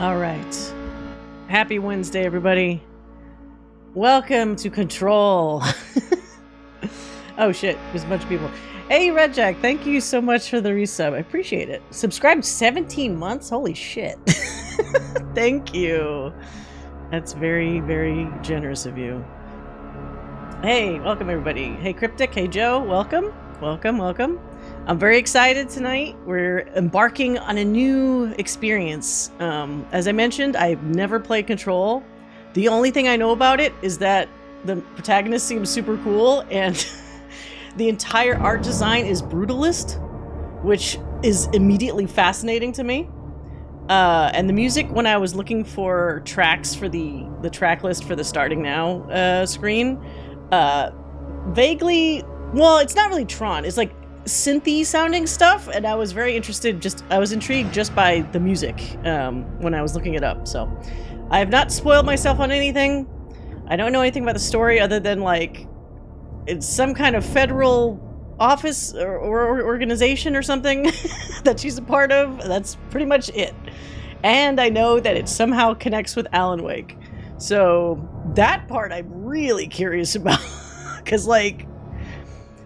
All right. Happy Wednesday, everybody. Welcome to Control. Oh, shit. There's a bunch of people. Hey, Red Jack, thank you so much for the resub. I appreciate it. Subscribed 17 months? Holy shit. Thank you. That's very, very generous of you. Hey, welcome, everybody. Hey, Cryptic. Hey, Joe. Welcome. Welcome, welcome. I'm very excited tonight. We're embarking on a new experience. As I mentioned, I've never played Control. The only thing I know about it is that the protagonist seems super cool, and the entire art design is brutalist, which is immediately fascinating to me. And the music, when I was looking for tracks for the track list for the Starting Now screen, vaguely, well, it's not really Tron. It's like synthy sounding stuff, and I was very interested. I was intrigued just by the music when I was looking it up. So I have not spoiled myself on anything. I don't know anything about the story other than like it's some kind of federal office or organization or something that she's a part of. That's pretty much it. And I know that it somehow connects with Alan Wake. So that part I'm really curious about, because like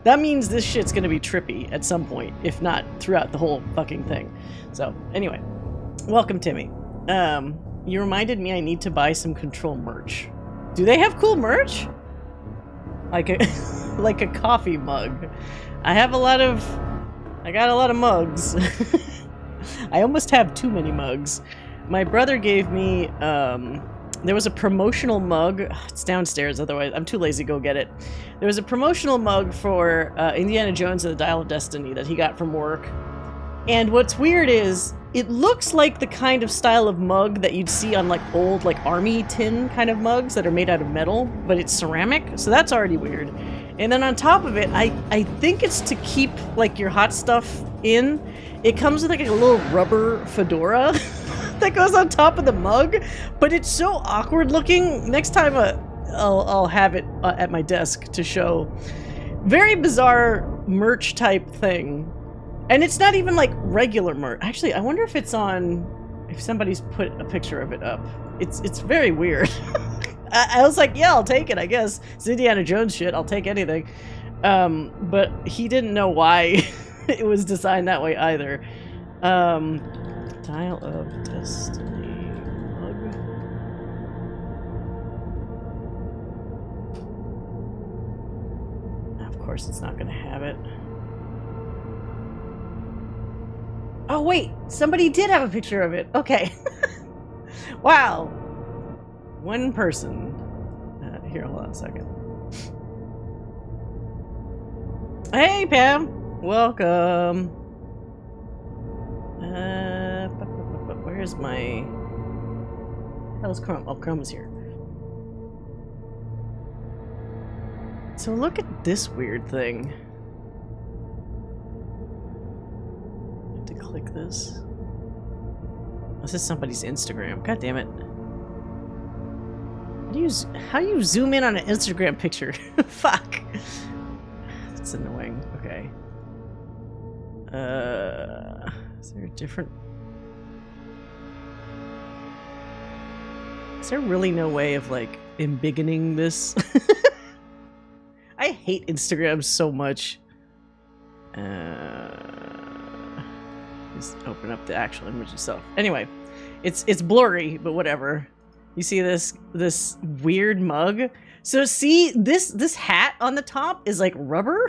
that means this shit's gonna be trippy at some point, if not throughout the whole fucking thing. So anyway, welcome, Timmy. You reminded me I need to buy some Control merch. Do they have cool merch? Like a like a coffee mug. I got a lot of mugs. I almost have too many mugs. My brother gave me there was a promotional mug. It's downstairs, otherwise I'm too lazy to go get it. There was a promotional mug for Indiana Jones and the Dial of Destiny that he got from work. And what's weird is it looks like the kind of style of mug that you'd see on like old like army tin kind of mugs that are made out of metal, but it's ceramic, so that's already weird. And then on top of it, I think it's to keep like your hot stuff in. It comes with like a little rubber fedora that goes on top of the mug, but it's so awkward looking. Next time I'll have it at my desk to show. Very bizarre merch type thing. And it's not even like regular merch. Actually, I wonder if it's on, if somebody's put a picture of it up. It's very weird. I was like, yeah, I'll take it, I guess. It's Indiana Jones shit, I'll take anything. But he didn't know why it was designed that way either. Dial of Destiny mug. Of course it's not gonna have it. Oh wait, somebody did have a picture of it. Okay. Wow. One person. Here, hold on a second. Hey, Pam. Welcome. Where's my... How's Chrome? Oh, Chrome is here. So look at this weird thing. To click this. This is somebody's Instagram. God damn it. How do you zoom in on an Instagram picture? Fuck. That's annoying. Okay. Is there a different... Is there really no way of like embiggening this? I hate Instagram so much. Just open up the actual image itself. Anyway, it's blurry, but whatever. You see this weird mug? So see this hat on the top is like rubber,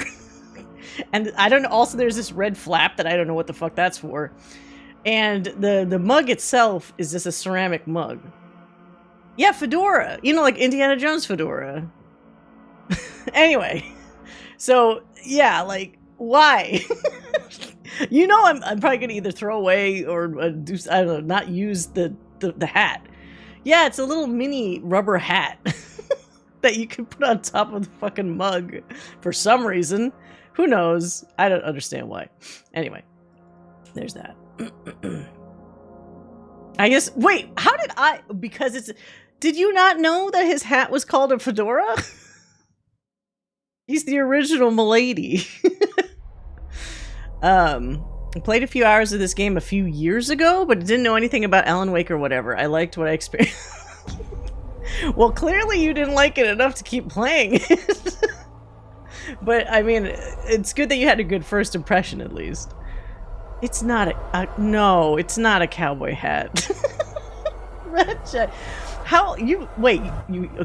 and I don't know. Also, there's this red flap that I don't know what the fuck that's for, and the mug itself is just a ceramic mug. Yeah, fedora. You know, like Indiana Jones fedora. Anyway, so yeah, like why? You know, I'm probably gonna either throw away or do, I don't know, not use the hat. Yeah, it's a little mini rubber hat that you can put on top of the fucking mug for some reason. Who knows? I don't understand why. Anyway, there's that. I guess, wait, how did because it's, did you not know that his hat was called a fedora? He's the original Milady. I played a few hours of this game a few years ago, but didn't know anything about Alan Wake or whatever. I liked what I experienced. Well, clearly you didn't like it enough to keep playing it. But, I mean, it's good that you had a good first impression, at least. It's not no, it's not a cowboy hat. Ratchet. How, wait,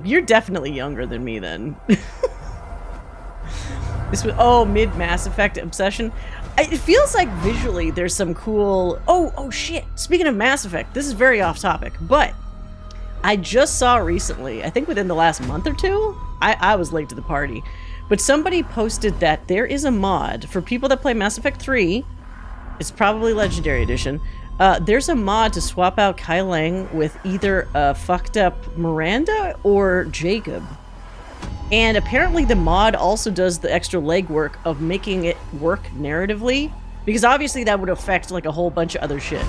you're definitely younger than me, then. This was, oh, mid Mass Effect obsession. It feels like visually there's some cool, oh shit. Speaking of Mass Effect, this is very off topic, but I just saw recently, I think within the last month or two, I was late to the party, but somebody posted that there is a mod for people that play Mass Effect 3. It's probably Legendary Edition. There's a mod to swap out Kai Lang with either a fucked up Miranda or Jacob. And apparently the mod also does the extra legwork of making it work narratively, because obviously that would affect like a whole bunch of other shit.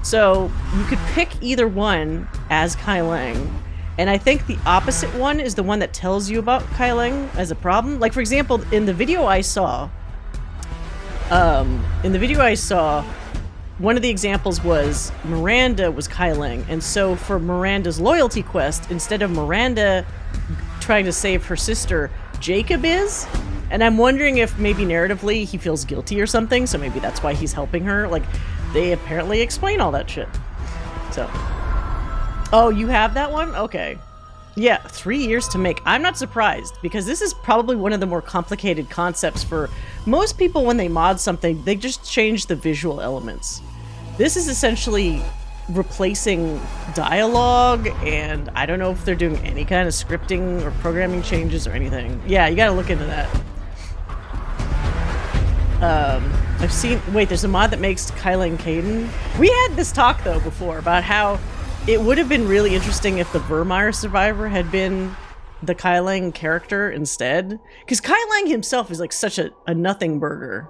So you could pick either one as Kai Lang, and I think the opposite one is the one that tells you about Kai Lang as a problem. Like, for example, in the video I saw, one of the examples was Miranda was Kai Lang, and so for Miranda's loyalty quest, instead of Miranda trying to save her sister, Jacob is. And I'm wondering if maybe narratively he feels guilty or something, so maybe that's why he's helping her. Like, they apparently explain all that shit. So. Oh, you have that one? Okay. Yeah, 3 years to make. I'm not surprised, because this is probably one of the more complicated concepts for most people. When they mod something, they just change the visual elements. This is essentially replacing dialogue, and I don't know if they're doing any kind of scripting or programming changes or anything. Yeah, you gotta look into that. I've seen, wait, there's a mod that makes Kai Lang Kaidan. We had this talk though before about how it would have been really interesting if the Vermeer survivor had been the Kai Lang character instead, because Kai Lang himself is like such a nothing burger.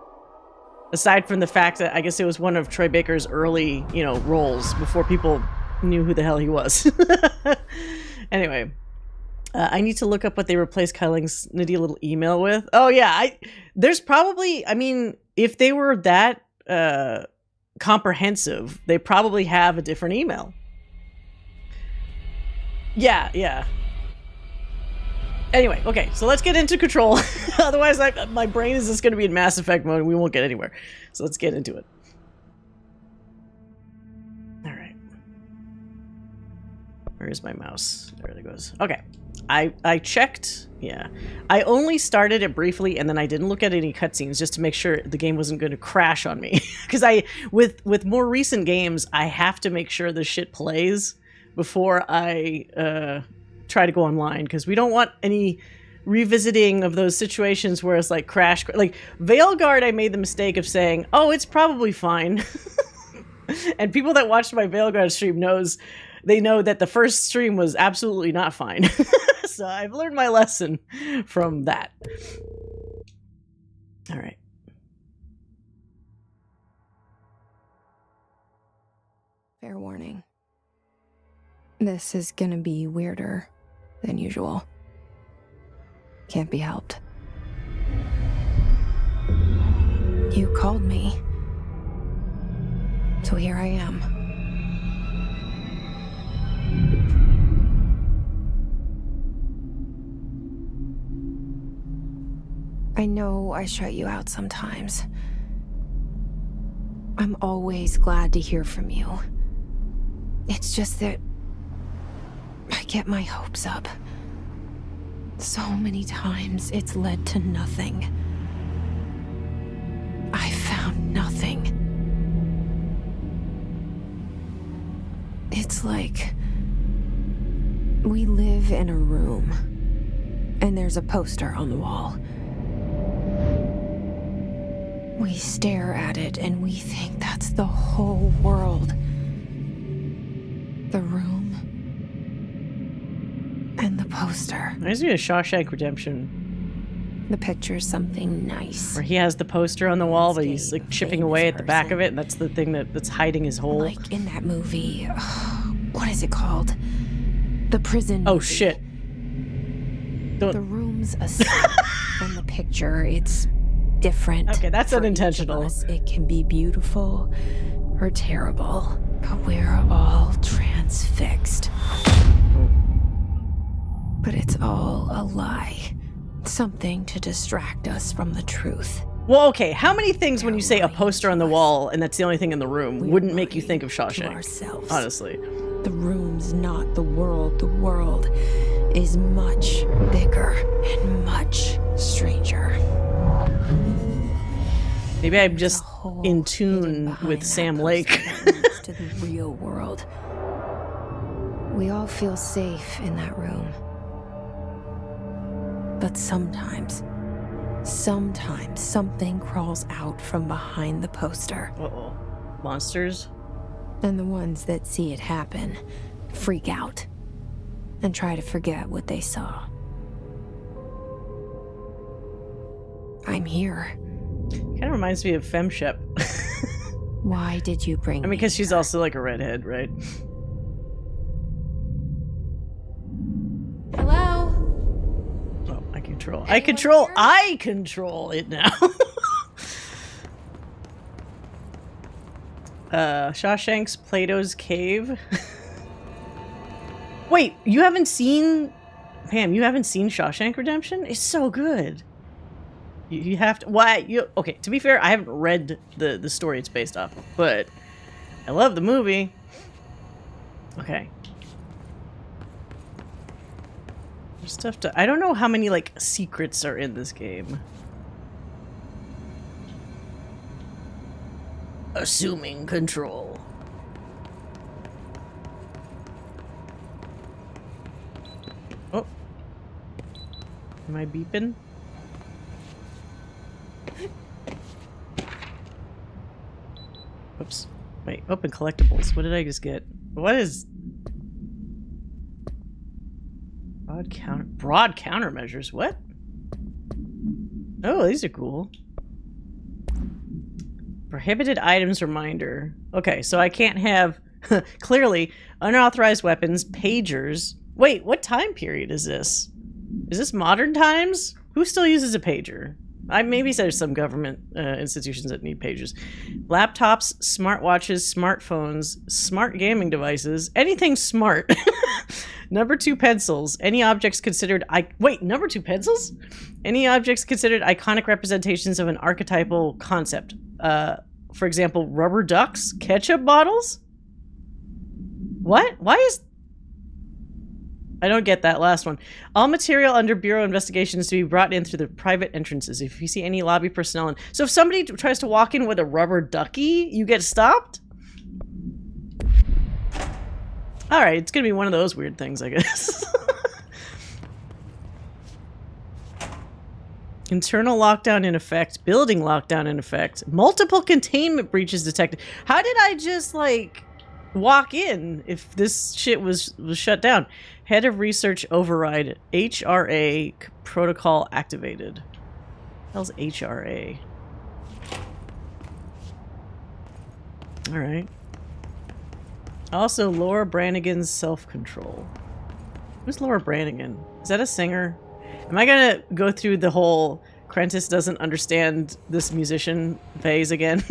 Aside from the fact that I guess it was one of Troy Baker's early, roles before people knew who the hell he was. Anyway, I need to look up what they replaced Kai Lang's nitty little email with. Oh yeah, there's probably, I mean, if they were that comprehensive, they probably have a different email. Yeah. Anyway, okay, so let's get into Control. Otherwise, my brain is just going to be in Mass Effect mode and we won't get anywhere. So let's get into it. All right. Where is my mouse? There it goes. Okay. I checked. Yeah. I only started it briefly and then I didn't look at any cutscenes just to make sure the game wasn't going to crash on me. Because with more recent games, I have to make sure the shit plays before I try to go online, because we don't want any revisiting of those situations where it's like crash. Like Veilguard, I made the mistake of saying, oh, it's probably fine. And people that watched my Veilguard stream know that the first stream was absolutely not fine. So I've learned my lesson from that. All right. Fair warning. This is gonna be weirder than usual. Can't be helped. You called me. So here I am. I know I shut you out sometimes. I'm always glad to hear from you. It's just that I get my hopes up. So many times it's led to nothing. I found nothing. It's like we live in a room and there's a poster on the wall. We stare at it and we think that's the whole world. The room and the poster. Reminds me of Shawshank Redemption. The picture's something nice. Where he has the poster on the wall, but he's like chipping away at the back of it, and that's the thing that's hiding his hole. Like in that movie, what is it called? The prison movie. Oh shit. The room's a set, and the picture, it's different. Okay, that's for each of unintentional. us. It can be beautiful or terrible, but we're all transfixed. But it's all a lie. Something to distract us from the truth. Well, okay, how many things when you say a lying poster to on the us. wall and that's the only thing in the room We're wouldn't make you lying think of to Shawshank? ourselves. Honestly. The room's not the world. The world is much bigger and much stranger. Maybe I'm There's just a hole in hidden tune behind with that Sam poster Lake. that leads to the real world. We all feel safe in that room. But sometimes something crawls out from behind the poster. Uh-oh. Monsters? And the ones that see it happen freak out and try to forget what they saw. I'm here. Kind of reminds me of Femshep. Why did you bring I mean, me because she's here? also like a redhead, right? Hello? Oh, I control Anyone I here? control it now. Shawshank's Plato's Cave. Wait, you haven't seen... Pam, you haven't seen Shawshank Redemption? It's so good. You have to... Why? Okay, to be fair, I haven't read the story it's based off of, but I love the movie. Okay. There's stuff to... I don't know how many, like, secrets are in this game. Assuming control. Oh. Am I beeping? Oops. Wait, open collectibles. What did I just get? What is... Broad countermeasures? What? Oh, these are cool. Prohibited items reminder. Okay, so I can't have... clearly, unauthorized weapons, pagers... Wait, what time period is this? Is this modern times? Who still uses a pager? Maybe there's some government institutions that need pagers. Laptops, smartwatches, smartphones, smart gaming devices, anything smart. Number 2 pencils. Any objects considered... Wait, number 2 pencils? Any objects considered iconic representations of an archetypal concept. For example, rubber ducks, ketchup bottles? What? Why is... I don't get that last one. All material under Bureau investigations to be brought in through the private entrances. If you see any lobby personnel in... So if somebody tries to walk in with a rubber ducky, you get stopped? Alright, it's gonna be one of those weird things, I guess. Internal lockdown in effect. Building lockdown in effect. Multiple containment breaches detected. How did I just, like, walk in if this shit was shut down? Head of research override. HRA protocol activated. What the hell's HRA? Alright. Also, Laura Branigan's self-control. Who's Laura Branigan? Is that a singer? Am I gonna go through the whole Krentis doesn't understand this musician phase again?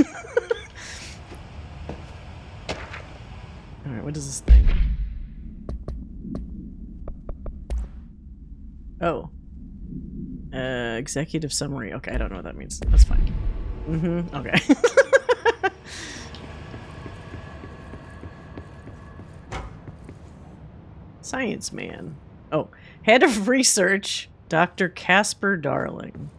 Alright, what is this thing? Oh. Executive summary. Okay, I don't know what that means. That's fine. Mm-hmm. Okay. Science man. Oh. Head of research, Dr. Casper Darling.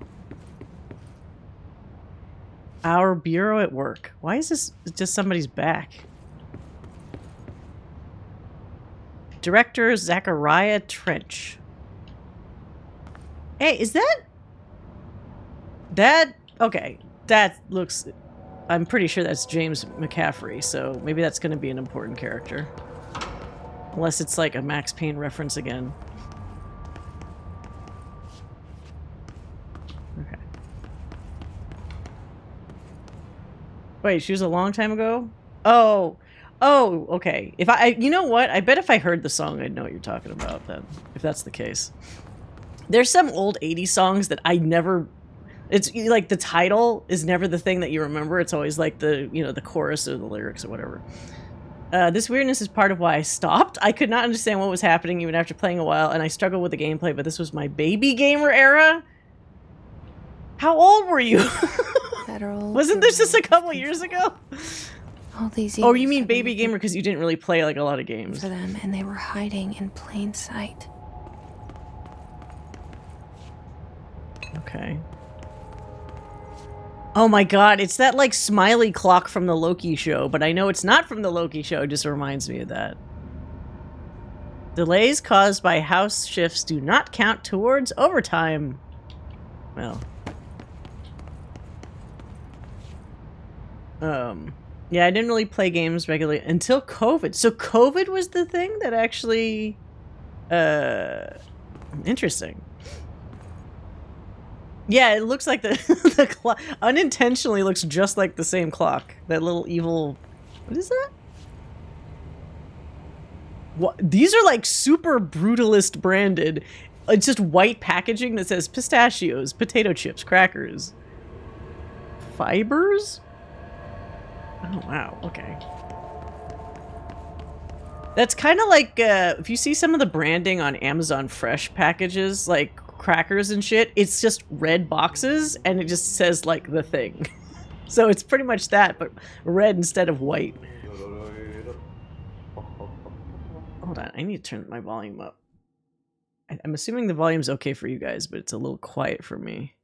Our bureau at work. Why is this just somebody's back? Director Zachariah Trench. Hey, is that... Okay. That looks... I'm pretty sure that's James McCaffrey, so maybe that's going to be an important character. Unless it's like a Max Payne reference again. Okay. Wait, she was a long time ago? Oh, okay. If you know what? I bet if I heard the song, I'd know what you're talking about then, if that's the case. There's some old 80s songs that I never It's like the title is never the thing that you remember. It's always like the, you know, the chorus or the lyrics or whatever. This weirdness is part of why I stopped. I could not understand what was happening even after playing a while, and I struggled with the gameplay, but this was my baby gamer era? How old were you? Wasn't this just a couple years ago? All these years Oh, you mean I've been baby looking gamer because you didn't really play like a lot of games. for them, and they were hiding in plain sight. Okay. Oh my god, it's that like smiley clock from the Loki show, but I know it's not from the Loki show, it just reminds me of that. Delays caused by house shifts do not count towards overtime. Well. Yeah, I didn't really play games regularly until COVID. So COVID was the thing that actually, interesting. Yeah, it looks like the clock unintentionally looks just like the same clock. That little evil, what is that? What? These are like super brutalist branded. It's just white packaging that says pistachios, potato chips, crackers, fibers. Oh, wow. Okay. That's kind of like, if you see some of the branding on Amazon Fresh packages, like crackers and shit, it's just red boxes, and it just says, like, the thing. So it's pretty much that, but red instead of white. Hold on, I need to turn my volume up. I'm assuming the volume's okay for you guys, but it's a little quiet for me.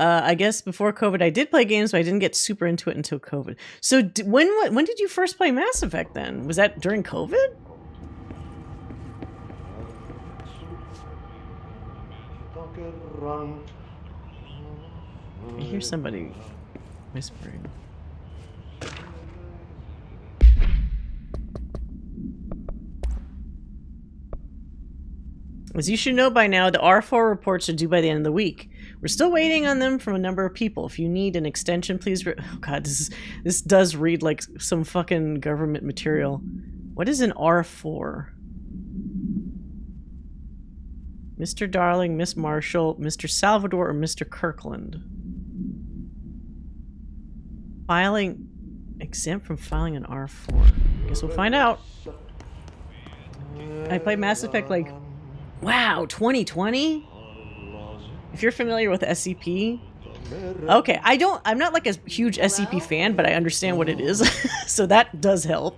I guess before COVID, I did play games, but I didn't get super into it until COVID. So when did you first play Mass Effect then? Was that during COVID? I hear somebody whispering. As you should know by now, the R4 reports are due by the end of the week. We're still waiting on them from a number of people. If you need an extension, please... Oh god, this does read like some fucking government material. What is an R4? Mr. Darling, Miss Marshall, Mr. Salvador, or Mr. Kirkland? Filing... Exempt from filing an R4. Guess we'll find out. I played Mass Effect like... Wow, 2020? If you're familiar with SCP, okay, I'm not like a huge SCP fan, but I understand what it is, so that does help.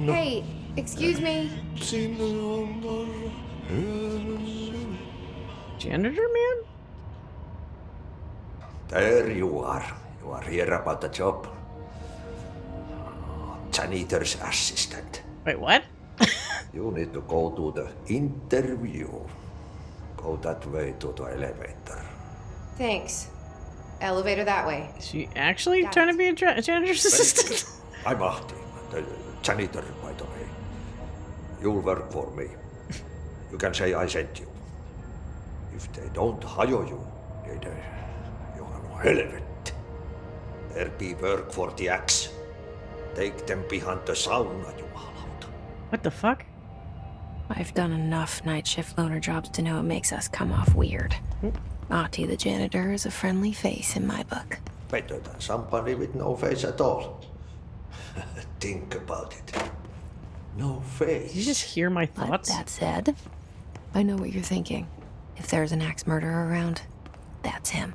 Hey, excuse me. Janitor man? There you are. You are here about the job. Janitor's assistant. Wait, what? You need to go to the interview. Go that way to the elevator. Thanks. Elevator that way. Is she actually trying to be a janitor's assistant? I'm Ahti, the janitor, by the way. You'll work for me. You can say I sent you. If they don't hire you, then you are no helvet. There be work for the axe. Take them behind the sauna, you hallout. What the fuck? I've done enough night shift loner jobs to know it makes us come off weird. Ahti the janitor is a friendly face in my book. Better than somebody with no face at all. Think about it. No face. Did you just hear my But thoughts? that said, I know what you're thinking. If there's an axe murderer around, that's him.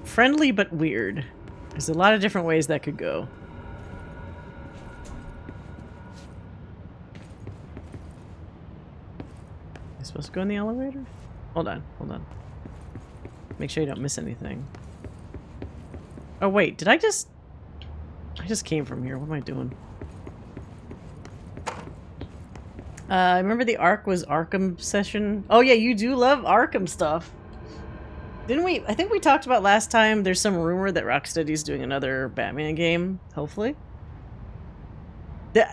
Friendly but weird. There's a lot of different ways that could go. Am I supposed to go in the elevator? Hold on, hold on. Make sure you don't miss anything. Oh wait, did I just came from here. What am I doing? I remember the Ark was Arkham session. Oh yeah, you do love Arkham stuff. Didn't we? I think we talked about last time. There's some rumor that Rocksteady's doing another Batman game, hopefully.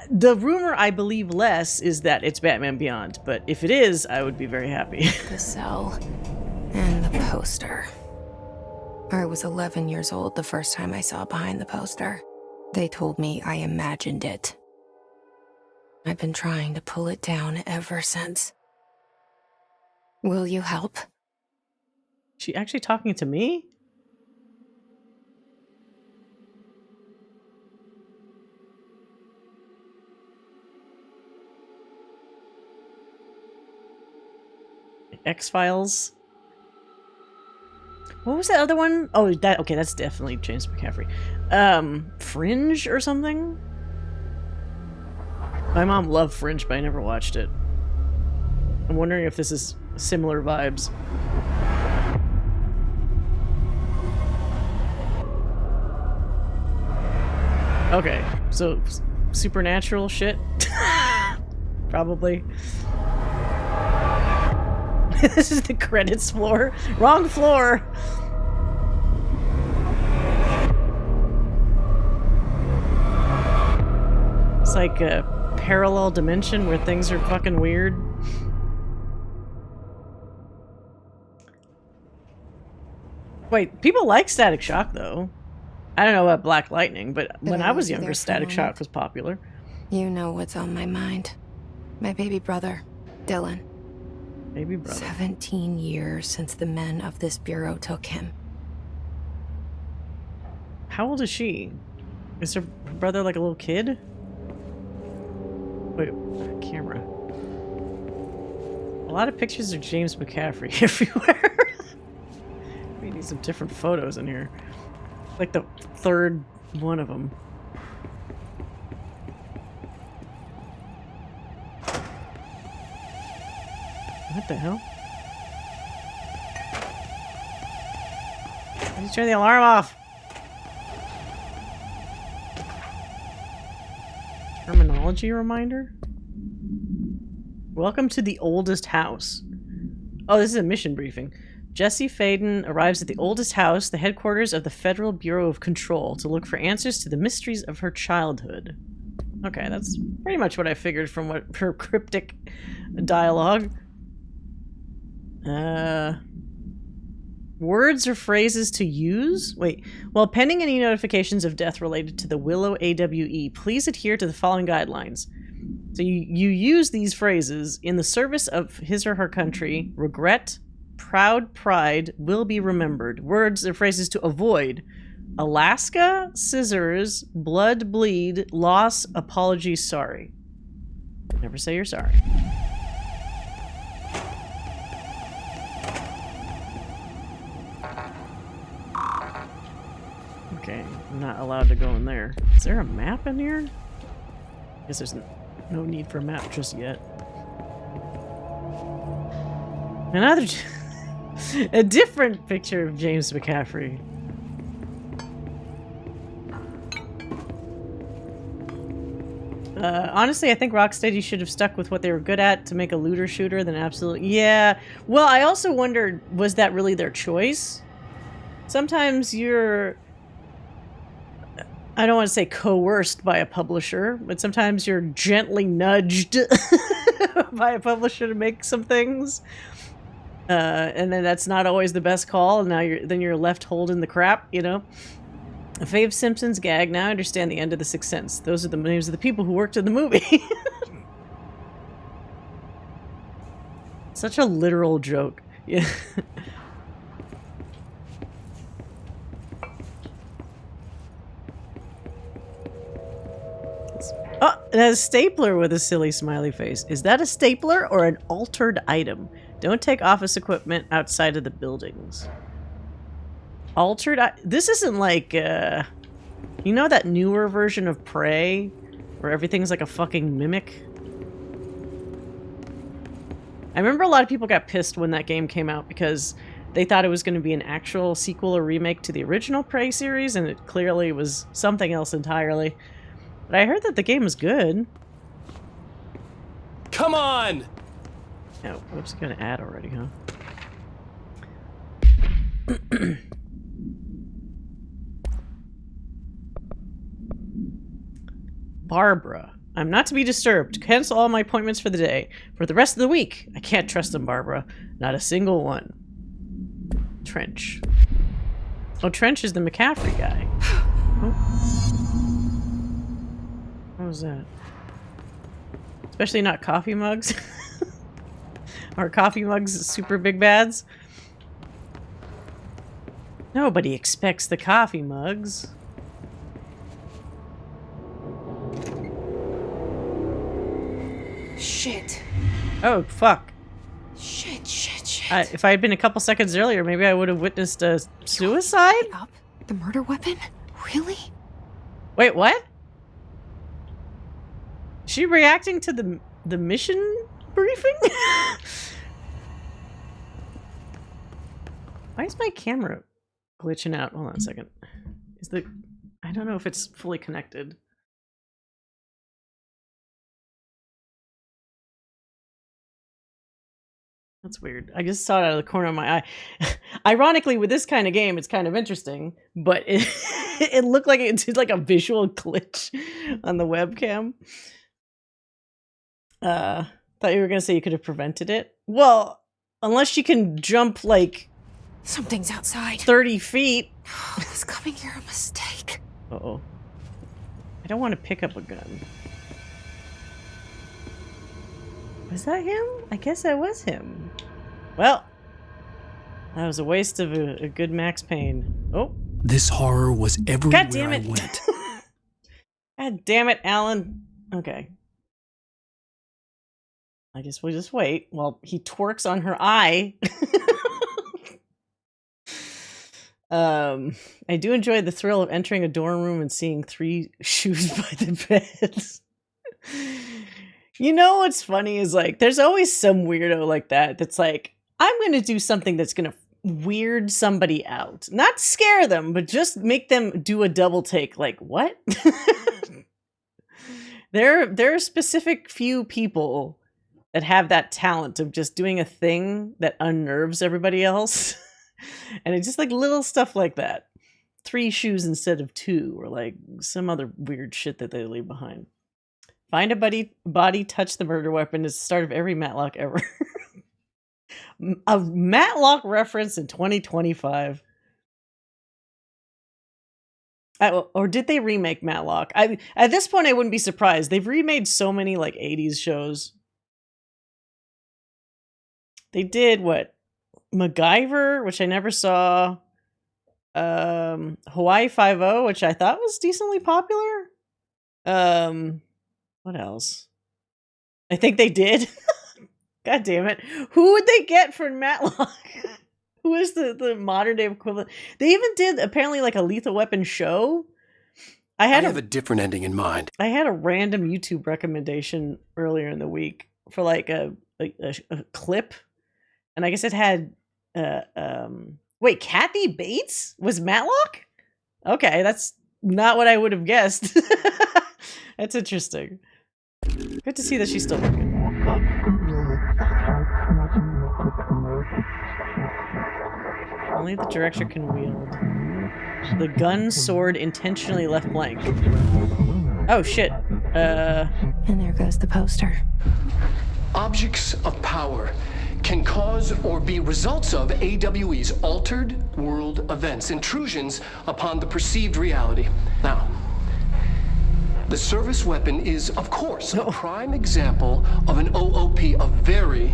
The rumor, I believe less, is that it's Batman Beyond. But if it is, I would be very happy. The cell and the poster. I was 11 years old the first time I saw behind the poster. They told me I imagined it. I've been trying to pull it down ever since. Will you help? She actually talking to me? X-Files. What was that other one? Oh, that okay, that's definitely James McCaffrey. Fringe or something? My mom loved Fringe, but I never watched it. I'm wondering if this is similar vibes. Okay, so supernatural shit? Probably. This is the credits floor. Wrong floor! It's like a parallel dimension where things are fucking weird. Wait, people like Static Shock though. I don't know about Black Lightning, but when I was younger, Static Shock was popular. You know what's on my mind. My baby brother, Dylan. Baby brother. 17 years since the men of this bureau took him. How old is she? Is her brother like a little kid? Wait, camera. A lot of pictures of James McCaffrey everywhere. We need some different photos in here. Like the third one of them. What the hell? Let's turn the alarm off. Terminology reminder? Welcome to the oldest house. Oh, this is a mission briefing. Jesse Faden arrives at the oldest house, the headquarters of the Federal Bureau of Control, to look for answers to the mysteries of her childhood. Okay, that's pretty much what I figured from what her cryptic dialogue. Words or phrases to use? Wait. While pending any notifications of death related to the Willow AWE, please adhere to the following guidelines. So you use these phrases in the service of his or her country. Regret, proud pride, will be remembered. Words or phrases to avoid. Alaska, scissors, blood bleed, loss, apology, sorry. Never say you're sorry. Okay, I'm not allowed to go in there. Is there a map in here? I guess there's no need for a map just yet. Another... a different picture of James McCaffrey. Honestly, I think Rocksteady should have stuck with what they were good at to make a looter shooter than absolutely... Yeah. Well, I also wondered, was that really their choice? Sometimes you're... I don't want to say coerced by a publisher, but sometimes you're gently nudged by a publisher to make some things. And then that's not always the best call, and now you're left holding the crap, you know? Fave Simpson's gag, now I understand the end of The Sixth Sense. Those are the names of the people who worked in the movie. Such a literal joke. Yeah. Oh, it has a stapler with a silly smiley face. Is that a stapler or an altered item? Don't take office equipment outside of the buildings. Altered... This isn't like, you know that newer version of Prey? Where everything's like a fucking mimic? I remember a lot of people got pissed when that game came out because they thought it was going to be an actual sequel or remake to the original Prey series, and it clearly was something else entirely. But I heard that the game was good. Come on! Oh, whoops, got an ad already, huh? Barbara. I'm not to be disturbed. Cancel all my appointments for the day. For the rest of the week. I can't trust them, Barbara. Not a single one. Trench. Oh, Trench is the McCaffrey guy. Oh. was that? Especially not coffee mugs. Are coffee mugs super big bads? Nobody expects the coffee mugs. Shit. Oh, fuck. Shit. If I had been a couple seconds earlier, maybe I would have witnessed a suicide? Up? The murder weapon? Really? Wait, what? Is she reacting to the mission briefing? Why is my camera glitching out? Hold on a second. I don't know if it's fully connected. That's weird. I just saw it out of the corner of my eye. Ironically, with this kind of game, it's kind of interesting, but it looked like it did like a visual glitch on the webcam. Thought you were gonna say you could have prevented it. Well, unless you can jump like Something's outside. 30 feet. This coming here a mistake. Uh-oh. I don't want to pick up a gun. Was that him? I guess that was him. Well, that was a waste of a good Max Payne. Oh. This horror was everywhere God damn I it. went. God damn it, Alan. Okay. I guess we'll just wait while he twerks on her eye. I do enjoy the thrill of entering a dorm room and seeing 3 shoes by the bed. You know what's funny is like there's always some weirdo like that that's like, I'm gonna do something that's gonna weird somebody out. Not scare them, but just make them do a double take. Like, what? There are specific few people that have that talent of just doing a thing that unnerves everybody else. And it's just like little stuff like that. 3 shoes instead of 2, or like some other weird shit that they leave behind. Find a body, touch the murder weapon is the start of every Matlock ever. A Matlock reference in 2025. Or did they remake Matlock? At this point, I wouldn't be surprised. They've remade so many like 80s shows. They did what? MacGyver, which I never saw. Hawaii Five-0, which I thought was decently popular. What else? I think they did. God damn it. Who would they get for Matlock? Who is the modern day equivalent? They even did apparently like a Lethal Weapon show. I have a different ending in mind. I had a random YouTube recommendation earlier in the week for like a clip. And I guess it had wait, Kathy Bates was Matlock? Okay, that's not what I would have guessed. That's interesting. Good to see that she's still working. Only the director can wield. The gun sword intentionally left blank. Oh shit. And there goes the poster. Objects of power can cause or be results of AWE's altered world events, intrusions upon the perceived reality. Now, the service weapon is, of course, a prime example of an OOP, a very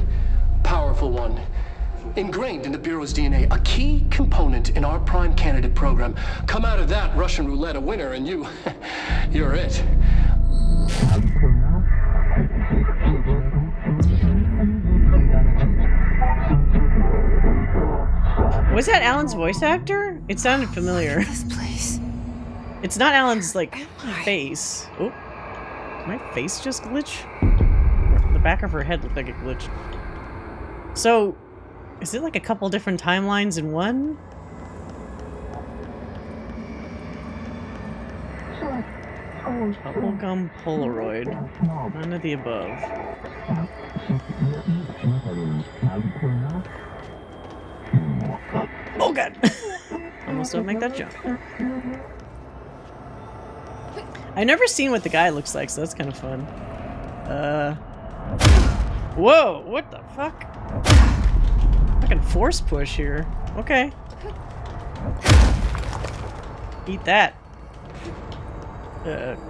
powerful one. Ingrained in the Bureau's DNA, a key component in our prime candidate program. Come out of that Russian roulette a winner and you're it. Was that Alan's voice actor? It sounded familiar. This place. It's not Alan's like Where am I? face. Oh, did my face just glitch? The back of her head looked like it glitched. So, is it like a couple different timelines in one? Bubblegum Polaroid. None of the above. Oh god! Almost don't make that jump. I've never seen what the guy looks like, so that's kind of fun. Whoa! What the fuck? Fucking force push here. Okay. Eat that.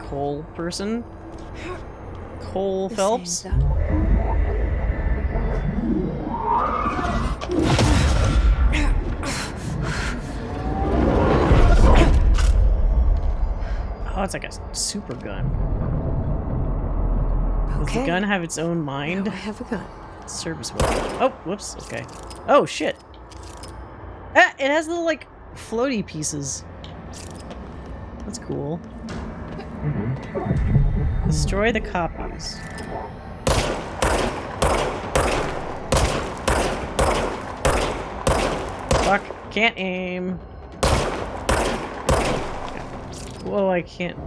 Coal person. Cole Phelps. Oh, it's like a super gun. Does the gun have its own mind? Now I have a gun. Service weapon. Oh, whoops. Okay. Oh, shit. Ah, it has little, like, floaty pieces. That's cool. Destroy the copies. Fuck. Can't aim. Whoa, I can't.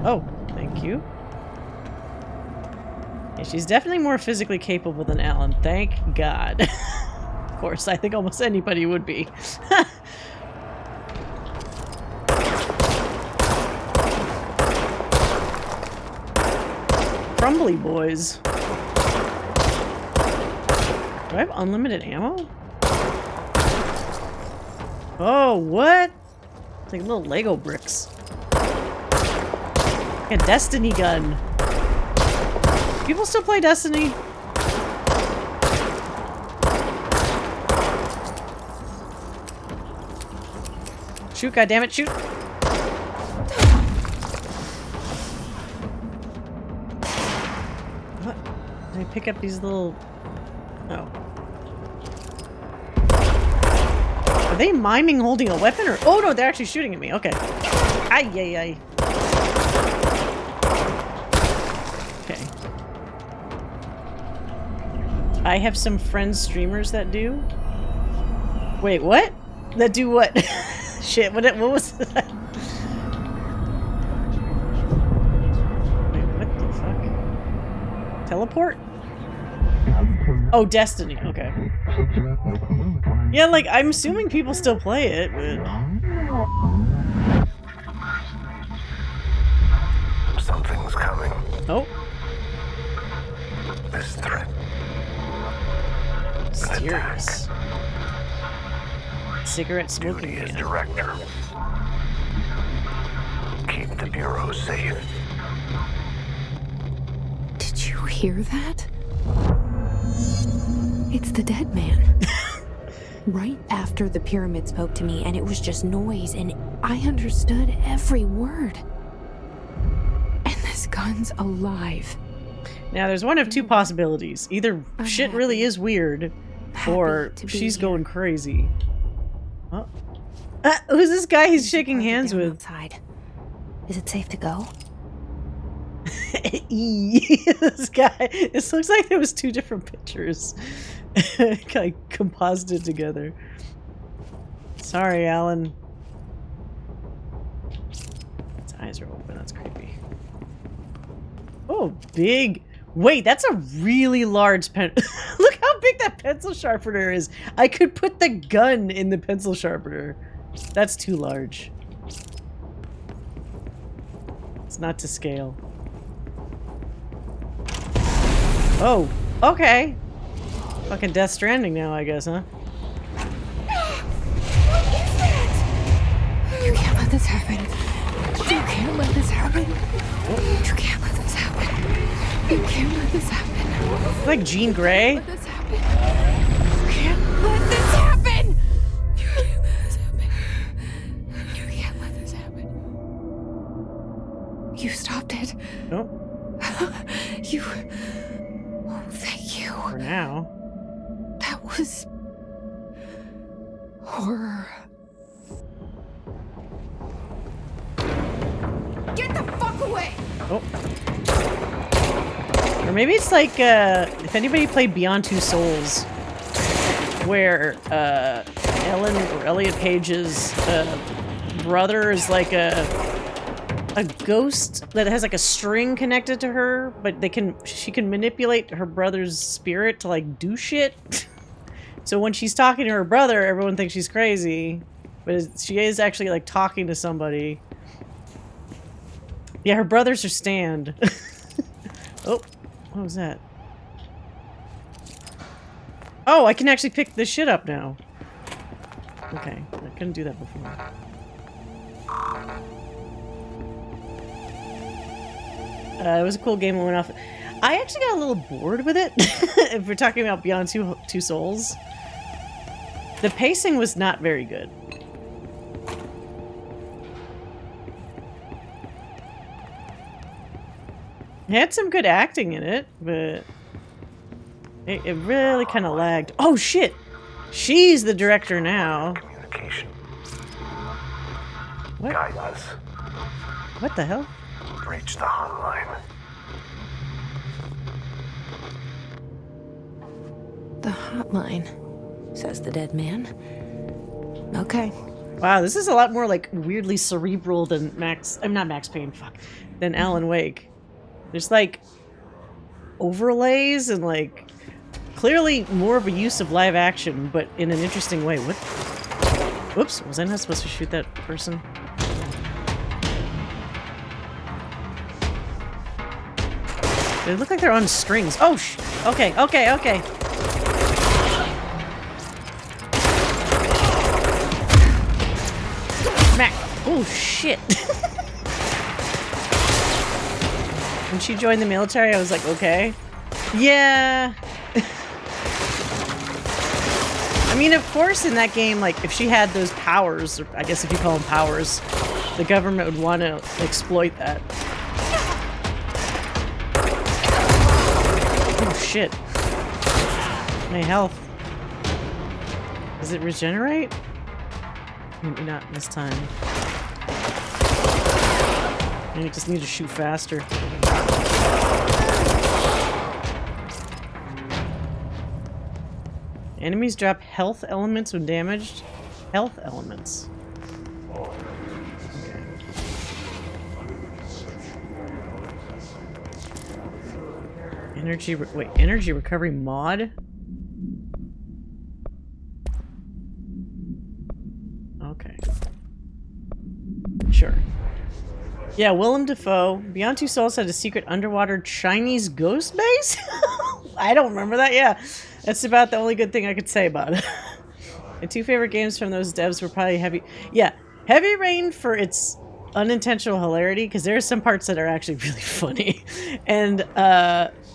Oh, thank you. Yeah, she's definitely more physically capable than Alan. Thank God. Of course, I think almost anybody would be. Crumbly boys. Do I have unlimited ammo? Oh, what? It's like little Lego bricks. Like a Destiny gun. People still play Destiny? Shoot, goddammit, shoot! What? Did I pick up these little... Oh. Are they miming holding a weapon or... Oh no, they're actually shooting at me. Okay. Ay, ay, ay. Okay. I have some friends streamers that do. Wait, what? That do what? Shit, what was that? Wait, what the fuck? Teleport? Oh, Destiny. Okay. Yeah, like, I'm assuming people still play it, but... Something's coming. Oh. This threat. Mysterious. Cigarette smoking Duty as man. director. Keep the Bureau safe. Did you hear that? It's the dead man. Right after the pyramid spoke to me, and it was just noise, and I understood every word. And this gun's alive. Now, there's one of two possibilities. Either I'm shit happy. really is weird, or Happy to be she's here. going crazy. Oh. Who's this guy he's shaking Farther hands down with? Outside. Is it safe to go? This guy. This looks like there was two different pictures. Like composited together. Sorry, Alan. His eyes are open. That's creepy. Oh, big. Wait, that's a really large pen. Look how big that pencil sharpener is. I could put the gun in the pencil sharpener. That's too large. It's not to scale. Oh, okay. Fucking Death Stranding now, I guess, huh? You can't let this happen. You can't let this happen. You can't let this happen. You can't let this happen. Like Jean Grey? Let this happen. You can't let this happen. You can't let this happen. You can't let this happen. You stopped it. Oh, You. Oh, thank you. for now. That was horror. Get the fuck away! Oh. Or maybe it's like, if anybody played Beyond Two Souls, where, Ellen or Elliot Page's, brother is like a ghost that has like a string connected to her, but she can manipulate her brother's spirit to like do shit. So when she's talking to her brother, everyone thinks she's crazy, but she is actually like talking to somebody. Yeah, her brothers are stand. Oh, what was that? Oh, I can actually pick this shit up now. Okay, I couldn't do that before. It was a cool game. I went off. I actually got a little bored with it. If we're talking about Beyond Two Souls, the pacing was not very good. It had some good acting in it, but it really kind of lagged. Oh shit! She's the director now. Communication. What? Guidance. What the hell? Reach the hotline. The hotline, says the dead man. Okay. Wow, this is a lot more like weirdly cerebral than I'm not Max Payne, fuck. Than Alan Wake. There's like overlays and like clearly more of a use of live action, but in an interesting way. What? Whoops, was I not supposed to shoot that person? They look like they're on strings. Oh, okay, okay, okay. Mac. Oh, shit. When she joined the military, I was like, okay. Yeah. I mean, of course, in that game, like, if she had those powers, or I guess if you call them powers, the government would want to exploit that. Oh, shit. My health. Does it regenerate? Maybe not this time. Maybe just need to shoot faster. Enemies drop health elements when damaged. Health elements. Okay. Energy recovery mod? Okay. Sure. Yeah, Willem Dafoe. Beyond Two Souls had a secret underwater Chinese ghost base? I don't remember that. Yeah, that's about the only good thing I could say about it. My two favorite games from those devs were probably Heavy... Yeah, Heavy Rain for its unintentional hilarity, because there are some parts that are actually really funny. And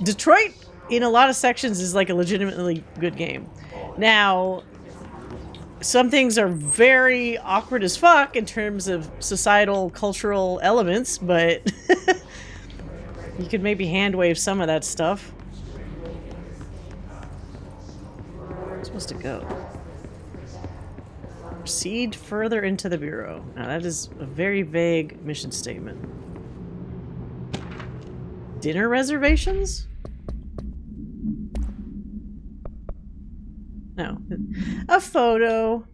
Detroit, in a lot of sections, is like a legitimately good game. Now, some things are very awkward as fuck in terms of societal, cultural elements, but you could maybe hand wave some of that stuff. Where am I supposed to go? Proceed further into the Bureau. Now that is a very vague mission statement. Dinner reservations? No. A photo.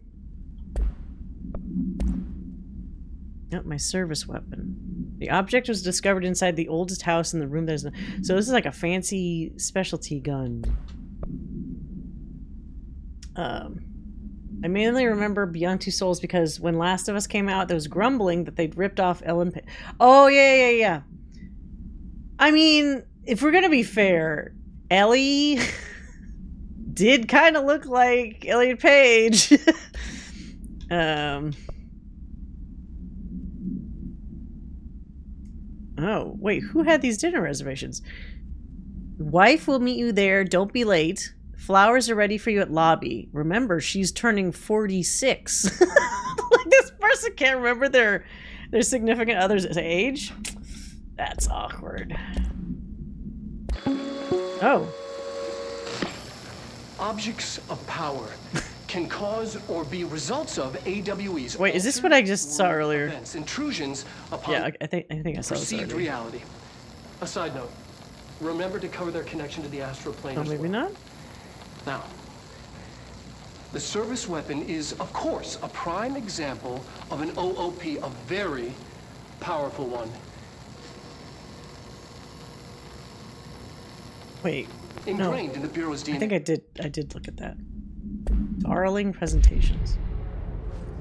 Nope, my service weapon. The object was discovered inside the oldest house in the room. There's no... So this is like a fancy specialty gun. I mainly remember Beyond Two Souls because when Last of Us came out, there was grumbling that they'd ripped off Ellen Page. Oh, yeah. I mean, if we're gonna be fair, Ellie did kind of look like Elliot Page. Oh, wait, who had these dinner reservations? Wife will meet you there. Don't be late. Flowers are ready for you at lobby. Remember, she's turning 46. Like, this person can't remember their significant other's age? That's awkward. Oh. Objects of power can cause or be results of AWE's. Wait, is this what I just saw earlier? Events, intrusions upon Yeah, I think I saw this perceived already. reality. A side note. Remember to cover their connection to the astral plane. Oh, as maybe well. not? Now, the service weapon is, of course, a prime example of an OOP, a very powerful one. Wait, no. Ingrained in the Bureau's DNA. I think I did look at that. Darling presentations.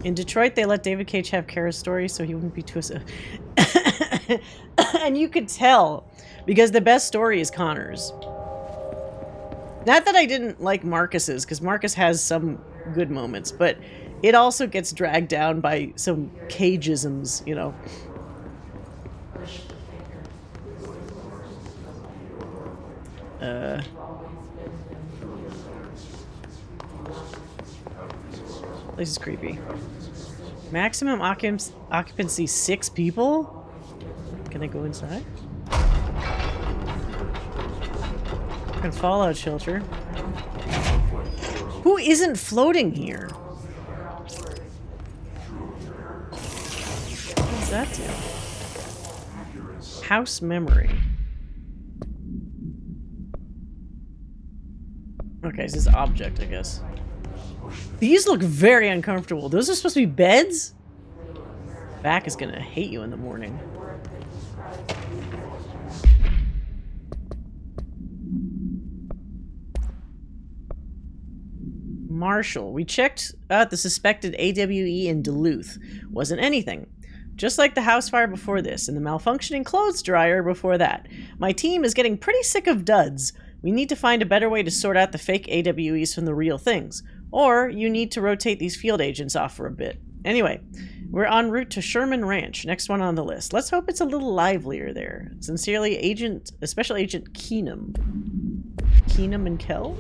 In Detroit, they let David Cage have Kara's story so he wouldn't be too... And you could tell, because the best story is Connor's. Not that I didn't like Marcus's, because Marcus has some good moments, but it also gets dragged down by some Cageisms, you know. This is creepy. Maximum occupancy 6 people? Can I go inside? Fucking fallout shelter. Who isn't floating here? What does that do? House memory. Okay, this is object, I guess. These look very uncomfortable. Those are supposed to be beds? Back is gonna hate you in the morning. Marshall. We checked out the suspected AWE in Duluth. Wasn't anything. Just like the house fire before this, and the malfunctioning clothes dryer before that. My team is getting pretty sick of duds. We need to find a better way to sort out the fake AWEs from the real things. Or you need to rotate these field agents off for a bit. Anyway, we're en route to Sherman Ranch, next one on the list. Let's hope it's a little livelier there. Sincerely, Special Agent Keenum. Keenum and Kell?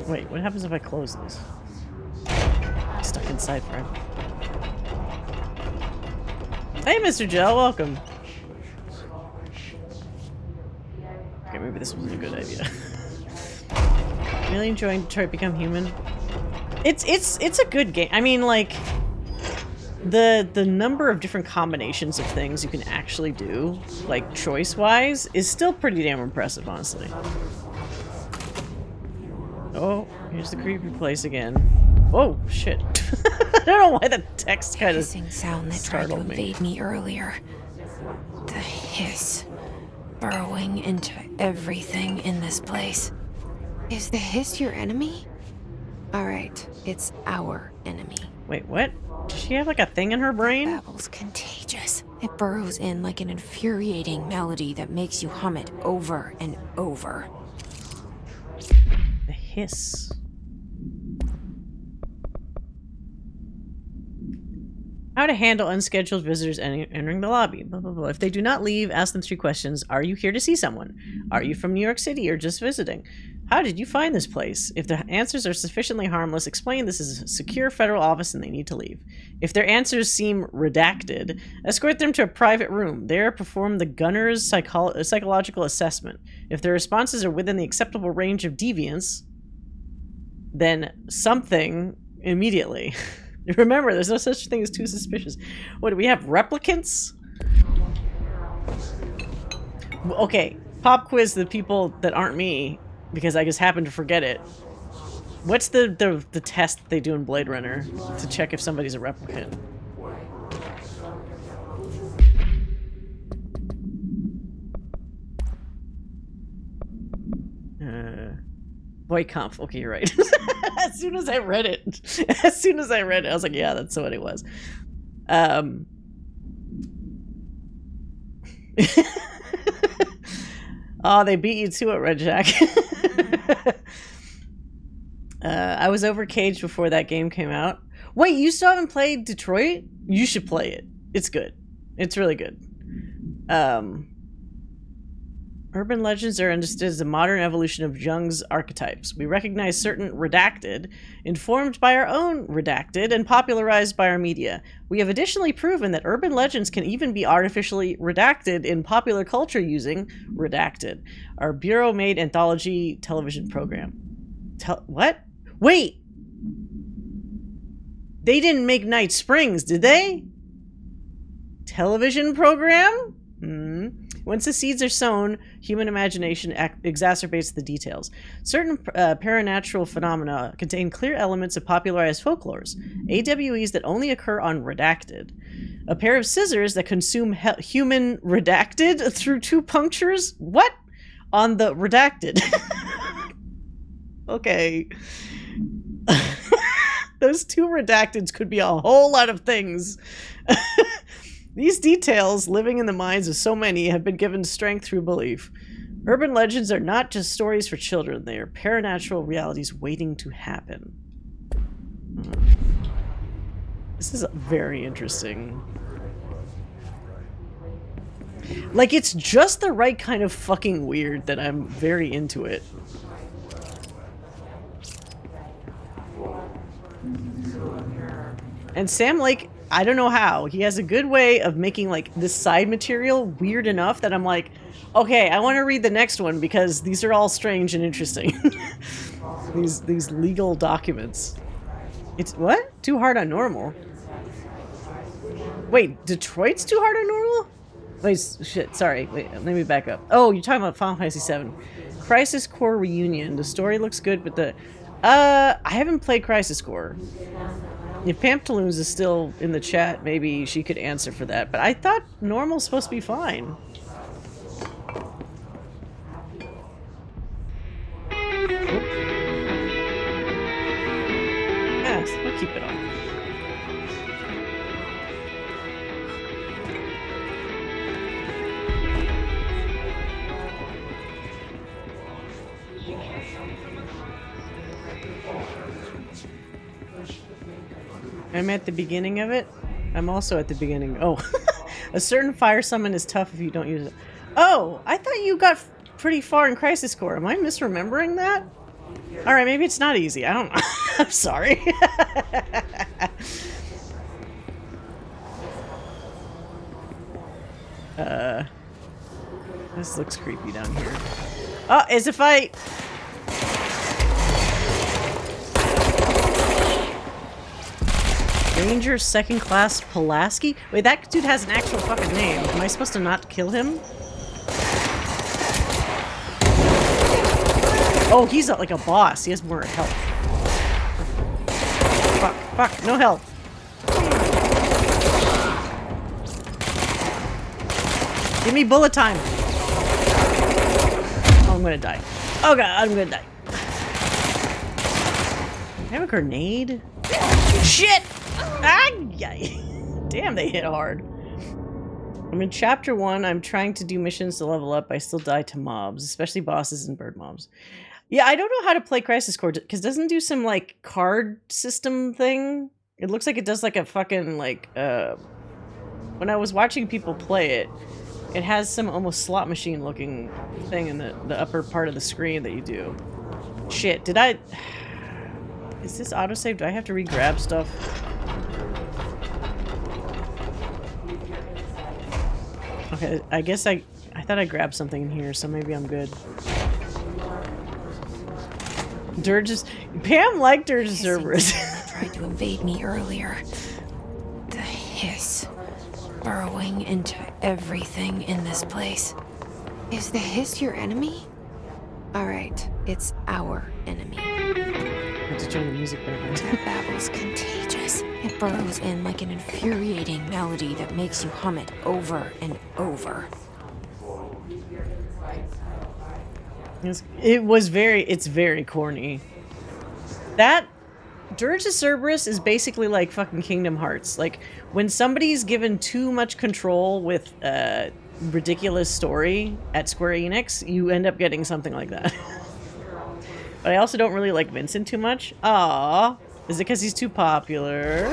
Wait, what happens if I close this? I'm stuck inside forever. Hey, Mr. Gel, welcome. Okay, maybe this wasn't a good idea. Really enjoying Detroit Become Human. It's a good game. I mean, like the number of different combinations of things you can actually do, like choice-wise, is still pretty damn impressive, honestly. Oh, here's the creepy place again. Whoa, shit. I don't know why the text kind of hissing sound that tried to invade me earlier. The hiss burrowing into everything in this place. Is the hiss your enemy? Alright, it's our enemy. Wait, what? Does she have like a thing in her brain? Babble's contagious. It burrows in like an infuriating melody that makes you hum it over and over. The hiss. How to handle unscheduled visitors entering the lobby. Blah, blah, blah. If they do not leave, ask them 3 questions. Are you here to see someone? Are you from New York City or just visiting? How did you find this place? If the answers are sufficiently harmless, explain this is a secure federal office and they need to leave. If their answers seem redacted, escort them to a private room. There, perform the gunner's psychological assessment. If their responses are within the acceptable range of deviance, then something immediately. Remember, there's no such thing as too suspicious. What, do we have replicants? Okay, pop quiz the people that aren't me, because I just happened to forget it. What's the test they do in Blade Runner to check if somebody's a replicant? Voight-Kampff. Okay, you're right. As soon as I read it, I was like, yeah, that's what it was. Oh, they beat you to it, Red Jack. I was over Cage before that game came out. Wait, you still haven't played Detroit? You should play it. It's good. It's really good. Urban legends are understood as a modern evolution of Jung's archetypes. We recognize certain redacted, informed by our own redacted, and popularized by our media. We have additionally proven that urban legends can even be artificially redacted in popular culture using Redacted, our Bureau-made anthology television program. What? Wait! They didn't make Night Springs, did they? Television program? Once the seeds are sown, human imagination exacerbates the details. Certain paranatural phenomena contain clear elements of popularized folklores. AWEs that only occur on Redacted. A pair of scissors that consume human Redacted through 2 punctures? What? On the Redacted. Okay. Those 2 Redacteds could be a whole lot of things. These details, living in the minds of so many, have been given strength through belief. Urban legends are not just stories for children. They are paranatural realities waiting to happen. This is very interesting. Like, it's just the right kind of fucking weird that I'm very into it. And Sam Lake, I don't know how, he has a good way of making, like, this side material weird enough that I'm like, okay, I want to read the next one because these are all strange and interesting. these legal documents. It's, what? Too hard on normal? Wait, Detroit's too hard on normal? Wait, shit, sorry. Wait, let me back up. Oh, you're talking about Final Fantasy VII. Crisis Core Reunion. The story looks good, but the... I haven't played Crisis Core. If Pamptaloons is still in the chat, maybe she could answer for that. But I thought normal's supposed to be fine. Yes, I'll keep it on. I'm at the beginning of it. I'm also at the beginning. Oh, a certain fire summon is tough if you don't use it. Oh, I thought you got pretty far in Crisis Core. Am I misremembering that? All right, maybe it's not easy. I don't know. I'm sorry. This looks creepy down here. Oh, as if I... Ranger Second Class Pulaski? Wait, that dude has an actual fucking name. Am I supposed to not kill him? Oh, he's like a boss. He has more health. Fuck, no health. Give me bullet time. Oh, I'm gonna die. Oh god, I'm gonna die. I have a grenade? Shit! Ah, damn, they hit hard. I'm in chapter 1. I'm trying to do missions to level up. I still die to mobs, especially bosses and bird mobs. Yeah, I don't know how to play Crisis Core, because it doesn't do some, like, card system thing. It looks like it does, like, a fucking, like, when I was watching people play it, it has some almost slot machine looking thing in the upper part of the screen that you do. Shit, did I... Is this autosave? Do I have to re-grab stuff? Okay, I guess I thought I grabbed something in here, so maybe I'm good. Dirge's... Pam liked Dirge's Cerberus. Tried to invade me earlier. The hiss. Burrowing into everything in this place. Is the hiss your enemy? Alright, it's our enemy. I have to turn the music back on. That babble's contagious. It burrows in like an infuriating melody that makes you hum it over and over. It's very corny. That Dirge's Cerberus is basically like fucking Kingdom Hearts. Like, when somebody's given too much control with a ridiculous story at Square Enix, you end up getting something like that. But I also don't really like Vincent too much. Aww. Is it because he's too popular?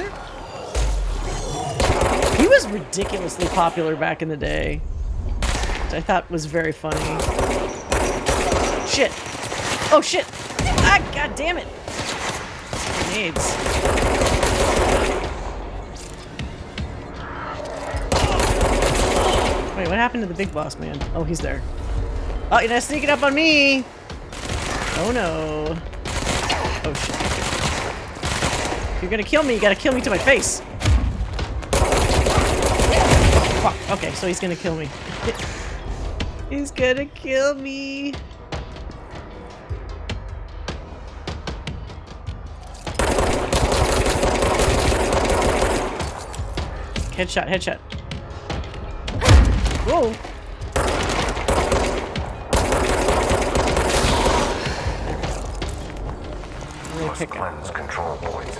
He was ridiculously popular back in the day, which I thought was very funny. Shit. Oh, shit. Ah, god damn it. Grenades. Wait, what happened to the big boss man? Oh, he's there. Oh, you're not sneaking up on me. Oh, no. Oh, shit. If you're gonna kill me, you gotta kill me to my face. Fuck. Okay, so he's gonna kill me. He's gonna kill me. Headshot, headshot. Whoa. Must cleanse control points.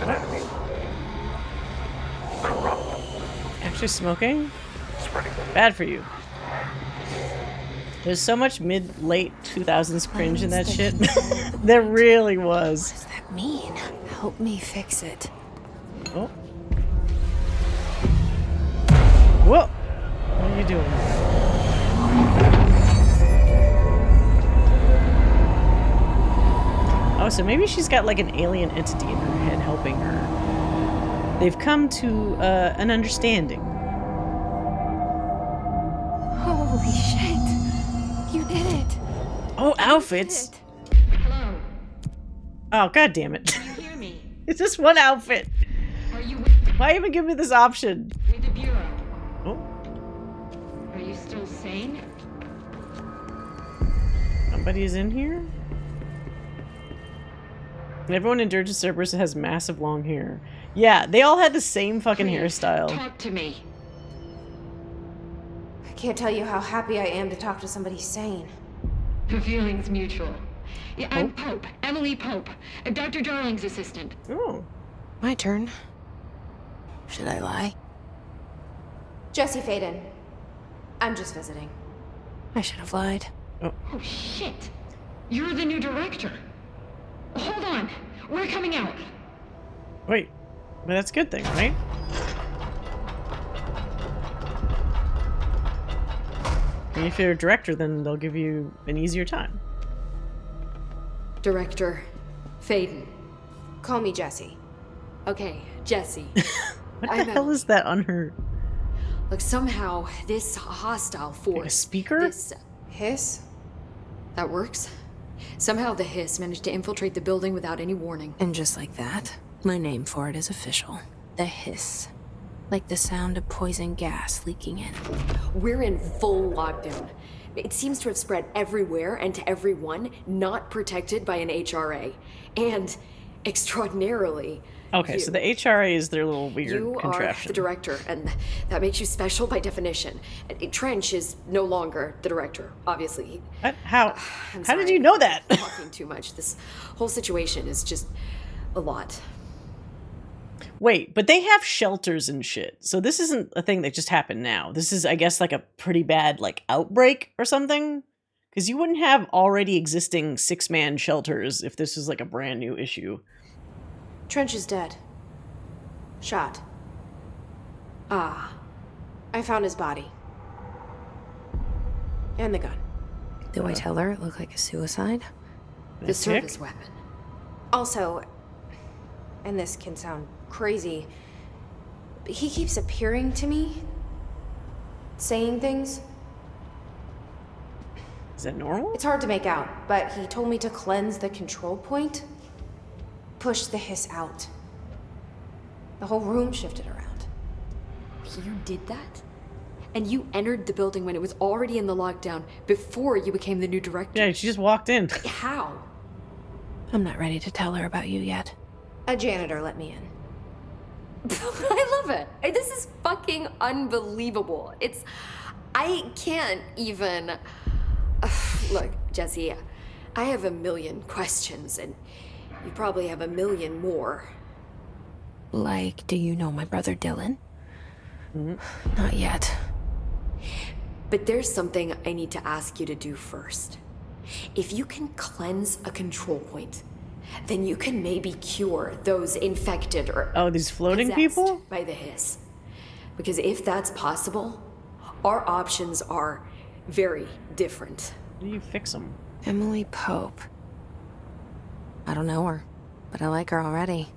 An enemy. Corrupt. Actually smoking? Spreading. Bad for you. There's so much mid-late 2000s cringe in that shit. There really was. What does that mean? Help me fix it. Oh. Whoa! What are you doing? Oh, so maybe she's got like an alien entity in her head helping her. They've come to an understanding. Holy shit. You did it. Oh, outfits! Hello. Oh, god damn it. Can you hear me? It's just one outfit. Are you Why even give me this option? with the Bureau? Oh, Are you still sane? somebody's in here? Everyone in Dirge Cerberus has massive long hair. Yeah, they all had the same fucking Please, hairstyle. Talk to me. I can't tell you how happy I am to talk to somebody sane. The feeling's mutual. Yeah, I'm Pope. Emily Pope. Dr. Darling's assistant. Oh. My turn. Should I lie? Jesse Faden. I'm just visiting. I should have lied. Oh, shit. You're the new director. Hold on. We're coming out. Wait. But that's a good thing, right? And if you're a director, then they'll give you an easier time. Director Faden. Call me Jesse. Okay, Jesse. What I the know. hell is that on her? Look, somehow this hostile force. Like a speaker? This. Hiss? That works. Somehow the hiss managed to infiltrate the building without any warning. And just like that, my name for it is official. The hiss. Like the sound of poison gas leaking in. We're in full lockdown. It seems to have spread everywhere and to everyone not protected by an HRA. And extraordinarily, Okay, so the HRA is their little weird you are contraption. the director, and that makes you special by definition. Trench is no longer the director, obviously. What? How? I'm How did sorry, you know that? I'm talking too much. This whole situation is just a lot. Wait, but they have shelters and shit. So this isn't a thing that just happened now. This is, I guess, like a pretty bad like outbreak or something. Because you wouldn't have already existing 6-man shelters if this was like a brand new issue. Trench is dead. Shot. Ah, I found his body. And the gun. Do I tell her it looked like a suicide? the service weapon. Also, and this can sound crazy, but he keeps appearing to me, saying things. Is that normal? It's hard to make out, but he told me to cleanse the control point, push the hiss out. The whole room shifted around. You did that? And you entered the building when it was already in the lockdown before you became the new director? Yeah, she just walked in. How? I'm not ready to tell her about you yet. A janitor let me in. I love it. This is fucking unbelievable. I can't even. Look, Jesse, I have a million questions, and you probably have a million more. Like, do you know my brother Dylan? Not yet. But there's something I need to ask you to do first. If you can cleanse a control point, then you can maybe cure those infected or Oh, these floating possessed people? by the hiss. Because if that's possible, our options are very different. How do you fix them? Emily Pope. I don't know her, but I like her already.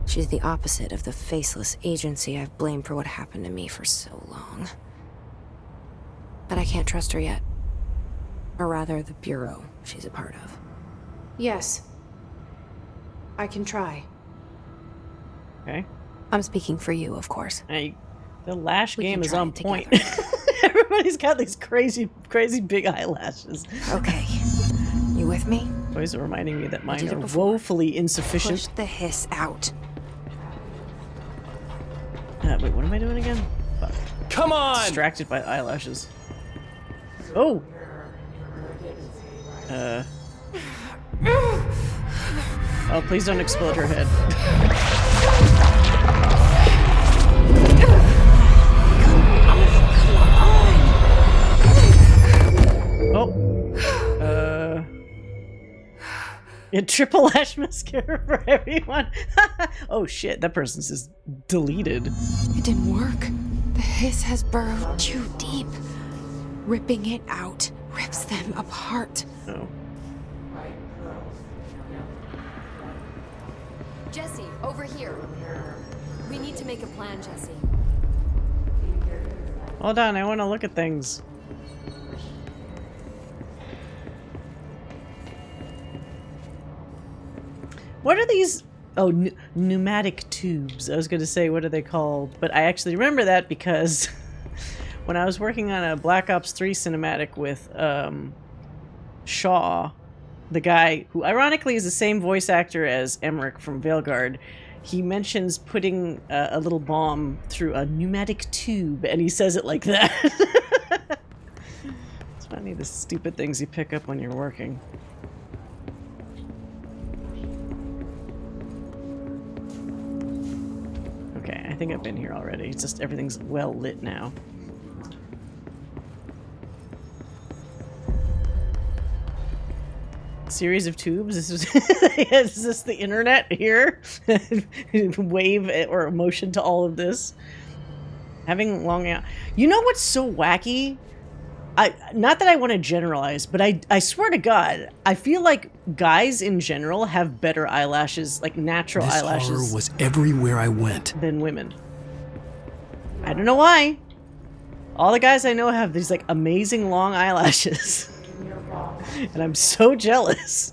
She's the opposite of the faceless agency I've blamed for what happened to me for so long. But I can't trust her yet. Or rather, the Bureau she's a part of. Yes. I can try. Okay. I'm speaking for you, of course. Hey, the lash We game can is try on it point. together. Everybody's got these crazy, crazy big eyelashes. Okay. You with me? Always reminding me that mine did it are before. woefully insufficient. Push the hiss out. Wait, what am I doing again? Fuck. Come on! Distracted by eyelashes. Oh! Oh, please don't explode her head. Oh. Yeah, triple lash mascara for everyone. Oh shit, that person's just deleted. It didn't work. The hiss has burrowed too deep. Ripping it out rips them apart. Oh. Jesse, over here. We need to make a plan, Jesse. Hold on, I want to look at things. What are these? Oh, pneumatic tubes. I was going to say, what are they called? But I actually remember that because when I was working on a Black Ops 3 cinematic with Shaw, the guy who ironically is the same voice actor as Emmerich from Veilguard, he mentions putting a little bomb through a pneumatic tube, and he says it like that. It's funny, the stupid things you pick up when you're working. Okay, I think I've been here already. It's just everything's well lit now. Series of tubes. This is is this the internet here? Wave or motion to all of this. Having long out. You know what's so wacky? Not that I want to generalize, but I swear to God, I feel like guys in general have better eyelashes, like natural This eyelashes. horror was everywhere I went. Than women. I don't know why. All the guys I know have these like amazing long eyelashes. And I'm so jealous.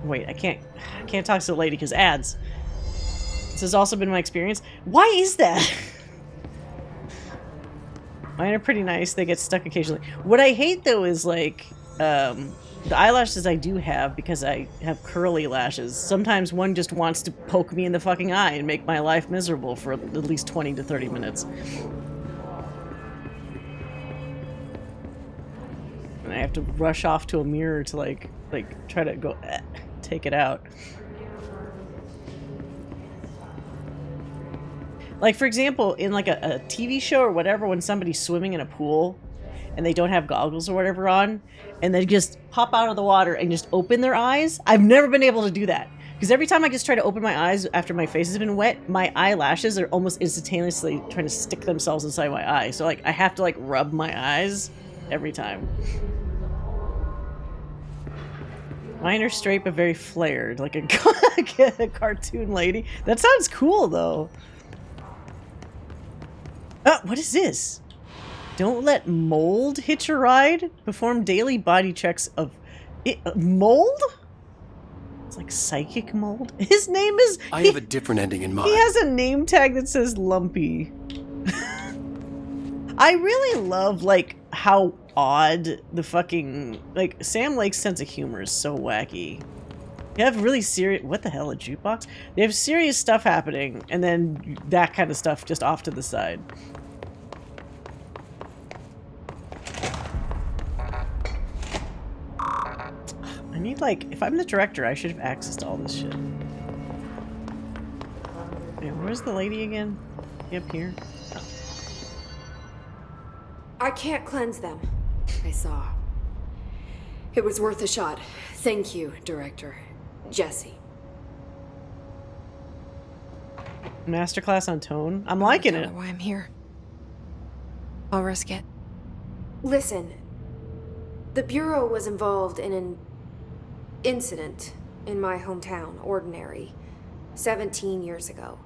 Wait, I can't talk to the lady because ads. This has also been my experience. Why is that? Mine are pretty nice. They get stuck occasionally. What I hate though is like the eyelashes I do have, because I have curly lashes. Sometimes one just wants to poke me in the fucking eye and make my life miserable for at least 20 to 30 minutes. And I have to rush off to a mirror to like try to go take it out. Like for example, in like a TV show or whatever, when somebody's swimming in a pool and they don't have goggles or whatever on, and they just pop out of the water and just open their eyes. I've never been able to do that. Because every time I just try to open my eyes after my face has been wet, my eyelashes are almost instantaneously trying to stick themselves inside my eye. So like I have to like rub my eyes every time. Mine are straight but very flared, like a cartoon lady. That sounds cool though. Oh, what is this? Don't let mold hitch a ride. Perform daily body checks of mold? It's like psychic mold. His name is... I have a different ending in mind. He has a name tag that says Lumpy. I really love, like, how odd the fucking... Like, Sam Lake's sense of humor is so wacky. They have really serious... What the hell, a jukebox? They have serious stuff happening, and then that kind of stuff just off to the side. I need, like... If I'm the director, I should have access to all this shit. Yeah, where's the lady again? Up here? Oh. I can't cleanse them. I saw. It was worth a shot. Thank you, Director. Jesse. Masterclass on tone? I'm liking it. I don't know why I'm here. I'll risk it. Listen, the Bureau was involved in an incident in my hometown, Ordinary, 17 years ago.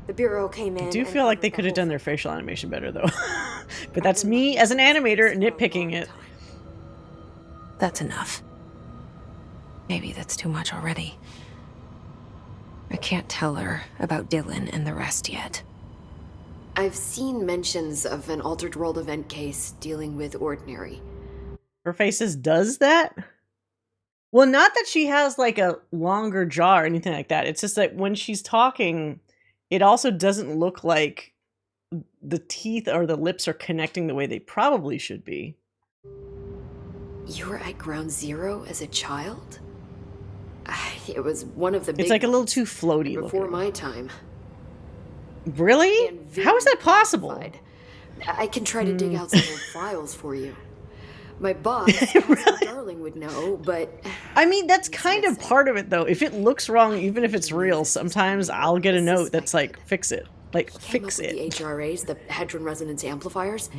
The Bureau came in. I do feel like they could have done their facial animation better, though. But that's me as an animator nitpicking it. That's enough. Maybe that's too much already. I can't tell her about Dylan and the rest yet. I've seen mentions of an Altered World event case dealing with Ordinary. Her faces does that? Well, not that she has like a longer jaw or anything like that. It's just that when she's talking, it also doesn't look like the teeth or the lips are connecting the way they probably should be. You were at Ground Zero as a child? It was one of the big It's like a little too floaty before looking. my time. Really? How is that possible? I can try to dig out some old files for you. My boss, Counselor Darling, would know, but I mean, that's kind of part of it, though. If it looks wrong, even if it's real, sometimes I'll get a note that's like, fix it. Like, fix came up with it. the HRAs, the Hedron Resonance Amplifiers.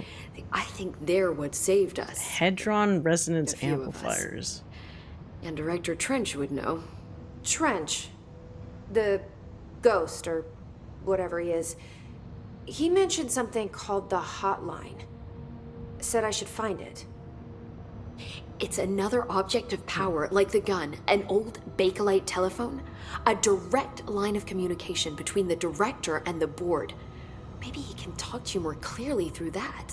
I think they're what saved us. Hedron Resonance A few of us. Amplifiers. And Director Trench would know. Trench, the ghost, or whatever he is, he mentioned something called the Hotline. Said I should find it. It's another object of power, like the gun, an old Bakelite telephone, a direct line of communication between the director and the board. Maybe he can talk to you more clearly through that.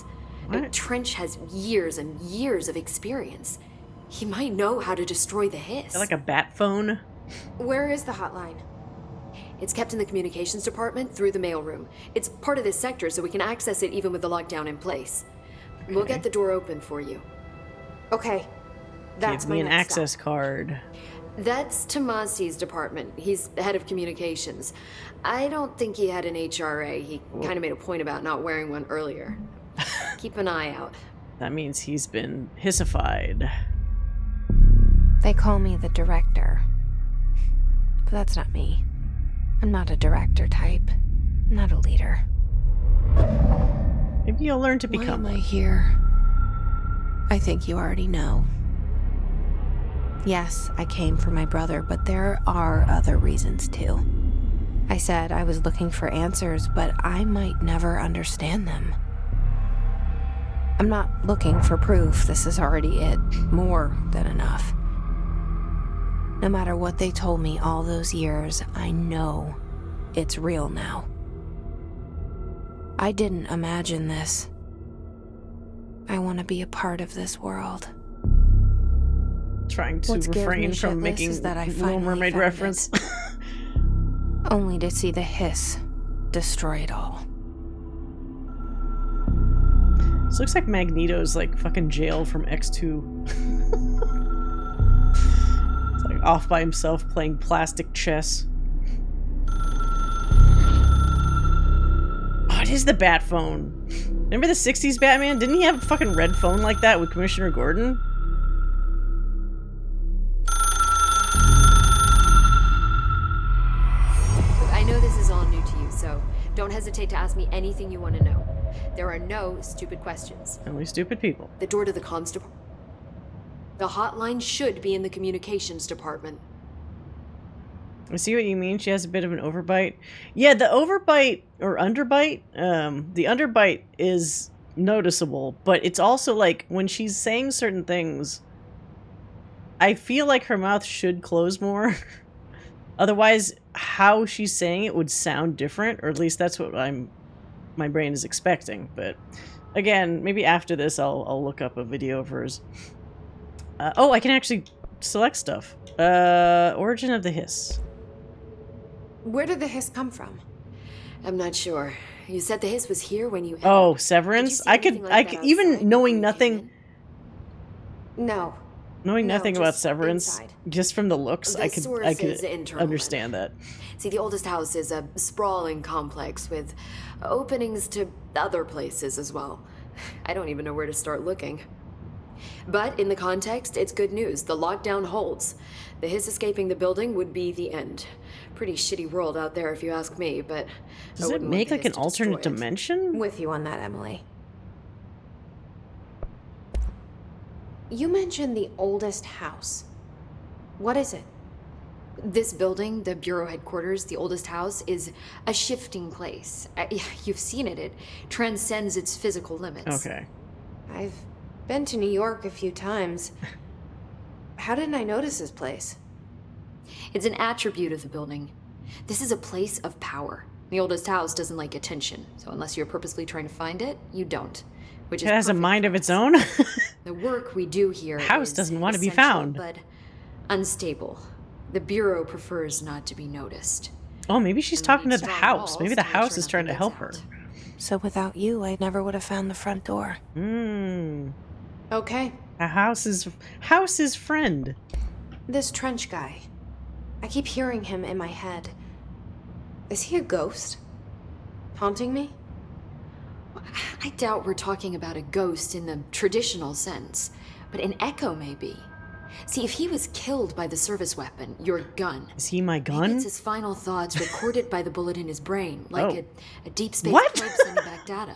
What? Trench has years and years of experience. He might know how to destroy the hiss. Is that like a bat phone? Where is the hotline? It's kept in the communications department through the mailroom. It's part of this sector, so we can access it even with the lockdown in place. We'll get the door open for you. Okay. That's Give my me an next access step. card. That's Tomasi's department. He's the head of communications. I don't think he had an HRA. He kind of made a point about not wearing one earlier. Keep an eye out. That means he's been hissified. They call me the director. But that's not me. I'm not a director type. I'm not a leader. Maybe you'll learn to Why become am I one. here? I think you already know. Yes, I came for my brother, but there are other reasons too. I said I was looking for answers, but I might never understand them. I'm not looking for proof. This is already it. More than enough. No matter what they told me all those years, I know it's real now. I didn't imagine this. I want to be a part of this world. Trying to What scares refrain me from shitless making is that I Little finally Mermaid found reference. Only to see the hiss destroy it all. This looks like Magneto's like fucking jail from X2. It's like off by himself playing plastic chess. Oh, it is the bat phone. Remember the 60s Batman? Didn't he have a fucking red phone like that with Commissioner Gordon? Look, I know this is all new to you, so don't hesitate to ask me anything you want to know. There are no stupid questions. Only stupid people. The door to the comms department. The hotline should be in the communications department. I see what you mean. She has a bit of an overbite. Yeah, the overbite or underbite, the underbite is noticeable, but it's also like when she's saying certain things, I feel like her mouth should close more. Otherwise, how she's saying it would sound different, or at least that's what my brain is expecting. But again, maybe after this, I'll look up a video of hers. Oh, I can actually select stuff. Origin of the hiss. Where did the hiss come from? I'm not sure. You said the hiss was here when you. Oh, Did you Severance. see I could anything like that outside even before knowing you came nothing. in? No. Knowing No, nothing about just Severance, inside. just from the looks, The I source could is internal. understand that. See, the oldest house is a sprawling complex with openings to other places as well. I don't even know where to start looking. But in the context, it's good news. The lockdown holds. The hiss escaping the building would be the end. Pretty shitty world out there, if you ask me, but Does it make like an alternate dimension? With you on that, Emily. You mentioned the oldest house. What is it? This building, the Bureau headquarters, the oldest house, is a shifting place. You've seen it. It transcends its physical limits. Okay. I've been to New York a few times. How didn't I notice this place? It's an attribute of the building. This is a place of power. The oldest house doesn't like attention, so unless you're purposely trying to find it, you don't. Which It is has a perfect mind for of its us. own. The work we do here House is doesn't want to be essential, found. but unstable. The Bureau prefers not to be noticed. Oh, maybe she's And we talking need to the strong house. walls Maybe the to make house sure is trying to nothing help her. gets out. So without you, I never would have found the front door. Okay. A house's friend. This Trench guy. I keep hearing him in my head. Is he a ghost? Haunting me? I doubt we're talking about a ghost in the traditional sense, but an echo maybe. See, if he was killed by the service weapon, your gun. Is he my Maybe gun? it's his final thoughts recorded by the bullet in his brain, like a deep space What? probe sending back data.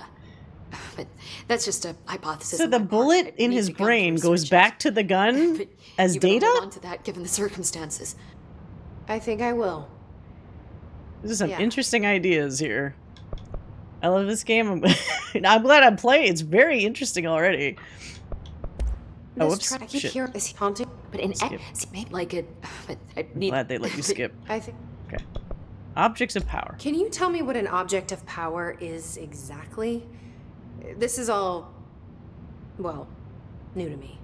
But that's just a hypothesis. So on the my part. bullet I'd in need his to go brain research goes it. back to the gun But as you better data? hold on to that, given the circumstances. I think I will. There's some Yeah. interesting ideas here. I love this game. I'm glad I'm playing. It's very interesting already. Oh, whoops. I keep Shit. hearing this haunting. But an Skip. see, maybe like a. But I I'm need. glad they let you skip. I think. Okay. Objects of power. Can you tell me what an object of power is exactly? This is all, well, new to me.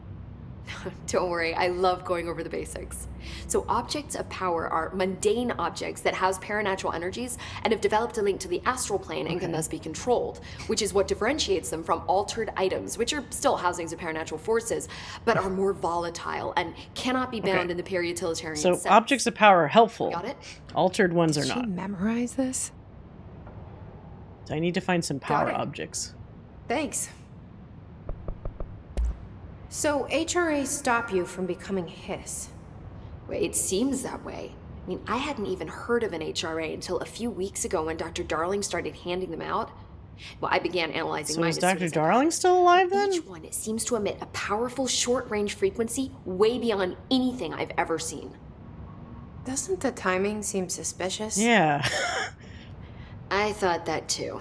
Don't worry, I love going over the basics. So objects of power are mundane objects that house paranatural energies and have developed a link to the astral plane and can thus be controlled, which is what differentiates them from altered items, which are still housings of paranatural forces, but are more volatile and cannot be bound in the peri-utilitarian So sense. objects of power are helpful. Got it? Altered ones are Did she not. memorize this? So I need to find some power it. objects. Thanks. So HRA stop you from becoming Hiss? Well, it seems that way. I mean, I hadn't even heard of an HRA until a few weeks ago when Dr. Darling started handing them out. Well, I began analyzing So mine is as soon Dr. as I got Darling still alive then? Each one seems to emit a powerful short-range frequency way beyond anything I've ever seen. Doesn't the timing seem suspicious? Yeah. I thought that too.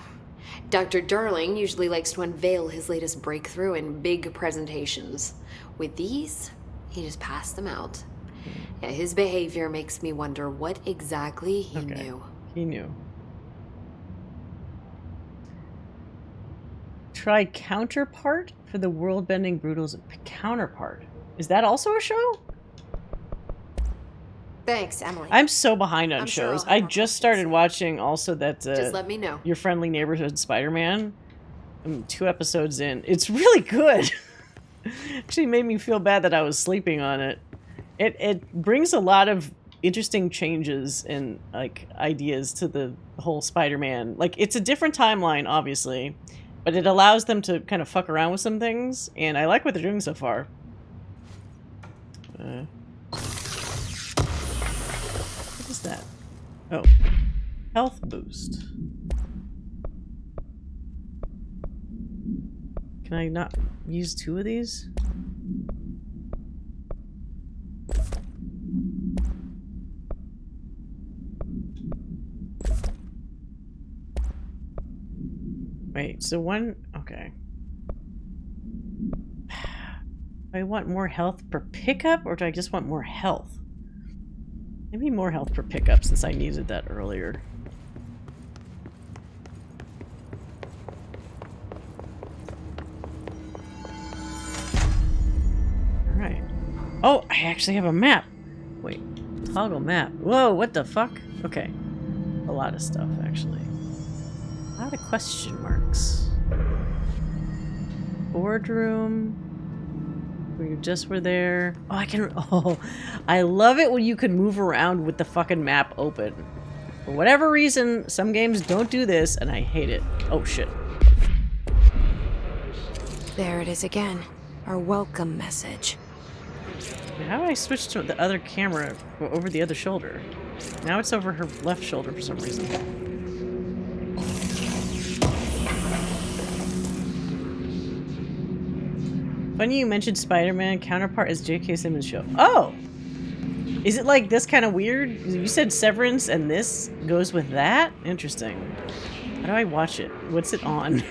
Dr. Darling usually likes to unveil his latest breakthrough in big presentations. With these, he just passed them out. Yeah, his behavior makes me wonder what exactly he knew. He knew. Try Counterpart for the World-Bending Brutals. Counterpart. Is that also a show? Thanks, Emily. I'm so behind on I'm sure shows. I'll have I more just started watching also that Just let me know. Your Friendly Neighborhood Spider-Man. I'm 2 episodes in. It's really good. Actually made me feel bad that I was sleeping on it. It brings a lot of interesting changes and like ideas to the whole Spider-Man. Like it's a different timeline, obviously, but it allows them to kind of fuck around with some things, and I like what they're doing so far. What is that? Oh, health boost. Can I not use 2 of these? Wait, so one... Okay. Do I want more health per pickup, or do I just want more health? Maybe more health per pickup, since I needed that earlier. Alright. Oh, I actually have a map! Wait. Toggle map. Whoa, what the fuck? Okay. A lot of stuff, actually. A lot of question marks. Boardroom. We just were there. Oh, I can... Oh, I love it when you can move around with the fucking map open. For whatever reason, some games don't do this, and I hate it. Oh, shit. There it is again. Our welcome message. How do I switch to the other camera over the other shoulder? Now it's over her left shoulder for some reason. Funny you mentioned Spider-Man. Counterpart is J.K. Simmons' show. Oh! Is it like this kind of weird? You said Severance and this goes with that? Interesting. How do I watch it? What's it on?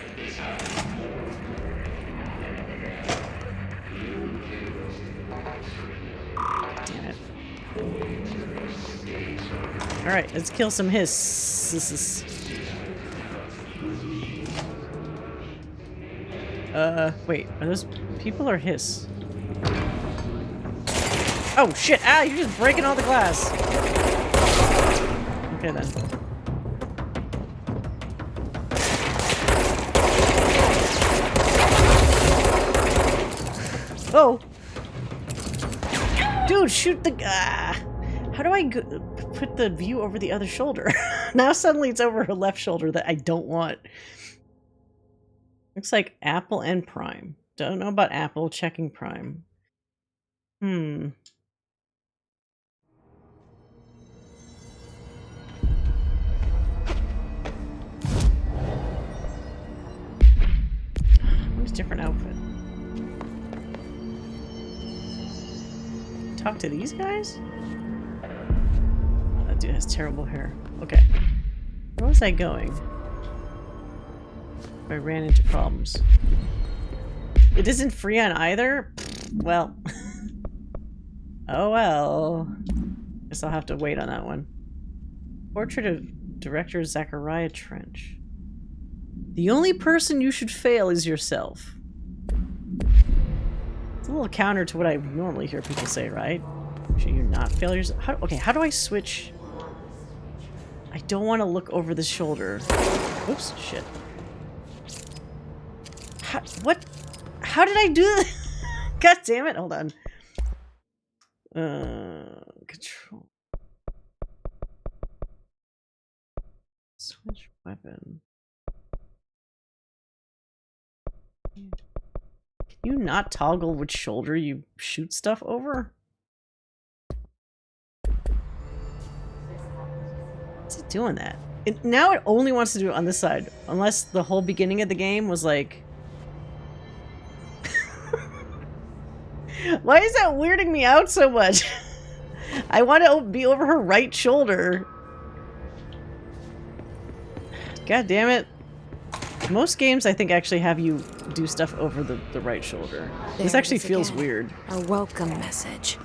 Damn it. Alright, let's kill some hiss. Wait, are those people or hiss? Oh shit, ah, you're just breaking all the glass. Okay then. Oh! Dude, shoot the guy! How do I put the view over the other shoulder? Now suddenly it's over her left shoulder that I don't want. Looks like Apple and Prime. Don't know about Apple. Checking Prime. What's a different outfit? Talk to these guys? Oh, that dude has terrible hair. Okay. Where was I going? I ran into problems. It isn't free on either? Well. Oh well. Guess I'll have to wait on that one. Portrait of Director Zachariah Trench. The only person you should fail is yourself. It's a little counter to what I normally hear people say, right? Should you not fail yourself? Okay, how do I switch? I don't want to look over the shoulder. Oops, shit. What? How did I do this? God damn it, hold on. Control. Switch weapon. Can you not toggle which shoulder you shoot stuff over? What's it doing that? Now it only wants to do it on this side. Unless the whole beginning of the game was like... Why is that weirding me out so much? I want to be over her right shoulder. God damn it. Most games, I think, actually have you do stuff over the right shoulder. This actually feels weird. Our welcome message.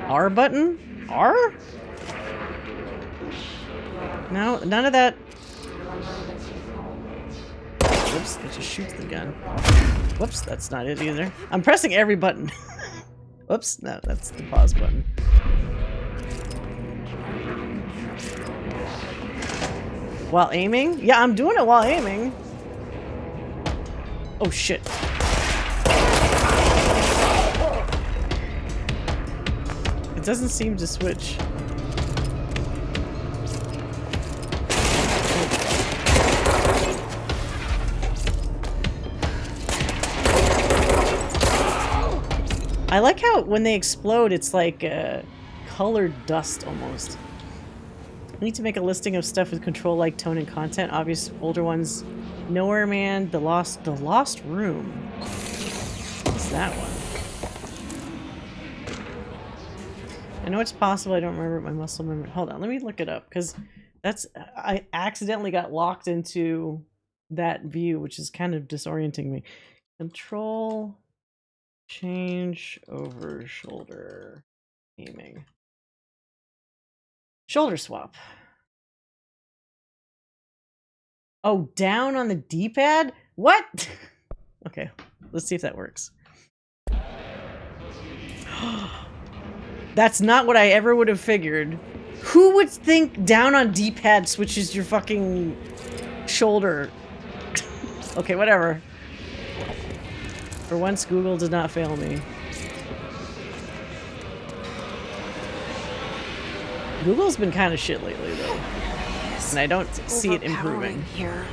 R button? R? No, none of that. Whoops, it just shoots the gun. Whoops, that's not it either. I'm pressing every button. Whoops, no, that's the pause button. While aiming? Yeah, I'm doing it while aiming. Oh shit. It doesn't seem to switch. I like how when they explode, it's like colored dust almost. I need to make a listing of stuff with control-like tone and content. Obvious older ones: Nowhere Man, The Lost Room. What's that one? I know it's possible. I don't remember my muscle memory. Hold on, let me look it up because I accidentally got locked into that view, which is kind of disorienting me. Control. Change over shoulder aiming. Shoulder swap. Oh, down on the D-pad? What? Okay, let's see if that works. That's not what I ever would have figured. Who would think down on D-pad switches your fucking shoulder? Okay, whatever. For once, Google did not fail me. Google's been kind of shit lately, though. And I don't see it improving. Here.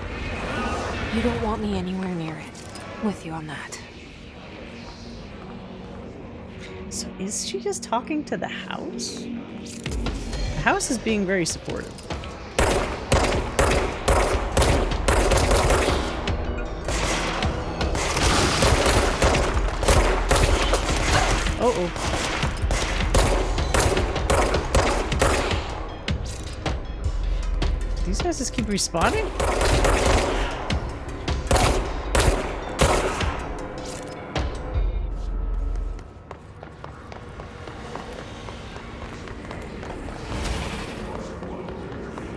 You don't want me anywhere near it. With you on that. So is she just talking to the house? The house is being very supportive. Uh-oh. These guys just keep respawning?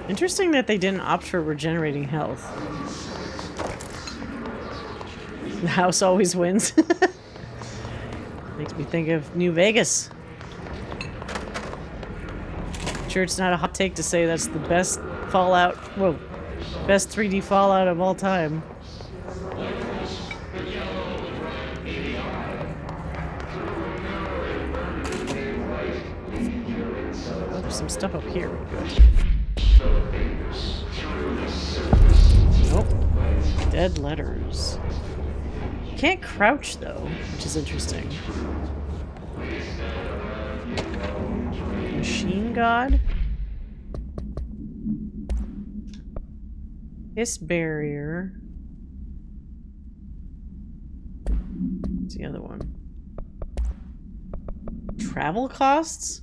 Interesting that they didn't opt for regenerating health. The house always wins. Makes me think of New Vegas. Sure, it's not a hot take to say that's the best Fallout, whoa, best 3D Fallout of all time. Oh, there's some stuff up here. Good. Nope. Dead letters. Can't crouch though, which is interesting. Machine God? Hiss barrier. What's the other one? Travel costs?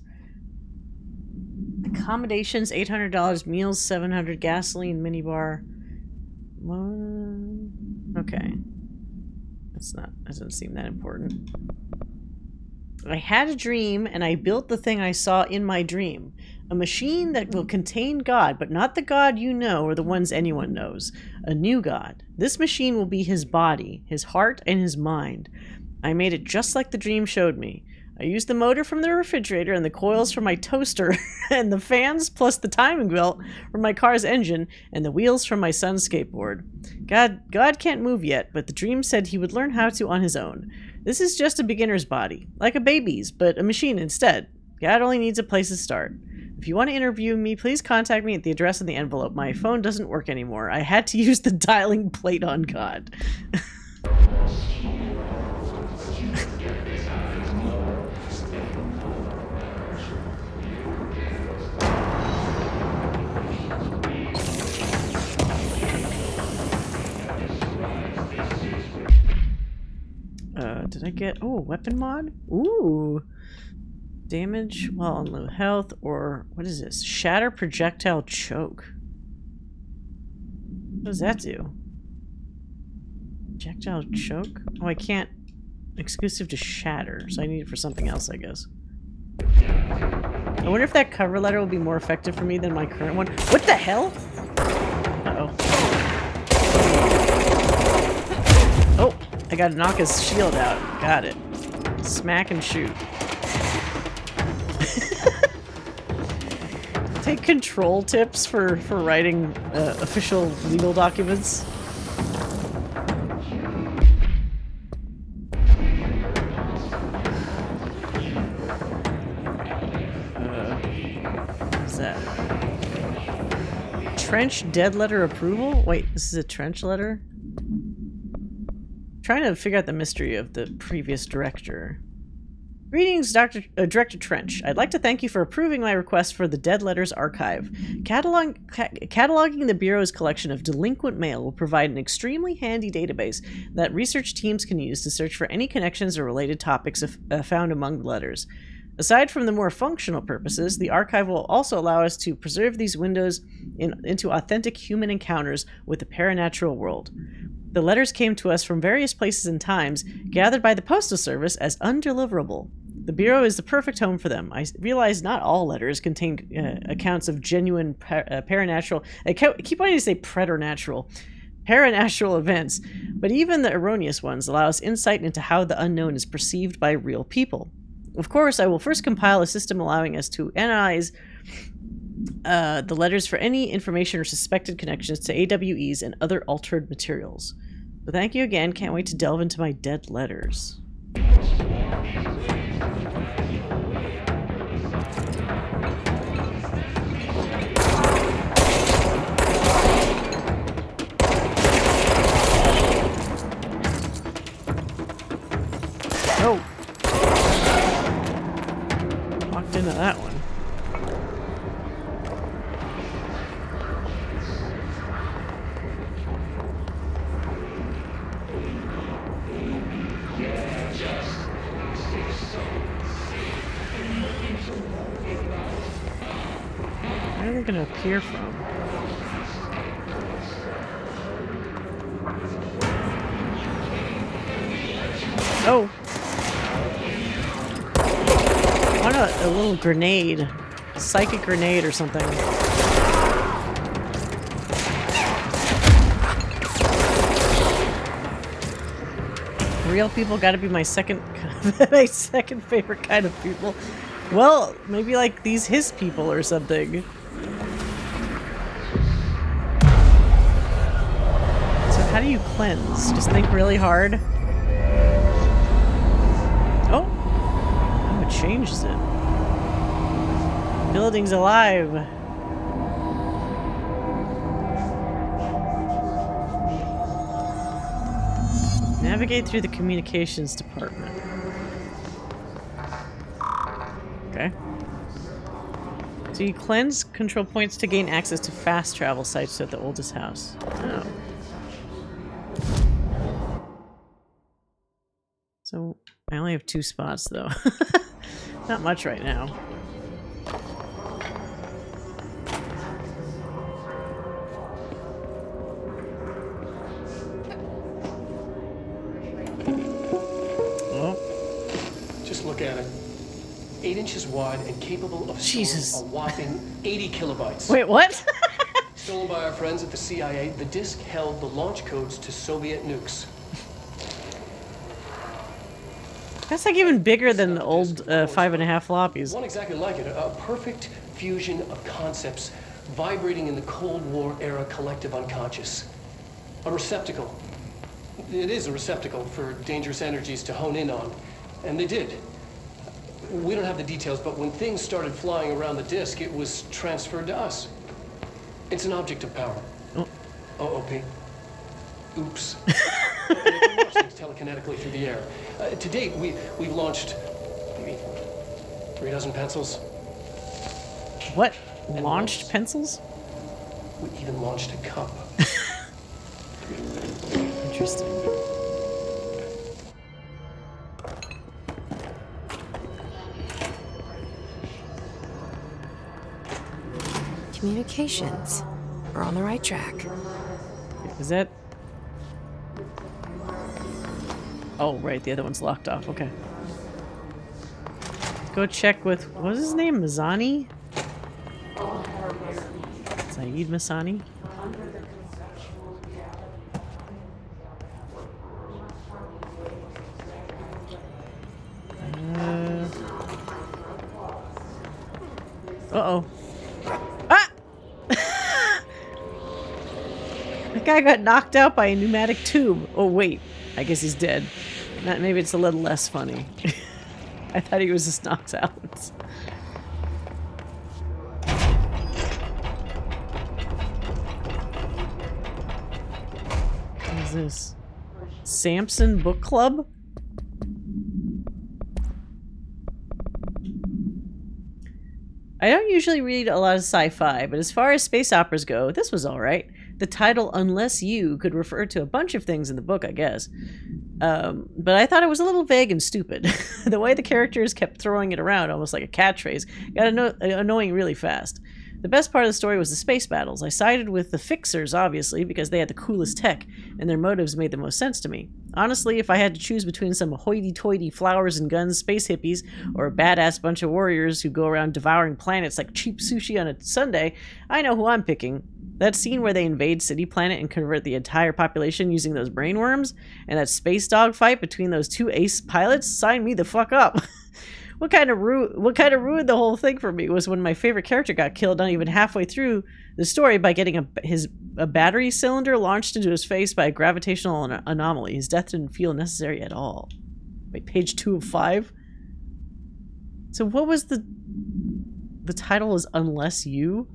Accommodations, $800, meals, $700, gasoline, minibar. Okay. That doesn't seem that important. I had a dream and I built the thing I saw in my dream. A machine that will contain God, but not the God you know or the ones anyone knows. A new God. This machine will be his body, his heart, and his mind. I made it just like the dream showed me. I used the motor from the refrigerator and the coils from my toaster and the fans plus the timing belt from my car's engine and the wheels from my son's skateboard. God can't move yet, but the dream said he would learn how to on his own. This is just a beginner's body, like a baby's, but a machine instead. God only needs a place to start. If you want to interview me, please contact me at the address in the envelope. My phone doesn't work anymore. I had to use the dialing plate on God. Did I get... Oh, weapon mod? Ooh. Damage while on low health, or... What is this? Shatter projectile choke. What does that do? Projectile choke? Oh, I can't... Exclusive to shatter, so I need it for something else, I guess. I wonder if that cover letter will be more effective for me than my current one. What the hell? Uh-oh. Oh! I gotta knock his shield out. Got it. Smack and shoot. Take control tips for writing official legal documents. What's that? Trench dead letter approval? Wait, this is a trench letter? Trying to figure out the mystery of the previous director. Greetings, Director Trench. I'd like to thank you for approving my request for the Dead Letters Archive. Cataloging the Bureau's collection of delinquent mail will provide an extremely handy database that research teams can use to search for any connections or related topics found among the letters. Aside from the more functional purposes, the archive will also allow us to preserve these windows into authentic human encounters with the paranatural world. The letters came to us from various places and times, gathered by the Postal Service as undeliverable. The Bureau is the perfect home for them. I realize not all letters contain accounts of genuine paranatural... I keep wanting to say preternatural. Paranatural events, but even the erroneous ones allow us insight into how the unknown is perceived by real people. Of course, I will first compile a system allowing us to analyze the letters for any information or suspected connections to AWEs and other altered materials. So thank you again. Can't wait to delve into my dead letters. Oh! Walked into that one. Where are they going to appear from? Oh! I want a little grenade. A psychic grenade or something. Real people gotta be my second my second favorite kind of people. Well, maybe like these his people or something. So how do you cleanse? Just think really hard? Oh! Oh, it changes it. Building's alive. Navigate through the communications department. Okay. So you cleanse control points to gain access to fast travel sites at the oldest house. Oh. So I only have 2 spots though. Not much right now. Just look at it. 8 inches wide and capable of Jesus. storing a whopping 80 kilobytes. Wait, what? Stolen by our friends at the CIA, the disk held the launch codes to Soviet nukes. That's like even bigger than the old 5.5 floppies. One exactly like it. A perfect fusion of concepts vibrating in the Cold War era collective unconscious. A receptacle. It is a receptacle for dangerous energies to hone in on. And they did. We don't have the details, but when things started flying around the disk, it was transferred to us. It's an object of power. Oh. OOP. Oops. It can launch things telekinetically through the air. To date, we've launched maybe 3 dozen pencils. What? Launched pencils? We even launched a cup. Interesting. Communications. We're on the right track. Is that... Oh, right, the other one's locked off. Okay. Go check with... What was his name? Masani? Saeed Masani? Uh-oh. Ah! That guy got knocked out by a pneumatic tube. Oh, wait. I guess he's dead. Maybe it's a little less funny. I thought he was just knocked out. What is this? Samson Book Club? I don't usually read a lot of sci-fi, but as far as space operas go, this was alright. The title, Unless You, could refer to a bunch of things in the book, I guess. But I thought it was a little vague and stupid. The way the characters kept throwing it around, almost like a catchphrase, got annoying really fast. The best part of the story was the space battles. I sided with the Fixers, obviously, because they had the coolest tech, and their motives made the most sense to me. Honestly, if I had to choose between some hoity-toity flowers and guns space hippies, or a badass bunch of warriors who go around devouring planets like cheap sushi on a Sunday, I know who I'm picking. That scene where they invade City Planet and convert the entire population using those brainworms, and that space dog fight between those 2 ace pilots, sign me the fuck up. What kind of ruined the whole thing for me was when my favorite character got killed not even halfway through the story by getting a battery cylinder launched into his face by a gravitational anomaly. His death didn't feel necessary at all. Wait, page 2 of 5? So what was the title is Unless You?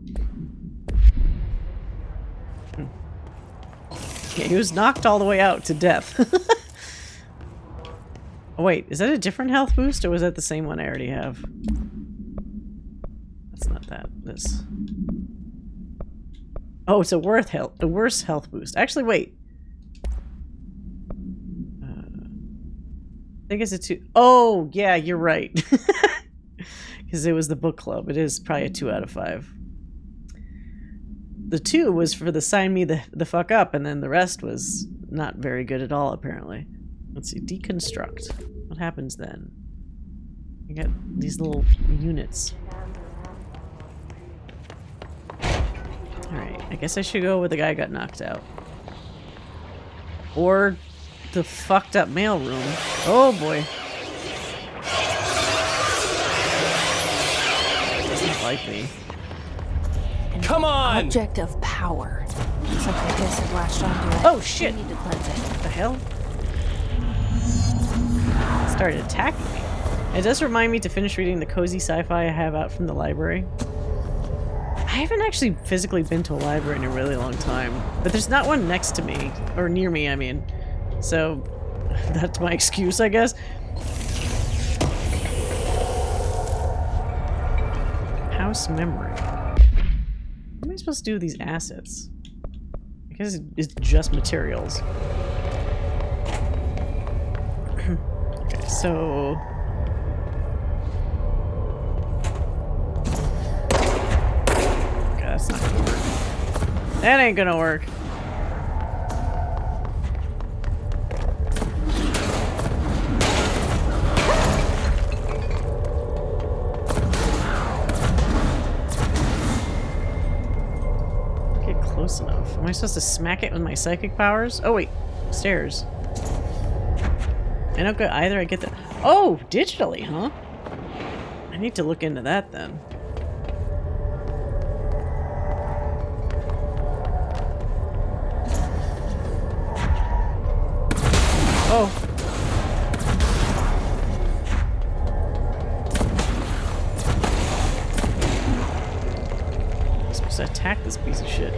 Yeah, he was knocked all the way out to death. Oh, wait, is that a different health boost, or was that the same one I already have? That's not that. This. Oh, it's a worse health boost. Actually, wait. I think it's a 2. Oh, yeah, you're right. Because it was the book club. It is probably a 2 out of 5. The 2 was for the sign me the fuck up, and then the rest was not very good at all, apparently. Let's see, deconstruct. What happens then? You got these little units. Alright, I guess I should go with the guy who got knocked out. Or the fucked up mailroom. Oh boy. Doesn't like me. Come on! Object of power. Something this had latched onto it. Oh shit! We need to cleanse it. What the hell? Started attacking me. It does remind me to finish reading the cozy sci-fi I have out from the library. I haven't actually physically been to a library in a really long time, but there's not one next to me, or near me, I mean. So, that's my excuse, I guess. House memory. What am I supposed to do with these assets? I guess it's just materials. Okay, so... Okay, that's not gonna work. That ain't gonna work. Close enough. Am I supposed to smack it with my psychic powers? Oh wait, stairs. I don't go either. I get the. Oh, digitally, huh? I need to look into that then. Oh. I'm supposed to attack this piece of shit.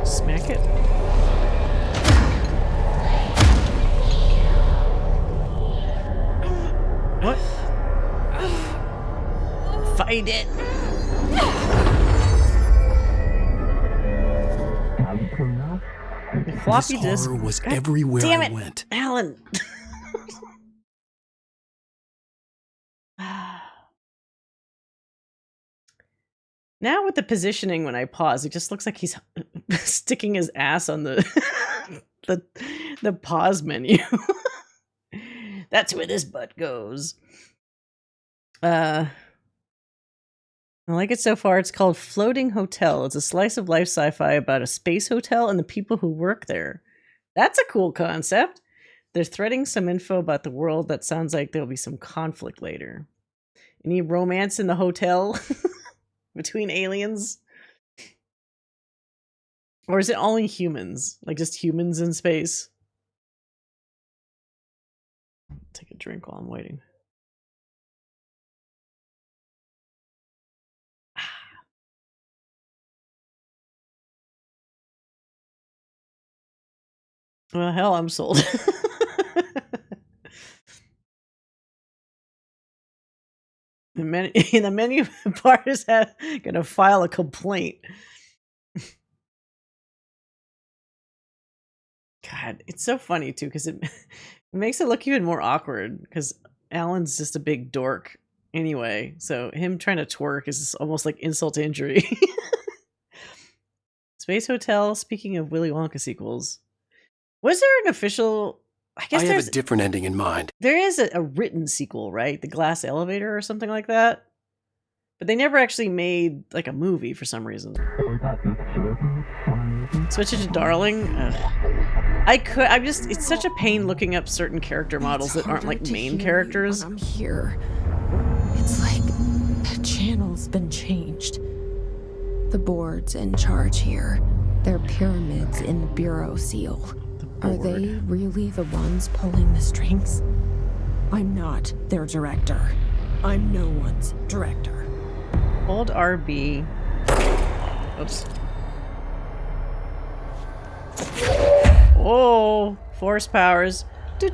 Smack it. What? Fight it. The floppy disk was everywhere damn I it, went. Alan. Now with the positioning when I pause, it just looks like he's sticking his ass on the the pause menu. That's where this butt goes. I like it so far. It's called Floating Hotel. It's a slice of life sci-fi about a space hotel and the people who work there. That's a cool concept. They're threading some info about the world that sounds like there'll be some conflict later. Any romance in the hotel? Between aliens? Or is it only humans? Like just humans in space? Take a drink while I'm waiting. Well, hell, I'm sold. The menu part is gonna file a complaint. God, it's so funny too because it makes it look even more awkward because Alan's just a big dork anyway. So him trying to twerk is almost like insult to injury. Space Hotel. Speaking of Willy Wonka sequels, was there an official? I guess I have a different ending in mind. There is a written sequel, right? The Glass Elevator or something like that. But they never actually made like a movie for some reason. Switch it to Darling. It's such a pain looking up certain character models that aren't like main characters. I'm here. It's like the channel's been changed. The board's in charge here. They're pyramids in the Bureau seal. Are they really the ones pulling the strings? I'm not their director. I'm no one's director. Hold RB. Oops. Oh, force powers. Where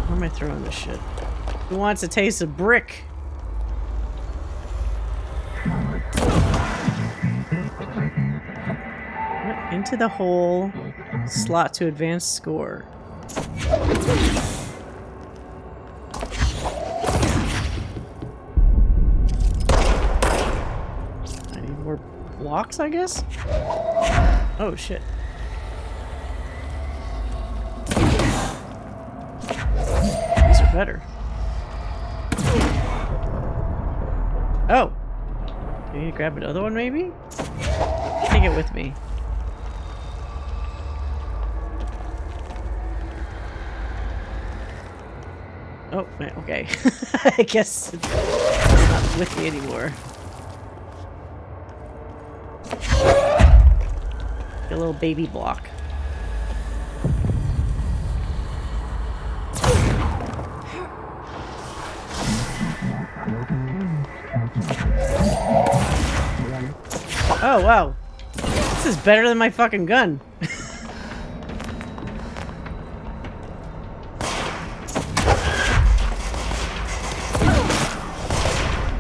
am I throwing this shit? Who wants a taste of brick? Into the hole. Slot to advance score. I need more blocks, I guess? Oh, shit. These are better. Oh! Do I need to grab another one, maybe? Take it with me. Oh, okay. I guess it's not with me anymore. A little baby block. Oh, wow. This is better than my fucking gun.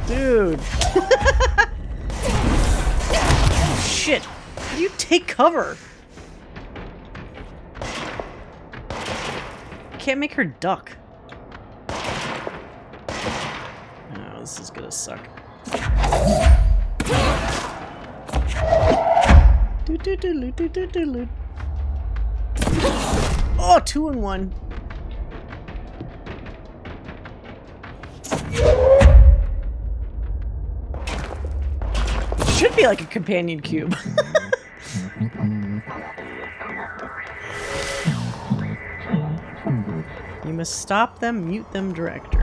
Dude. Shit. How do you take cover? Can't make her duck. Oh, this is gonna suck. Oh, 2 in 1. Should be like a companion cube. You must stop them, mute them, director.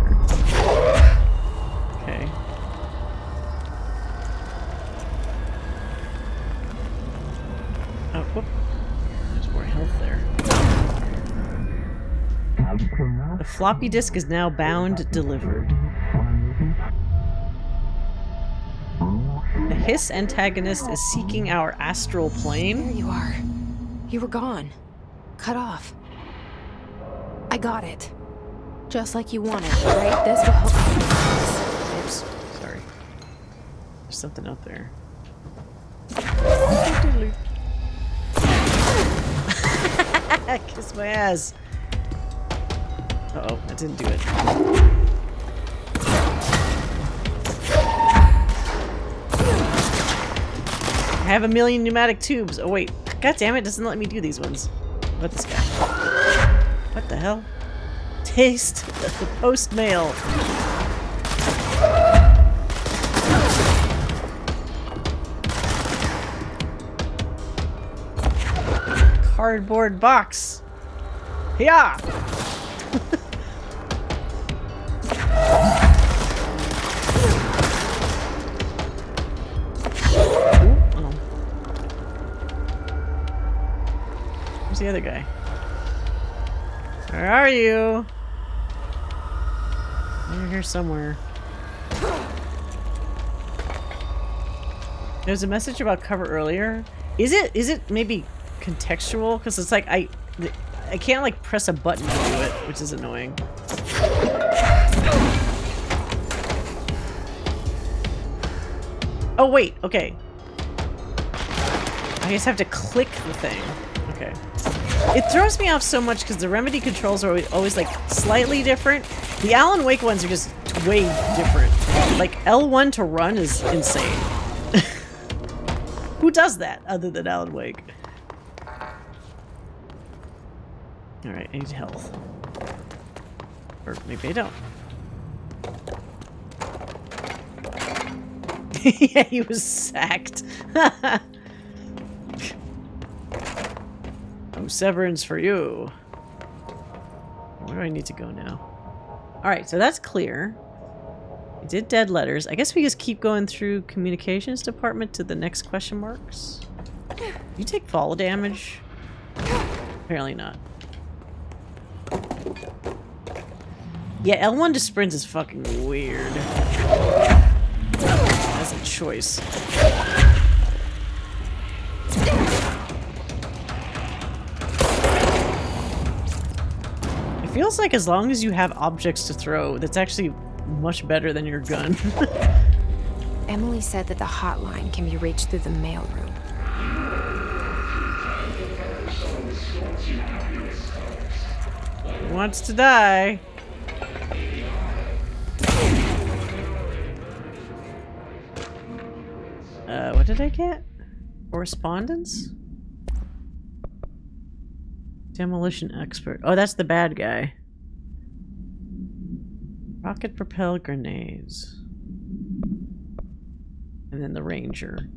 Okay. Oh, whoop. There's more health there. The floppy disk is now bound, delivered. The Hiss antagonist is seeking our astral plane. There you are. You were gone. Cut off. I got it. Just like you wanted, right? This will help. Oops. Sorry. There's something up there. Kiss my ass. Uh-oh, that didn't do it. I have a million pneumatic tubes. Oh wait. God damn it, doesn't let me do these ones. What this guy? What the hell? Taste the post mail. Cardboard box. Yeah. Where's the other guy? Where are you? You're here somewhere. There's a message about cover earlier. Is it maybe contextual? Because it's like I can't like press a button to do it, which is annoying. Oh wait, okay. I just have to click the thing. Okay. It throws me off so much because the Remedy controls are always like slightly different. The Alan Wake ones are just way different. Like L1 to run is insane. Who does that other than Alan Wake? Alright, I need health. Or maybe I don't. Yeah, he was sacked. No severance for you. Where do I need to go now? Alright, so that's clear. We did dead letters. I guess we just keep going through communications department to the next question marks. You take fall damage? Apparently not. Yeah, L1 to sprint is fucking weird. As a choice. It feels like as long as you have objects to throw, that's actually much better than your gun. Emily said that the hotline can be reached through the mailroom. He wants to die. What did I get? Correspondence? Demolition expert. Oh, that's the bad guy. Rocket propelled grenades. And then the ranger.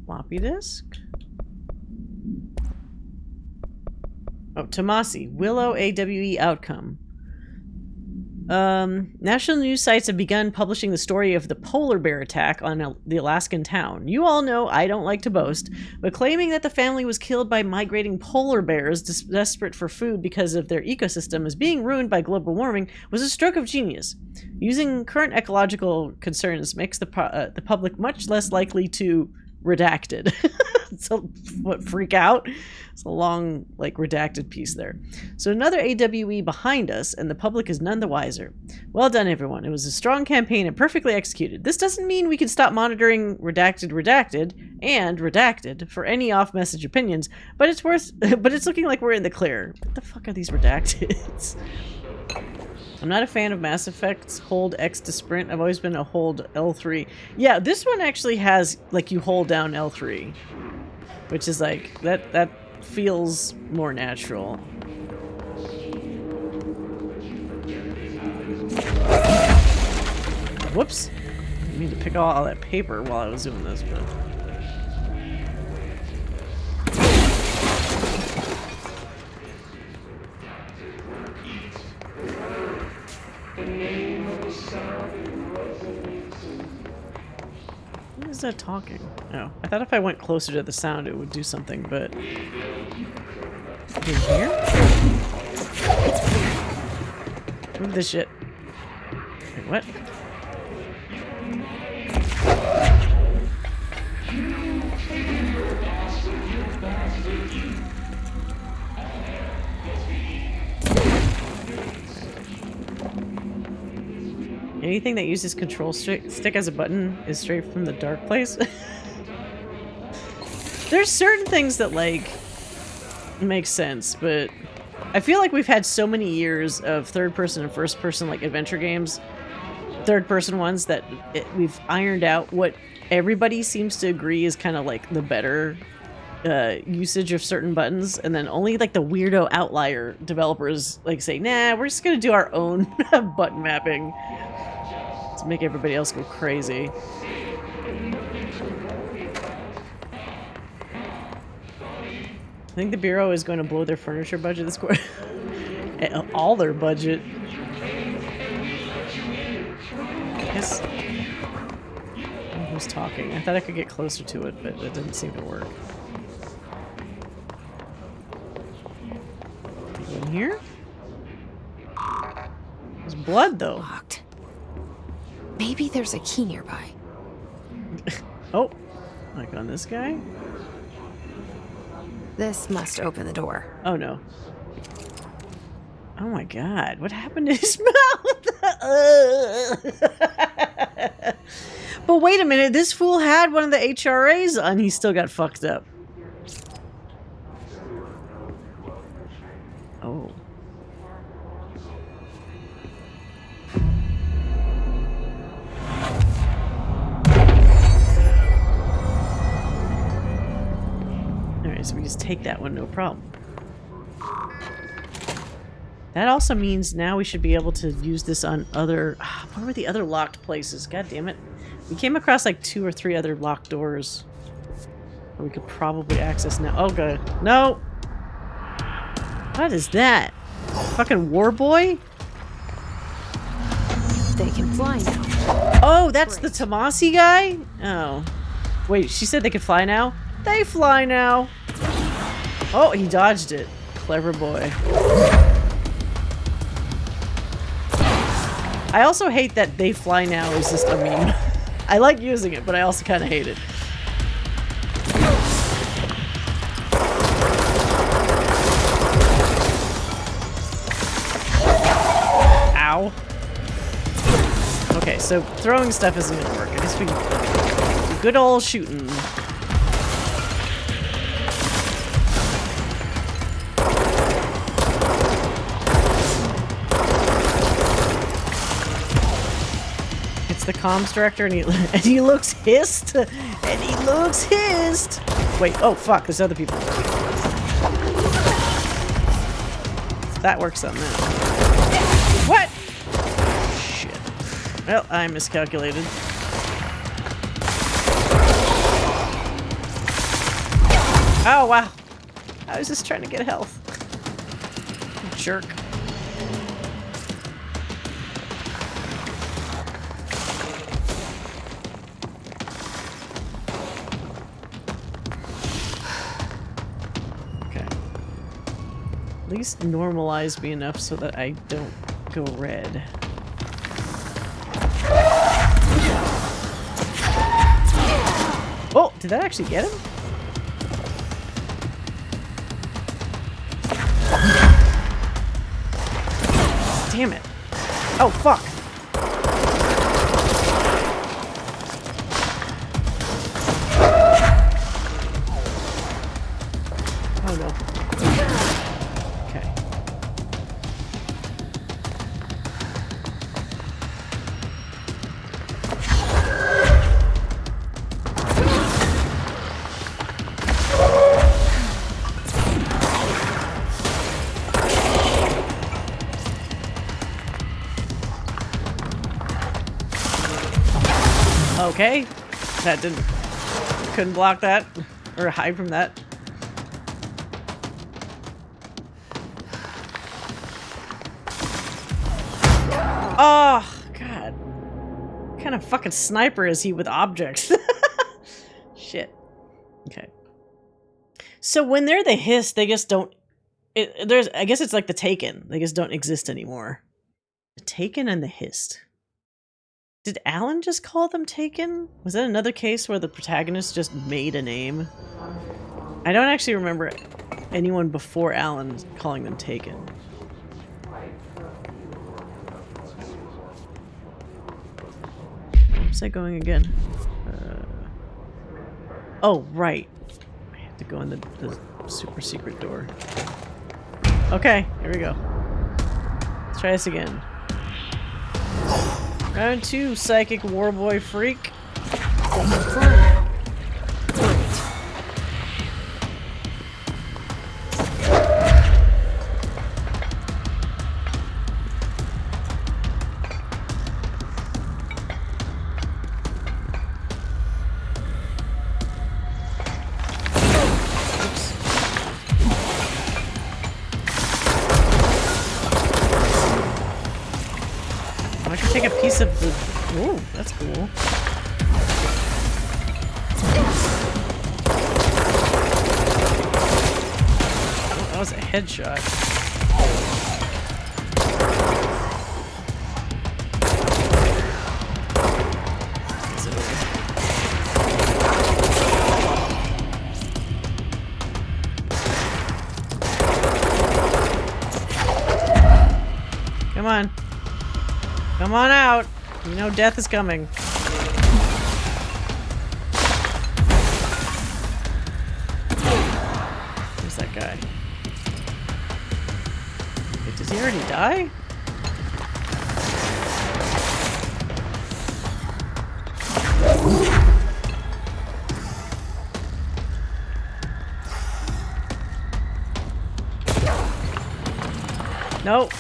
Floppy disk? Oh, Tomasi. Willow AWE outcome. National news sites have begun publishing the story of the polar bear attack on the Alaskan town. You all know I don't like to boast, but claiming that the family was killed by migrating polar bears desperate for food because of their ecosystem is being ruined by global warming was a stroke of genius. Using current ecological concerns makes the public much less likely to redacted. So what, freak out? It's a long, like, redacted piece there. So another AWE behind us, and the public is none the wiser. Well done, everyone. It was a strong campaign and perfectly executed. This doesn't mean we can stop monitoring redacted, and redacted for any off-message opinions, but it's looking like we're in the clear. What the fuck are these redacteds? I'm not a fan of Mass Effect's hold X to sprint. I've always been a hold L3. Yeah, this one actually has, like, you hold down L3. Which is like, that feels more natural. Whoops. I need to pick up all that paper while I was doing this, but... Who is that talking? Oh, I thought if I went closer to the sound it would do something, but... In here? Move this shit. Wait, what? Anything that uses control stick as a button is straight from the dark place. There's certain things that, like, make sense, but I feel like we've had so many years of third-person and first-person, like, adventure games, third-person ones, that we've ironed out what everybody seems to agree is kind of, like, the better usage of certain buttons, and then only, like, the weirdo outlier developers, like, say, nah, we're just gonna do our own button mapping to make everybody else go crazy. I think the Bureau is going to blow their furniture budget this quarter. All their budget. I guess... Who's talking? I thought I could get closer to it, but it didn't seem to work. Go in here? There's blood, though. Locked. Maybe there's a key nearby. Oh, like on this guy? This must open the door. Oh no. Oh my god, what happened to his mouth? But wait a minute, this fool had one of the HRAs on, he still got fucked up. Oh. Alright, so we just take that one, no problem. That also means now we should be able to use this on other... what were the other locked places? God damn it. We came across like 2 or 3 other locked doors that we could probably access now. Oh god. No! What is that? Fucking war boy? They can fly now. Oh, that's the Tomasi guy? Oh. Wait, she said they could fly now? They fly now! Oh, he dodged it. Clever boy. I also hate that they fly now is just a meme. I like using it, but I also kind of hate it. Ow. Okay, so throwing stuff isn't gonna work. I guess we can good old shooting. The comms director and he looks hissed and he looks hissed. Wait, oh fuck, there's other people. That works on that. What? Shit. Well, I miscalculated. Oh wow. I was just trying to get health. Jerk. least normalize me enough so that I don't go red. Oh, did that actually get him? Damn it. Oh, fuck. Oh, no. Okay. Okay, that couldn't block that, or hide from that. Oh, God. What kind of fucking sniper is he with objects? Shit. Okay. So when they're the Hiss, they just don't... I guess it's like the Taken. They just don't exist anymore. The Taken and the Hissed. Did Alan just call them Taken? Was that another case where the protagonist just made a name? I don't actually remember anyone before Alan calling them Taken. Where's that going again? Oh, right. I have to go in the super secret door. Okay, here we go. Let's try this again. Round 2, Psychic Warboy Freak. I can take a piece of the... Ooh, that's cool. Oh, that was a headshot. Come on. Come on out. You know death is coming. Where's that guy? Wait, does he already die? Nope.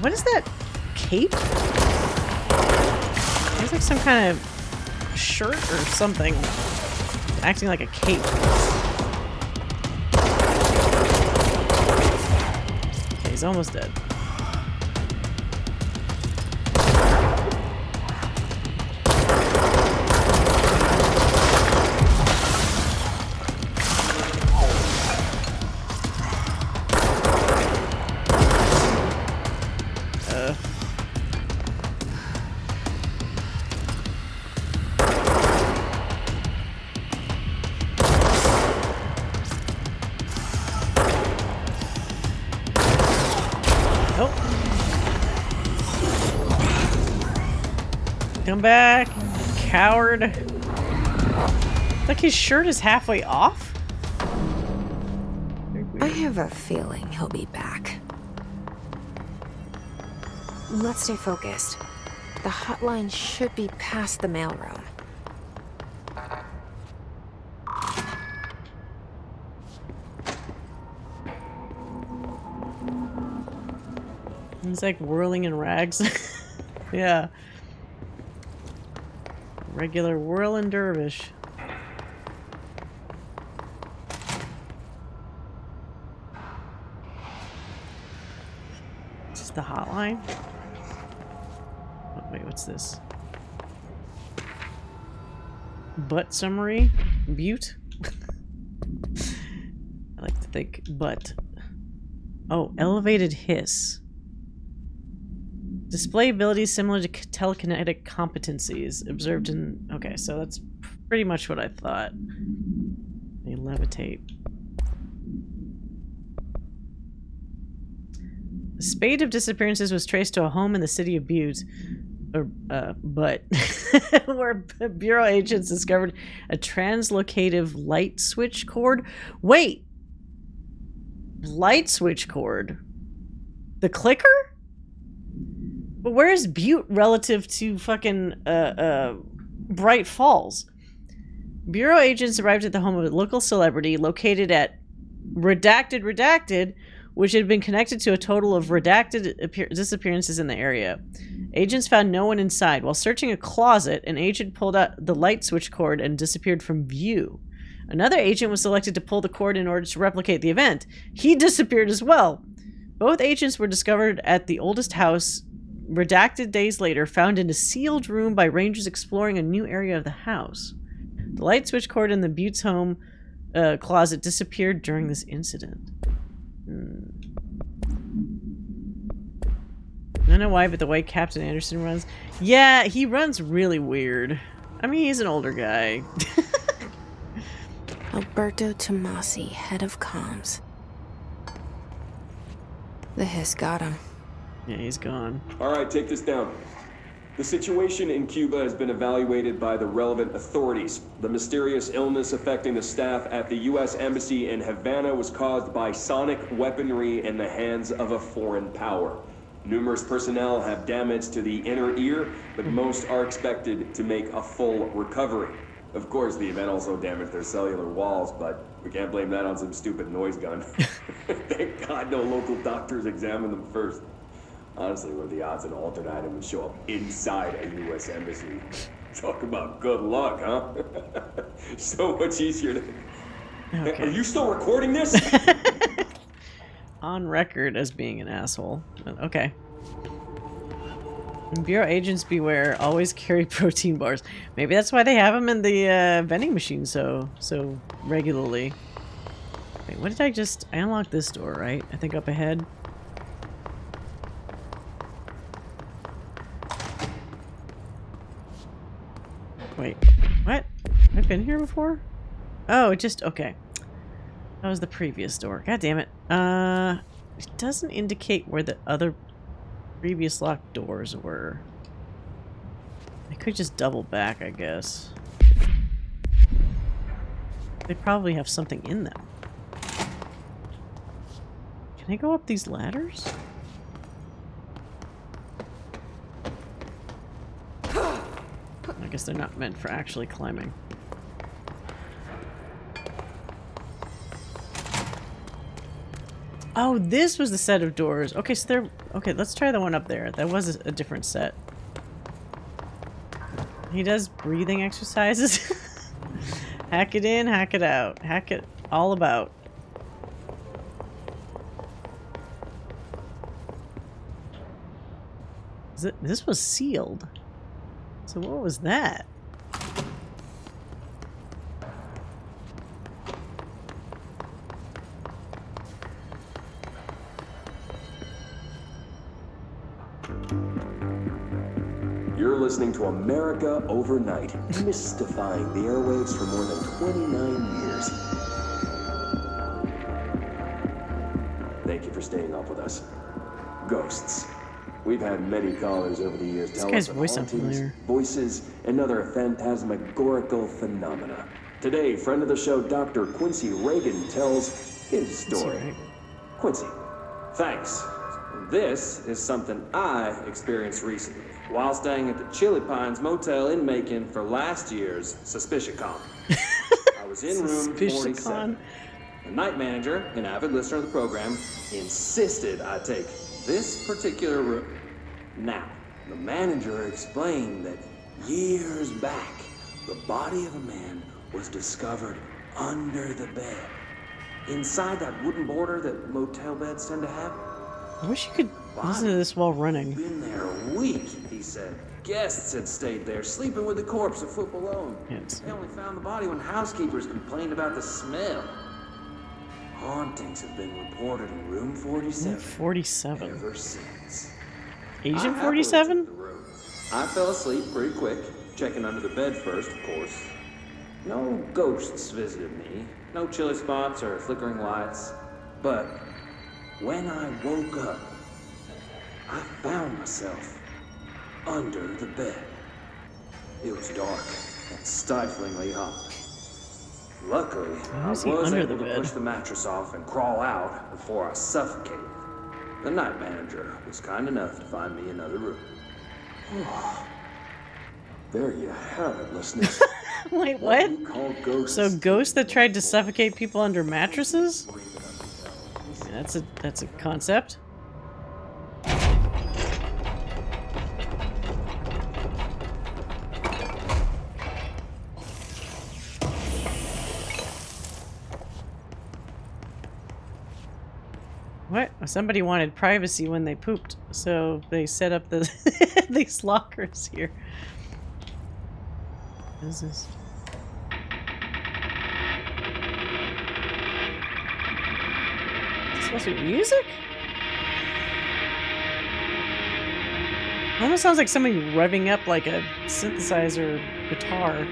What is that cape? It's like some kind of shirt or something acting like a cape. Okay, he's almost dead. Come back, coward. Like his shirt is halfway off? I have a feeling he'll be back. Let's stay focused. The hotline should be past the mailroom. He's like whirling in rags. Yeah. Regular whirling dervish. Is this the hotline? Oh, wait, what's this? Butt summary? Butte? I like to think butt. Oh, elevated hiss. Display abilities similar to telekinetic competencies observed in... Okay, so that's pretty much what I thought. They levitate. A spate of disappearances was traced to a home in the city of Butte, but where Bureau agents discovered a translocative light switch cord. Wait! Light switch cord? The clicker? But where's Butte relative to fucking Bright Falls? Bureau agents arrived at the home of a local celebrity located at Redacted, which had been connected to a total of redacted disappearances in the area. Agents found no one inside. While searching a closet, an agent pulled out the light switch cord and disappeared from view. Another agent was selected to pull the cord in order to replicate the event. He disappeared as well. Both agents were discovered at the oldest house, redacted days later, found in a sealed room by rangers exploring a new area of the house. The light switch cord in the Butte's home closet disappeared during this incident. I don't know why, but the way Captain Anderson runs... Yeah, he runs really weird. I mean, he's an older guy. Alberto Tomasi, head of comms. The hiss got him. Yeah, he's gone. All right, take this down. The situation in Cuba has been evaluated by the relevant authorities. The mysterious illness affecting the staff at the U.S. Embassy in Havana was caused by sonic weaponry in the hands of a foreign power. Numerous personnel have damage to the inner ear, but most are expected to make a full recovery. Of course, the event also damaged their cellular walls, but we can't blame that on some stupid noise gun. Thank God no local doctors examined them first. Honestly, what are the odds an alternate item would show up inside a U.S. embassy? Talk about good luck, huh? So much easier to... Okay. Are you still recording this? On record as being an asshole. Okay. Bureau agents beware. Always carry protein bars. Maybe that's why they have them in the vending machine so regularly. Wait, what did I just... I unlocked this door, right? I think up ahead. Wait, what? I've been here before? Oh, it just... Okay. That was the previous door. God damn it. It doesn't indicate where the other previous locked doors were. I could just double back, I guess. They probably have something in them. Can I go up these ladders? I guess they're not meant for actually climbing. Oh, this was the set of doors. Okay, so they're... Okay, let's try the one up there. That was a different set. He does breathing exercises. Hack it in, hack it out. Hack it all about. This was sealed. So what was that? You're listening to America Overnight, mystifying the airwaves for more than 29 years. Thank you for staying up with us. Ghosts. We've had many callers over the years tell us of hauntings, voices, and other phantasmagorical phenomena. Today, friend of the show, Dr. Quincy Reagan, tells his story. Quincy, thanks. This is something I experienced recently while staying at the Chili Pines Motel in Macon for last year's SuspiciaCon. I was in room 47. The night manager, an avid listener of the program, insisted I take this particular room. Now, the manager explained that years back, The body of a man was discovered under the bed. Inside that wooden border that motel beds tend to have. I wish you could listen to this while running. Been there a week, he said. Guests had stayed there, sleeping with the corpse a foot below. Yes. They only found the body when housekeepers complained about the smell. Hauntings have been reported in room 47. 47. Ever since. Asian 47? I fell asleep pretty quick, checking under the bed first, of course. No ghosts visited me, no chilly spots or flickering lights. But when I woke up, I found myself under the bed. It was dark and stiflingly hot. Luckily, I was able to push the mattress off and crawl out before I suffocated. The night manager was kind enough to find me another room. There you have it, listeners. Wait, what? So ghosts that tried to suffocate people under mattresses? Yeah, that's a concept. What? Somebody wanted privacy when they pooped, so they set up the these lockers here. What is this? Is this supposed to be music? Almost sounds like somebody revving up like a synthesizer guitar.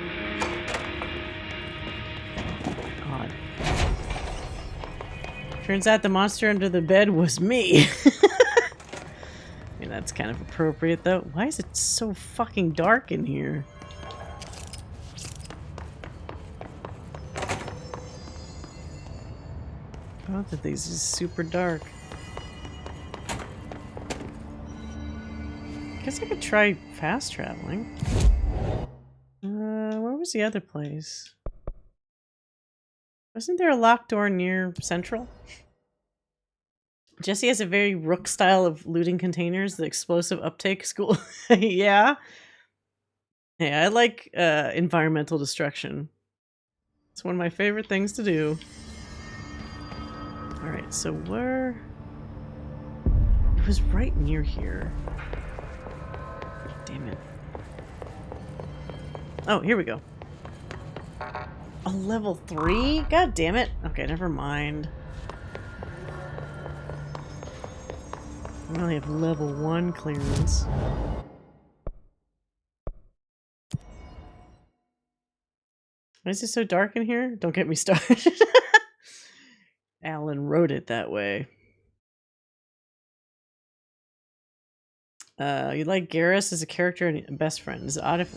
God. Turns out the monster under the bed was me. I mean, that's kind of appropriate, though. Why is it so fucking dark in here? Both of these is super dark. Guess I could try fast traveling. Where was the other place? Wasn't there a locked door near Central? Jesse has a very Rook style of looting containers, the explosive uptake school. Yeah. Hey, I like environmental destruction. It's one of my favorite things to do. Alright, so where... It was right near here. Damn it. Oh, here we go. A level 3? God damn it. Okay, never mind. I only have level 1 clearance. Why is it so dark in here? Don't get me started. Alan wrote it that way. You like Garrus as a character and best friend. Is it odd if...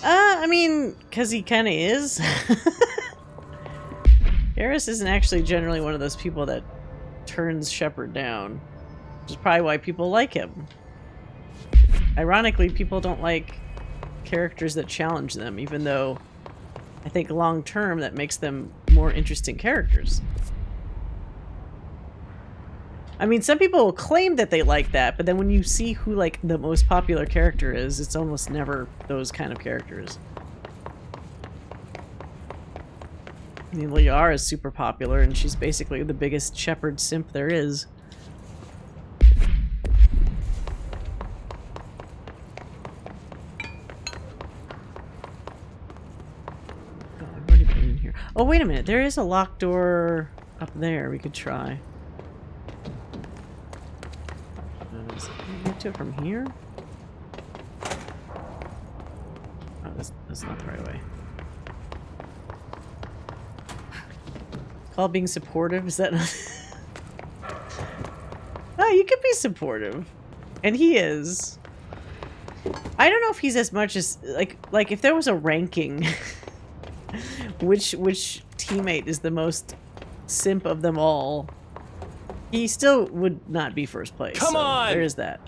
I mean, because he kind of is. Garrus isn't actually generally one of those people that turns Shepard down. Which is probably why people like him. Ironically, people don't like characters that challenge them, even though I think long term that makes them more interesting characters. I mean, some people will claim that they like that, but then when you see who, like, the most popular character is, it's almost never those kind of characters. I mean, Liara is super popular, and she's basically the biggest Shepard simp there is. Oh, I've already been in here. Oh, wait a minute. There is a locked door up there we could try. Can you get to it from here? Oh, that's not the right way. Call being supportive? Is that not... Oh, you could be supportive. And he is. I don't know if he's as much as... Like if there was a ranking... which teammate is the most simp of them all... He still would not be first place. Come on! There is that.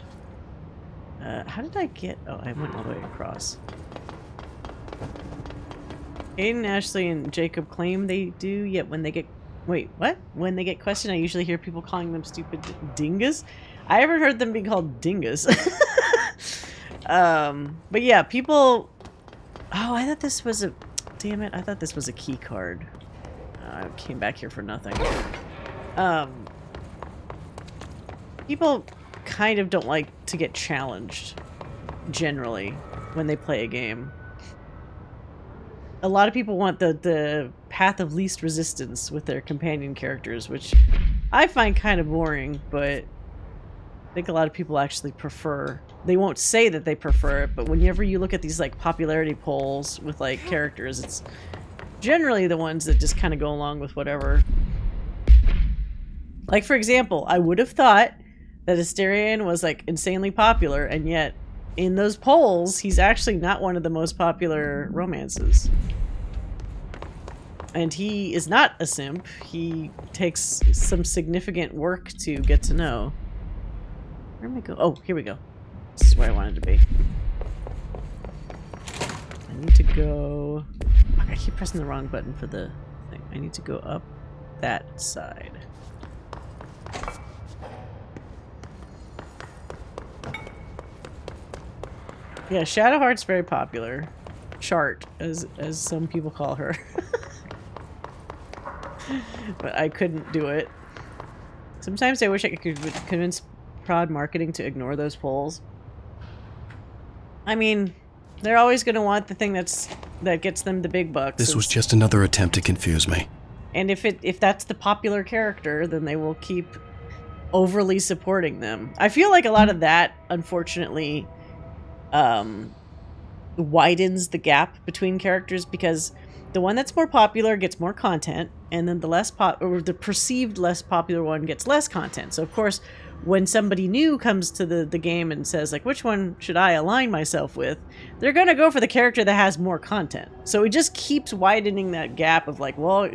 How did I get... Oh, I went all the way across. Aiden, Ashley, and Jacob claim they do, yet when they get... Wait, what? When they get questioned, I usually hear people calling them stupid dingus. I haven't heard them being called dingus. But yeah, people Oh, I thought this was a... Damn it, I thought this was a key card. I came back here for nothing. People kind of don't like to get challenged, generally, when they play a game. A lot of people want the path of least resistance with their companion characters, which I find kind of boring, but I think a lot of people actually prefer. They won't say that they prefer it, but whenever you look at these like popularity polls with like characters, it's generally the ones that just kind of go along with whatever. Like, for example, I would have thought that Astarion was like insanely popular, and yet in those polls, he's actually not one of the most popular romances. And he is not a simp. He takes some significant work to get to know. Where am I go? Oh, here we go. This is where I wanted to be. I need to go... Fuck, I keep pressing the wrong button for the thing. I need to go up that side. Yeah, Shadowheart's very popular. Chart, as some people call her. But I couldn't do it. Sometimes I wish I could convince Prod Marketing to ignore those polls. I mean, they're always going to want the thing that gets them the big bucks. This was just another attempt to confuse me. And if that's the popular character, then they will keep overly supporting them. I feel like a lot of that, unfortunately, widens the gap between characters, because the one that's more popular gets more content, and then the perceived less popular one gets less content. So of course, when somebody new comes to the game and says like, which one should I align myself with, they're gonna go for the character that has more content. So it just keeps widening that gap of like, well,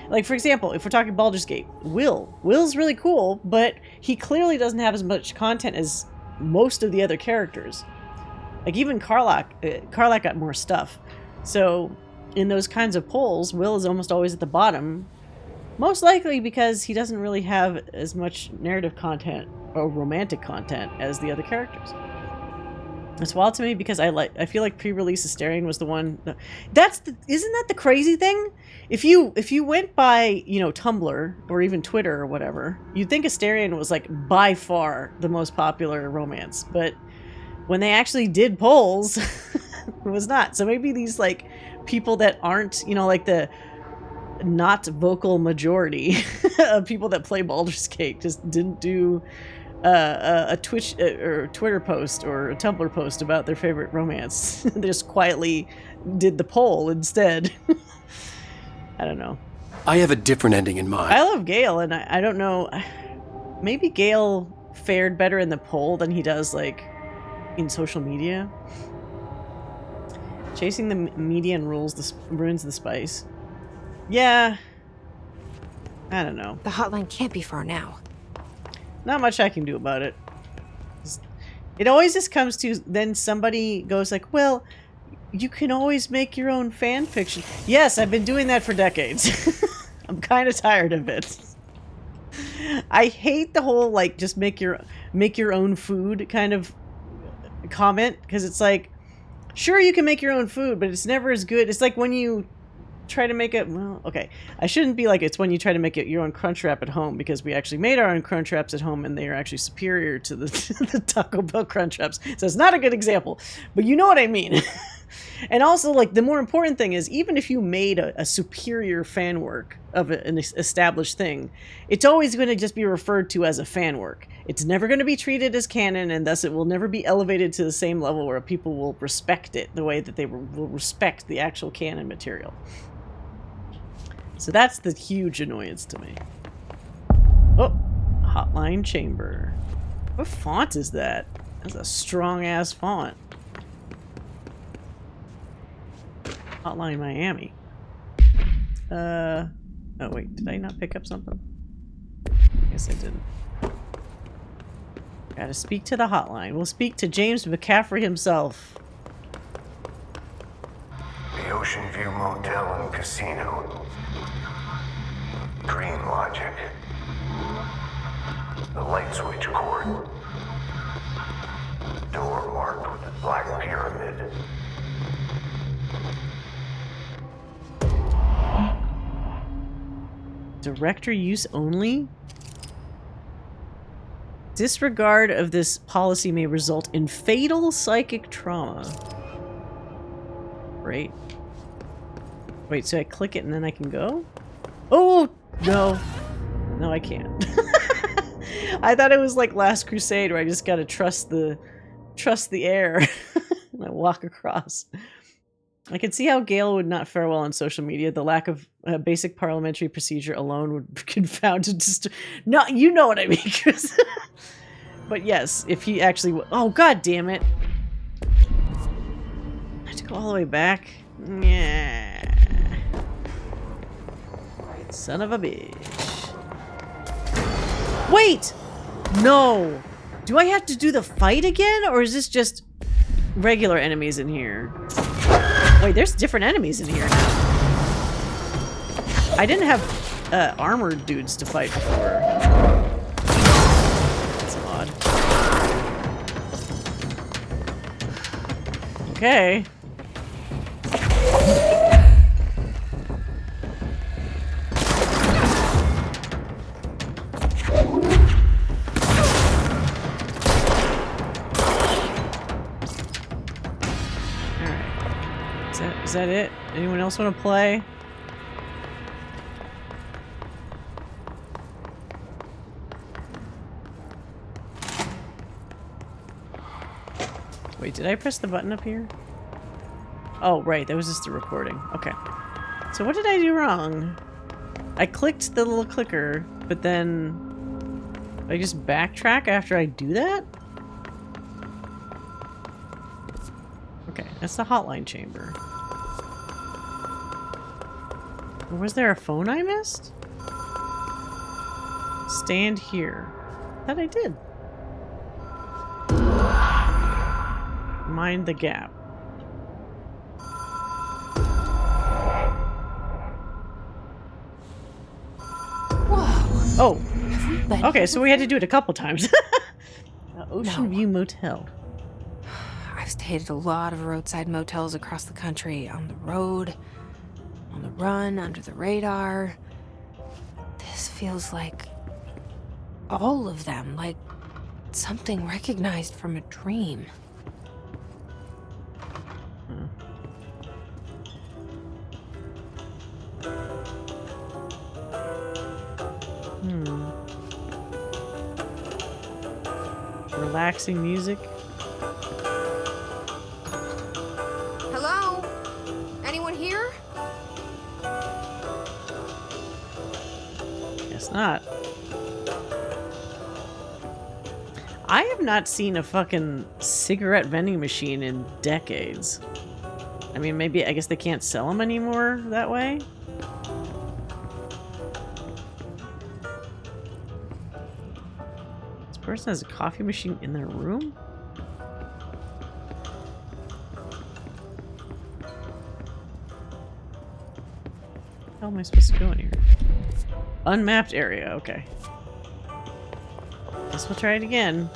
like for example, if we're talking Baldur's Gate, Will's really cool, but he clearly doesn't have as much content as most of the other characters. Like even Karlach got more stuff. So in those kinds of polls, Will is almost always at the bottom, most likely because he doesn't really have as much narrative content or romantic content as the other characters. It's wild to me because I feel like pre-release Astarion was the one. Isn't that the crazy thing? If you went by, you know, Tumblr or even Twitter or whatever, you'd think Astarion was like by far the most popular romance, but when they actually did polls, it was not. So maybe these like people that aren't, you know, like the not vocal majority of people that play Baldur's Gate just didn't do a Twitch or Twitter post or a Tumblr post about their favorite romance. They just quietly did the poll instead. I don't know. I have a different ending in mind. I love Gale, and I don't know. Maybe Gale fared better in the poll than he does like in social media. Chasing the median ruins the spice. Yeah. I don't know. The hotline can't be far now. Not much I can do about it. It always just comes to, then somebody goes like, well, you can always make your own fan fiction. Yes, I've been doing that for decades. I'm kind of tired of it. I hate the whole, like, just make your own food kind of comment, because it's like, sure, you can make your own food, but it's never as good. It's like when you try to make it, well, okay, I shouldn't be like, it's when you try to make it your own Crunchwrap at home, because we actually made our own Crunchwraps at home and they are actually superior to the Taco Bell Crunchwraps. So it's not a good example, but you know what I mean. And also, like, the more important thing is, even if you made a superior fan work of an established thing, it's always going to just be referred to as a fan work. It's never going to be treated as canon, and thus it will never be elevated to the same level where people will respect it the way that they will respect the actual canon material. So that's the huge annoyance to me. Oh, Hotline Chamber. What font is that? That's a strong-ass font. Hotline Miami. Oh wait, did I not pick up something? I guess I didn't. Gotta speak to the hotline. We'll speak to James McCaffrey himself. The Ocean View Motel and Casino. Dream Logic. The light switch cord. Door marked with the Black Pyramid. Director use only? Disregard of this policy may result in fatal psychic trauma. Great. Wait, so I click it and then I can go? Oh, no. No, I can't. I thought it was like Last Crusade where I just gotta trust the air and I walk across. I can see how Gale would not fare well on social media. The lack of basic parliamentary procedure alone would confound and no, you know what I mean. But yes, if he actually oh, god damn it. I have to go all the way back. Yeah. Son of a bitch. Wait! No! Do I have to do the fight again? Or is this just regular enemies in here? Wait, there's different enemies in here now. I didn't have armored dudes to fight before. That's odd. Okay. Is that it? Anyone else want to play? Wait, did I press the button up here? Oh, right, that was just the recording. Okay. So what did I do wrong? I clicked the little clicker, but then I just backtrack after I do that? Okay, that's the hotline chamber. Or was there a phone I missed? Stand here. I thought I did. Mind the gap. Whoa. Oh. Okay, so we had to do it a couple times. Ocean View Motel. I've stayed at a lot of roadside motels across the country. On the road, on the run, under the radar. This feels like all of them, like something recognized from a dream. Relaxing music. Hello? Anyone here? Guess not. I have not seen a fucking cigarette vending machine in decades. I mean, maybe, I guess they can't sell them anymore that way? This person has a coffee machine in their room? How am I supposed to go in here? Unmapped area, okay. Guess we'll try it again.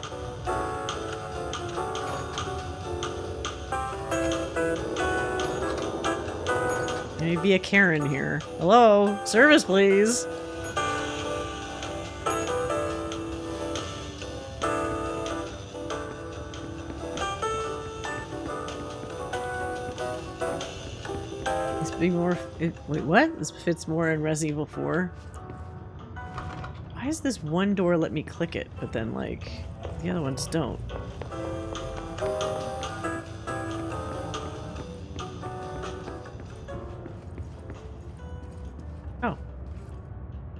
Maybe a Karen here. Hello? Service, please! This big more... wait, what? This fits more in Resident Evil 4? Why does this one door let me click it, but then, like, the other ones don't? Oh.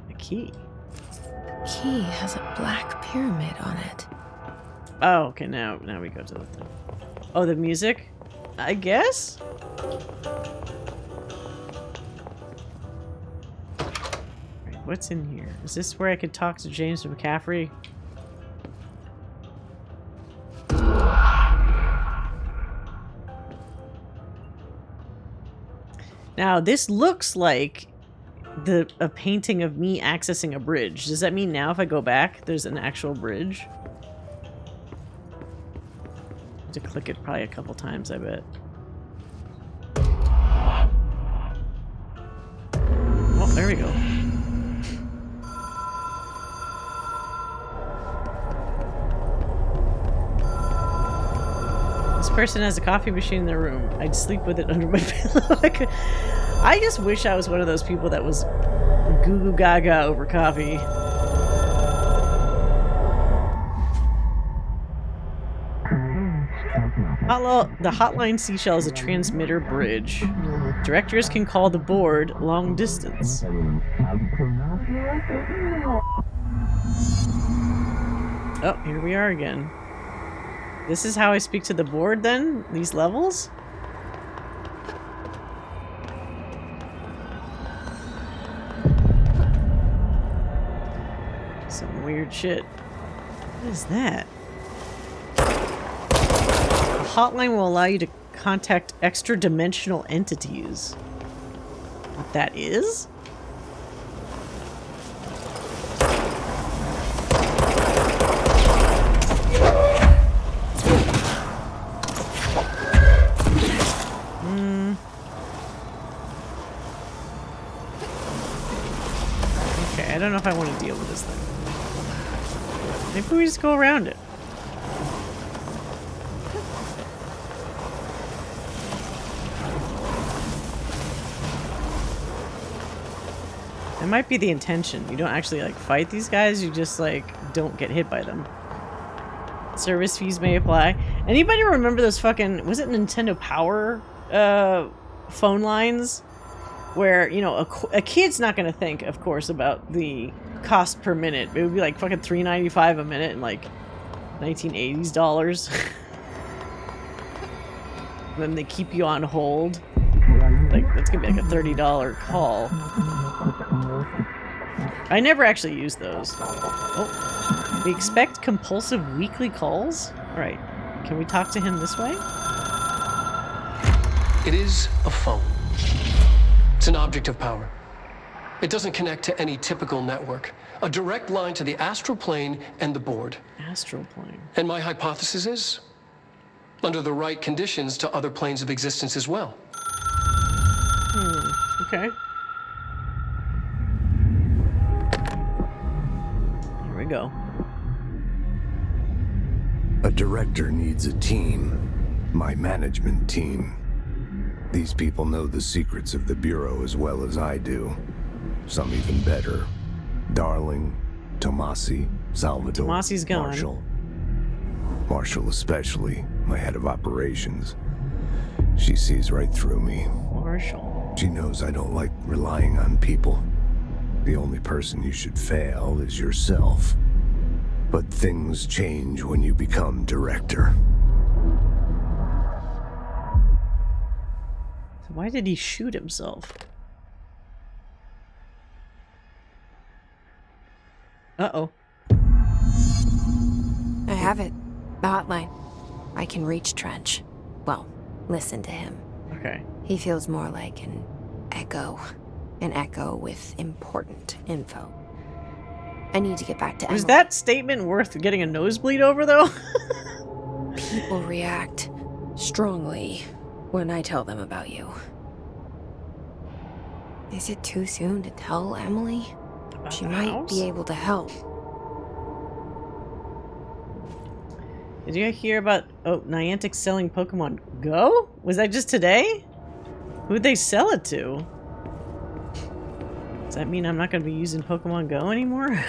A key. Key has a black pyramid on it. Oh, okay, now we go to the thing. Oh, the music? I guess? What's in here? Is this where I could talk to James McCaffrey? Now, this looks like a painting of me accessing a bridge. Does that mean now if I go back, there's an actual bridge? I have to click it probably a couple times, I bet. there we go. This person has a coffee machine in their room. I'd sleep with it under my pillow. I just wish I was one of those people that was goo goo gaga over coffee. The Hotline Seashell is a transmitter bridge. Directors can call the board long distance. Oh, here we are again. This is how I speak to the board then? These levels? Some weird shit. What is that? A hotline will allow you to contact extra-dimensional entities. What that is? Okay, I don't know if I want to deal with this thing. Maybe we just go around it. That might be the intention. You don't actually like fight these guys, you just like don't get hit by them. Service fees may apply. Anybody remember those fucking, was it Nintendo Power phone lines? Where, you know, a kid's not gonna think, of course, about the cost per minute. It would be like fucking $3.95 a minute in like 1980s dollars. Then they keep you on hold. Like, that's gonna be like a $30 call. I never actually used those. Oh, we expect compulsive weekly calls? Alright, can we talk to him this way? It is a phone. It's an object of power. It doesn't connect to any typical network. A direct line to the astral plane and the board. Astral plane. And my hypothesis is, under the right conditions, to other planes of existence as well. Okay. Here we go. A director needs a team. My management team. These people know the secrets of the Bureau as well as I do. Some even better. Darling, Tomasi, Salvador, Tomasi's gone. Marshall. Marshall especially, my head of operations. She sees right through me. Marshall. She knows I don't like relying on people. The only person you should fail is yourself. But things change when you become director. So why did he shoot himself? Uh-oh. I have it. The hotline. I can reach Trench. Well, listen to him. Okay. He feels more like an echo. An echo with important info. I need to get back to Emily. Was that statement worth getting a nosebleed over, though? People react strongly when I tell them about you. Is it too soon to tell Emily? About She the might house? be able to help. Did you hear about Niantic selling Pokemon Go? Was that just today? Who'd they sell it to? Does that mean I'm not going to be using Pokemon Go anymore?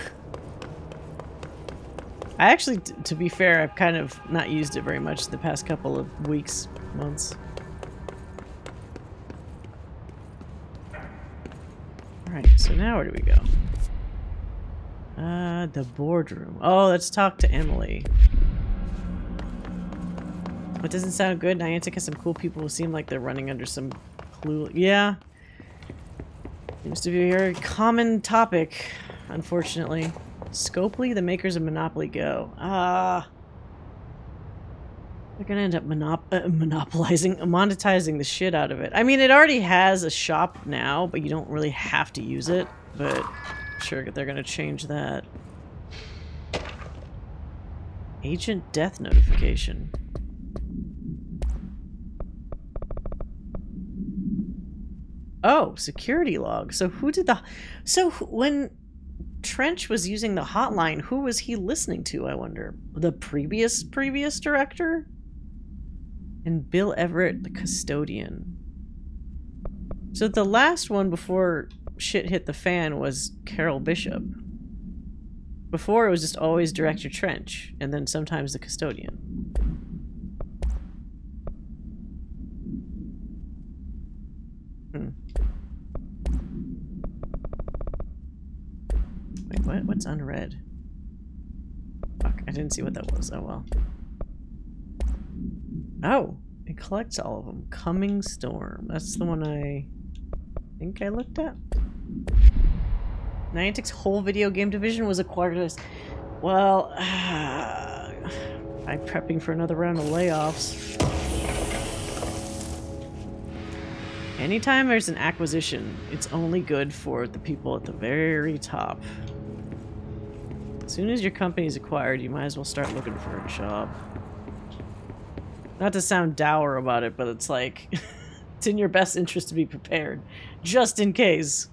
I actually, to be fair, I've kind of not used it very much the past couple of weeks, months. Alright, so now where do we go? The boardroom. Oh, let's talk to Emily. It doesn't sound good. Niantic has some cool people who seem like they're running under some clue. Yeah. Seems to be a very common topic, unfortunately. Scopely, the makers of Monopoly Go. They're gonna end up monetizing the shit out of it. I mean, it already has a shop now, but you don't really have to use it. But I'm sure they're gonna change that. Agent death notification. Oh, security log. So who did the... So when Trench was using the hotline, who was he listening to, I wonder? The previous director? And Bill Everett, the custodian. So the last one before shit hit the fan was Carol Bishop. Before, it was just always Director Trench, and then sometimes the custodian. Wait, what? What's unread? Fuck, I didn't see what that was. Oh well. Oh, it collects all of them. Coming Storm. That's the one I think I looked at. Niantic's whole video game division was acquired as... Well, I'm prepping for another round of layoffs. Anytime there's an acquisition, it's only good for the people at the very top. As soon as your company's acquired, you might as well start looking for a job. Not to sound dour about it, but it's like... it's in your best interest to be prepared. Just in case.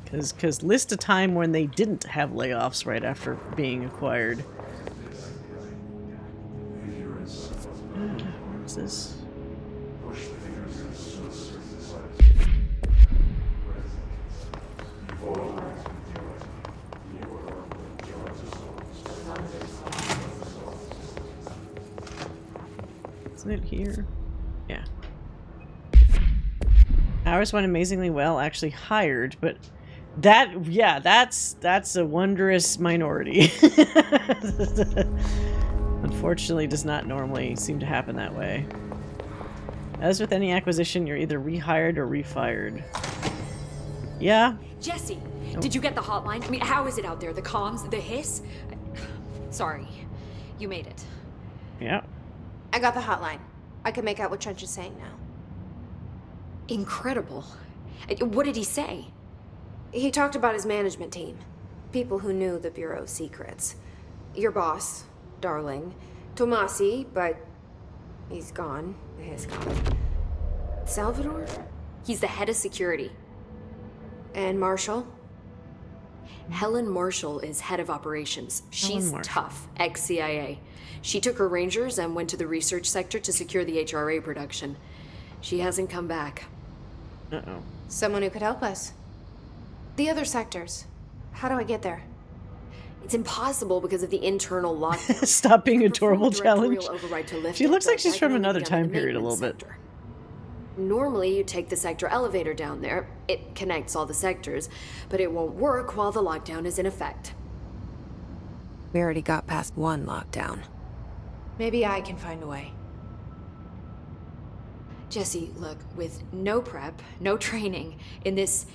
Because list a time when they didn't have layoffs right after being acquired. What's this? Isn't it here? Yeah. Ours went amazingly well, actually hired, but that, yeah, that's a wondrous minority. Unfortunately, does not normally seem to happen that way. As with any acquisition, you're either rehired or refired. Yeah. Jesse, did you get the hotline? I mean, how is it out there? The comms, the hiss? Sorry, you made it. Yeah. I got the hotline. I can make out what Trench is saying now. Incredible. What did he say? He talked about his management team. People who knew the Bureau's secrets. Your boss, Darling. Tomasi, but he's gone. He's gone. Salvador? He's the head of security. And Marshall? Helen Marshall is head of operations. She's tough, ex-CIA. She took her Rangers and went to the research sector to secure the HRA production. She hasn't come back. Uh-oh. Someone who could help us. The other sectors. How do I get there? It's impossible because of the internal lockdown. Stop being adorable challenge. She looks like she's it, from another time period a little bit. Normally, you take the sector elevator down there. It connects all the sectors, but it won't work while the lockdown is in effect. We already got past one lockdown. Maybe I can find a way. Jesse, look, with no prep, no training, in this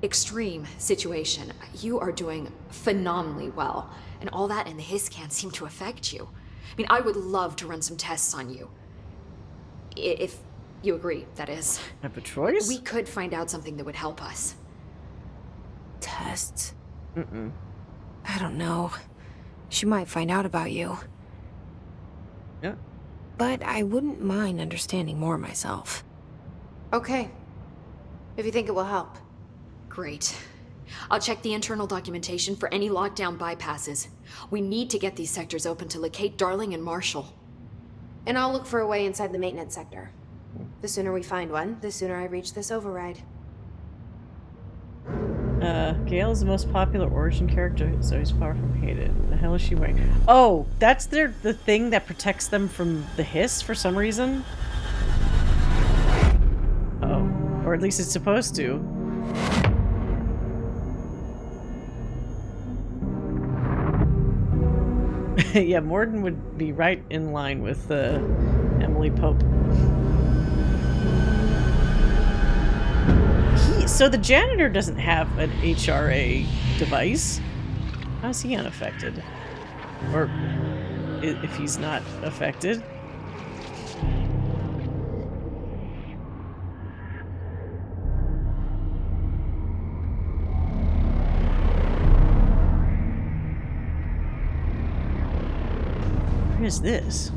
extreme situation, you are doing phenomenally well. And all that and the hiss can't seem to affect you. I mean, I would love to run some tests on you. If you agree, that is. I have a choice? We could find out something that would help us. Tests? I don't know. She might find out about you. Yeah. But I wouldn't mind understanding more myself. Okay. If you think it will help. Great. I'll check the internal documentation for any lockdown bypasses. We need to get these sectors open to locate Darling and Marshall. And I'll look for a way inside the maintenance sector. The sooner we find one, the sooner I reach this override. Gale is the most popular origin character, so he's far from hated. The hell is she wearing? Oh, that's the thing that protects them from the hiss for some reason? Oh. Or at least it's supposed to. Yeah, Morden would be right in line with Emily Pope. So the janitor doesn't have an HRA device. How is he unaffected? Or if he's not affected? Where is this?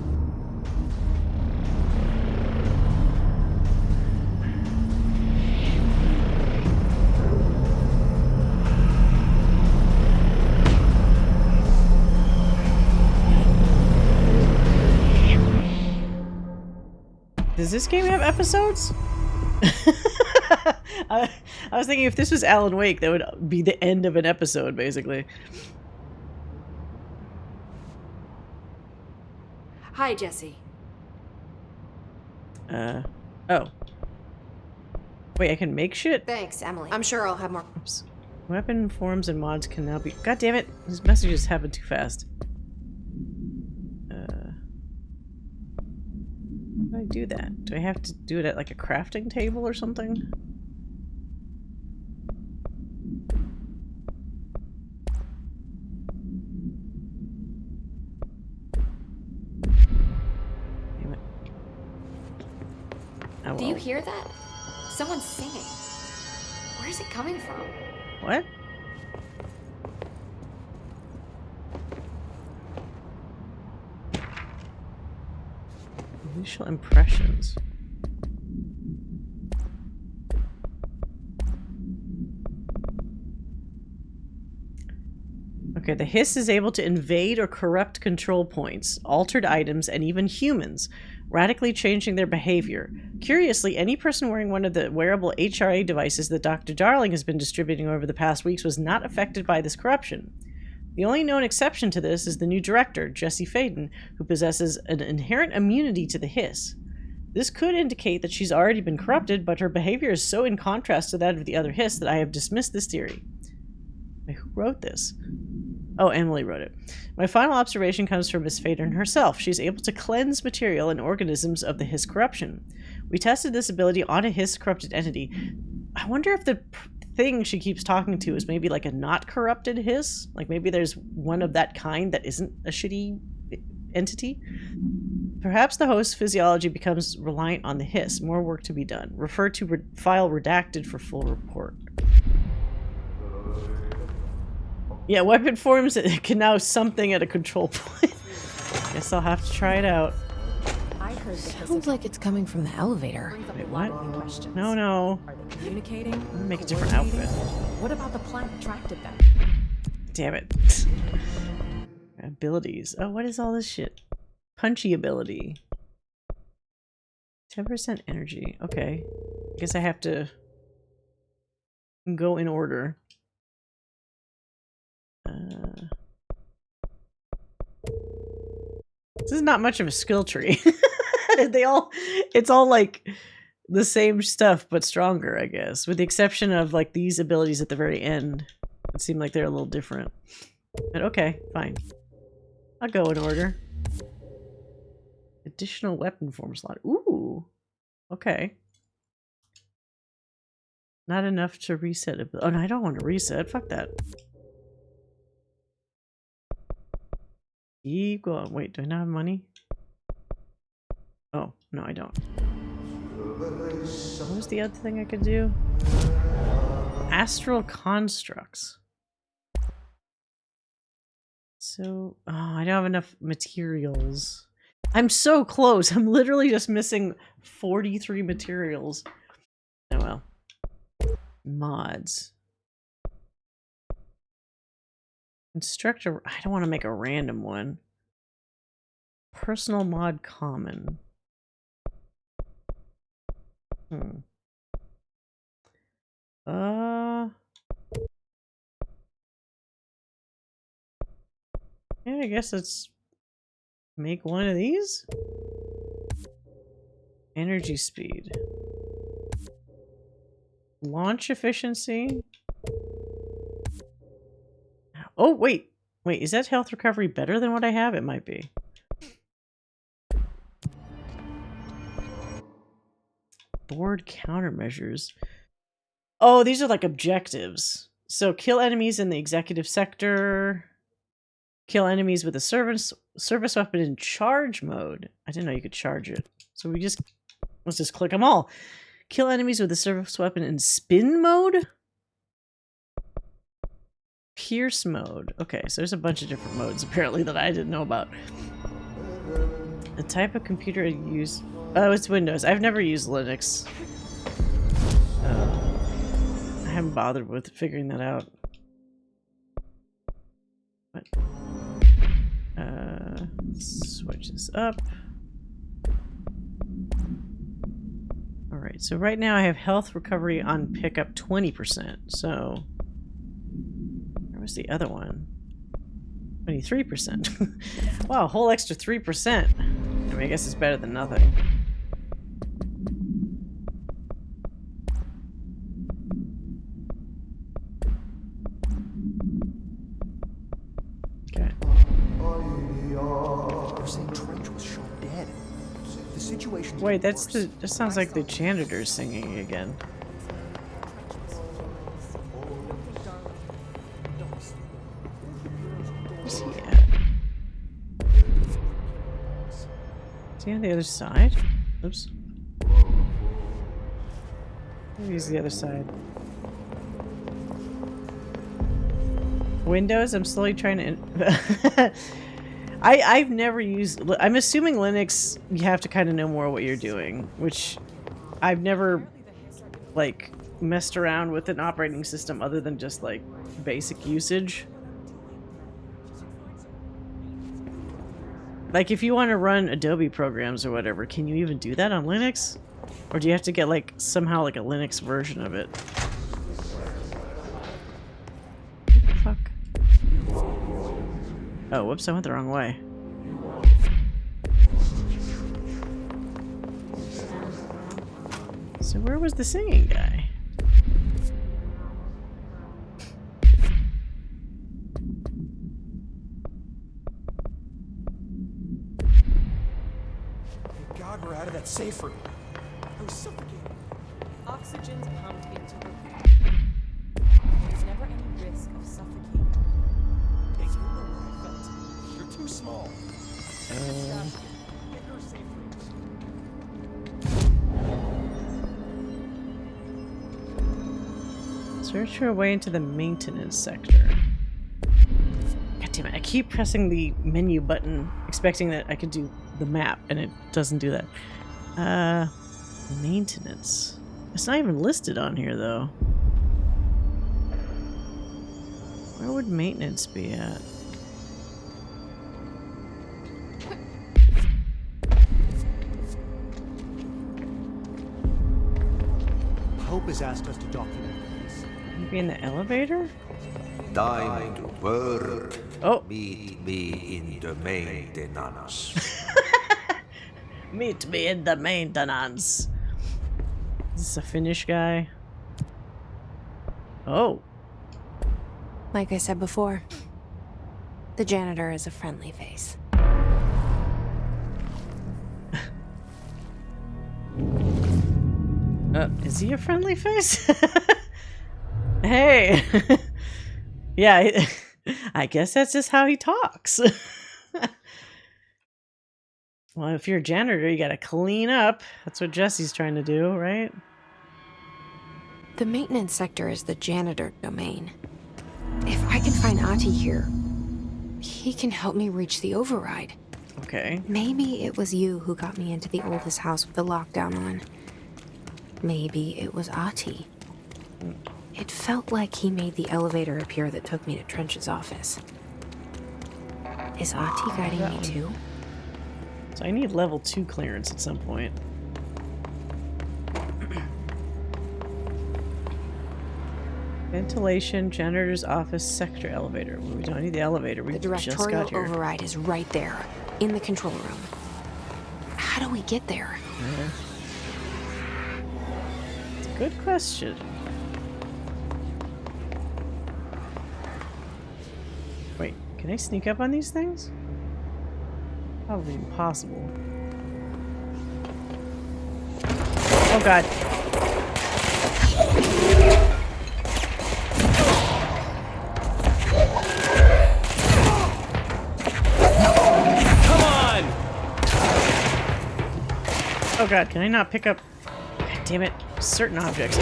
Does this game have episodes? I was thinking if this was Alan Wake, that would be the end of an episode, basically. Hi, Jesse. Oh. Wait, I can make shit? Thanks, Emily. I'm sure I'll have more. Oops. Weapon forms and mods can now be... God damn it! These messages happen too fast. How do I do that? Do I have to do it at like a crafting table or something? Damn it. Oh, well. Do you hear that? Someone's singing. Where's it coming from? What? Initial impressions. Okay, the Hiss is able to invade or corrupt control points, altered items, and even humans, radically changing their behavior. Curiously, any person wearing one of the wearable HRA devices that Dr. Darling has been distributing over the past weeks was not affected by this corruption. The only known exception to this is the new director, Jesse Faden, who possesses an inherent immunity to the Hiss. This could indicate that she's already been corrupted, but her behavior is so in contrast to that of the other Hiss that I have dismissed this theory. Wait, who wrote this? Oh, Emily wrote it. My final observation comes from Miss Faden herself. She's able to cleanse material and organisms of the Hiss corruption. We tested this ability on a Hiss corrupted entity. I wonder if the thing she keeps talking to is maybe like a not corrupted Hiss? Like maybe there's one of that kind that isn't a shitty entity? Perhaps the host's physiology becomes reliant on the Hiss. More work to be done. Refer to file redacted for full report. Yeah, weapon forms can now something at a control point. Guess I'll have to try it out. Sounds like it's coming from the elevator. Wait, what? No, no. Are they communicating? I'm gonna make a different outfit. What about the plant attracted them? Damn it. Abilities. Oh, what is all this shit? Punchy ability. 10% energy. Okay. I guess I have to go in order. This is not much of a skill tree. It's all like the same stuff, but stronger, I guess. With the exception of like these abilities at the very end. It seemed like they're a little different. But okay, fine. I'll go in order. Additional weapon form slot. Ooh. Okay. Not enough to reset it. Oh no, I don't want to reset. Fuck that. Keep going. Wait, do I not have money? Oh, no, I don't. What was the other thing I could do? Astral constructs. So, oh, I don't have enough materials. I'm so close. I'm literally just missing 43 materials. Oh well. Mods. Instructor, I don't want to make a random one. Personal mod common. Yeah, I guess let's make one of these. Energy speed. Launch efficiency. Oh, wait. Wait, is that health recovery better than what I have? It might be. Board countermeasures. Oh, these are like objectives. So kill enemies in the executive sector. Kill enemies with a service weapon in charge mode. I didn't know you could charge it. So let's just click them all. Kill enemies with a service weapon in spin mode. Pierce mode. Okay, so there's a bunch of different modes apparently that I didn't know about. The type of computer I use. Oh, it's Windows. I've never used Linux. I haven't bothered with figuring that out. What? Let's switch this up. Alright, so right now I have health recovery on pickup 20%, so... Where was the other one? 23%. Wow, a whole extra 3%. I mean, I guess it's better than nothing. Okay. They're saying Trench was shot dead. The situation. Wait, that's the. That sounds like the janitor singing again. Where's he at? Is he on the other side? Oops. Maybe he's the other side. Windows, I'm slowly trying to... I've never used... I'm assuming Linux, you have to kind of know more what you're doing, which I've never, like, messed around with an operating system other than just, like, basic usage. Like, if you want to run Adobe programs or whatever, can you even do that on Linux? Or do you have to get, like, somehow, like, a Linux version of it? What the fuck? Oh, whoops, I went the wrong way. So where was the singing guy? Thank God we're out of that safe room. I was suffocating. Oxygen's pumped into her. There's never any risk of suffocating. Hey, you know where I felt. You're too small. Get her safe rooms. Search your way into the maintenance sector. God damn it, I keep pressing the menu button, expecting that I could do the map, and it doesn't do that. Maintenance. It's not even listed on here, though. Where would maintenance be at? Hope has asked us to document this. Maybe in the elevator? Time to work. Oh. Meet me in the maintenance. Meet me in the maintenance. Is this a Finnish guy? Oh. Like I said before, the janitor is a friendly face. Is he a friendly face? Hey. Yeah, I guess that's just how he talks. Well, if you're a janitor, you gotta clean up. That's what Jesse's trying to do, right? The maintenance sector is the janitor domain. If I can find Ahti here, he can help me reach the override. Okay. Maybe it was you who got me into the oldest house with the lockdown on. Maybe it was Ahti. It felt like he made the elevator appear that took me to Trench's office. Is Ahti guiding me too? So I need level 2 clearance at some point. Ventilation, janitor's office, sector elevator. Well, we don't need the elevator. We The just directorial got here. override is right there, in the control room. How do we get there? It's a good question. Wait, can I sneak up on these things? Probably impossible. Oh god. Come on! Oh god, can I not pick up... God damn it, certain objects.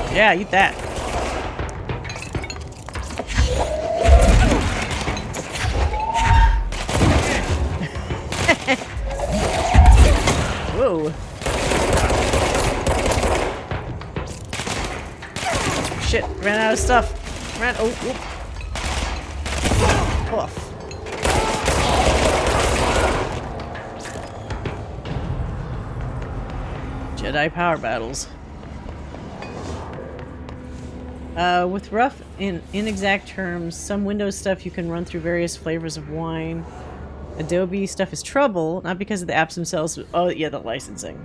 Yeah, eat that. Whoa. Shit, ran out of stuff. Oh, whoop. Off. Jedi power battles. With rough and inexact terms, some Windows stuff you can run through various flavors of wine. Adobe stuff is trouble, not because of the apps themselves, but, oh yeah, the licensing.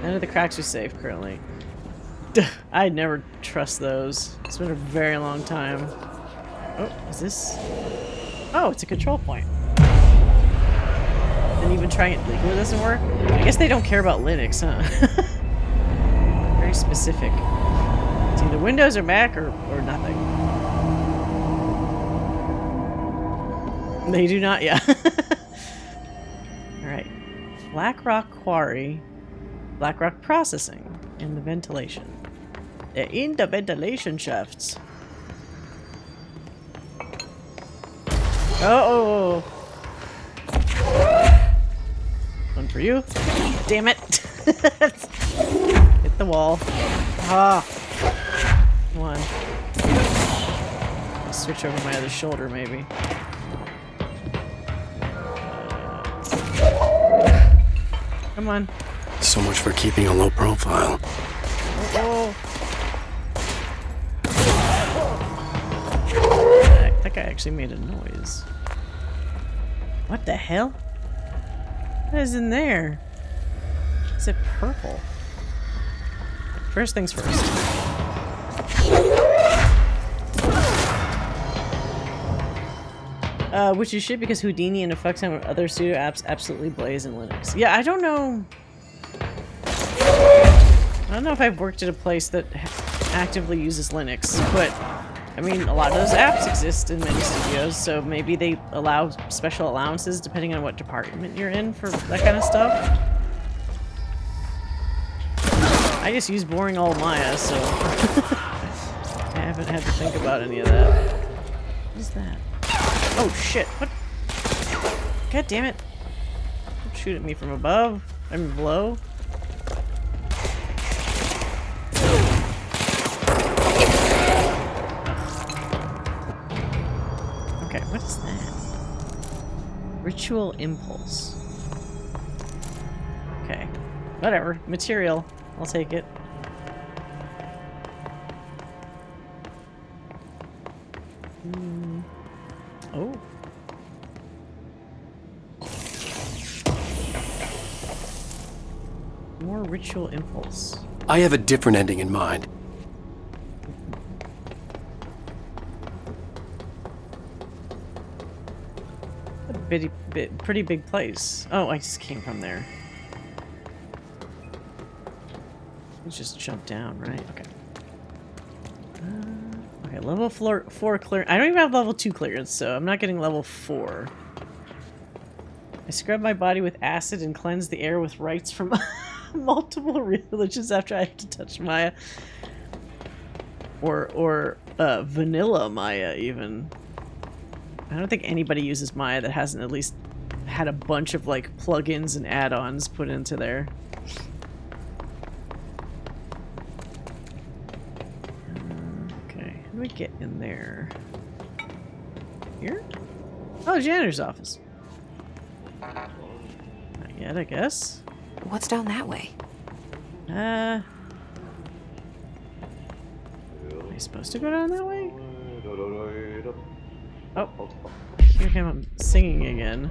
None of the cracks are safe currently. I'd never trust those. It's been a very long time. Oh, is this? Oh, it's a control point. And even trying it legally doesn't work? I guess they don't care about Linux, huh? Very specific. It's either Windows or Mac or nothing. They do not, yeah. Alright. Blackrock Quarry. Blackrock Processing. And the ventilation. They're in the ventilation shafts. Oh! One for you. Damn it! Hit the wall. Ah! Come on. I'll switch over my other shoulder, maybe. Come on. So much for keeping a low profile. Oh. That guy actually made a noise. What the hell? What is in there? Is it purple? First things first. Which is shit because Houdini and a fuck ton of other pseudo apps absolutely blaze in Linux. Yeah, I don't know. I don't know if I've worked at a place that actively uses Linux, but I mean, a lot of those apps exist in many studios, so maybe they allow special allowances depending on what department you're in for that kind of stuff. I just use boring old Maya, so I haven't had to think about any of that. What is that? Oh shit, what? God damn it. Don't shoot at me from above. I mean below. Okay, what is that? Ritual impulse. Okay. Whatever. Material. I'll take it. Oh. More ritual impulse. I have a different ending in mind. Pretty big place. Oh, I just came from there. Let's just jump down, right? Okay. Okay, level 4 clear. I don't even have level 2 clearance, so I'm not getting level 4. I scrub my body with acid and cleanse the air with rites from multiple religions after I have to touch Maya. Or vanilla Maya, even. I don't think anybody uses Maya that hasn't at least had a bunch of like plugins and add-ons put into there. Okay, how do we get in there? Here? Oh, janitor's office. Not yet, I guess. What's down that way? Am I supposed to go down that way? Oh, here I'm singing again.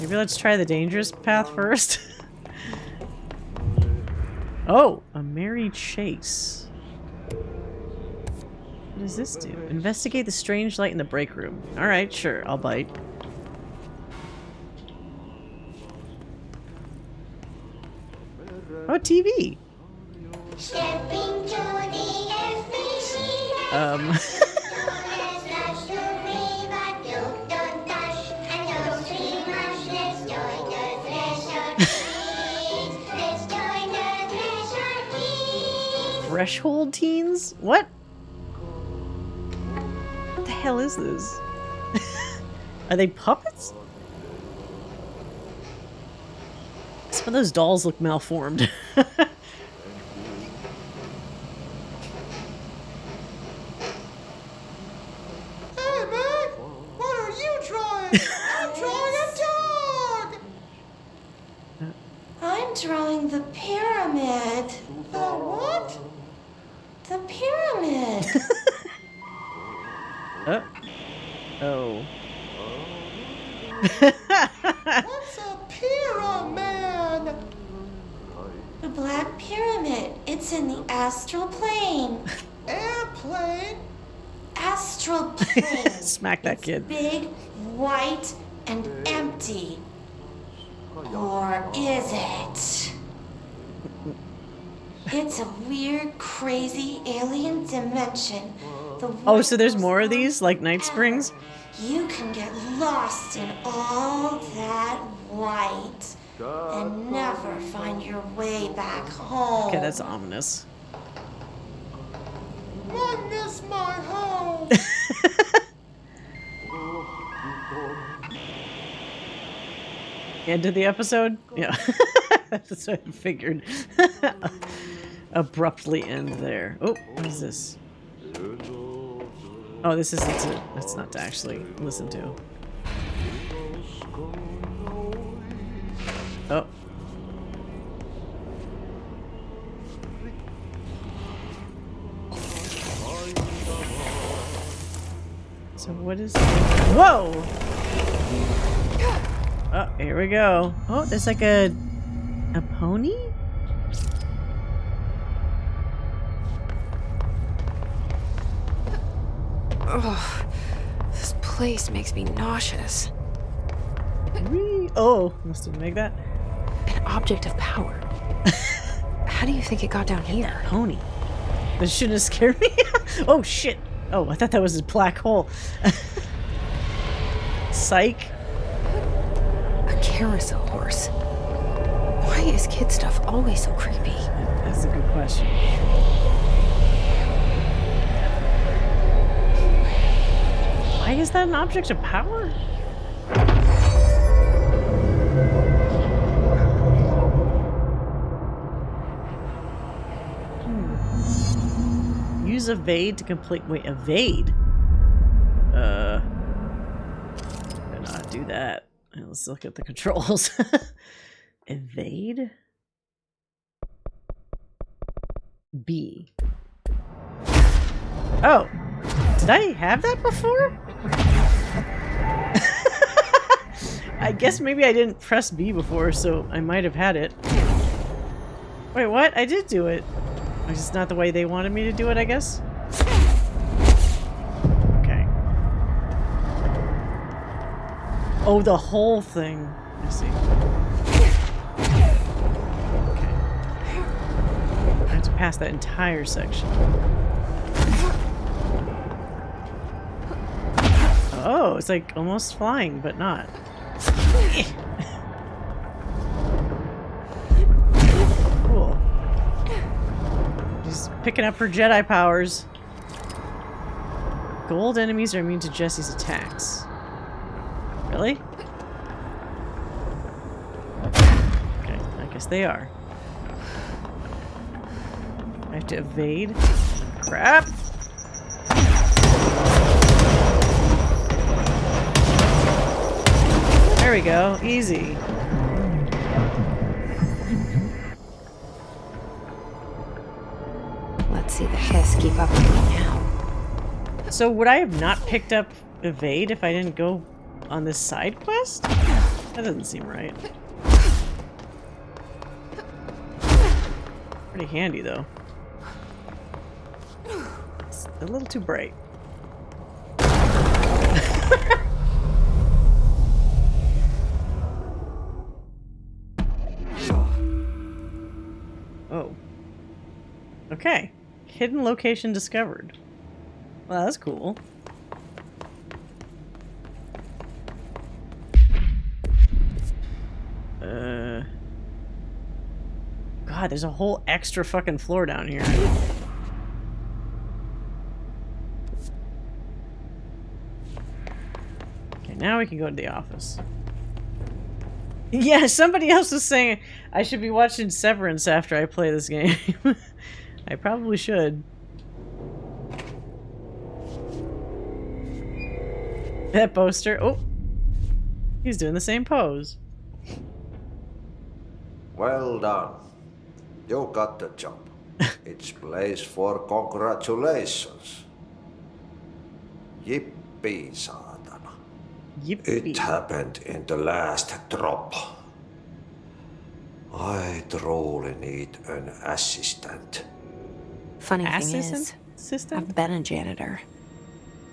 Maybe let's try the dangerous path first. Oh, a merry chase. What does this do? Investigate the strange light in the break room. Alright, sure, I'll bite. Oh, TV! Stepping to the FBC. Threshold teens? What? What the hell is this? Are they puppets? Some of those dolls look malformed. Hey, man! What are you trying? I'm trying a drawing the pyramid. The what? The pyramid. Oh. What's a pyramid? The Black Pyramid. It's in the astral plane. Airplane? Astral plane. Smack that kid. Big, white, and empty. Or is it? It's a weird, crazy alien dimension. Oh, so there's more of these, like Night Springs? You can get lost in all that white and never find your way back home. Okay, that's ominous. I miss my home. End of the episode? Yeah. That's what I figured. Abruptly end there. Oh, what is this? Oh, this isn't to, that's not to actually listen to. Oh. So what is... Whoa! Oh, here we go. Oh, there's like a pony? Ugh, this place makes me nauseous. Oh, must have make that. An object of power. How do you think it got down here? Pony. That shouldn't have scared me. Oh shit. Oh, I thought that was a black hole. Psych. A carousel horse. Why is kid stuff always so creepy? That's a good question. Why is that an object of power? Use evade to complete. Wait, evade? Better not do that. Let's look at the controls. Evade? B. Oh! Did I have that before? I guess maybe I didn't press B before, so I might have had it. Wait, what? I did do it. It's just not the way they wanted me to do it, I guess? Okay. Oh, the whole thing. I see. Okay. I have to pass that entire section. Oh, it's like almost flying, but not. Cool. She's picking up her Jedi powers. Gold enemies are immune to Jesse's attacks. Really? Okay, I guess they are. I have to evade. Crap! There we go. Easy. Let's see the Hiss keep up with me now. So would I have not picked up evade if I didn't go on this side quest? That doesn't seem right. Pretty handy though. It's a little too bright. Oh. Okay. Hidden location discovered. Well, that's cool. God, there's a whole extra fucking floor down here. Okay, now we can go to the office. Yeah, somebody else was saying I should be watching Severance after I play this game. I probably should. That poster. Oh, he's doing the same pose. Well done. You got the job. It's place for congratulations. Yippee, saatana. Yippee. It happened in the last drop. I truly need an assistant. Funny thing is, Assistant? I've been a janitor.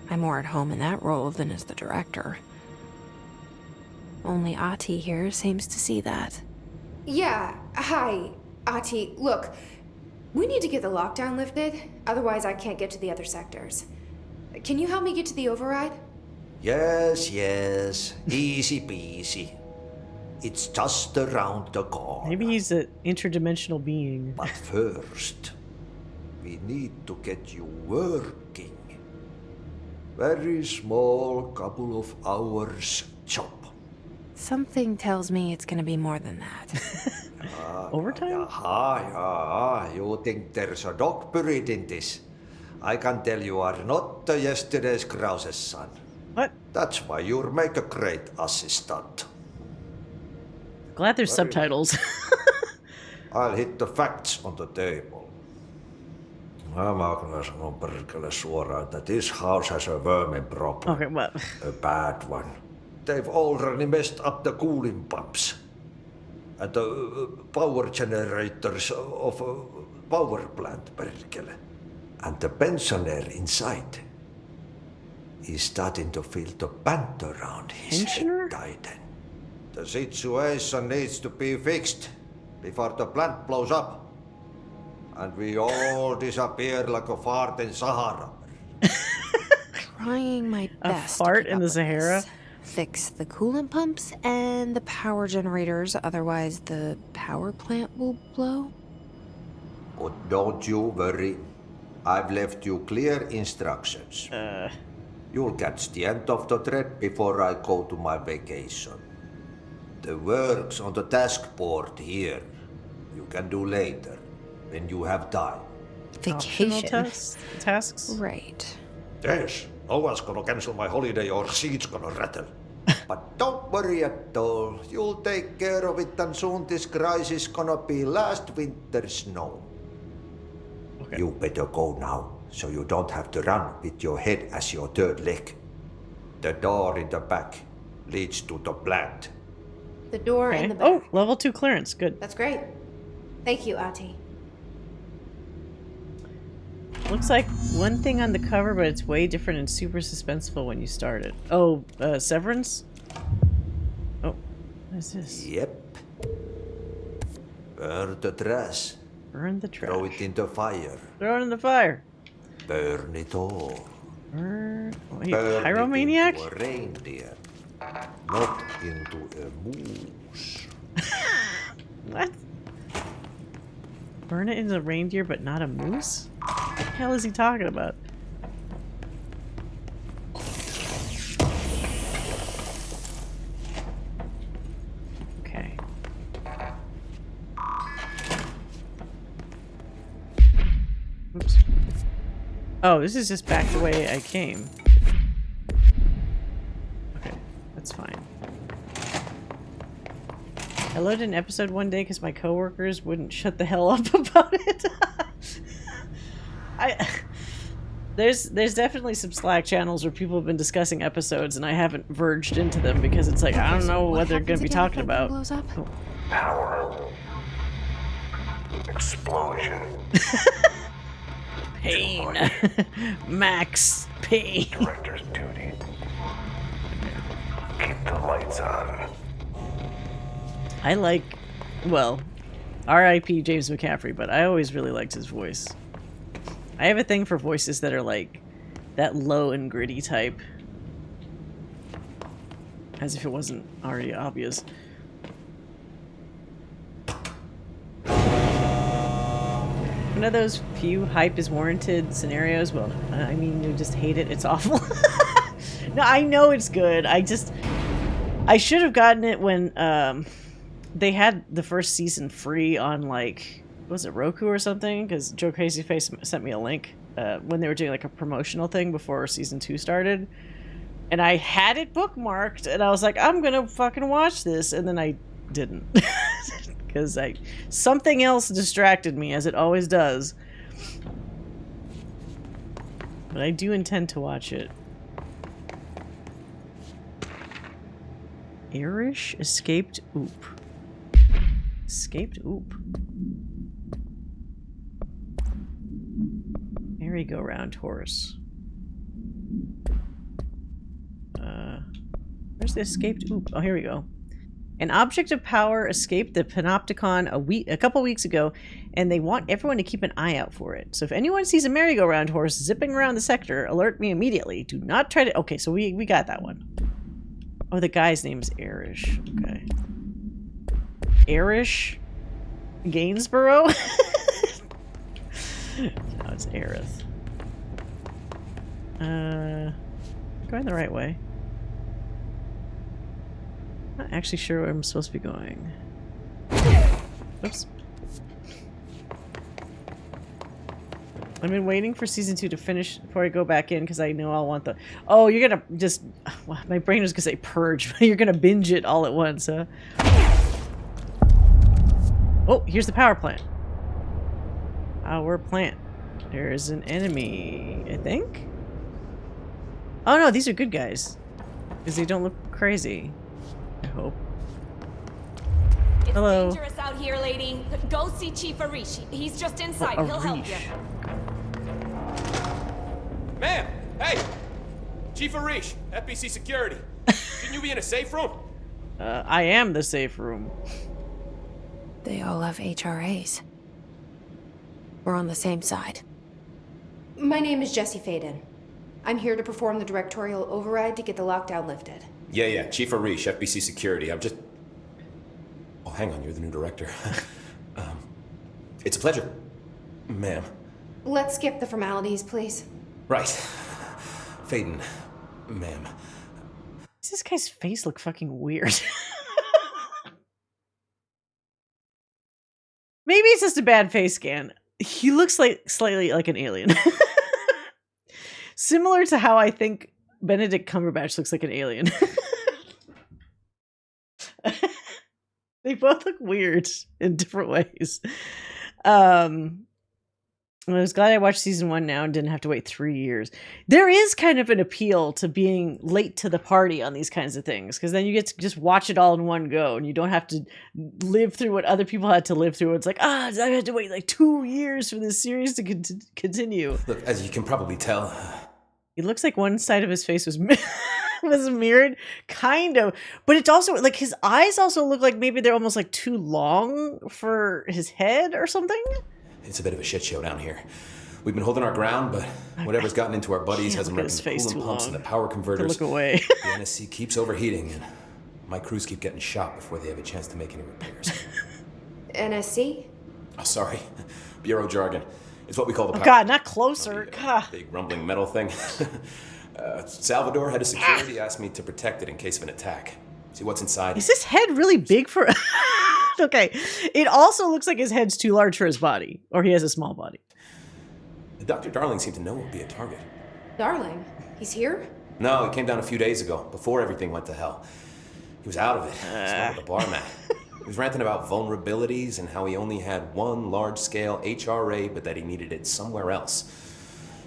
I'm more at home in that role than as the director. Only Ahti here seems to see that. Yeah, hi, Ahti. Look, we need to get the lockdown lifted, otherwise I can't get to the other sectors. Can you help me get to the override? Yes, easy peasy. It's just around the corner. Maybe he's an interdimensional being. But first, we need to get you working. Very small, couple of hours job. Something tells me it's gonna be more than that. Overtime? You think there's a dog buried in this? I can tell you are not yesterday's Krause's son. What? That's why you'll make a great assistant. Glad there's subtitles. I'll hit the facts on the table. Mä kyllä sanon perkele suoraan, että this house has a vermin problem. Okay, what? A bad one. They've already messed up the cooling pumps. And the power generators of a power plant, perkele. And the pensioner inside is starting to feel the band around his head tighten. The situation needs to be fixed before the plant blows up. And we all disappear like a fart in Sahara. Trying my A best. to fart keep in up the with Sahara? this. Fix the coolant pumps and the power generators, otherwise the power plant will blow. But don't you worry. I've left you clear instructions. You'll catch the end of the thread before I go to my vacation. The work's on the task board here. You can do later, when you have time. Optional Vacation. tasks? Right. Yes, no one's gonna cancel my holiday or seat's gonna rattle. But don't worry at all. You'll take care of it and soon this crisis gonna be last winter's snow. Okay. You better go now, so you don't have to run with your head as your third leg. The door in the back leads to the plant. The door Okay. in the back. Oh, level 2 clearance. Good. That's great. Thank you, Ahti. Looks like one thing on the cover, but it's way different and super suspenseful when you start it. Oh, Severance? Oh, what is this? Yep. Burn the trash. Burn the trash. Throw it in the fire. Throw it in the fire. Burn it all. Burn. Wait, Burn pyromaniac? it into a reindeer, not into a moose. What? Burn it into a reindeer, but not a moose? What the hell is he talking about? Okay. Oops. Oh, this is just back the way I came. Okay, that's fine. I loaded an episode one day because my coworkers wouldn't shut the hell up about it. There's definitely some Slack channels where people have been discussing episodes and I haven't verged into them because it's like I don't know what they're going to be talking about. Blows up? Oh. Power. Explosion. Pain. Max pain. Director's duty. Keep the lights on. I like, well, R.I.P. James McCaffrey, but I always really liked his voice. I have a thing for voices that are like that low and gritty type. As if it wasn't already obvious. One of those few hype is warranted scenarios. Well, I mean, you just hate it. It's awful. No, I know it's good. I should have gotten it when they had the first season free on, like, was it Roku or something? Because Joe Crazy Face sent me a link when they were doing like a promotional thing before season 2 started. And I had it bookmarked and I was like, I'm gonna fucking watch this, and then I didn't. because something else distracted me, as it always does. But I do intend to watch it. Irish escaped oop. Escaped oop. Merry-go-round horse. Where's the escaped oop? Oh, here we go. An object of power escaped the Panopticon a couple weeks ago, and they want everyone to keep an eye out for it. So if anyone sees a merry-go-round horse zipping around the sector, alert me immediately. Do not try to... Okay, so we got that one. Oh, the guy's name is Arish. Okay. Arish Gainsborough? No, it's Aerith. Going the right way. Not actually sure where I'm supposed to be going. Oops. I've been waiting for season 2 to finish before I go back in because I know I'll want the... Oh, you're gonna just... My brain was gonna say purge, but you're gonna binge it all at once, huh? Oh, here's the power plant. Power plant. There's an enemy, I think? Oh no, these are good guys. Because they don't look crazy. I hope. It's Hello. dangerous out here, lady. Go see Chief Arish. He's just inside. Oh, He'll help you. Ma'am! Hey! Chief Arish, FBC Security. Shouldn't you be in a safe room? I am the safe room. They all have HRAs. We're on the same side. My name is Jesse Faden. I'm here to perform the directorial override to get the lockdown lifted. Yeah, Chief Arish, FBC Security. I'm just... Oh, hang on, you're the new director. It's a pleasure, ma'am. Let's skip the formalities, please. Right. Faden, ma'am. Does this guy's face look fucking weird? Maybe it's just a bad face scan. He looks like slightly like an alien. Similar to how I think Benedict Cumberbatch looks like an alien. They both look weird in different ways. I was glad I watched season 1 now and didn't have to wait 3 years. There is kind of an appeal to being late to the party on these kinds of things, because then you get to just watch it all in one go and you don't have to live through what other people had to live through. It's like, I had to wait like 2 years for this series to continue. Look, as you can probably tell... It looks like one side of his face was was mirrored, kind of, but it's also like his eyes also look like maybe they're almost like too long for his head or something. It's a bit of a shit show down here. We've been holding our ground, but whatever's gotten into our buddies hasn't worked in the coolant pumps and the power converters. Look away. The NSC keeps overheating, and my crews keep getting shot before they have a chance to make any repairs. NSC? Oh, sorry. Bureau jargon. It's what we call the power. Oh God, not closer. Big rumbling metal thing. Salvador, head of security, asked me to protect it in case of an attack. See what's inside. Is his head really big for... Okay. It also looks like his head's too large for his body. Or he has a small body. Dr. Darling seemed to know it would be a target. Darling? He's here? No, he came down a few days ago, before everything went to hell. He was out of it. Smelled like a bar mat. He was ranting about vulnerabilities and how he only had one large-scale HRA, but that he needed it somewhere else.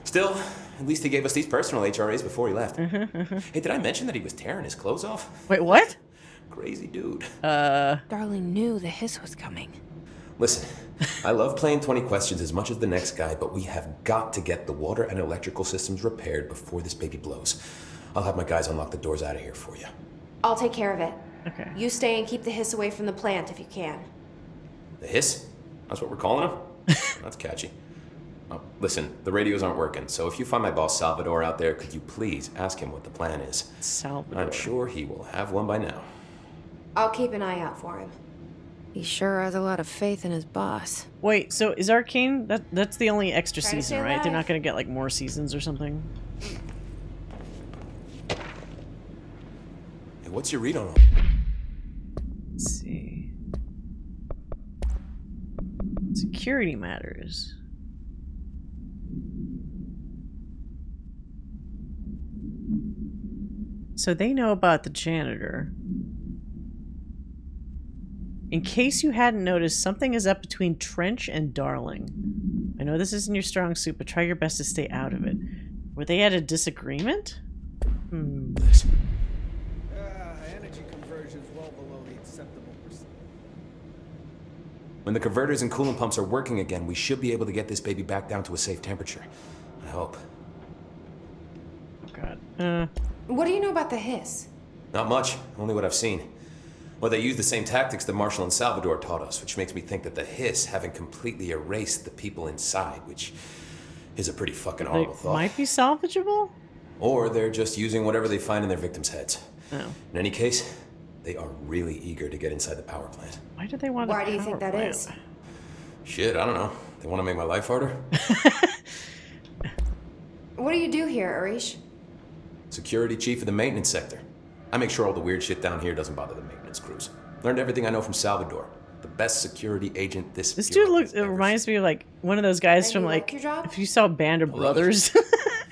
Still, at least he gave us these personal HRAs before he left. Hey, did I mention that he was tearing his clothes off? Wait, what? Crazy dude. Darling knew the hiss was coming. Listen, I love playing 20 questions as much as the next guy, but we have got to get the water and electrical systems repaired before this baby blows. I'll have my guys unlock the doors out of here for you. I'll take care of it. Okay. You stay and keep the hiss away from the plant if you can. The hiss? That's what we're calling him? That's catchy. Oh, listen, the radios aren't working, so if you find my boss Salvador out there, could you please ask him what the plan is? Salvador. I'm sure he will have one by now. I'll keep an eye out for him. He sure has a lot of faith in his boss. Wait, so is Arcane... That's the only extra Try to season, stay right? They're alive. not going to get like more seasons or something? Hey, what's your read on him? Let's see. Security matters. So they know about the janitor. In case you hadn't noticed, something is up between Trench and Darling. I know this isn't your strong suit, but try your best to stay out of it. Were they at a disagreement? Energy conversion is well below the acceptable percent. When the converters and coolant pumps are working again, we should be able to get this baby back down to a safe temperature. I hope. Oh god. What do you know about the hiss? Not much, only what I've seen. Well, they use the same tactics that Marshall and Salvador taught us, which makes me think that the hiss haven't completely erased the people inside, which is a pretty fucking horrible thought. Might be salvageable? Or they're just using whatever they find in their victims' heads. Oh. In any case, they are really eager to get inside the power plant. Why do they want Why do you think that is? Shit, I don't know. They want to make my life harder? What do you do here, Arish? Security chief of the maintenance sector. I make sure all the weird shit down here doesn't bother the maintenance crews. Learned everything I know from Salvador. The best security agent this dude looks, it reminds me of like one of those guys from like, if you saw Band of Brothers.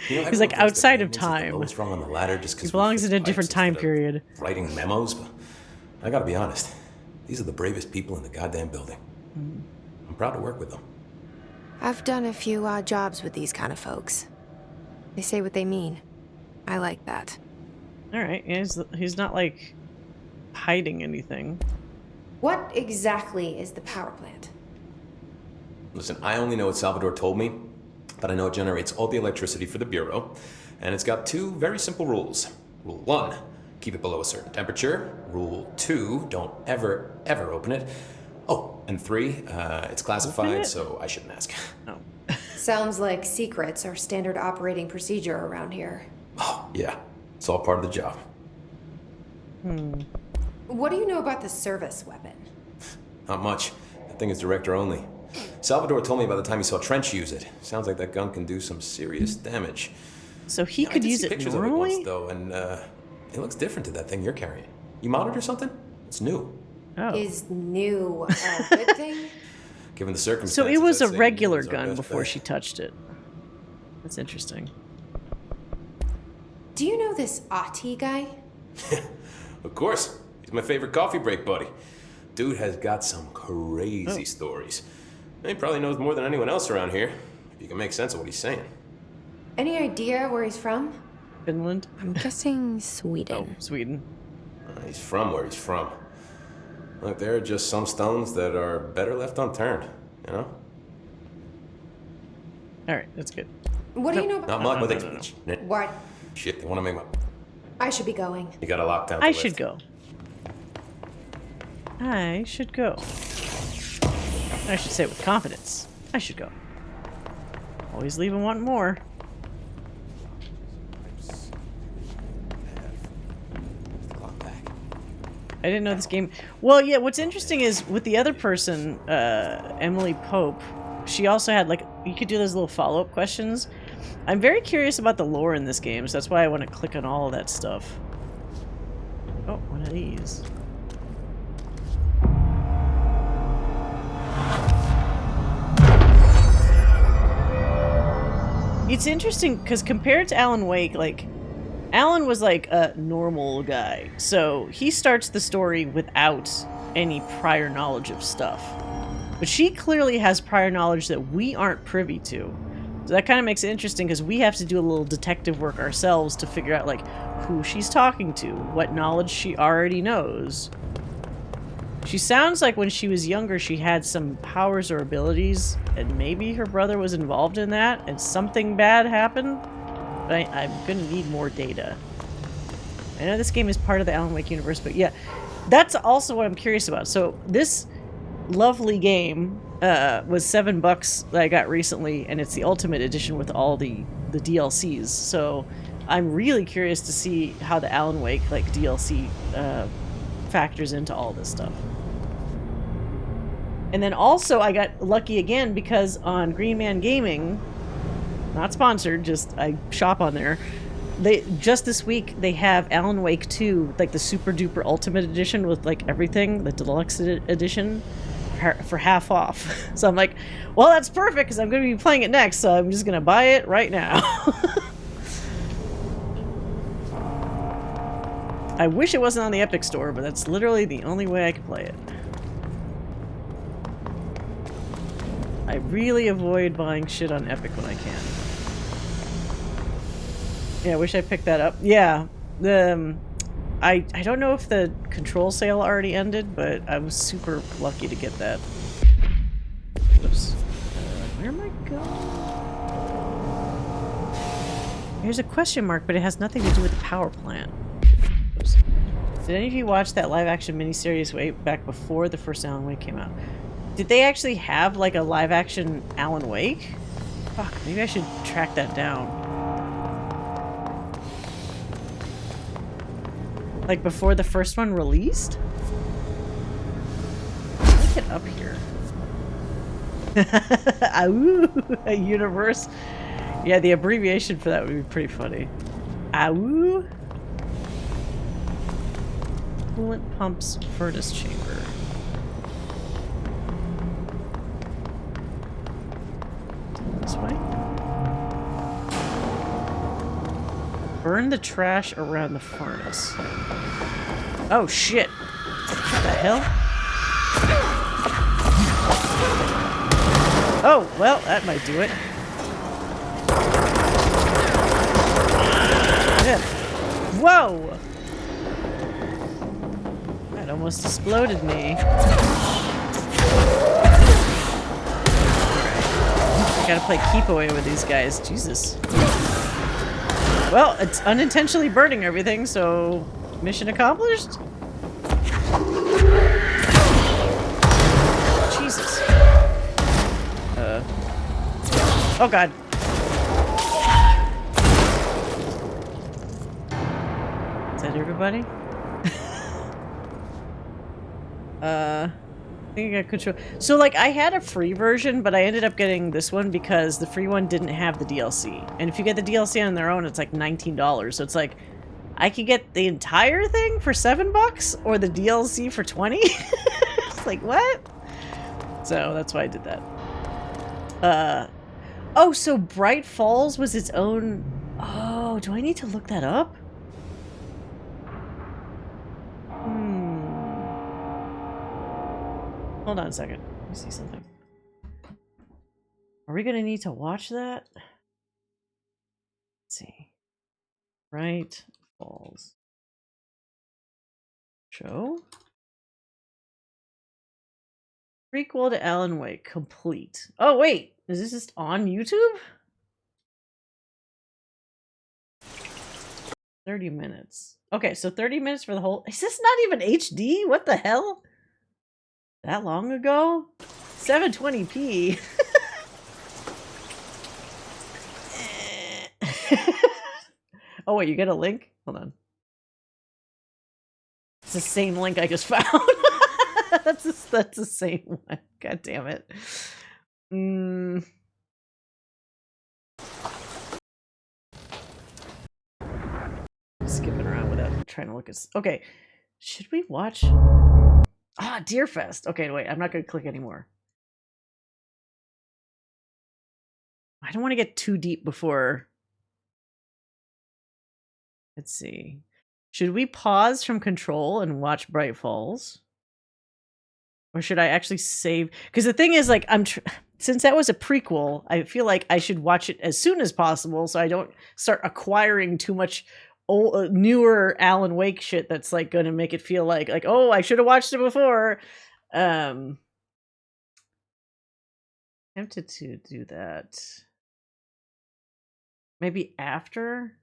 He's like outside of time. Lowest rung on the ladder just He belongs in a different time period. Writing memos, but I gotta be honest. These are the bravest people in the goddamn building. I'm proud to work with them. I've done a few odd jobs with these kind of folks. They say what they mean. I like that. Alright, he's not like hiding anything. What exactly is the power plant? Listen, I only know what Salvador told me, but I know it generates all the electricity for the Bureau, and it's got two very simple rules. Rule 1, keep it below a certain temperature. Rule 2, don't ever, ever open it. Oh, and 3, it's classified, so I shouldn't ask. Oh. Sounds like secrets are standard operating procedure around here. Oh, yeah. It's all part of the job. What do you know about the service weapon? Not much. That thing is director only. Salvador told me by the time he saw Trench use it. Sounds like that gun can do some serious damage. So he could use it pictures normally? Of it once, though, and it looks different to that thing you're carrying. You modded or something? It's new. Oh. Is new a good thing? Given the circumstances. So it was I'd a say regular it's our gun best before bet. she touched it. That's interesting. Do you know this Ati guy? Of course. He's my favorite coffee break buddy. Dude has got some crazy stories. He probably knows more than anyone else around here. If you can make sense of what he's saying. Any idea where he's from? Finland? I'm guessing Sweden. Oh, Sweden. He's from where he's from. Look, there are just some stones that are better left unturned, you know? Alright, that's good. What do you know about... Not much. No. What? Shit, they want to make my... I should be going. You gotta lock down the I lift. should go. I should go. I should say it with confidence. I should go. Always leaving wanting more. I didn't know this game. Well, yeah, what's interesting is with the other person, Emily Pope, she also had, like, you could do those little follow-up questions. I'm very curious about the lore in this game, so that's why I want to click on all of that stuff. Oh, one of these. It's interesting, because compared to Alan Wake, like, Alan was like a normal guy, so he starts the story without any prior knowledge of stuff. But she clearly has prior knowledge that we aren't privy to. So that kind of makes it interesting because we have to do a little detective work ourselves to figure out like who she's talking to, what knowledge she already knows. She sounds like when she was younger she had some powers or abilities, and maybe her brother was involved in that and something bad happened. But I'm gonna need more data. I know this game is part of the Alan Wake universe, but yeah, that's also what I'm curious about. So this lovely game was $7 that I got recently, and it's the Ultimate Edition with all the DLCs. So I'm really curious to see how the Alan Wake like DLC factors into all this stuff. And then also I got lucky again because on Green Man Gaming, not sponsored, just I shop on there. They just this week they have Alan Wake 2, like the super duper ultimate edition with like everything, the deluxe edition, for half off. So I'm like, well, that's perfect because I'm going to be playing it next, so I'm just going to buy it right now. I wish it wasn't on the Epic Store, but that's literally the only way I can play it. I really avoid buying shit on Epic when I can. Yeah, I wish I picked that up. Yeah, the I don't know if the Control sale already ended, but I was super lucky to get that. Oops. Where am I going? There's a question mark, but it has nothing to do with the power plant. Oops. Did any of you watch that live-action miniseries way back before the first Alan Wake came out? Did they actually have, like, a live-action Alan Wake? Fuck, maybe I should track that down. Like, before the first one released? Let's get up here. Awoo! A universe. Yeah, the abbreviation for that would be pretty funny. Awoo! Coolant pumps furnace chamber. This way? Burn the trash around the furnace. Oh shit! What the hell? Oh, well, that might do it. Yeah. Whoa! That almost exploded me. I gotta play keep away with these guys. Jesus. Well, it's unintentionally burning everything, so mission accomplished? Jesus. Oh god. Is that everybody? I think I got control. So, like, I had a free version, but I ended up getting this one because the free one didn't have the DLC. And if you get the DLC on their own, it's like $19. So it's like, I could get the entire thing for $7 or the DLC for 20. It's like, what? So that's why I did that. Oh, so Bright Falls was its own... Oh, do I need to look that up? Hold on a second. Let me see something. Are we gonna need to watch that? Let's see. Bright Falls. Show? Prequel to Alan Wake. Complete. Oh, wait. Is this just on YouTube? 30 minutes. Okay, so 30 minutes for the whole... Is this not even HD? What the hell? That long ago? 720p. Oh, wait, you get a link? Hold on. It's the same link I just found. That's the same one. God damn it. Skipping around without trying to look at... Okay. Should we watch... Ah, Deerfest. Okay, wait. I'm not going to click anymore. I don't want to get too deep before... Let's see. Should we pause from Control and watch Bright Falls? Or should I actually save? Because the thing is, like, since that was a prequel, I feel like I should watch it as soon as possible so I don't start acquiring too much old, newer Alan Wake shit that's like going to make it feel like, oh, I should have watched it before. Tempted to do that. Maybe after?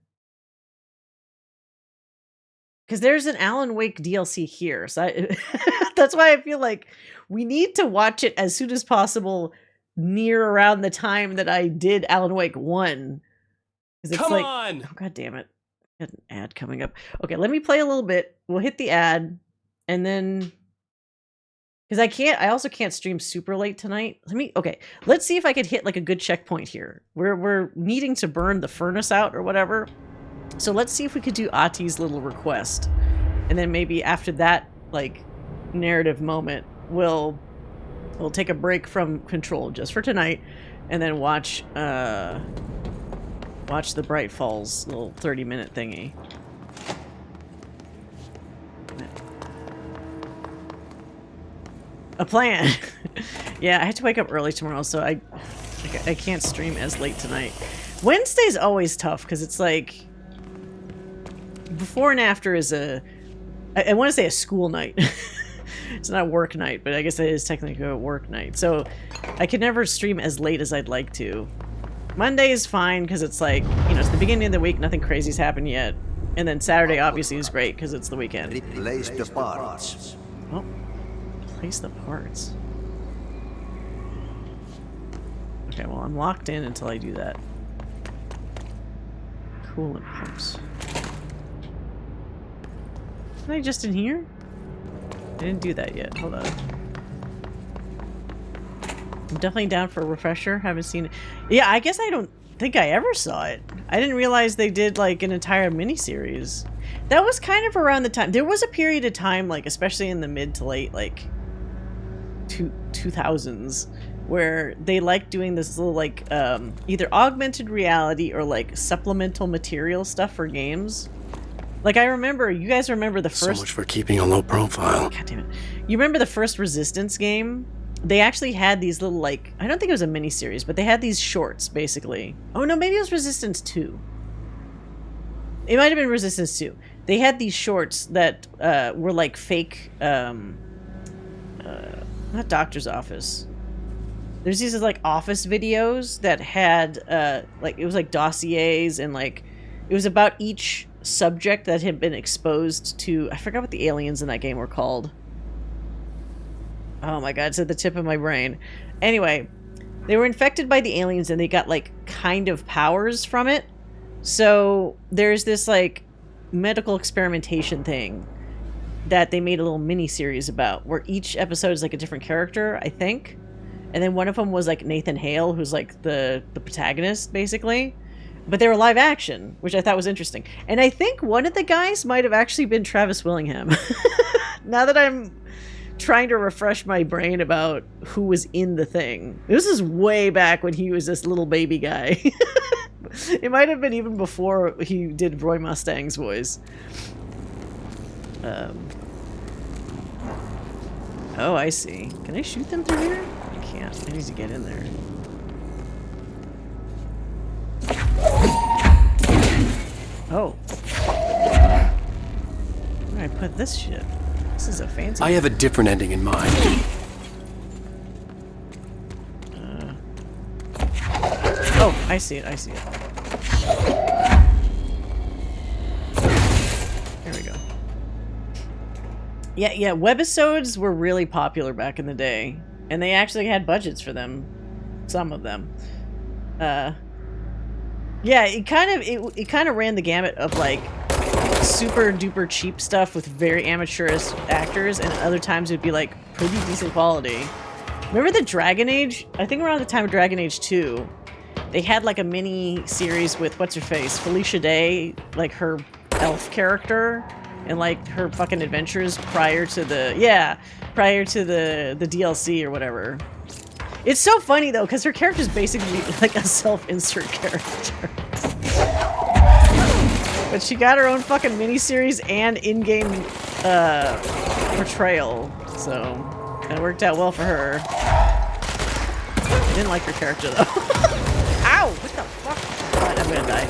Because there's an Alan Wake DLC here, so that's why I feel like we need to watch it as soon as possible, near around the time that I did Alan Wake 1. Come on! Oh, god damn it. Got an ad coming up. Okay, let me play a little bit. We'll hit the ad, and then... Because I also can't stream super late tonight. Okay, let's see if I could hit like a good checkpoint here. We're needing to burn the furnace out or whatever. So let's see if we could do Ati's little request. And then maybe after that, like, narrative moment, we'll take a break from Control just for tonight. And then watch the Bright Falls little 30-minute thingy. A plan. Yeah, I had to wake up early tomorrow, so I can't stream as late tonight. Wednesday's always tough because it's like before and after is I want to say a school night. It's not a work night, but I guess it is technically a work night. So I can never stream as late as I'd like to. Monday is fine because it's like, you know, it's the beginning of the week, nothing crazy's happened yet. And then Saturday obviously is great because it's the weekend. Replace the parts. Oh, place the parts. Okay, well, I'm locked in until I do that. Coolant pumps. Am I just in here? I didn't do that yet. Hold on. I'm definitely down for a refresher. Haven't seen it. Yeah, I guess I don't think I ever saw it. I didn't realize they did like an entire miniseries. That was kind of around the time. There was a period of time, like especially in the mid to late like 2000s, where they liked doing this little like either augmented reality or like supplemental material stuff for games. Like I remember, you guys remember the first. So much for keeping a low profile. God damn it! You remember the first Resistance game? They actually had these little like, I don't think it was a miniseries, but they had these shorts basically. Oh no, maybe it was Resistance 2. It might have been Resistance 2. They had these shorts that were like fake, not doctor's office. There's these like office videos that had like, it was like dossiers and like, it was about each subject that had been exposed to, I forgot what the aliens in that game were called. Oh my god, it's at the tip of my brain. Anyway, they were infected by the aliens and they got like kind of powers from it. So there's this like medical experimentation thing that they made a little mini series about, where each episode is like a different character, I think. And then one of them was like Nathan Hale, who's like the protagonist basically. But they were live action, which I thought was interesting. And I think one of the guys might have actually been Travis Willingham. Now that I'm trying to refresh my brain about who was in the thing. This is way back when he was this little baby guy. It might have been even before he did Roy Mustang's voice. Oh, I see. Can I shoot them through here? I can't. I need to get in there. Oh. Where did I put this shit? This is a fancy... I have a different ending in mind. Oh, I see it, I see it. There we go. Yeah, webisodes were really popular back in the day. And they actually had budgets for them. Some of them. Yeah, it kind of ran the gamut of like super duper cheap stuff with very amateurish actors, and other times it'd be like pretty decent quality. Remember the Dragon Age? I think around the time of Dragon Age 2, they had like a mini series with what's her face, Felicia Day, like her elf character, and like her fucking adventures prior to the DLC or whatever. It's so funny though, because her character's basically like a self-insert character. But she got her own fucking miniseries and in-game portrayal, so it worked out well for her. Didn't like her character though. Ow! What the fuck? God, I'm gonna die.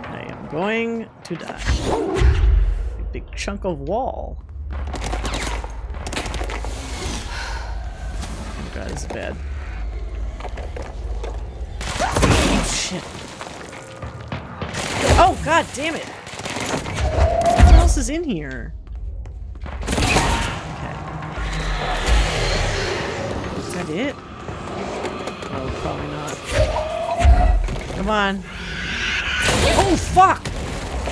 I am going to die. A big chunk of wall. Oh god, this is bad. Oh shit. Oh god damn it! What else is in here? Okay. Is that it? Oh, probably not. Come on. Oh fuck!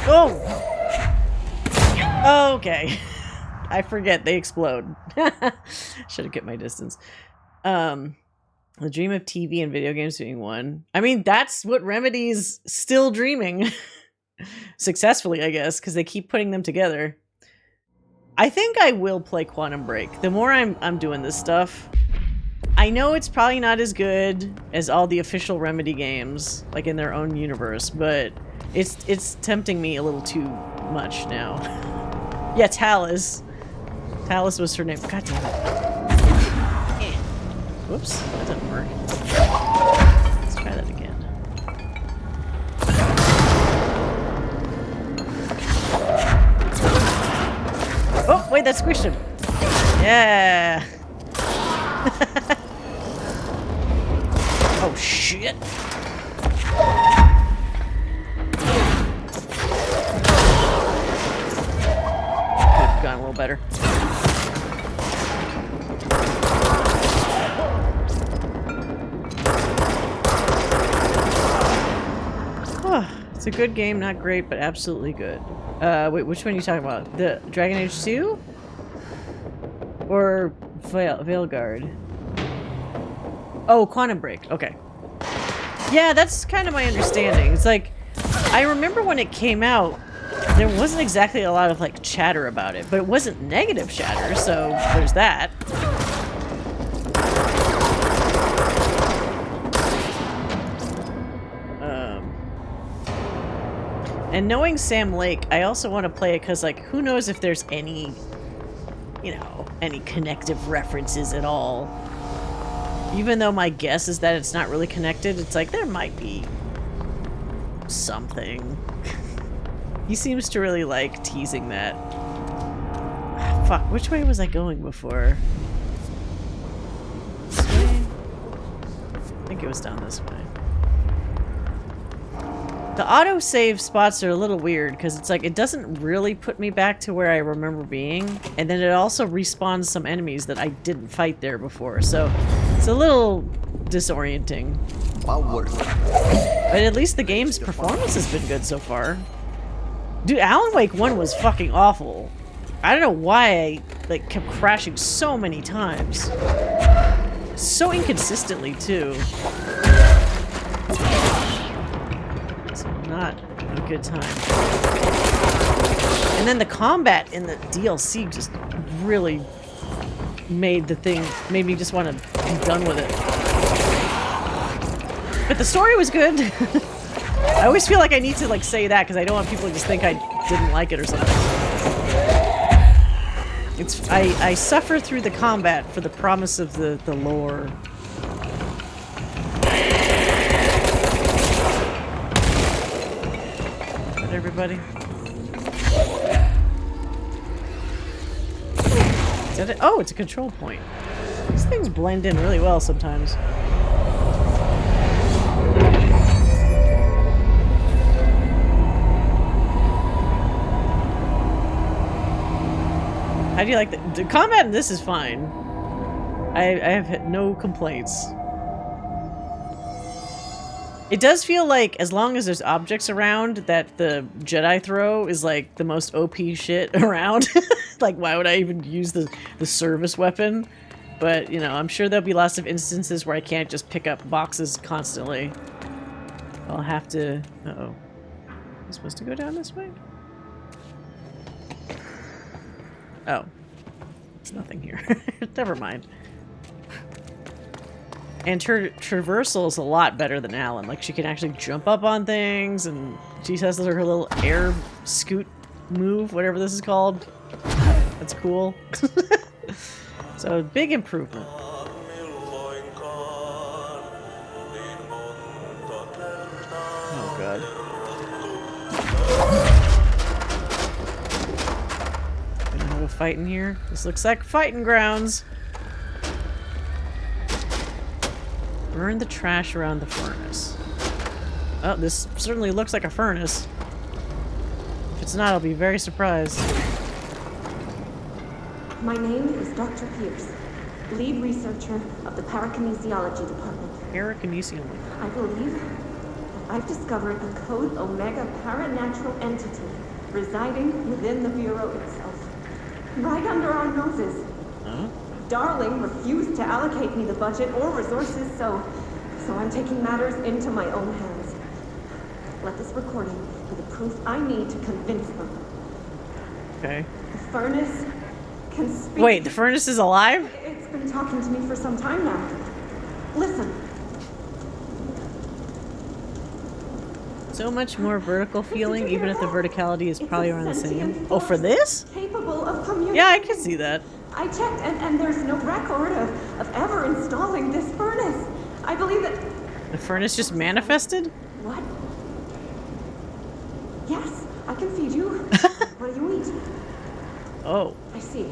Oh! Okay. I forget, they explode. Should have kept my distance. The dream of TV and video games being one. I mean, that's what Remedy's still dreaming. Successfully, I guess, because they keep putting them together. I think I will play Quantum Break. The more I'm doing this stuff, I know it's probably not as good as all the official Remedy games, like in their own universe, but it's tempting me a little too much now. Yeah, Talus. Talus was her name. God damn it. Whoops, that didn't work. Let's try that again. Oh, wait, that squished him. Yeah. Oh, shit. Could have gone a little better. It's a good game, not great, but absolutely good. Wait, which one are you talking about? The Dragon Age 2? Or Veilguard? Oh, Quantum Break. Okay. Yeah, that's kind of my understanding. It's like, I remember when it came out, there wasn't exactly a lot of like chatter about it, but it wasn't negative chatter, so there's that. And knowing Sam Lake, I also want to play it because, like, who knows if there's any, you know, any connective references at all. Even though my guess is that it's not really connected, it's like, there might be something. He seems to really like teasing that. Fuck, which way was I going before? This way? I think it was down this way. The autosave spots are a little weird because it's like it doesn't really put me back to where I remember being, and then it also respawns some enemies that I didn't fight there before, so it's a little disorienting. But at least the game's performance has been good so far. Dude, Alan Wake 1 was fucking awful. I don't know why I like kept crashing so many times. So inconsistently too. Not a good time. And then the combat in the DLC just really made me just want to be done with it. But the story was good. I always feel like I need to like say that because I don't want people to just think I didn't like it or something. I suffer through the combat for the promise of the lore. Everybody. Is that it? Oh, it's a control point. These things blend in really well sometimes. How do you like the combat in this is fine. I have had no complaints. It does feel like, as long as there's objects around, that the Jedi throw is, like, the most OP shit around. Like, why would I even use the service weapon? But, you know, I'm sure there'll be lots of instances where I can't just pick up boxes constantly. I'll have to... Uh-oh. Am I supposed to go down this way? Oh. There's nothing here. Never mind. And her traversal is a lot better than Alan. Like, she can actually jump up on things, and she has her little air scoot move, whatever this is called. That's cool. So, big improvement. Oh, God. Gonna have a fight in here? This looks like fighting grounds. Burn the trash around the furnace. Oh, this certainly looks like a furnace. If it's not, I'll be very surprised. My name is Dr. Pierce, lead researcher of the Parakinesiology Department. Parakinesiology. I believe that I've discovered a Code Omega paranatural entity residing within the Bureau itself. Right under our noses. Huh? Darling refused to allocate me the budget or resources, so I'm taking matters into my own hands. Let this recording be the proof I need to convince them. Okay. The furnace can speak. Wait, the furnace is alive? It's been talking to me for some time now. Listen. So much more vertical feeling, even if the verticality is probably around the same. Oh, for this? Capable of communicating. Yeah, I can see that. I checked, and there's no record of ever installing this furnace. I believe that... The furnace just manifested? What? Yes, I can feed you. What do you eat? Oh. I see.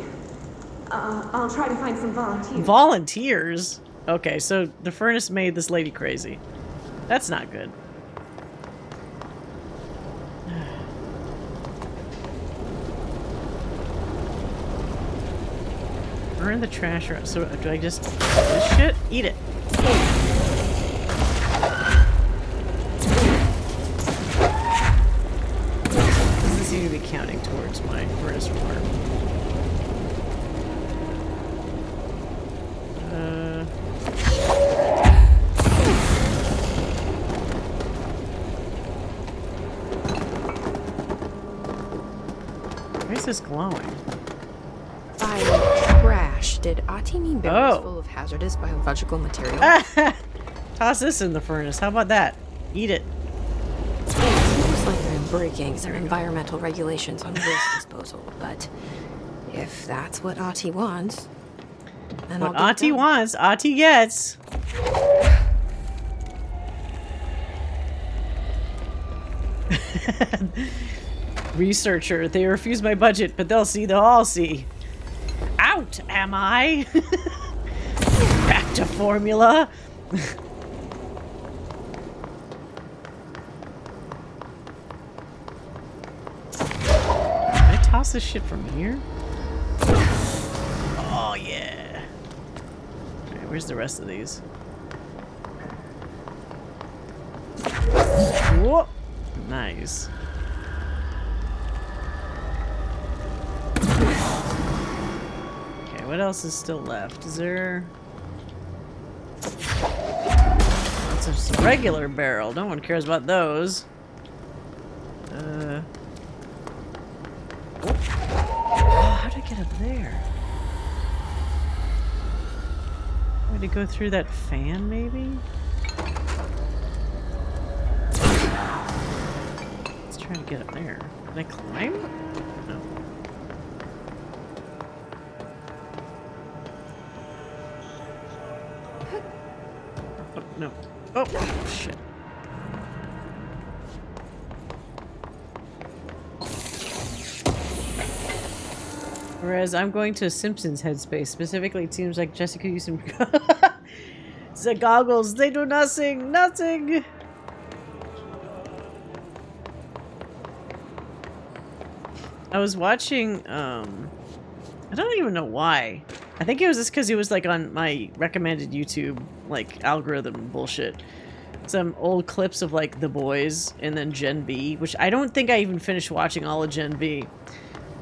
I'll try to find some volunteers. Volunteers? Okay, so the furnace made this lady crazy. That's not good. Burn the trash around. So do I just this shit? Eat it. Doesn't seem to be counting towards my furnace farm. Why is this glowing? By trash, did Ahti mean barrels full of hazardous biological material? Toss this in the furnace. How about that? Eat it. It seems like I'm breaking some environmental regulations on waste disposal, but if that's what Ahti wants, then What I'll Ahti wants, Ahti gets. Researcher, they refuse my budget, but they'll all see. Out, am I? Back to formula. Can I toss this shit from here? Oh, yeah. Alright, where's the rest of these? Whoa! Nice. Okay, what else is still left? Is there... That's just a regular barrel. No one cares about those. Oh, how'd I get up there? I had to go through that fan, maybe? Let's try to get up there. Can I climb? No. Oh, no. Oh, shit. Whereas I'm going to Simpsons headspace. Specifically, it seems like Jessica used some... The goggles, they do nothing! Nothing! I was watching, I don't even know why. I think it was just because it was like on my recommended YouTube, like, algorithm bullshit. Some old clips of like The Boys and then Gen V, which I don't think I even finished watching all of Gen V.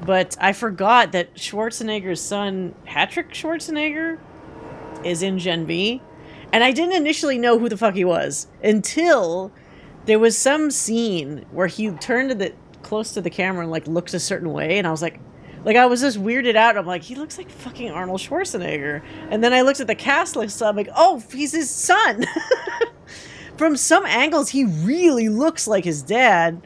But I forgot that Schwarzenegger's son, Patrick Schwarzenegger, is in Gen V. And I didn't initially know who the fuck he was until there was some scene where he turned to the close to the camera and like looked a certain way, and I was like I was just weirded out. I'm like, he looks like fucking Arnold Schwarzenegger. And then I looked at the cast list, so I'm like, oh, he's his son. From some angles, he really looks like his dad.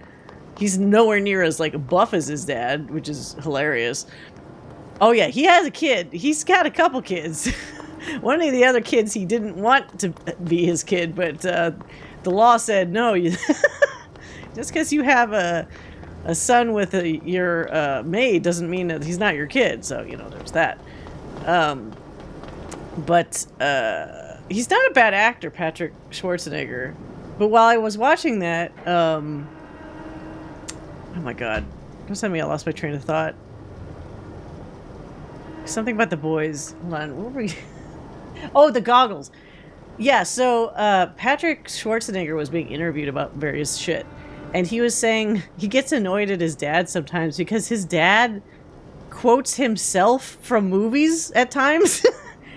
He's nowhere near as like buff as his dad, which is hilarious. Oh yeah, he has a kid. He's got a couple kids. One of the other kids he didn't want to be his kid, but the law said no. Just because you have a son with your maid doesn't mean that he's not your kid. So, you know, there's that. But he's not a bad actor, Patrick Schwarzenegger. But while I was watching that, oh my god. Don't tell me I lost my train of thought. Something about The Boys. Hold on, what were we... Oh, the goggles. Yeah, so Patrick Schwarzenegger was being interviewed about various shit. And he was saying he gets annoyed at his dad sometimes because his dad quotes himself from movies at times.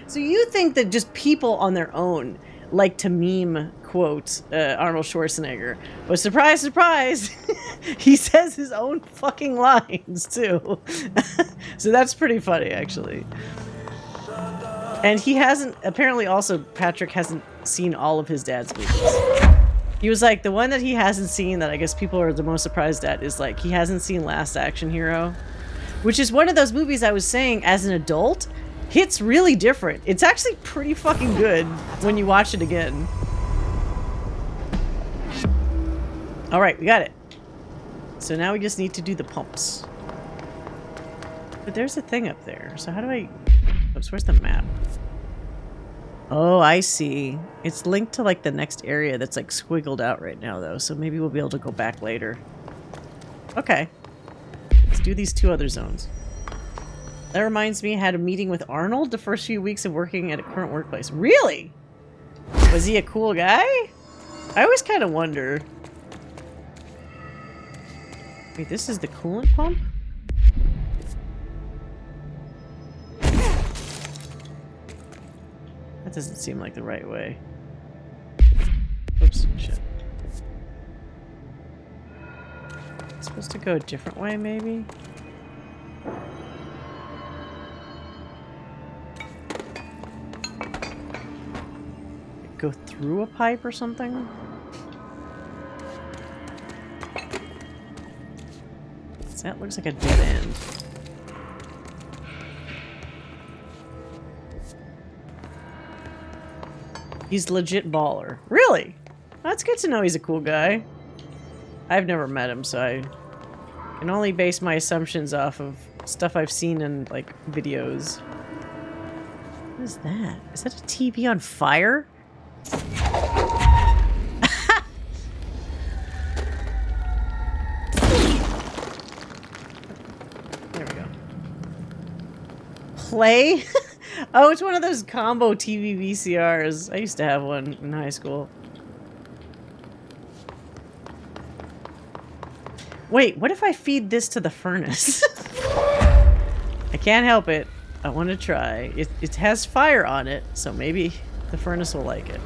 So you think that just people on their own like to meme quote Arnold Schwarzenegger. But surprise, surprise, he says his own fucking lines too. So that's pretty funny, actually. And he hasn't, apparently also, Patrick hasn't seen all of his dad's movies. He was like, the one that he hasn't seen that I guess people are the most surprised at is like, he hasn't seen Last Action Hero. Which is one of those movies I was saying as an adult hits really different. It's actually pretty fucking good when you watch it again. All right, we got it. So now we just need to do the pumps. But there's a thing up there. So how do I... Oops, where's the map? Oh, I see. It's linked to like the next area that's like squiggled out right now though. So maybe we'll be able to go back later. Okay. Let's do these 2 other zones. That reminds me, I had a meeting with Arnold the first few weeks of working at a current workplace. Really? Was he a cool guy? I always kind of wonder. Wait, this is the coolant pump? That doesn't seem like the right way. Oops, shit. It's supposed to go a different way, maybe? Go through a pipe or something? That looks like a dead end. He's legit baller. Really? That's good to know he's a cool guy. I've never met him, so I can only base my assumptions off of stuff I've seen in, like, videos. What is that? Is that a TV on fire? There we go. Play? Oh, it's one of those combo TV VCRs. I used to have one in high school. Wait, what if I feed this to the furnace? I can't help it. I want to try. It has fire on it, so maybe the furnace will like it.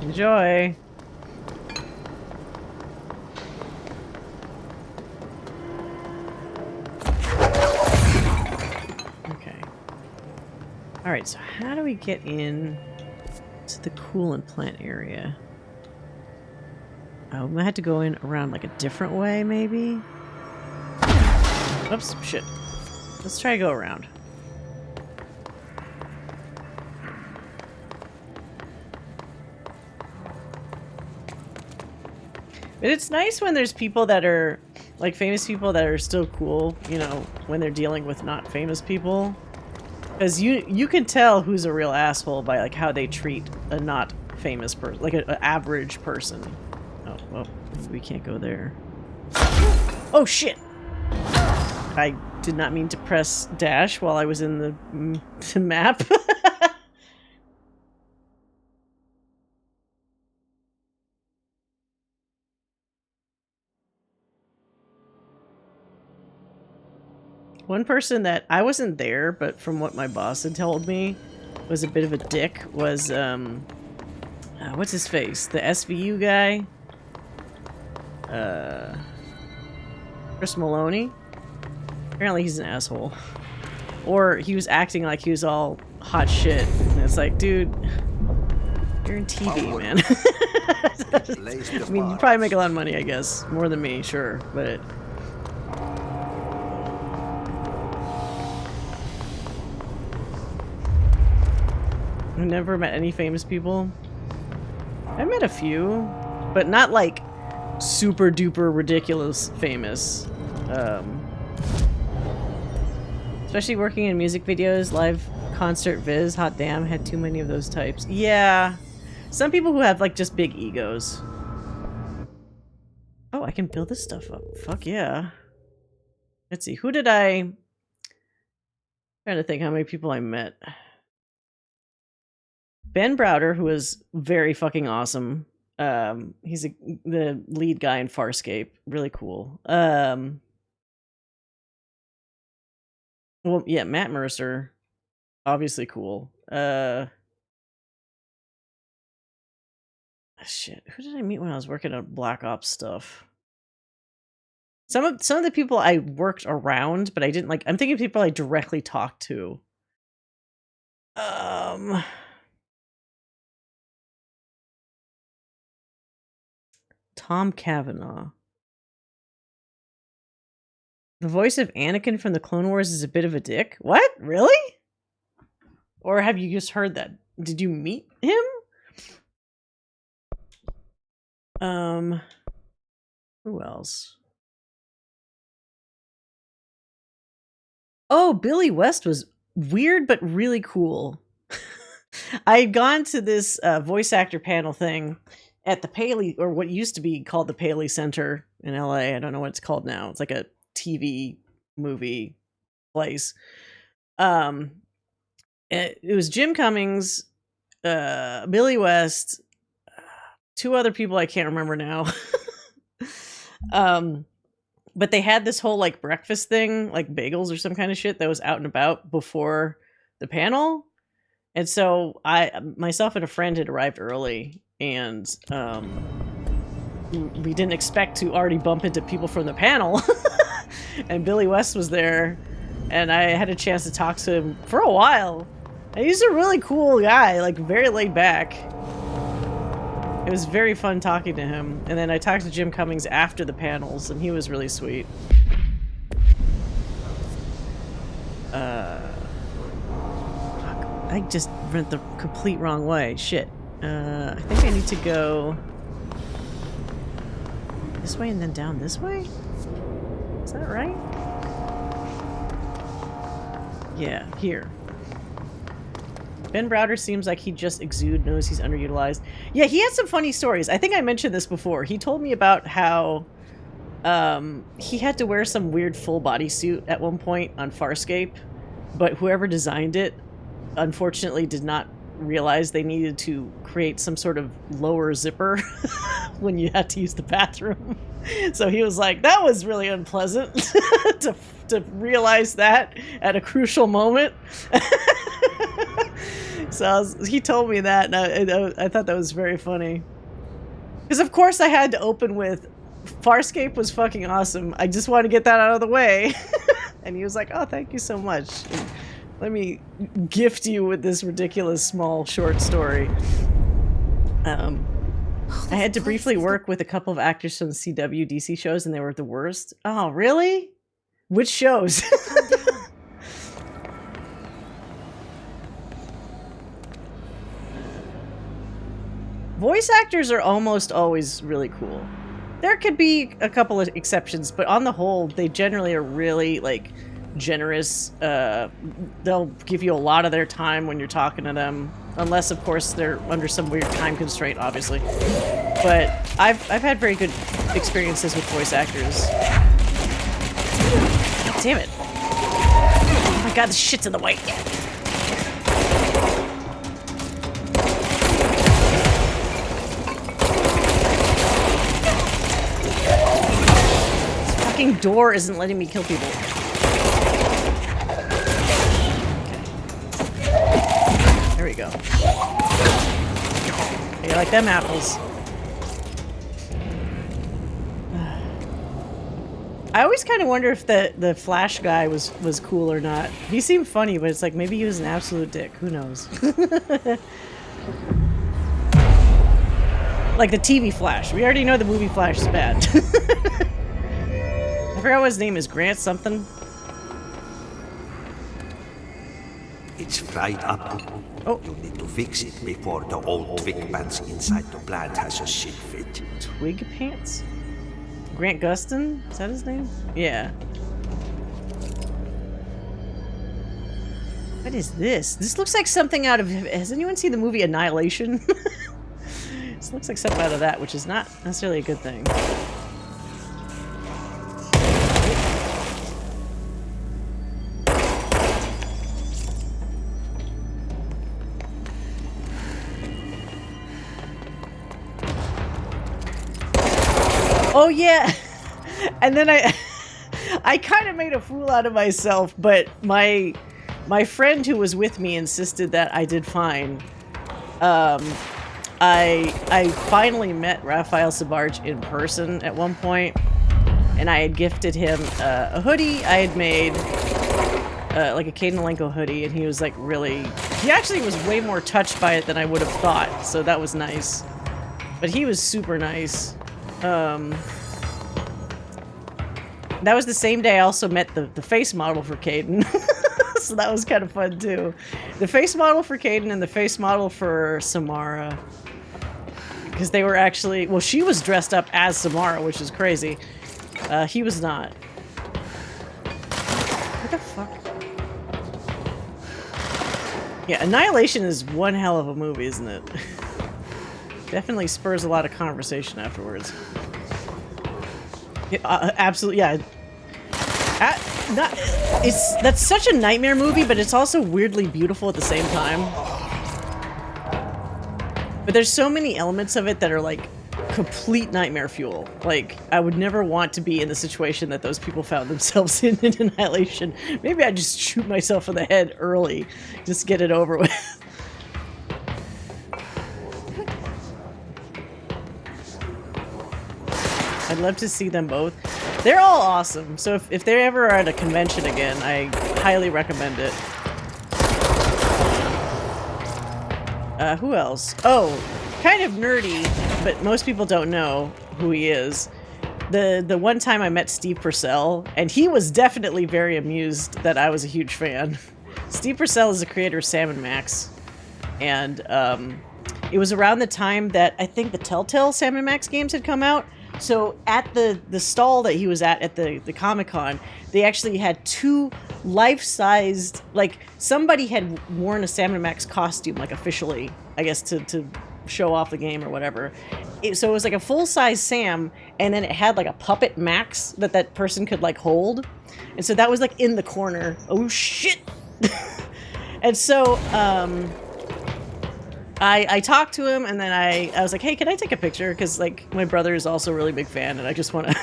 Enjoy. Okay. Alright, so how do we get in to the coolant plant area? Oh, I had to go in around like a different way, maybe? Oops, shit. Let's try to go around. But it's nice when there's people that are, like famous people that are still cool, you know, when they're dealing with not famous people. Because you can tell who's a real asshole by like how they treat a not famous person, like an average person. Oh, well, we can't go there. Oh, shit! I did not mean to press dash while I was in the map. One person that I wasn't there, but from what my boss had told me was a bit of a dick was, what's his face? The SVU guy? Chris Maloney? Apparently he's an asshole. Or he was acting like he was all hot shit. And it's like, dude, you're in TV, man. I mean, you probably make a lot of money, I guess. More than me, sure. But... I've never met any famous people. I've met a few, but not like super duper ridiculous famous. Especially working in music videos, live concert viz, hot damn, had too many of those types. Yeah. Some people who have like just big egos. Oh, I can build this stuff up. Fuck yeah. Let's see, who did I'm trying to think how many people I met. Ben Browder, who was very fucking awesome. He's the lead guy in Farscape. Really cool. Well, yeah, Matt Mercer. Obviously cool. Shit. Who did I meet when I was working on Black Ops stuff? Some of the people I worked around, but I didn't like. I'm thinking of people I directly talked to. Tom Cavanaugh. The voice of Anakin from the Clone Wars is a bit of a dick. What? Really? Or have you just heard that? Did you meet him? Who else? Oh, Billy West was weird but really cool. I had gone to this voice actor panel thing at the Paley, or what used to be called the Paley Center in LA. I don't know what it's called now. It's like a TV movie place. It was Jim Cummings, Billy West, two other people I can't remember now. But they had this whole like breakfast thing, like bagels or some kind of shit that was out and about before the panel. And so myself and a friend had arrived early, and we didn't expect to already bump into people from the panel. And Billy West was there, and I had a chance to talk to him for a while. And he's a really cool guy, like very laid back. It was very fun talking to him. And then I talked to Jim Cummings after the panels, and he was really sweet. I just went the complete wrong way. Shit. I think I need to go this way and then down this way? Is that right? Yeah, here. Ben Browder seems like he just knows he's underutilized. Yeah, he had some funny stories. I think I mentioned this before. He told me about how he had to wear some weird full body suit at one point on Farscape, but whoever designed it unfortunately did not realize they needed to create some sort of lower zipper when you had to use the bathroom. So he was like, that was really unpleasant to realize that at a crucial moment. So he told me that, and I thought that was very funny. Because of course I had to open with, Farscape was fucking awesome. I just wanted to get that out of the way. And he was like, oh, thank you so much. And let me gift you with this ridiculous small short story. I had to briefly work with a couple of actors from the CW DC shows, and they were the worst. Oh, really? Which shows? Voice actors are almost always really cool. There could be a couple of exceptions, but on the whole, they generally are really, like, generous. They'll give you a lot of their time when you're talking to them, unless, of course, they're under some weird time constraint, obviously. But I've had very good experiences with voice actors. God damn it. Oh my god, this shit's in the way. Door isn't letting me kill people. Okay. There we go. How you like them apples? I always kind of wonder if the Flash guy was cool or not. He seemed funny, but it's like maybe he was an absolute dick. Who knows? Like the TV Flash. We already know the movie Flash is bad. I forgot what his name is. Grant something? It's fried up. Oh. You need to fix it before the old twig pants inside the plant has a shit fit. Twig pants? Grant Gustin? Is that his name? Yeah. What is this? This looks like something out of... Has anyone seen the movie Annihilation? This looks like something out of that, which is not necessarily a good thing. Oh yeah, and then I kind of made a fool out of myself, but my friend who was with me insisted that I did fine. I finally met Raphael Sbarge in person at one point, and I had gifted him a hoodie I had made, like a Kane Malenko hoodie, and he was like he actually was way more touched by it than I would have thought, so that was nice. But he was super nice. That was the same day I also met the face model for Caden. So that was kind of fun too. The face model for Caden and the face model for Samara. Because they were actually, well, she was dressed up as Samara, which is crazy. He was not. What the fuck? Yeah, Annihilation is one hell of a movie, isn't it? Definitely spurs a lot of conversation afterwards. Yeah, absolutely, yeah. That's such a nightmare movie, but it's also weirdly beautiful at the same time. But there's so many elements of it that are like complete nightmare fuel. Like, I would never want to be in the situation that those people found themselves in Annihilation. Maybe I'd just shoot myself in the head early. Just get it over with. I'd love to see them both. They're all awesome, so if they ever are at a convention again, I highly recommend it. Who else? Oh, kind of nerdy, but most people don't know who he is. The one time I met Steve Purcell, and he was definitely very amused that I was a huge fan. Steve Purcell is the creator of Sam & Max, and it was around the time that I think the Telltale Sam & Max games had come out. So at the stall that he was at the Comic-Con, they actually had 2 life-sized, like, somebody had worn a Sam & Max costume, like, officially, I guess, to show off the game or whatever. So it was like a full-size Sam, and then it had, like, a puppet Max that person could, like, hold. And so that was, like, in the corner. Oh, shit! And so, I talked to him, and then I was like, hey, can I take a picture? Because, like, my brother is also a really big fan, and I just want to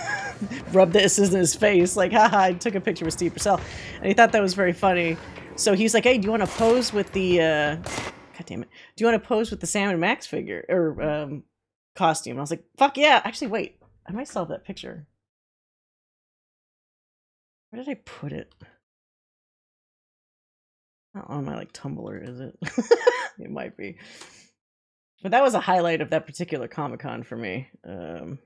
rub this in his face. Like, haha, I took a picture with Steve Purcell. And he thought that was very funny. So he's like, hey, do you want to pose with the, God damn it. Do you want to pose with the Sam & Max figure, or, costume? I was like, fuck yeah. Actually, wait. I might still have that picture. Where did I put it? Not on my, like, Tumblr, is it? It might be. But that was a highlight of that particular Comic-Con for me. It's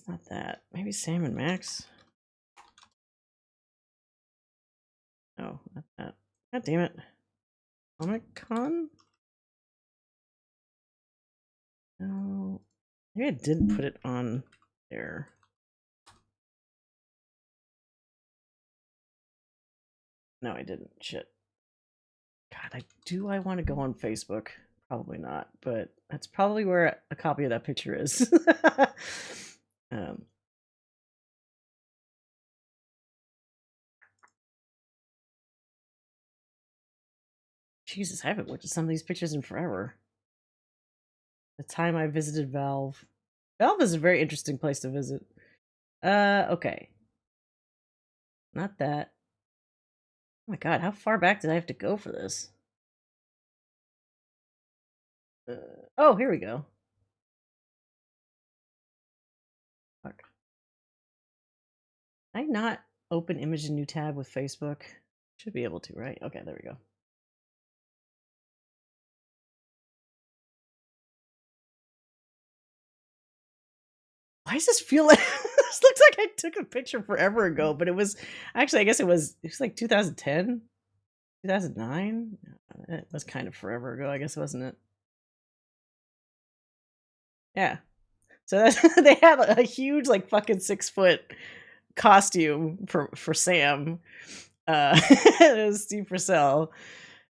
not that. Maybe Sam & Max? No, not that. God damn it. Comic-Con? No. Maybe I did put it on there. No, I didn't. Shit. God, I want to go on Facebook? Probably not, but that's probably where a copy of that picture is. Jesus, I haven't looked at some of these pictures in forever. The time I visited Valve. Valve is a very interesting place to visit. Okay. Not that. Oh my god, how far back did I have to go for this? Oh, here we go. Fuck. Can I not open image in new tab with Facebook? Should be able to, right? Okay, there we go. Why does this feel like this looks like I took a picture forever ago, but it was actually, I guess it was like 2010, 2009. It was kind of forever ago, I guess, wasn't it? Yeah. So that's, they had a huge, like, fucking 6-foot costume for Sam. It was Steve Purcell.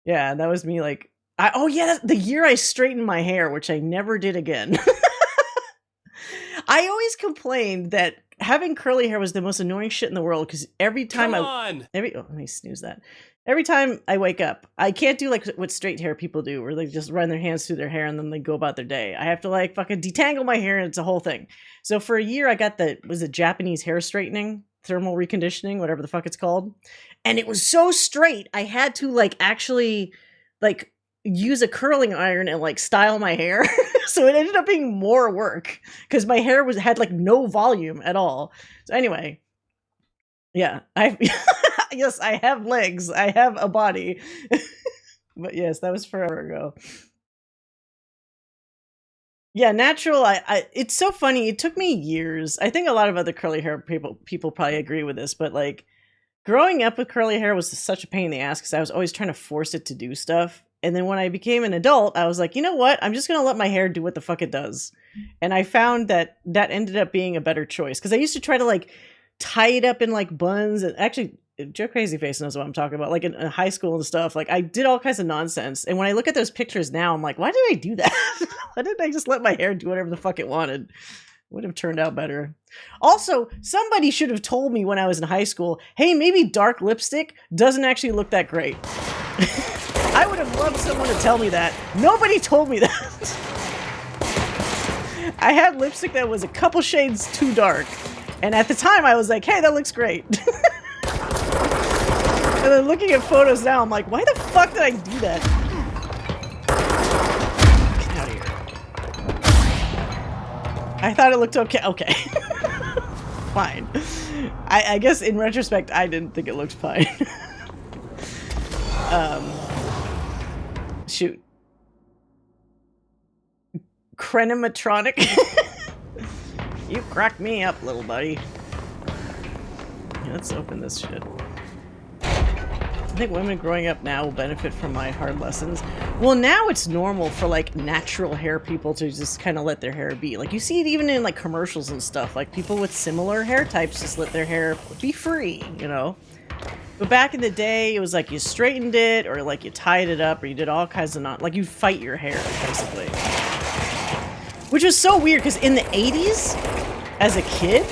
Yeah, that was me. Like, oh yeah, the year I straightened my hair, which I never did again. I always complained that having curly hair was the most annoying shit in the world, because every time let me snooze that. Every time I wake up, I can't do like what straight hair people do, where they just run their hands through their hair and then they go about their day. I have to like fucking detangle my hair, and it's a whole thing. So for a year, I got was it Japanese hair straightening, thermal reconditioning, whatever the fuck it's called, and it was so straight. I had to like actually like use a curling iron and like style my hair. So it ended up being more work because my hair had like no volume at all. So anyway, yeah, yes, I have legs, I have a body. But yes, that was forever ago. Yeah, natural. It's so funny. It took me years. I think a lot of other curly hair people probably agree with this, but like growing up with curly hair was such a pain in the ass because I was always trying to force it to do stuff. And then when I became an adult, I was like, you know what? I'm just gonna let my hair do what the fuck it does. And I found that ended up being a better choice because I used to try to like tie it up in like buns, and actually Joe Crazy Face knows what I'm talking about. Like in high school and stuff, like I did all kinds of nonsense. And when I look at those pictures now, I'm like, why did I do that? Why didn't I just let my hair do whatever the fuck it wanted? It would have turned out better. Also, somebody should have told me when I was in high school, hey, maybe dark lipstick doesn't actually look that great. I would have loved someone to tell me that. Nobody told me that. I had lipstick that was a couple shades too dark. And at the time, I was like, hey, that looks great. And then looking at photos now, I'm like, why the fuck did I do that? Get out of here. I thought it looked okay. Okay. Fine. I guess in retrospect, I didn't think it looked fine. Shoot. Crenimatronic. You cracked me up, little buddy. Let's open this shit. I think women growing up now will benefit from my hard lessons. Well, now it's normal for like natural hair people to just kind of let their hair be. Like you see it even in like commercials and stuff. Like people with similar hair types just let their hair be free, you know? But back in the day, it was like you straightened it or like you tied it up or you did all kinds of like you fight your hair basically. Which was so weird because in the 80s, as a kid,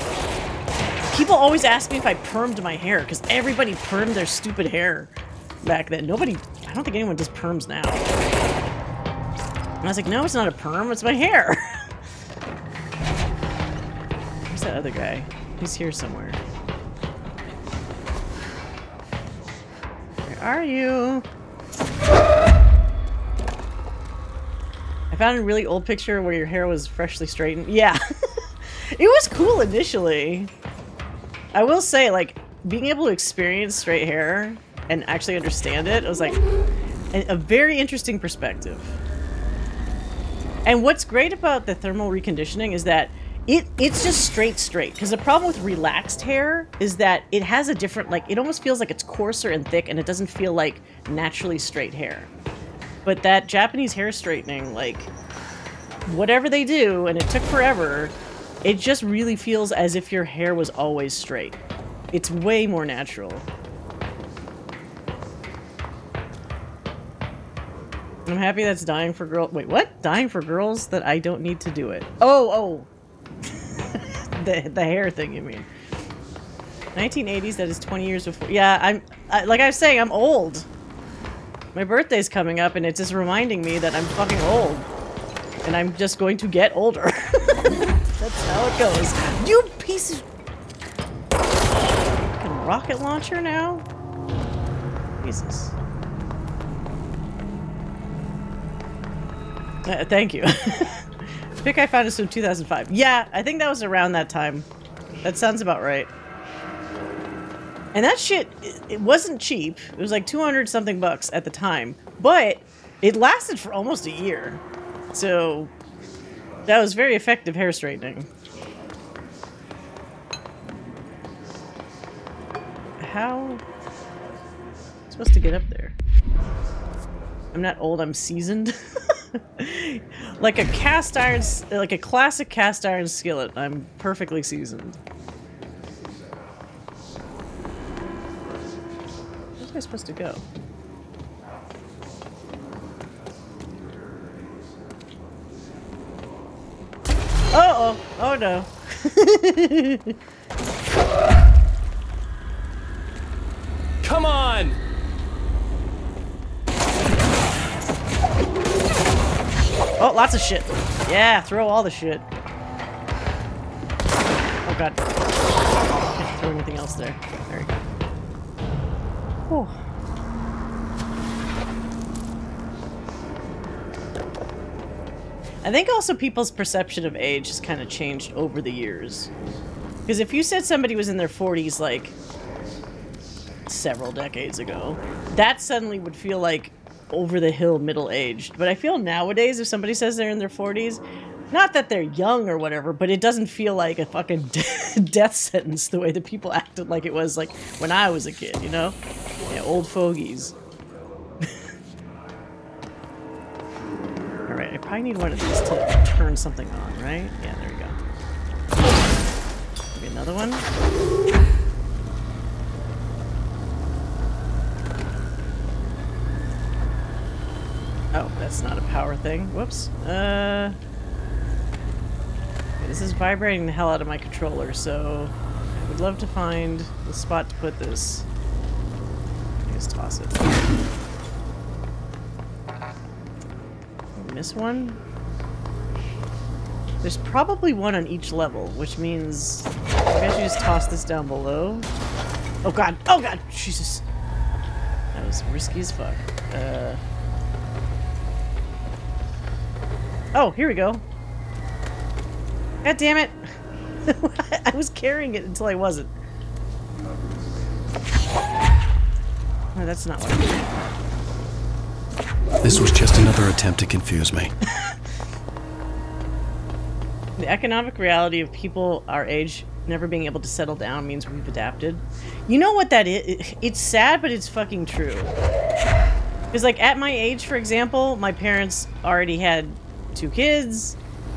people always asked me if I permed my hair because everybody permed their stupid hair back then. Nobody, I don't think anyone does perms now. And I was like, no, it's not a perm, it's my hair. Where's that other guy? He's here somewhere. Where are you? I found a really old picture where your hair was freshly straightened. Yeah. It was cool initially. I will say, like, being able to experience straight hair and actually understand it was, like, a very interesting perspective. And what's great about the thermal reconditioning is that it's just straight. Because the problem with relaxed hair is that it has a different, like, it almost feels like it's coarser and thick and it doesn't feel like naturally straight hair. But that Japanese hair straightening, like, whatever they do, and it took forever, it just really feels as if your hair was always straight. It's way more natural. I'm happy that's dying for girls. Wait, what? Dying for girls that I don't need to do it. Oh. the hair thing, you mean. 1980s, that is 20 years before. Yeah, like I was saying, I'm old. My birthday's coming up and it's just reminding me that I'm fucking old. And I'm just going to get older. That's how it goes. You piece of... Fucking rocket launcher now? Jesus. Thank you. The pic I found is from 2005. Yeah, I think that was around that time. That sounds about right. And that shit, it wasn't cheap. It was like 200 something bucks at the time. But it lasted for almost a year. So that was very effective hair straightening. How am I supposed to get up there? I'm not old, I'm seasoned. Like a cast iron, like a classic cast iron skillet. I'm perfectly seasoned. Where am I supposed to go? Uh-oh. Oh no. Come on! Oh, lots of shit. Yeah, throw all the shit. Oh god. Can't throw anything else there. There we go. Whew. I think also people's perception of age has kind of changed over the years. Because if you said somebody was in their 40s, like, several decades ago, that suddenly would feel like over the hill middle-aged. But I feel nowadays, if somebody says they're in their 40s, Not that they're young or whatever, but it doesn't feel like a fucking death sentence the way that people acted like it was like when I was a kid, you know? Yeah, old fogies. Alright, I probably need one of these to turn something on, right? Yeah, there we go. Maybe another one? Oh, that's not a power thing. Whoops. This is vibrating the hell out of my controller, so I would love to find the spot to put this. Just toss it. Miss one? There's probably one on each level, which means I guess you just toss this down below. Oh god! Oh god! Jesus! That was risky as fuck. Oh, here we go. God damn it! I was carrying it until I wasn't. Oh, that's not what I meant. This was just another attempt to confuse me. The economic reality of people our age never being able to settle down means we've adapted. You know what that is? It's sad, but it's fucking true. Because, like, at my age, for example, my parents already had 2 kids.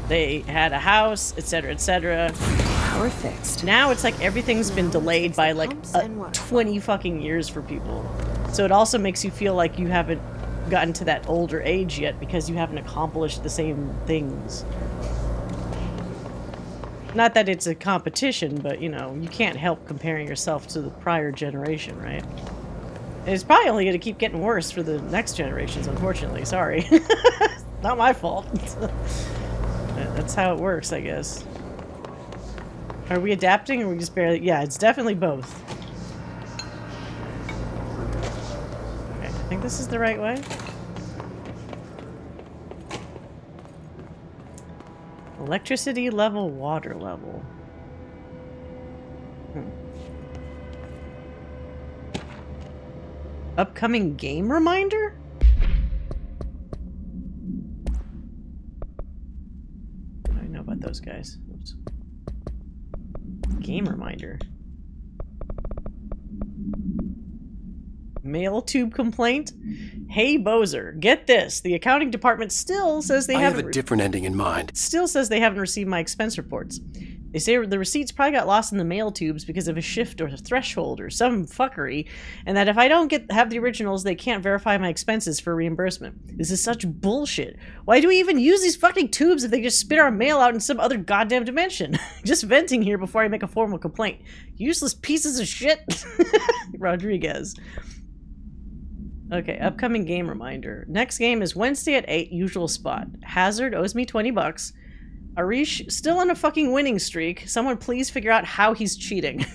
They had a house, etc., etc. Power fixed. Now it's like everything's been delayed by like 20 fucking years for people. So it also makes you feel like you haven't gotten to that older age yet because you haven't accomplished the same things. Not that it's a competition, but you know, you can't help comparing yourself to the prior generation, right? And it's probably only going to keep getting worse for the next generations, unfortunately. Sorry. Not my fault. That's how it works, I guess. Are we adapting or are we just barely... Yeah, it's definitely both. Okay, I think this is the right way. Electricity level, water level. Upcoming game reminder? About those guys. Oops. Game reminder. Mail tube complaint. Hey Bozer, get this. The accounting department still says they haven't. I have a different ending in mind. Still says they haven't received my expense reports. They say the receipts probably got lost in the mail tubes because of a shift or a threshold or some fuckery, and that if I don't have the originals, they can't verify my expenses for reimbursement. This is such bullshit. Why do we even use these fucking tubes if they just spit our mail out in some other goddamn dimension? Just venting here before I make a formal complaint. Useless pieces of shit. Rodriguez. Okay, upcoming game reminder. Next game is Wednesday at 8, usual spot. Hazard owes me $20. Arish, still on a fucking winning streak. Someone please figure out how he's cheating.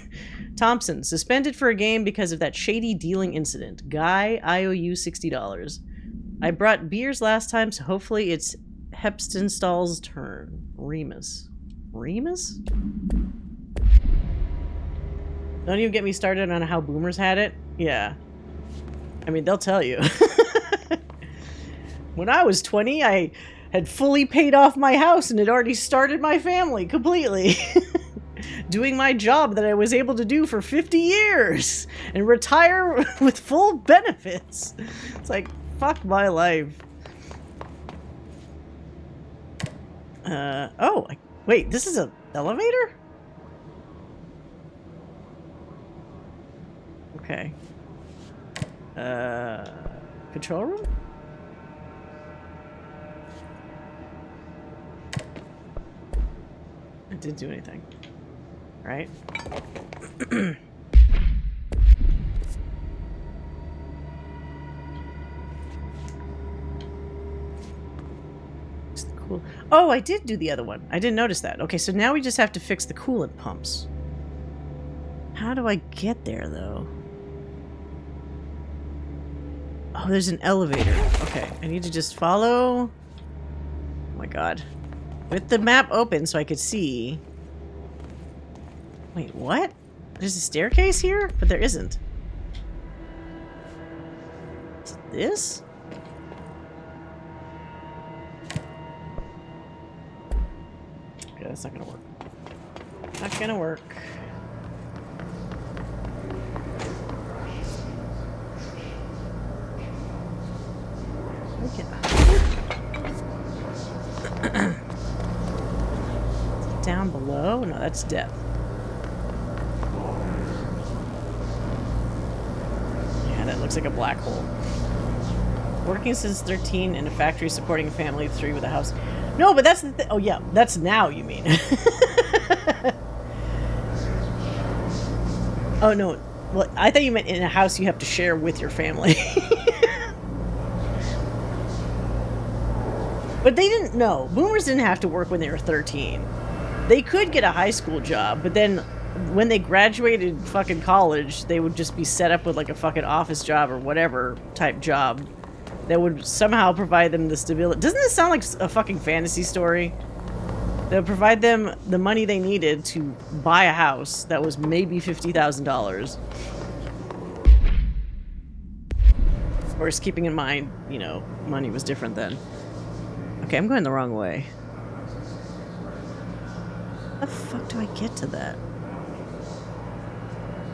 Thompson, suspended for a game because of that shady dealing incident. Guy, I owe you $60. I brought beers last time, so hopefully it's Hepstenstall's turn. Remus. Remus? Don't even get me started on how boomers had it. Yeah. I mean, they'll tell you. When I was 20, I had fully paid off my house and had already started my family completely. Doing my job that I was able to do for 50 years and retire with full benefits. It's like, fuck my life. Oh, wait, this is an elevator? Okay. Control room? It didn't do anything. Right? Cool. Oh, I did do the other one. I didn't notice that. Okay, so now we just have to fix the coolant pumps. How do I get there, though? Oh, there's an elevator. Okay, I need to just follow... Oh my god. With the map open so I could see... Wait, what? There's a staircase here? But there isn't. Is it this? that's not gonna work. Not gonna work. Okay. Down below? No, that's death. Yeah, that looks like a black hole. Working since 13 in a factory supporting a family of 3 with a house. No, but that's the oh yeah, that's now you mean. Oh no, well I thought you meant in a house you have to share with your family. But they didn't know. Boomers didn't have to work when they were 13. They could get a high school job, but then when they graduated fucking college, they would just be set up with like a fucking office job or whatever type job that would somehow provide them the stability. Doesn't this sound like a fucking fantasy story? That would provide them the money they needed to buy a house that was maybe $50,000. Of course, keeping in mind, you know, money was different then. Okay, I'm going the wrong way. How the fuck do I get to that?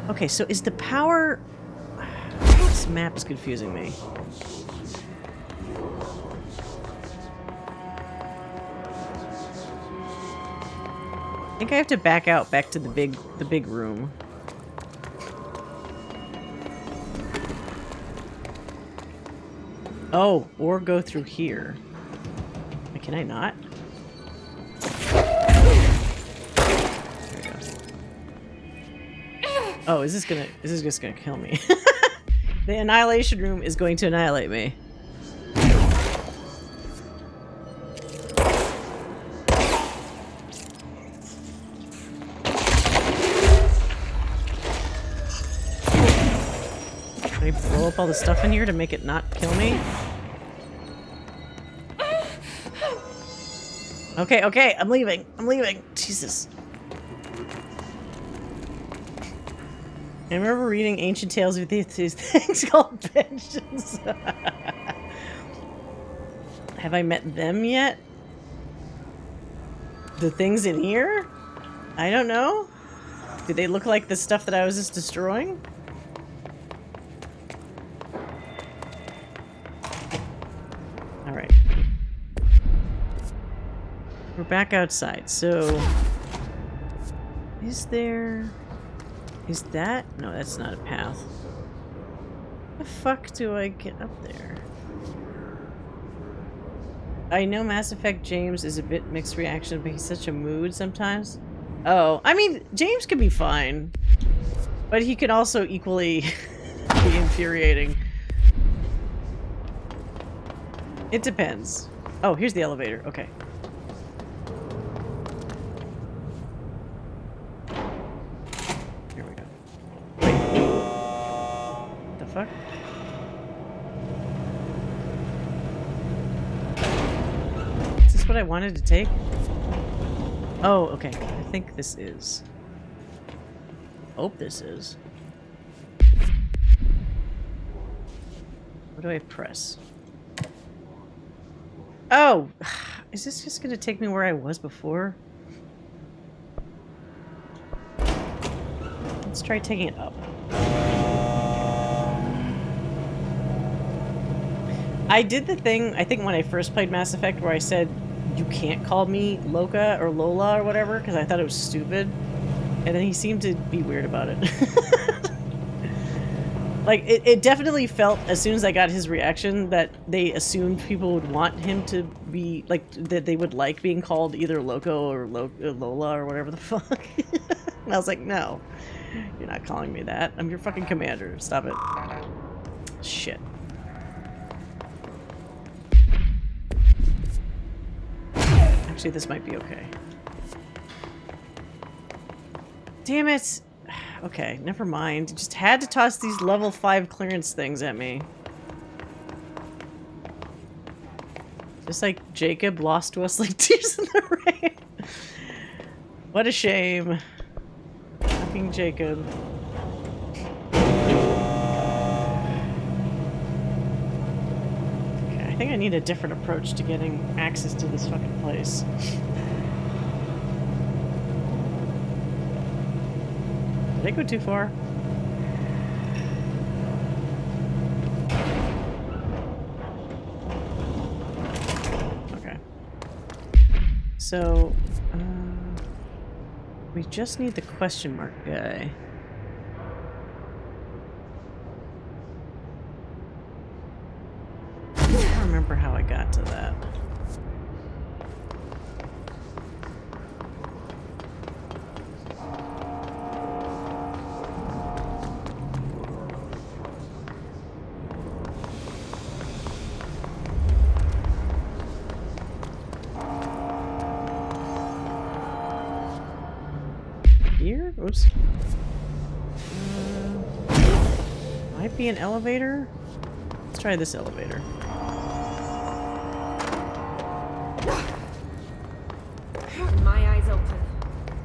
Okay, so is the power... This map is confusing me. I think I have to back out back to the big room. Oh, or go through here. Can I not? There we go. Oh, is this just gonna kill me? The annihilation room is going to annihilate me. Can I blow up all the stuff in here to make it not kill me? Okay, okay, I'm leaving. I'm leaving. Jesus. I remember reading ancient tales with these things called pensions. Have I met them yet? The things in here? I don't know. Do they look like the stuff that I was just destroying? Alright. We're back outside, so... Is there... Is that... No, that's not a path. How the fuck do I get up there? I know Mass Effect James is a bit mixed reaction, but he's such a mood sometimes. Oh, I mean, James can be fine. But he can also equally be infuriating. It depends. Oh, here's the elevator. Okay. Here we go. Wait. What the fuck? Is this what I wanted to take? Oh, okay. I think this is. Hope this is. What do I press? Oh! Is this just gonna take me where I was before? Let's try taking it up. I did the thing, I think when I first played Mass Effect, where I said, you can't call me Loka or Lola or whatever, because I thought it was stupid. And then he seemed to be weird about it. Like, it definitely felt, as soon as I got his reaction, that they assumed people would want him to be, like, that they would like being called either Loco or Lola or whatever the fuck. And I was like, no, you're not calling me that. I'm your fucking commander. Stop it. Shit. Actually, this might be okay. Damn it! Okay, never mind. Just had to toss these level 5 clearance things at me. Just like Jacob lost to us like tears in the rain. What a shame. Fucking Jacob. Okay, I think I need a different approach to getting access to this fucking place. Did I go too far? Okay. So, we just need the question mark guy. I don't remember how I got to that. Here? Oops. Might be an elevator? Let's try this elevator. My eyes open.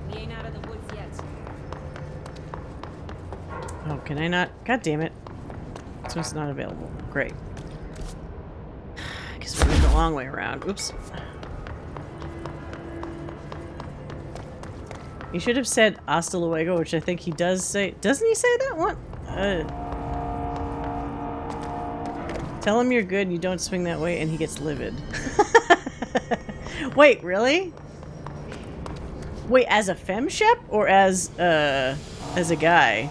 We ain't out of the woods yet. Oh, can I not? God damn it. So it's not available. Great. I guess we're going the long way around. Oops. He should have said hasta luego, which I think he does say. Doesn't he say that one? Tell him you're good and you don't swing that way, and he gets livid. Wait, really? Wait, as a femshep or as a guy?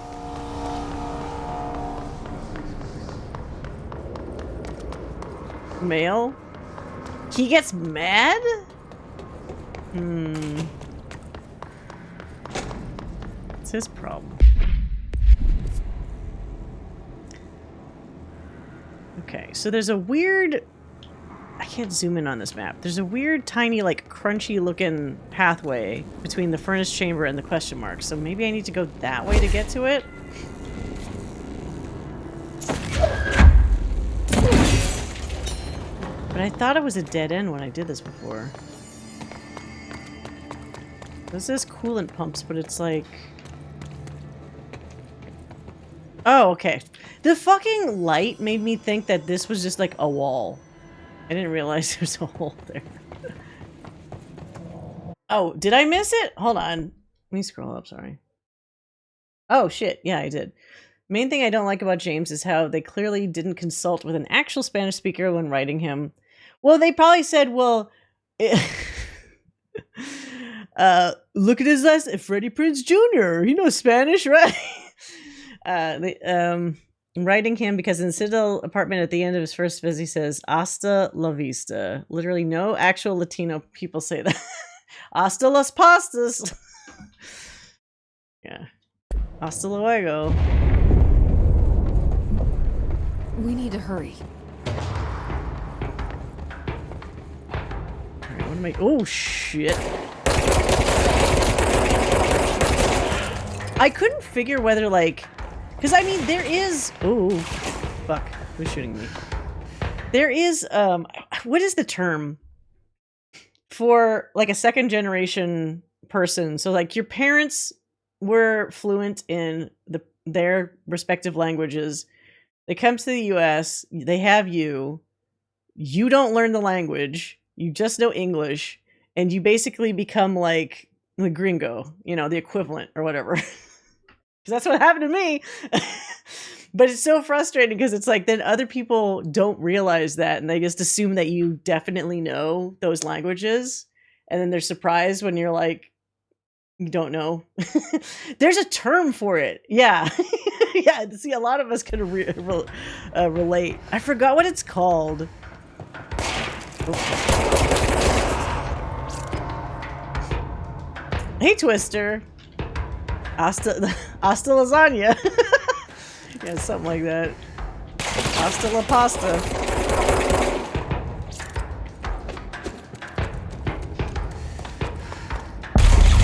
Male? He gets mad? What's his problem? Okay, so there's a weird... I can't zoom in on this map. There's a weird, tiny, like, crunchy-looking pathway between the furnace chamber and the question mark. So maybe I need to go that way to get to it? But I thought it was a dead end when I did this before. This is coolant pumps, but it's like... Oh, okay. The fucking light made me think that this was just like a wall. I didn't realize there's a hole there. Oh, did I miss it? Hold on. Let me scroll up, sorry. Oh, shit. Yeah, I did. Main thing I don't like about James is how they clearly didn't consult with an actual Spanish speaker when writing him. Well, they probably said, well... look at his last... Freddie Prinze Jr. He knows Spanish, right? Writing him because in the Citadel apartment at the end of his first visit he says hasta la vista. Literally no actual Latino people say that. Hasta las pastas. Yeah. Hasta luego. We need to hurry. Alright, what am I... Oh, shit. I couldn't figure whether, like... Because, I mean, there is... Oh, fuck. Who's shooting me? There is, what is the term? For, like, a second-generation person. So, like, your parents were fluent in their respective languages. They come to the US. They have you. You don't learn the language. You just know English. And you basically become, like, the gringo. You know, the equivalent or whatever. Because that's what happened to me. But it's so frustrating because it's like then other people don't realize that and they just assume that you definitely know those languages. And then they're surprised when you're like, you don't know. There's a term for it. Yeah. Yeah. See, a lot of us can relate. I forgot what it's called. Hey, Twister. Hasta lasagna. Yeah, something like that. Hasta la pasta.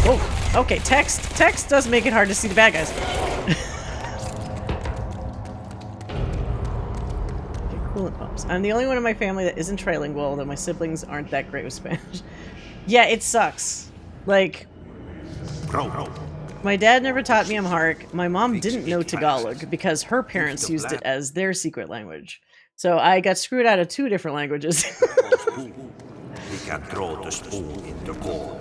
Oh, okay, text does make it hard to see the bad guys. Okay, coolant pumps. I'm the only one in my family that isn't trilingual, although my siblings aren't that great with Spanish. Yeah, it sucks. Like... My dad never taught me Amharic. My mom didn't know Tagalog because her parents used it as their secret language. So I got screwed out of 2 different languages. We can throw the spoon in the bowl.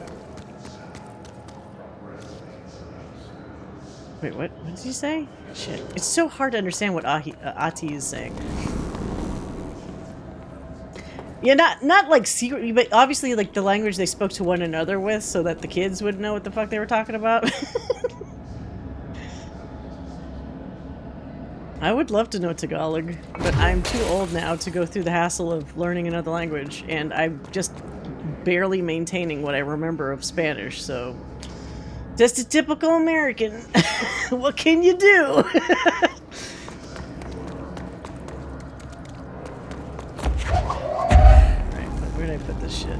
Wait, what? What did he say? Shit. It's so hard to understand what Ahti is saying. Yeah, not like secretly, but obviously like the language they spoke to one another with so that the kids would know what the fuck they were talking about. I would love to know Tagalog, but I'm too old now to go through the hassle of learning another language, and I'm just barely maintaining what I remember of Spanish, so... Just a typical American. What can you do? Right, where did I put this shit?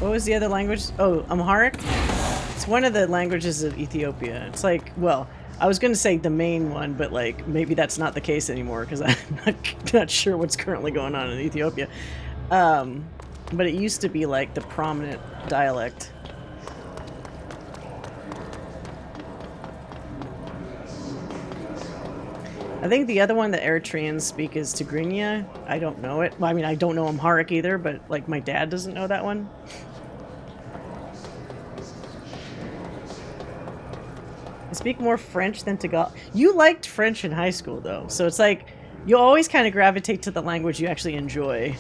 What was the other language? Oh, Amharic? It's one of the languages of Ethiopia. It's like, well, I was gonna say the main one, but like maybe that's not the case anymore because I'm not sure what's currently going on in Ethiopia. But it used to be like the prominent dialect. I think the other one that Eritreans speak is Tigrinya. I don't know it. Well, I mean, I don't know Amharic either, but like my dad doesn't know that one. I speak more French than Tagalog. You liked French in high school, though, so it's like you always kind of gravitate to the language you actually enjoy.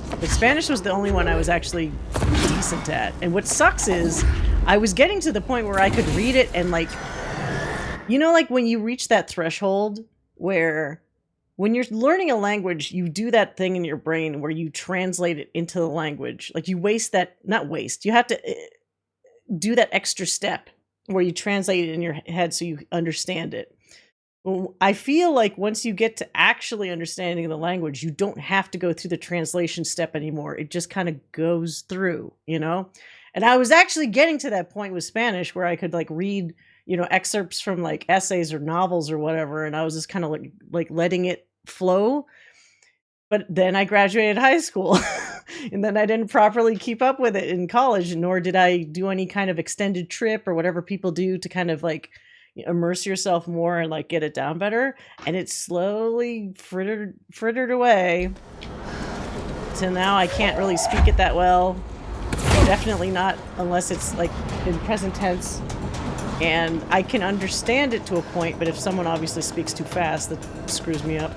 But Spanish was the only one I was actually decent at. And what sucks is I was getting to the point where I could read it and like, you know, like when you reach that threshold where when you're learning a language, you do that thing in your brain where you translate it into the language. Like you waste that, not waste, you have to do that extra step where you translate it in your head so you understand it. Well, I feel like once you get to actually understanding the language, you don't have to go through the translation step anymore. It just kind of goes through, you know? And I was actually getting to that point with Spanish where I could like read, you know, excerpts from like essays or novels or whatever. And I was just kind of like letting it flow. But then I graduated high school and then I didn't properly keep up with it in college, nor did I do any kind of extended trip or whatever people do to kind of like immerse yourself more and like get it down better. And it slowly frittered away. So now I can't really speak it that well. Definitely not unless it's like in present tense. And I can understand it to a point, but if someone obviously speaks too fast, that screws me up.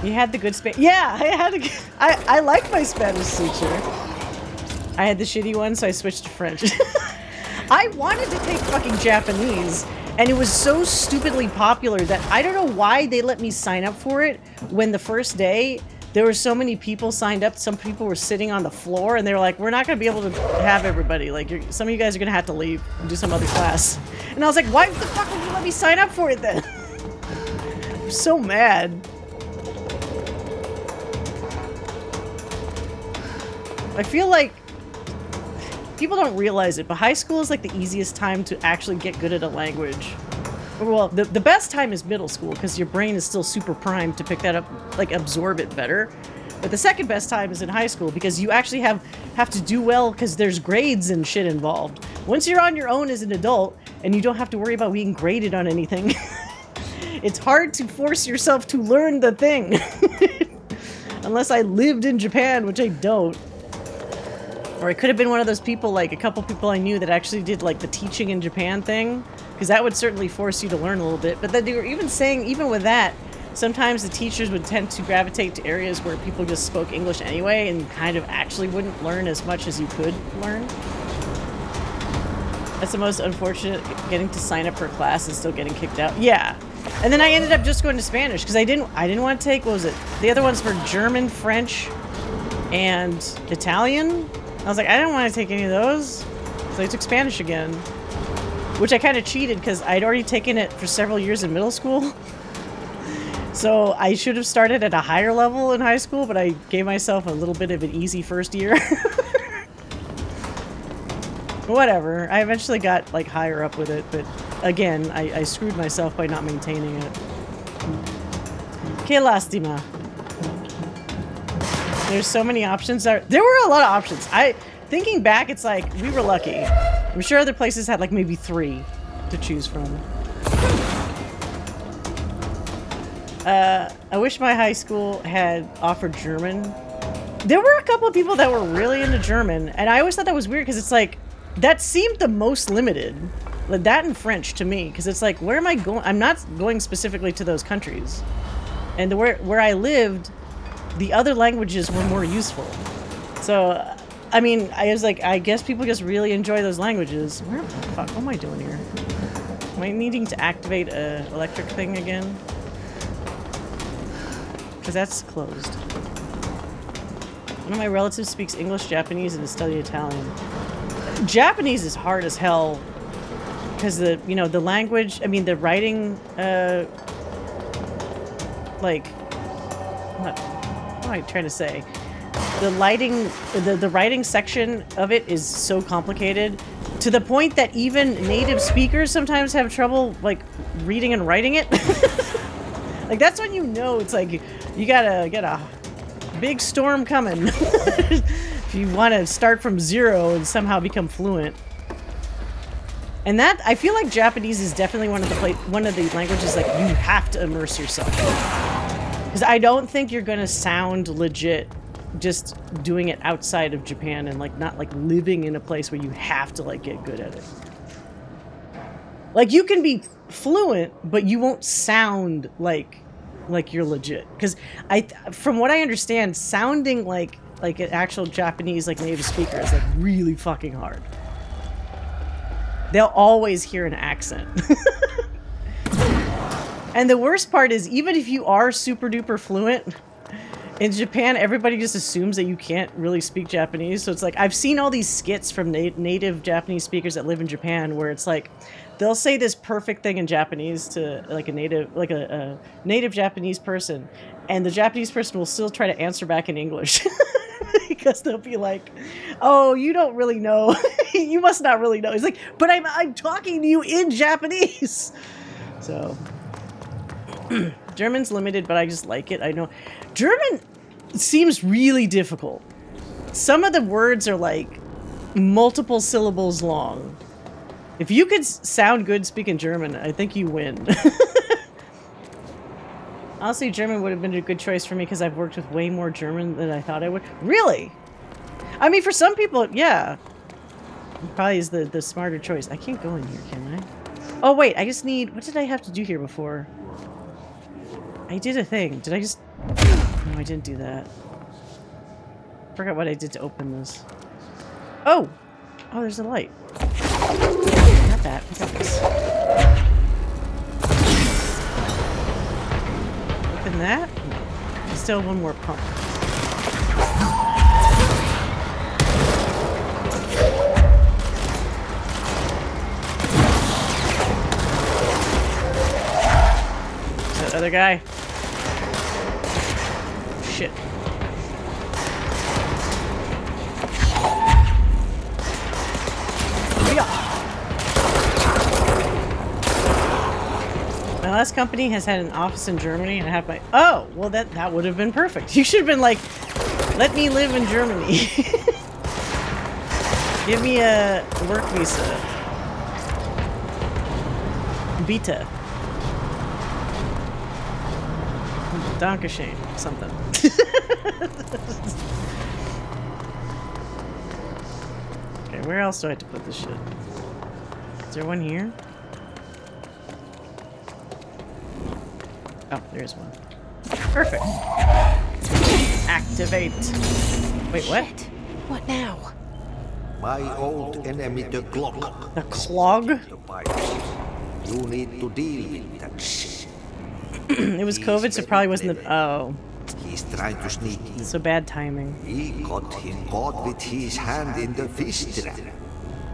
You had the good Spanish. Yeah, I like my Spanish teacher. I had the shitty one, so I switched to French. I wanted to take fucking Japanese, and it was so stupidly popular that I don't know why they let me sign up for it when the first day there were so many people signed up. Some people were sitting on the floor, and they were like, we're not going to be able to have everybody. Like, some of you guys are going to have to leave and do some other class. And I was like, why the fuck would you let me sign up for it then? I'm so mad. I feel like people don't realize it, but high school is like the easiest time to actually get good at a language. Well, the best time is middle school because your brain is still super primed to pick that up, like absorb it better. But the second best time is in high school because you actually have to do well because there's grades and shit involved. Once you're on your own as an adult and you don't have to worry about being graded on anything, it's hard to force yourself to learn the thing. Unless I lived in Japan, which I don't. Or I could have been one of those people, like a couple people I knew that actually did like the teaching in Japan thing, because that would certainly force you to learn a little bit. But then they were even saying, even with that, sometimes the teachers would tend to gravitate to areas where people just spoke English anyway and kind of actually wouldn't learn as much as you could learn. That's the most unfortunate, getting to sign up for a class and still getting kicked out. Yeah. And then I ended up just going to Spanish because I didn't want to take, what was it? The other ones were German, French, and Italian. I was like, I didn't want to take any of those. So I took Spanish again. Which I kind of cheated because I'd already taken it for several years in middle school. So I should have started at a higher level in high school, but I gave myself a little bit of an easy first year. Whatever. I eventually got like higher up with it, but again, I screwed myself by not maintaining it. Que lástima. There's so many options. There were a lot of options. Thinking back, it's like, we were lucky. I'm sure other places had like maybe 3 to choose from. I wish my high school had offered German. There were a couple of people that were really into German, and I always thought that was weird because it's like, that seemed the most limited. Like that and French to me, because it's like, where am I going? I'm not going specifically to those countries. And where I lived, the other languages were more useful. So, I mean, I was like, I guess people just really enjoy those languages. Where the fuck? What am I doing here? Am I needing to activate a electric thing again? Because that's closed. One of my relatives speaks English, Japanese, and has studied Italian. Japanese is hard as hell because the language, I mean the writing, like, what am I trying to say? The writing section of it is so complicated to the point that even native speakers sometimes have trouble like reading and writing it. Like that's when you know it's like you gotta get a big storm coming if you want to start from zero and somehow become fluent. And that, I feel like Japanese is definitely one of the languages like you have to immerse yourself in. Because I don't think you're gonna sound legit just doing it outside of Japan and like not like living in a place where you have to like get good at it. Like you can be fluent, but you won't sound like you're legit. Because from what I understand, sounding like an actual Japanese like native speaker is like really fucking hard. They'll always hear an accent. And the worst part is, even if you are super duper fluent, in Japan, everybody just assumes that you can't really speak Japanese. So it's like, I've seen all these skits from native Japanese speakers that live in Japan where it's like, they'll say this perfect thing in Japanese to like a native Japanese person, and the Japanese person will still try to answer back in English. Because they'll be like, oh, you don't really know. You must not really know. It's like, but I'm talking to you in Japanese. So German's limited, but I just like it. I know German seems really difficult. Some of the words are like multiple syllables long. If you could sound good speaking German, I think you win. Honestly, German would have been a good choice for me because I've worked with way more German than I thought I would. Really? I mean, for some people, yeah. Probably is the smarter choice. I can't go in here, can I? Oh, wait, I just need... What did I have to do here before? I did a thing. Did I just... No, I didn't do that. Forgot what I did to open this. Oh! Oh, there's a light. Not that. I got this. Open that? No. Still one more pump. Is that other guy? Shit. My last company has had an office in Germany, and I have my... Oh, well, that would have been perfect. You should have been like, let me live in Germany. Give me a work visa. Vita. Dankeschön. Something. Okay, where else do I have to put this shit? Is there one here? Oh, there's one. Perfect. Activate. Wait, what? Shit. What now? My old enemy, the Clog. The Clog? You need to deal with that shit. It was COVID, so it probably wasn't the... Oh. He's trying to sneak in. So bad timing. He got him caught with his hand in the fish trap.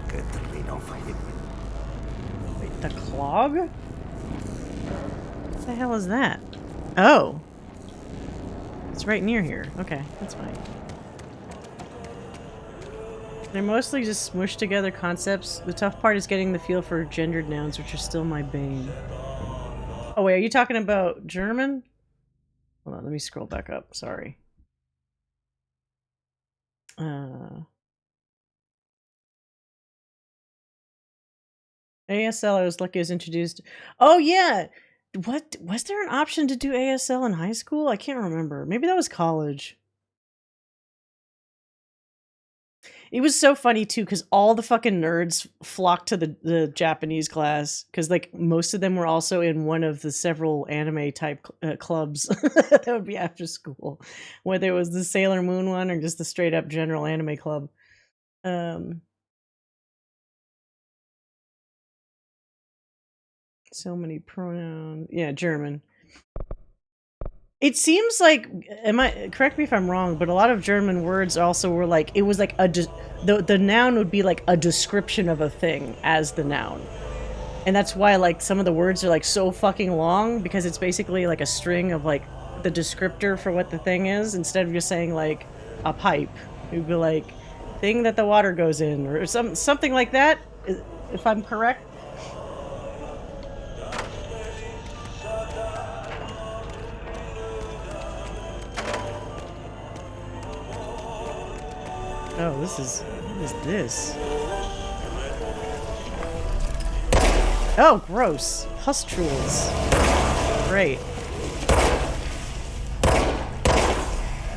Get rid of him. Wait, the Clog? What the hell is that? Oh. It's right near here. Okay, that's fine. They're mostly just smushed together concepts. The tough part is getting the feel for gendered nouns, which are still my bane. Oh wait, are you talking about German? Hold on, let me scroll back up. Sorry. ASL, I was lucky I was introduced. Oh yeah! what was there an option to do ASL in high school? I can't remember. Maybe that was college. It was so funny too, because all the fucking nerds flocked to the Japanese class, because like most of them were also in one of the several anime type clubs that would be after school, whether it was the Sailor Moon one or just the straight up general anime club. So many pronouns. Yeah, German. It seems like, correct me if I'm wrong, but a lot of German words also were like, it was like the noun would be like a description of a thing as the noun. And that's why like some of the words are like so fucking long, because it's basically like a string of like the descriptor for what the thing is, instead of just saying like a pipe. It would be like thing that the water goes in, or something like that, if I'm correct. Oh, what is this? Oh, gross. Pustules. Great.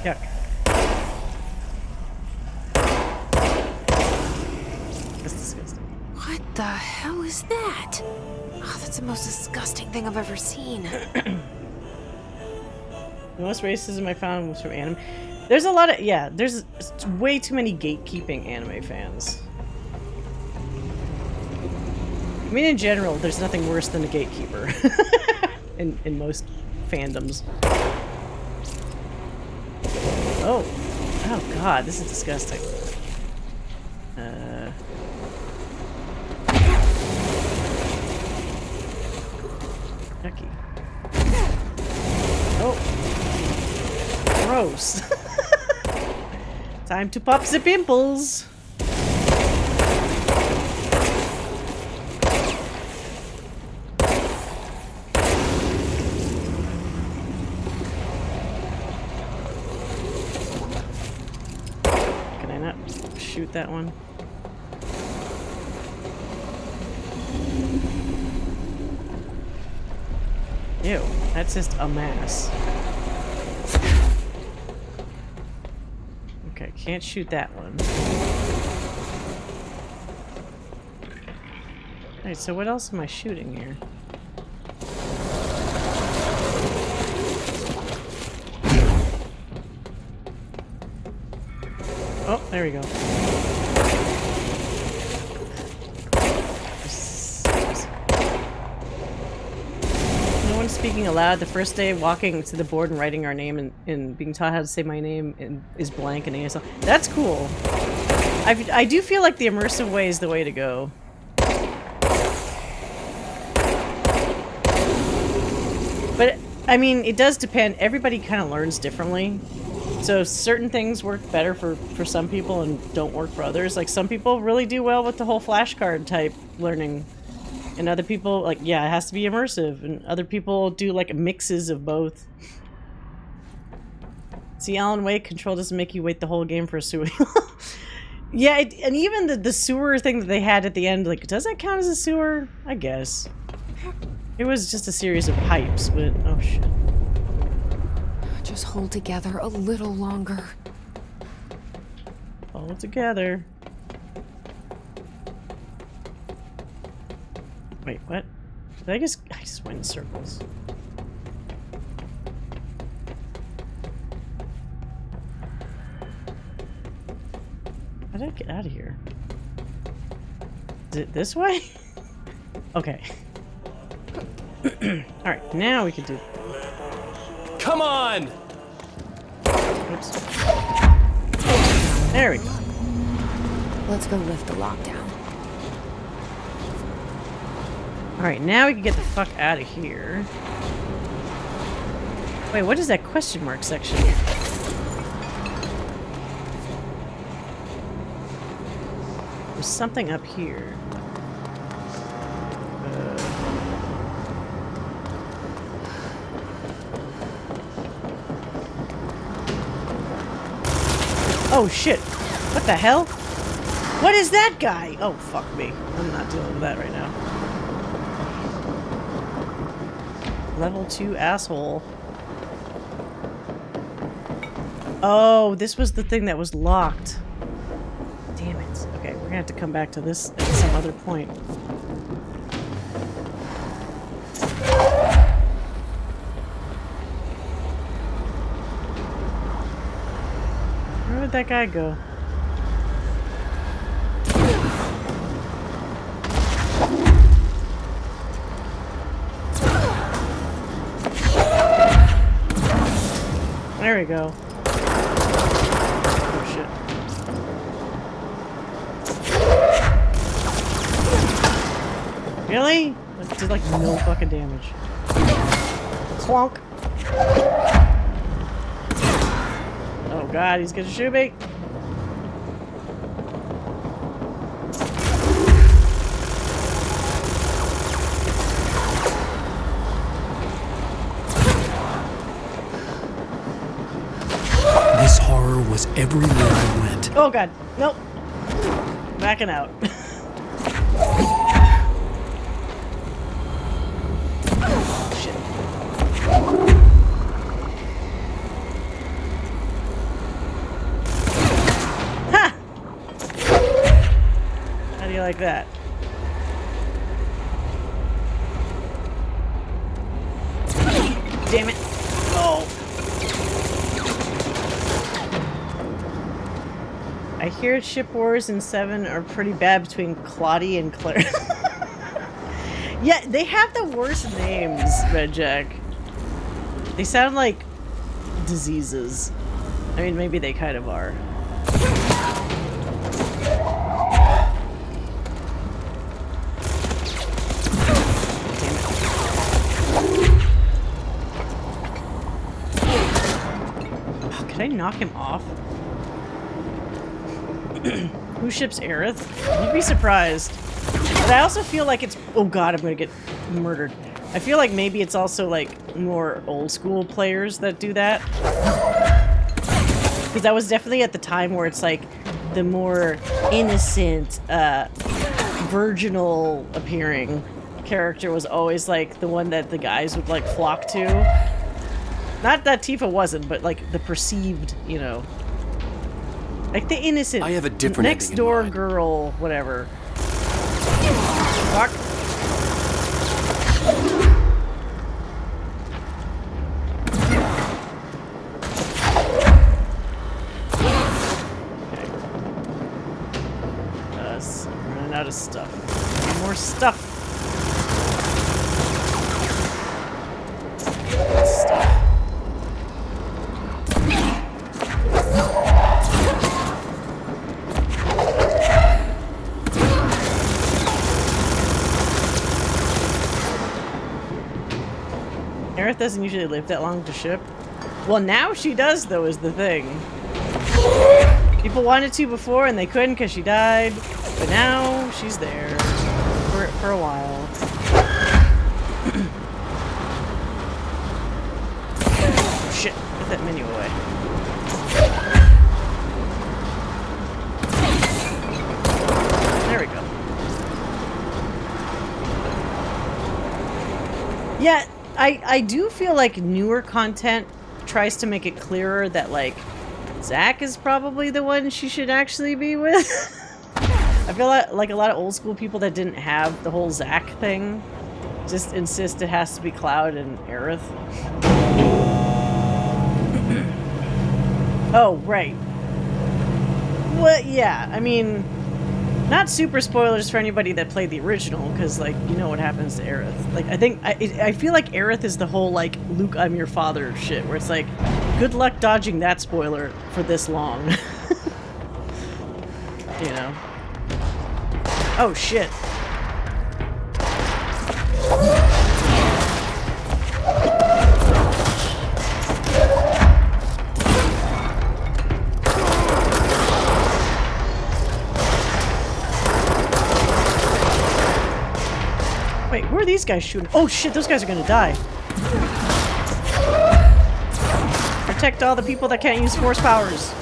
Yuck. That's disgusting. What the hell is that? Oh, that's the most disgusting thing I've ever seen. The most racism I found was from anime. There's a lot of, yeah, there's way too many gatekeeping anime fans. I mean, in general, there's nothing worse than a gatekeeper in most fandoms. Oh. Oh god, this is disgusting. Yucky. Oh. Gross. Time to pop the pimples. Can I not shoot that one? Ew, that's just a mess. Okay, can't shoot that one. Alright, so what else am I shooting here? Oh, there we go. No one speaking aloud. The first day walking to the board and writing our name and being taught how to say my name is blank in ASL. That's cool. I do feel like the immersive way is the way to go. But, I mean, it does depend. Everybody kind of learns differently. So certain things work better for some people and don't work for others. Like, some people really do well with the whole flashcard type learning. And other people, like, yeah, it has to be immersive. And other people do, like, mixes of both. See, Alan Wake control doesn't make you wait the whole game for a sewer. Yeah, and even the sewer thing that they had at the end, like, does that count as a sewer? I guess. It was just a series of pipes, but oh shit. Just hold together a little longer. Hold together. Wait, what? Did I just went in circles. How did I get out of here? Is it this way? Okay. Alright, now we can do... Come on! Oops. There we go. Let's go lift the lockdown. Alright, now we can get the fuck out of here. Wait, what is that question mark section? There's something up here. Oh shit! What the hell? What is that guy? Oh fuck me. I'm not dealing with that right now. Level 2 asshole. Oh, this was the thing that was locked. Damn it. Okay, we're gonna have to come back to this at some other point. Where would that guy go? There we go. Oh shit. Really? That did like no fucking damage. Clonk. Oh god, he's gonna shoot me. This horror was everywhere I went. Oh god, nope. Backing out. Shit. Ha! How do you like that? Damn it. Oh. I hear ship wars in 7 are pretty bad between Claudie and Claire. Yeah, they have the worst names, Red Jack. They sound like diseases. I mean, maybe they kind of are. Oh, could I knock him off? Who ships Aerith? You'd be surprised. But I also feel like it's... Oh god, I'm gonna get murdered. I feel like maybe it's also like more old school players that do that. Because that was definitely at the time where it's like the more innocent, virginal appearing character was always like the one that the guys would like flock to. Not that Tifa wasn't, but like the perceived, you know. Like the innocent, I have a different next door girl, whatever. Fuck. I'm running out of stuff. More stuff. Aerith doesn't usually live that long to ship. Well, now she does, though, is the thing. People wanted to before and they couldn't because she died, but now she's there for a while. Shit, get that menu away. There we go. Yeah. I do feel like newer content tries to make it clearer that, like, Zack is probably the one she should actually be with. I feel like a lot of old school people that didn't have the whole Zack thing just insist it has to be Cloud and Aerith. Oh, right. Well, yeah, I mean... Not super spoilers for anybody that played the original, because, like, you know what happens to Aerith. Like, I feel like Aerith is the whole, like, Luke, I'm your father shit, where it's like, good luck dodging that spoiler for this long. You know? Oh, shit. Wait, who are these guys shooting? Oh shit, those guys are gonna die. Protect all the people that can't use force powers.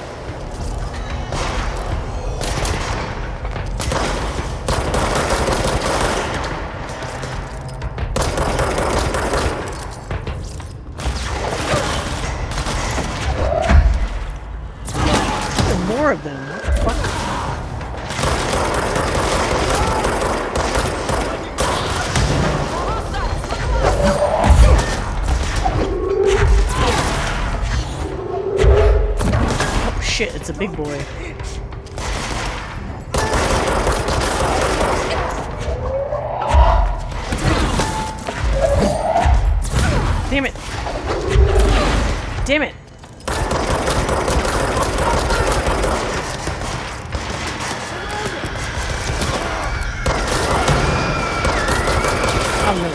more of them. What the fuck? Oh shit, it's a big boy. Damn it! Damn it! Oh no.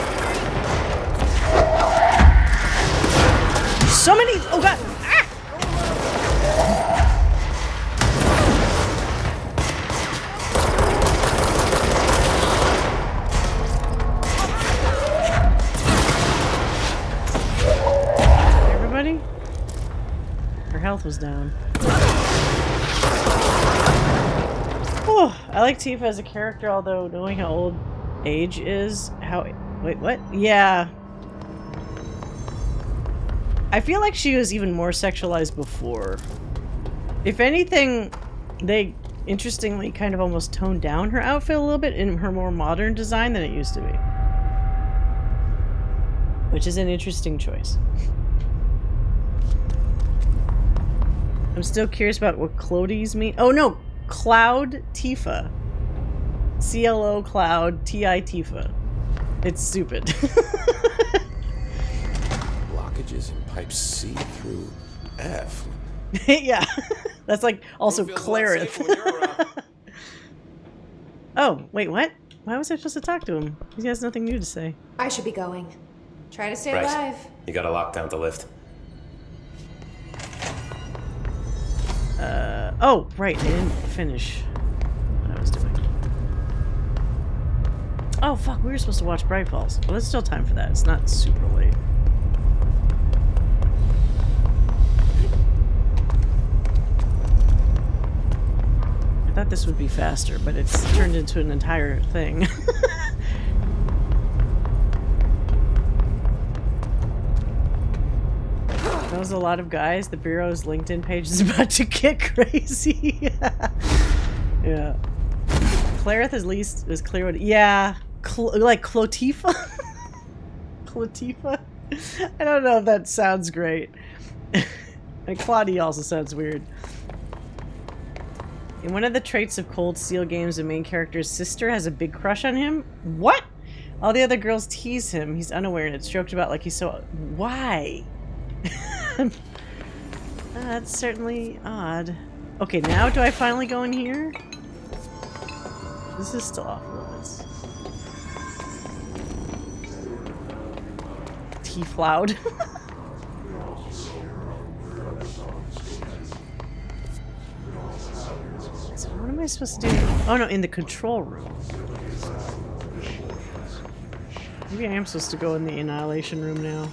So many! Oh god! Ah! Everybody? Her health was down. Oh, I like Tifa as a character, although knowing how old age is, wait, what? Yeah. I feel like she was even more sexualized before. If anything, they interestingly kind of almost toned down her outfit a little bit in her more modern design than it used to be. Which is an interesting choice. I'm still curious about what Clodies mean. Oh no! Cloud Tifa. CLO Cloud TI Tifa. It's stupid. Blockages in pipe C through F. Yeah. That's like also Clarith. Oh, wait, what? Why was I supposed to talk to him? He has nothing new to say. I should be going. Try to stay Right. alive. You gotta lock down the lift. Oh, right, I didn't finish what I was doing. Oh, fuck, we were supposed to watch Bright Falls. Well, there's still time for that. It's not super late. I thought this would be faster, but it's turned into an entire thing. That was a lot of guys. The Bureau's LinkedIn page is about to get crazy. Yeah. Clarith at least is clear what. Yeah. Like Clotifa? Clotifa? I don't know if that sounds great. And Claudia also sounds weird. In one of the traits of Cold Steel games, the main character's sister has a big crush on him. What? All the other girls tease him. He's unaware and it's joked about like he's so. Why? That's certainly odd. Okay, now do I finally go in here? This is still off limits. T-Floud. So what am I supposed to do? Oh no, in the control room. Maybe I am supposed to go in the Annihilation room now.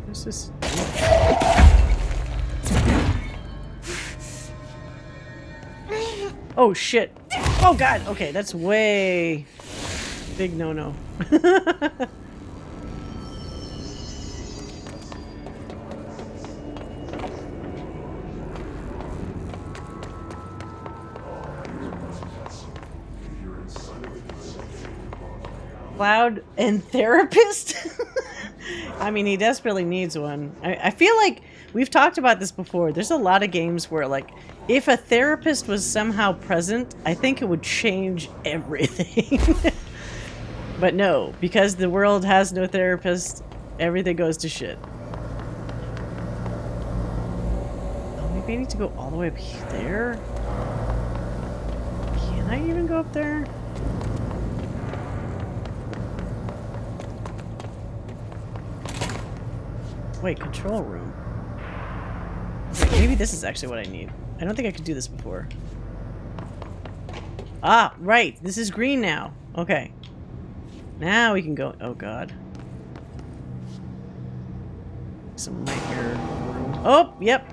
What's this? Oh shit. Oh god, okay, that's way big no-no. Cloud and therapist? I mean, he desperately needs one. I feel like we've talked about this before. There's a lot of games where, like, if a therapist was somehow present, I think it would change everything. But no, because the world has no therapist, everything goes to shit. Oh, maybe I need to go all the way up there? Can I even go up there? Wait, control room. Wait, maybe this is actually what I need. I don't think I could do this before. Ah, right. This is green now. Okay. Now we can go. Oh, God. Some nightmare room. Oh, yep.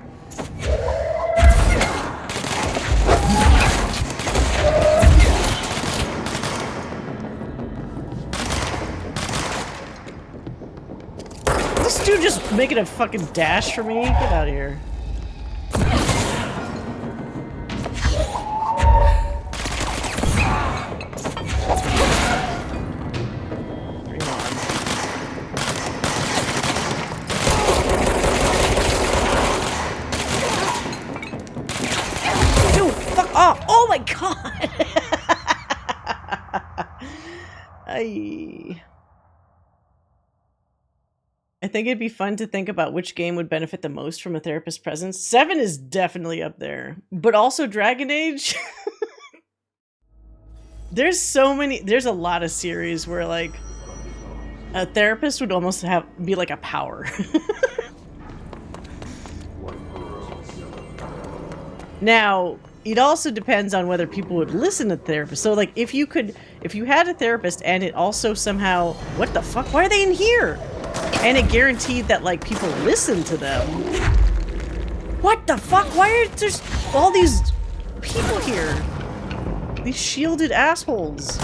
Making a fucking dash for me? Get out of here. Dude, fuck off! Oh my god! I think it'd be fun to think about which game would benefit the most from a therapist's presence. 7 is definitely up there, but also Dragon Age. There's a lot of series where like a therapist would almost be like a power. Now, it also depends on whether people would listen to therapists. So like if you had a therapist and it also somehow, what the fuck? Why are they in here? And it guaranteed that like people listen to them. What the fuck? Why are there all these people here? These shielded assholes.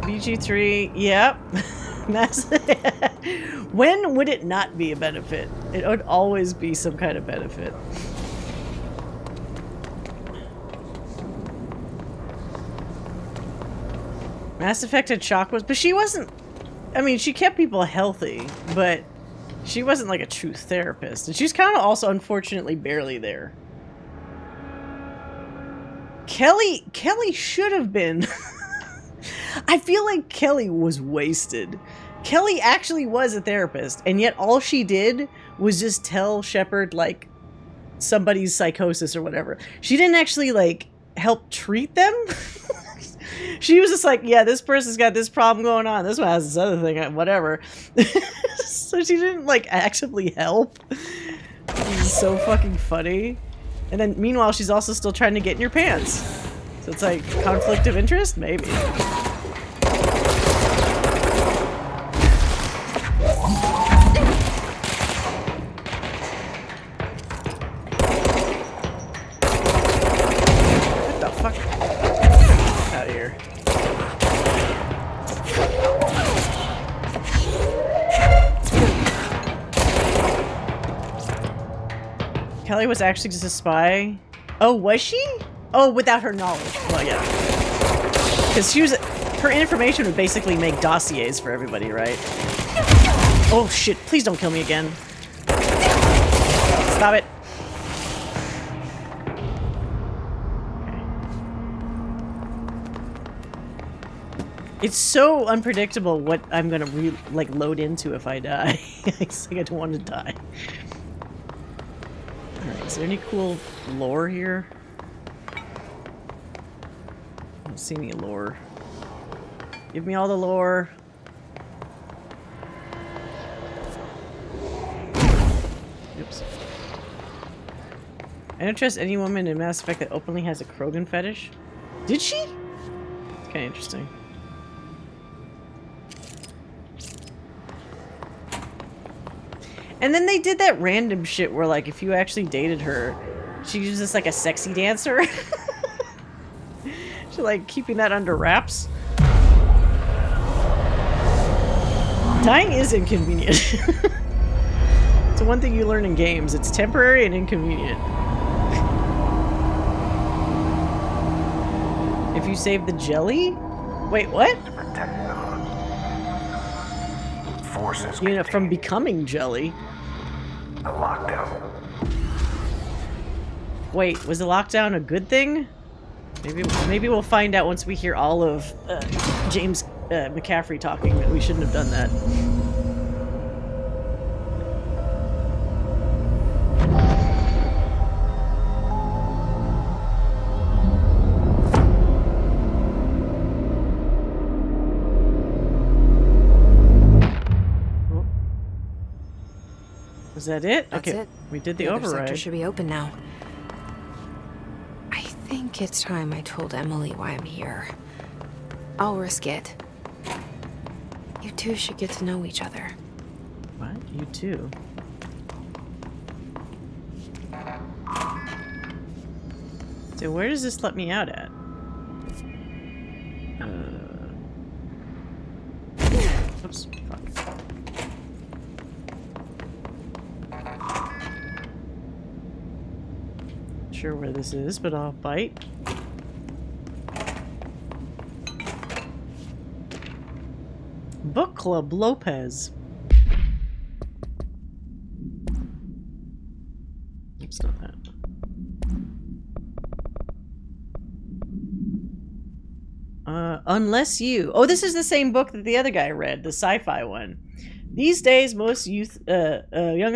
BG3, yep. When would it not be a benefit? It would always be some kind of benefit. Mass Effect had chakras, but she wasn't... I mean, she kept people healthy, but she wasn't like a true therapist. And she's kind of also, unfortunately, barely there. Kelly should have been... I feel like Kelly was wasted. Kelly actually was a therapist, and yet all she did was just tell Shepard, like, somebody's psychosis or whatever. She didn't actually, like, help treat them. She was just like, yeah, this person's got this problem going on. This one has this other thing, whatever. So she didn't, like, actively help. It's so fucking funny. And then, meanwhile, she's also still trying to get in your pants. So it's like, conflict of interest? Maybe. What the fuck? Get out of here. Kelly was actually just a spy. Oh, was she? Oh, without her knowledge. Well, yeah. Because her information would basically make dossiers for everybody, right? Oh, shit. Please don't kill me again. Stop it. Okay. It's so unpredictable what I'm gonna load into if I die. It's like I don't want to die. Alright, is there any cool lore here? I don't see any lore. Give me all the lore. Oops. I don't trust any woman in Mass Effect that openly has a Krogan fetish. Did she? It's kind of interesting. And then they did that random shit where, like, if you actually dated her, she was just like a sexy dancer. She's like keeping that under wraps. Dying is inconvenient. It's the one thing you learn in games. It's temporary and inconvenient. If you save the jelly? Wait, what? Forces. You know, from becoming jelly. A lockdown. Wait, was the lockdown a good thing? Maybe we'll find out once we hear all of James McCaffrey talking that we shouldn't have done that. Was that it? That's okay, it. we did the other override. sector should be open now. I think it's time I told Emily why I'm here. I'll risk it. You two should get to know each other. What? You too? So where does this let me out at? Oops, fuck. Not sure where this is, but I'll bite. Book Club Lopez. It's not that. Unless You. Oh, this is the same book that the other guy read, the sci-fi one. These days, most young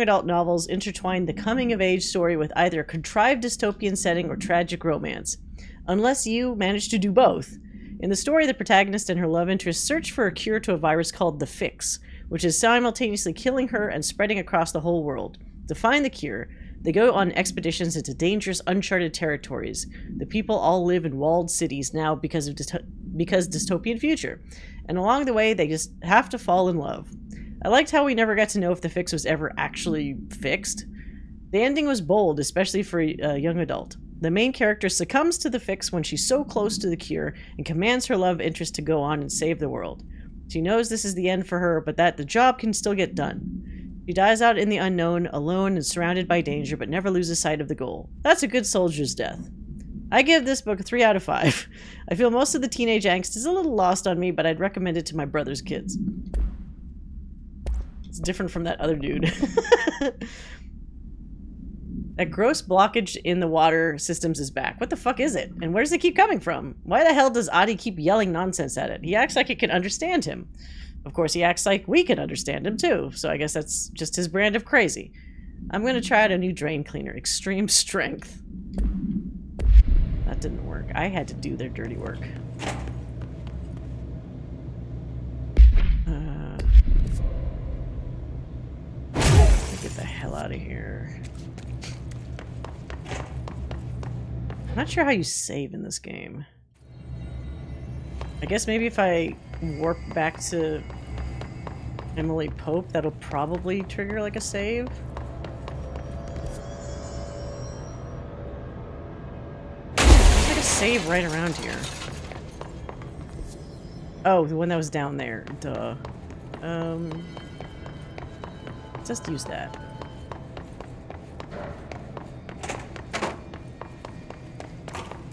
adult novels intertwine the coming-of-age story with either a contrived dystopian setting or tragic romance. Unless You managed to do both. In the story, the protagonist and her love interest search for a cure to a virus called the Fix, which is simultaneously killing her and spreading across the whole world. To find the cure, they go on expeditions into dangerous, uncharted territories. The people all live in walled cities now because dystopian future. And along the way, they just have to fall in love. I liked how we never got to know if the Fix was ever actually fixed. The ending was bold, especially for a young adult. The main character succumbs to the Fix when she's so close to the cure and commands her love interest to go on and save the world. She knows this is the end for her, but that the job can still get done. She dies out in the unknown, alone and surrounded by danger, but never loses sight of the goal. That's a good soldier's death. I give this book a 3 out of 5. I feel most of the teenage angst is a little lost on me, but I'd recommend it to my brother's kids. It's different from that other dude. That gross blockage in the water systems is back. What the fuck is it? And where does it keep coming from? Why the hell does Adi keep yelling nonsense at it? He acts like it can understand him. Of course, he acts like we can understand him too, so I guess that's just his brand of crazy. I'm gonna try out a new drain cleaner, Extreme Strength. That didn't work. I had to do their dirty work. Get the hell out of here. I'm not sure how you save in this game. I guess maybe if I warp back to Emily Pope, that'll probably trigger like a save. There's like a save right around here. Oh, the one that was down there. Duh. Just use that.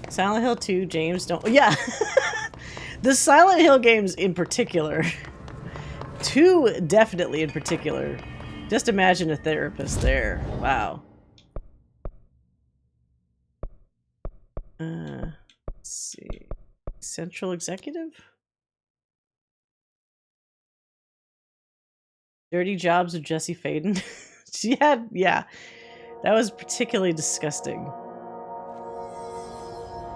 Silent Hill 2, James, don't... Yeah! The Silent Hill games in particular. 2 definitely in particular. Just imagine a therapist there. Wow. Let's see. Central Executive? Dirty Jobs of Jesse Faden. She had, yeah. That was particularly disgusting.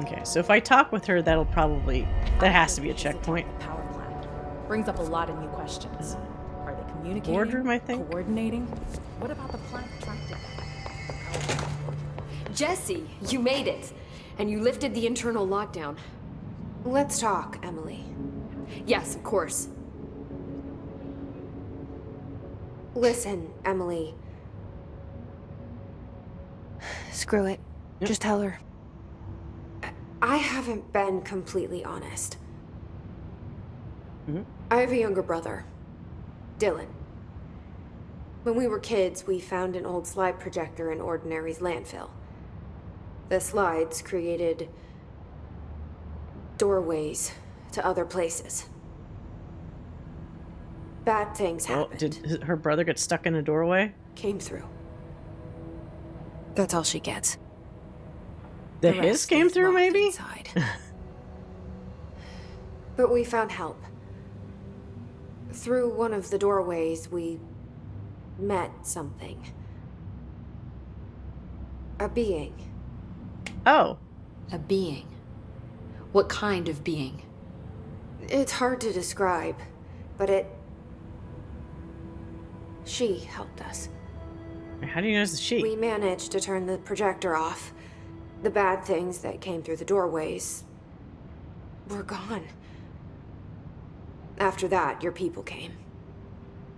Okay, so if I talk with her, that'll probably... That has to be a checkpoint. Power plant. Brings up a lot of new questions. Are they communicating? Boardroom, I think? Coordinating? What about the plant attracted them? Jesse, you made it. And you lifted the internal lockdown. Let's talk, Emily. Yes, of course. Listen, Emily. Screw it. Yep. Just tell her. I haven't been completely honest. Mm-hmm. I have a younger brother, Dylan. When we were kids, we found an old slide projector in Ordinary's landfill. The slides created doorways to other places. Bad things happened. Did her brother get stuck in a doorway? Came through. That's all she gets. The hiss came through, maybe? But we found help. Through one of the doorways, we met something. A being. Oh. A being? What kind of being? It's hard to describe, but she helped us. How do you know it's she? We managed to turn the projector off. The bad things that came through the doorways were gone. After that, your people came.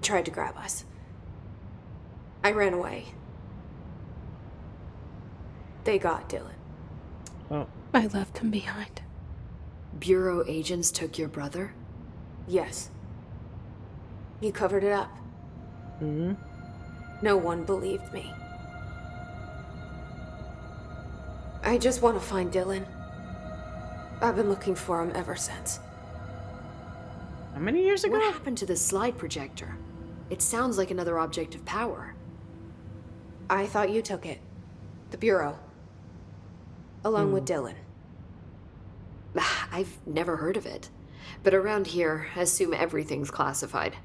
Tried to grab us. I ran away. They got Dylan. Oh. I left him behind. Bureau agents took your brother? Yes. You covered it up. Mm-hmm. No one believed me. I just want to find Dylan. I've been looking for him ever since. How many years ago? What happened to the slide projector? It sounds like another object of power. I thought you took it. The Bureau. Along with Dylan. I've never heard of it. But around here, I assume everything's classified.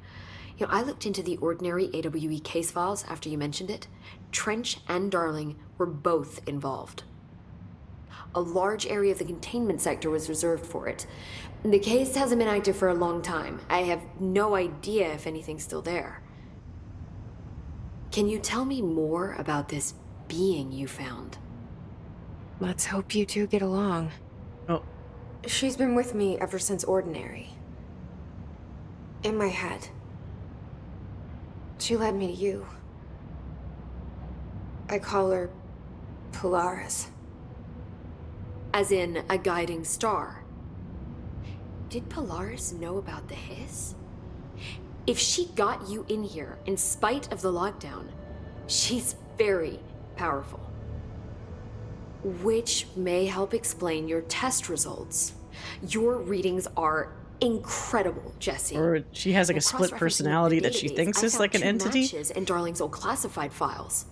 You know, I looked into the ordinary AWE case files after you mentioned it. Trench and Darling were both involved. A large area of the containment sector was reserved for it. The case hasn't been active for a long time. I have no idea if anything's still there. Can you tell me more about this being you found? Let's hope you two get along. Oh. She's been with me ever since Ordinary. In my head. She led me to you. I call her Polaris. As in a guiding star. Did Polaris know about the hiss? If she got you in here in spite of the lockdown, she's very powerful. Which may help explain your test results. Your readings are incredible, Jesse. Or she has like a split personality that she thinks is like an entity. Matches in Darling's old classified files.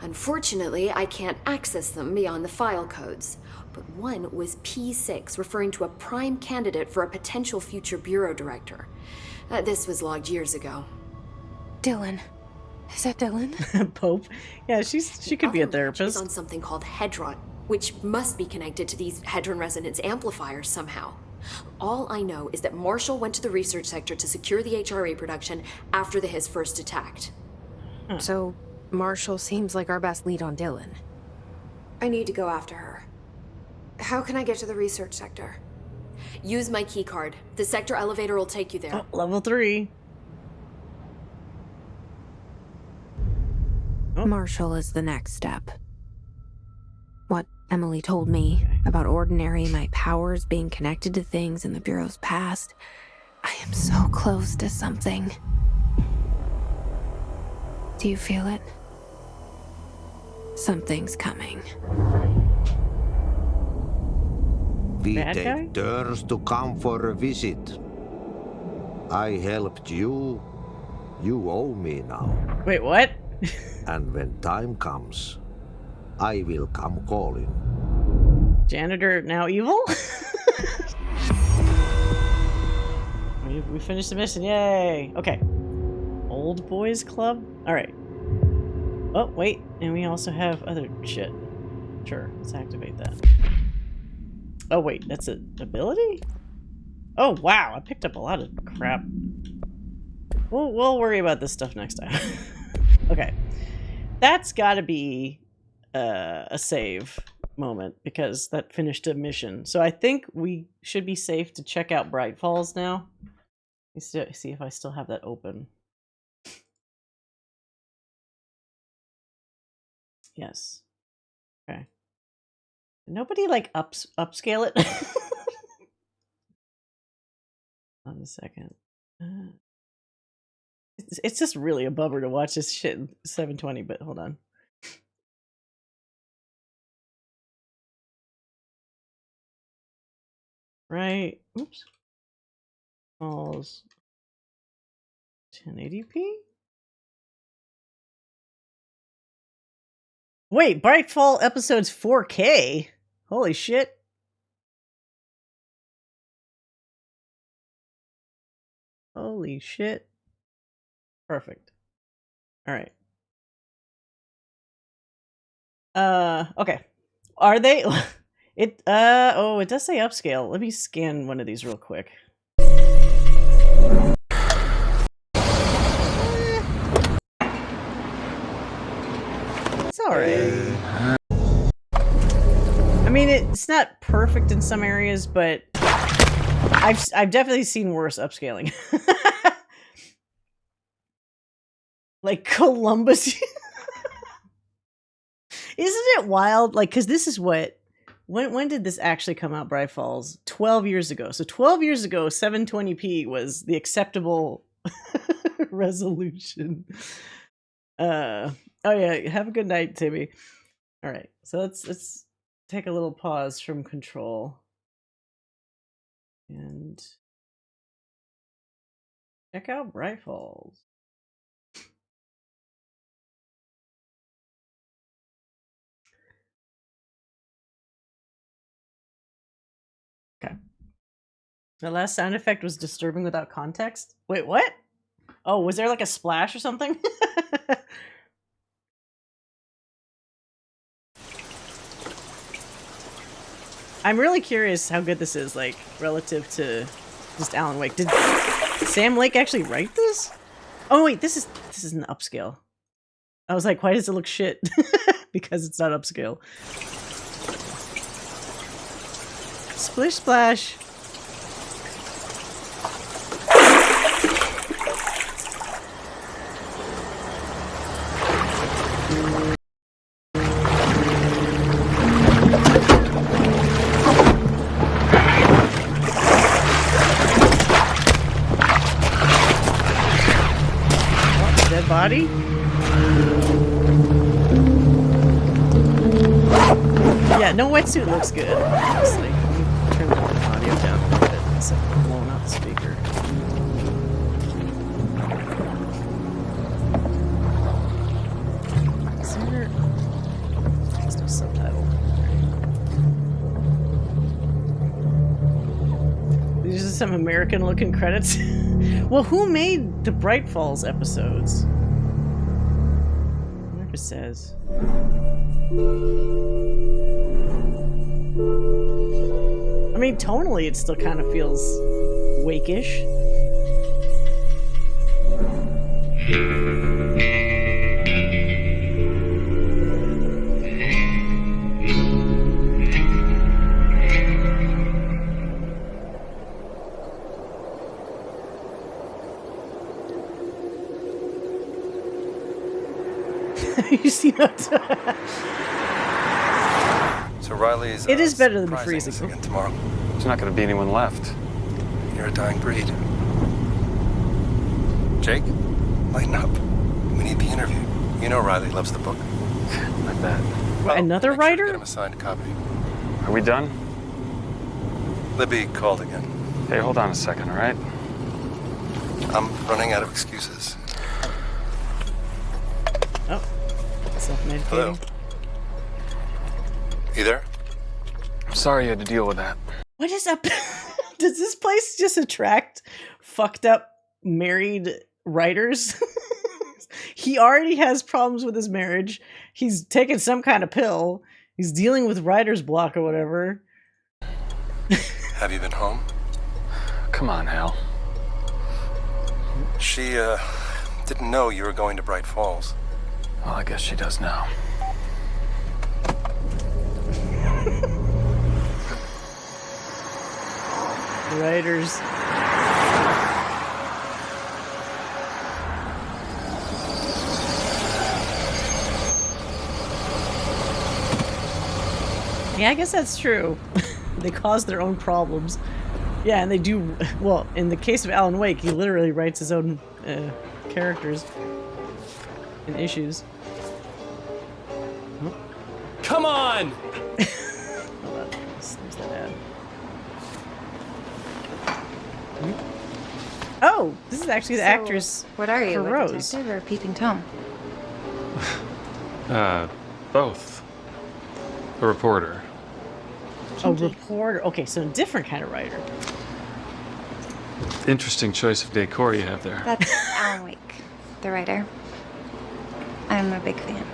Unfortunately, I can't access them beyond the file codes. But one was P6, referring to a prime candidate for a potential future bureau director. This was logged years ago. Dylan. Is that Dylan? Pope. Yeah, she could be a therapist. On something called Hedron, which must be connected to these Hedron resonance amplifiers somehow. All I know is that Marshall went to the research sector to secure the HRA production after the Hiss first attacked. So, Marshall seems like our best lead on Dylan. I need to go after her. How can I get to the research sector? Use my keycard. The sector elevator will take you there. Oh, level 3. Oh. Marshall is the next step. What Emily told me about Ordinary, my powers being connected to things in the Bureau's past. I am so close to something. Do you feel it? Something's coming. We Bad guy? take turns to come for a visit. I helped you. You owe me now. Wait, what? And when time comes, I will come calling. Janitor now evil? we finished the mission, yay! Okay. Old Boys Club? Alright. Oh, wait, and we also have other shit. Sure, let's activate that. Oh wait, that's an ability? Oh wow, I picked up a lot of crap. We'll worry about this stuff next time. Okay. That's gotta be a save moment, because that finished a mission. So I think we should be safe to check out Bright Falls now. Let me see if I still have that open. Yes. Okay. Nobody like upscale it? On a second. It's just really a bummer to watch this shit in 720, but hold on. Right. Oops. Falls 1080p? Wait, Brightfall episodes 4K? Holy shit. Holy shit. Perfect. Alright. Okay. Are they it oh, it does say upscale. Let me scan one of these real quick. It's alright. I mean, it's not perfect in some areas, but I've definitely seen worse upscaling. Like Columbus. Isn't it wild? Like, because this is what When did this actually come out, Bright Falls? 12 years ago. So 12 years ago, 720p was the acceptable resolution. Oh yeah, have a good night, Timmy. All right, so let's take a little pause from Control and check out Bright Falls. Okay. The last sound effect was disturbing without context. Wait, what? Oh, was there like a splash or something? I'm really curious how good this is, like, relative to just Alan Wake. Did Sam Lake actually write this? Oh wait, this is an upscale. I was like, why does it look shit? Because it's not upscale. Splish splash. Dead body? Yeah, no wetsuit looks good, honestly. Turn the audio down a bit so I'm blowing out the speaker. Is there... There's no subtitle. These are some American-looking credits. Well, who made the Bright Falls episodes? I wonder if it says. I mean, tonally, it still kind of feels Wake-ish. You see that? So Riley's. It is better than surprising freezing. us again tomorrow. There's not going to be anyone left. You're a dying breed. Jake, lighten up. We need the interview. You know Riley loves the book. I bet. Another writer? Get him a signed copy. Are we done? Libby called again. Hey, hold on a second, all right? I'm running out of excuses. Oh, self-medicating. Hello. You there? I'm sorry you had to deal with that. What is up? Does this place just attract fucked up married writers? He already has problems with his marriage. He's taking some kind of pill. He's dealing with writer's block or whatever. Have you been home? Come on, Hal. She, didn't know you were going to Bright Falls. Well, I guess she does now. Writers. Yeah, I guess that's true. They cause their own problems. Yeah, and they do... Well, in the case of Alan Wake, he literally writes his own characters and issues. Oh. Come on! Hold on. There's that ad. Oh! This is actually the actress What are you, for a Rose. detective or a peeping Tom? Both. A reporter. A reporter. Okay, so a different kind of writer. Interesting choice of decor you have there. That's Alan Wake, the writer. I'm a big fan.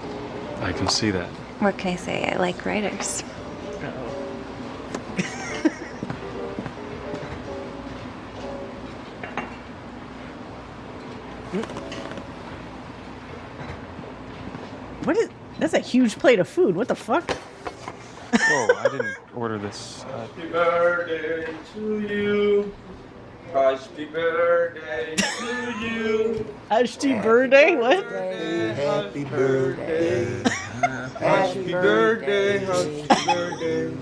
I can see that. What can I say? I like writers. What is... That's a huge plate of food. What the fuck? Whoa, I didn't order this. Happy birthday to you. Happy birthday to you. Happy birthday? What? Happy birthday. Happy birthday. Happy birthday.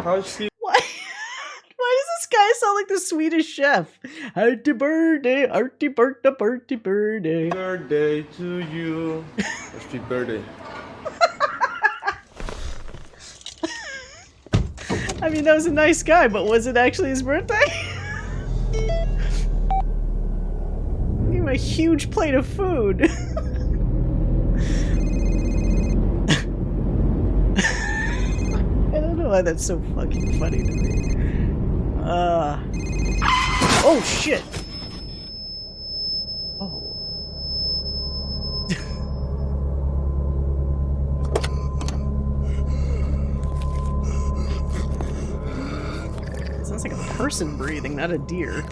housekeeper. Why does this guy sound like the Swedish chef? Happy birthday, happy birthday, birthday, birthday. Birthday to you. Happy birthday. I mean, that was a nice guy, but was it actually his birthday? Give him a huge plate of food. I don't know why that's so fucking funny to me. Oh shit! Oh. Sounds like a person breathing, not a deer.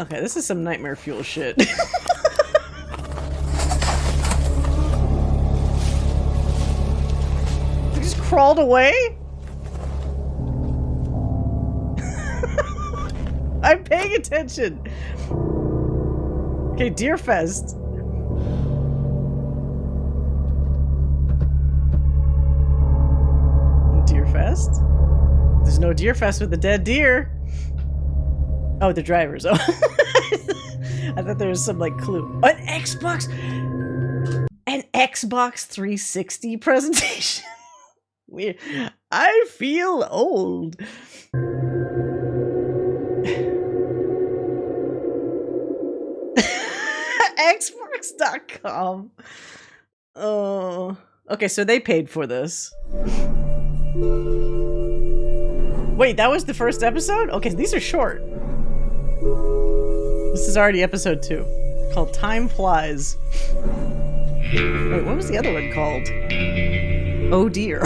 Okay, this is some Nightmare Fuel shit. They just crawled away? I'm paying attention. Okay, Deerfest. Deerfest? There's no Deerfest with the dead deer. Oh, the drivers. Oh. I thought there was some, like, clue. An Xbox 360 presentation? Weird. I feel old. Xbox.com. Oh. Okay, so they paid for this. Wait, that was the first episode? Okay, these are short. This is already episode 2. Called Time Flies. Wait, what was the other one called? Oh dear.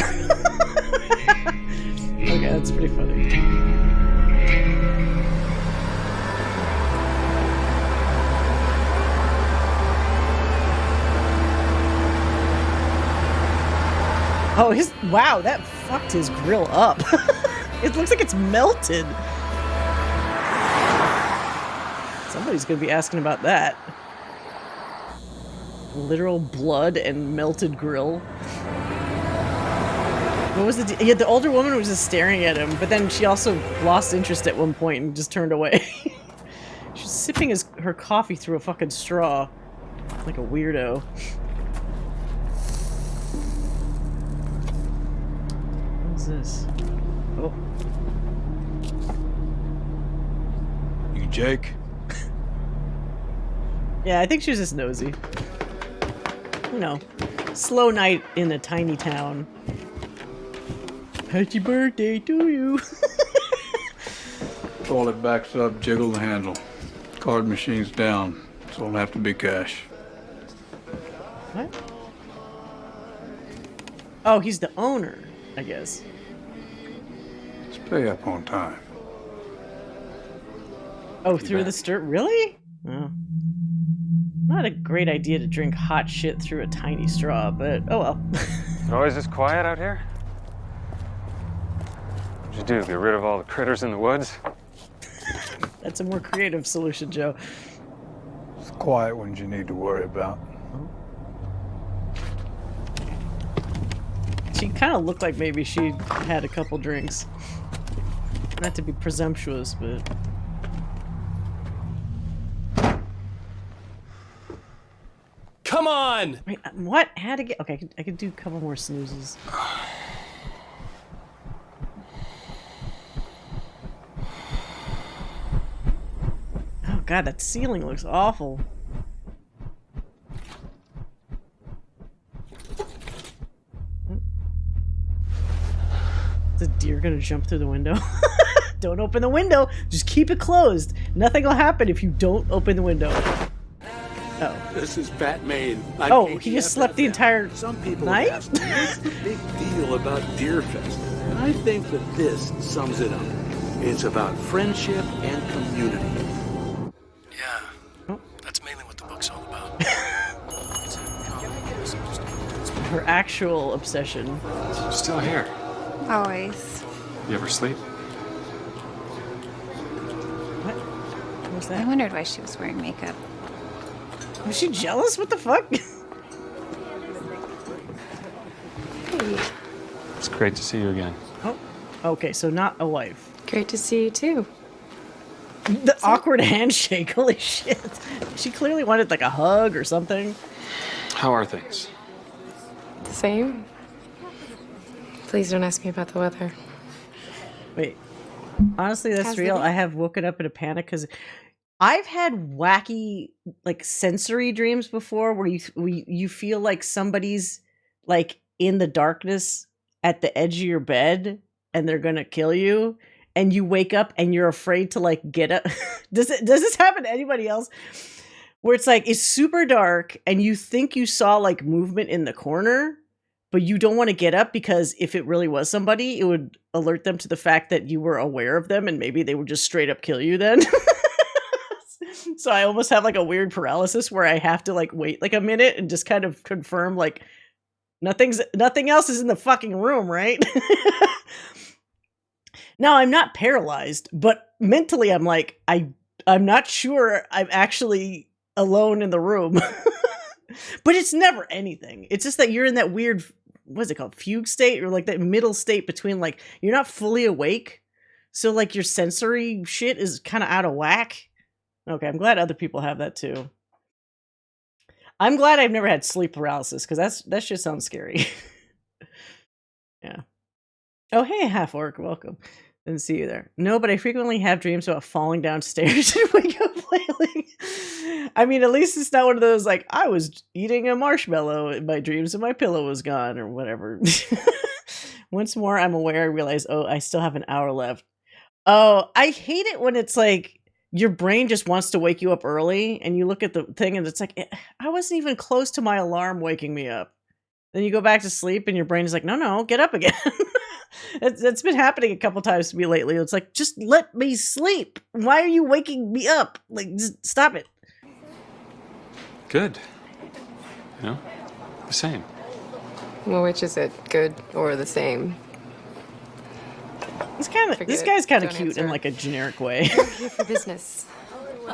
Okay, that's pretty funny. Oh, wow, that fucked his grill up. It looks like it's melted. Somebody's gonna be asking about that. Literal blood and melted grill. What was the yeah, the older woman was just staring at him, but then she also lost interest at one point and just turned away. She's sipping her coffee through a fucking straw. Like a weirdo. What's this? Oh. You Jake? Yeah, I think she was just nosy. You know, slow night in a tiny town. Happy birthday to you. Toilet backs up, jiggle the handle. Card machine's down, so it'll have to be cash. What? Oh, he's the owner, I guess. Let's pay up on time. Oh, through the stir? Really? Oh. Not a great idea to drink hot shit through a tiny straw, but oh well. It's always this quiet out here? What'd you do, get rid of all the critters in the woods? That's a more creative solution, Joe. It's the quiet ones you need to worry about. She kind of looked like maybe she had a couple drinks. Not to be presumptuous, but... Come on! Wait, what? How to get... Okay, I could do a couple more snoozes. Oh god, that ceiling looks awful. Is the deer gonna jump through the window? Don't open the window! Just keep it closed! Nothing will happen if you don't open the window. Oh. This is Pat Maine. Oh, he just slept the entire night? What's the big deal about Deerfest? And I think that this sums it up. It's about friendship and community. Yeah, that's mainly what the book's all about. Her actual obsession. Still here. Always. You ever sleep? What? What was that? I wondered why she was wearing makeup. Was she jealous? What the fuck? It's great to see you again. Oh, okay, so not a wife. Great to see you too. The awkward handshake, holy shit. She clearly wanted like a hug or something. How are things? The same? Please don't ask me about the weather. Wait, honestly, that's How's real. the- I have woken up in a panic because I've had wacky, like, sensory dreams before where you feel like somebody's like in the darkness at the edge of your bed and they're gonna kill you, and you wake up and you're afraid to like get up. Does this happen to anybody else? Where it's like it's super dark and you think you saw like movement in the corner, but you don't want to get up because if it really was somebody, it would alert them to the fact that you were aware of them and maybe they would just straight up kill you then. So I almost have like a weird paralysis where I have to like wait like a minute and just kind of confirm like nothing else is in the fucking room, right? Now I'm not paralyzed, but mentally I'm like I'm not sure I'm actually alone in the room. But it's never anything. It's just that you're in that weird, what's it called, fugue state, or like that middle state between like you're not fully awake, so like your sensory shit is kind of out of whack. Okay, I'm glad other people have that too. I'm glad I've never had sleep paralysis because that shit sounds scary. Yeah. Oh, hey, half orc, welcome. Didn't see you there. No, but I frequently have dreams about falling downstairs and wake up flailing. I mean, at least it's not one of those like I was eating a marshmallow in my dreams and my pillow was gone or whatever. Once more, I'm aware. I realize, oh, I still have an hour left. Oh, I hate it when it's like your brain just wants to wake you up early and you look at the thing and it's like, I wasn't even close to my alarm waking me up. Then you go back to sleep and your brain is like, no, get up again. That's been happening a couple times to me lately. It's like, just let me sleep. Why are you waking me up? Like, just stop it. Good. You know, the same. Well, which is it, good or the same? This guy's kind of cute in like a generic way. We're here for business.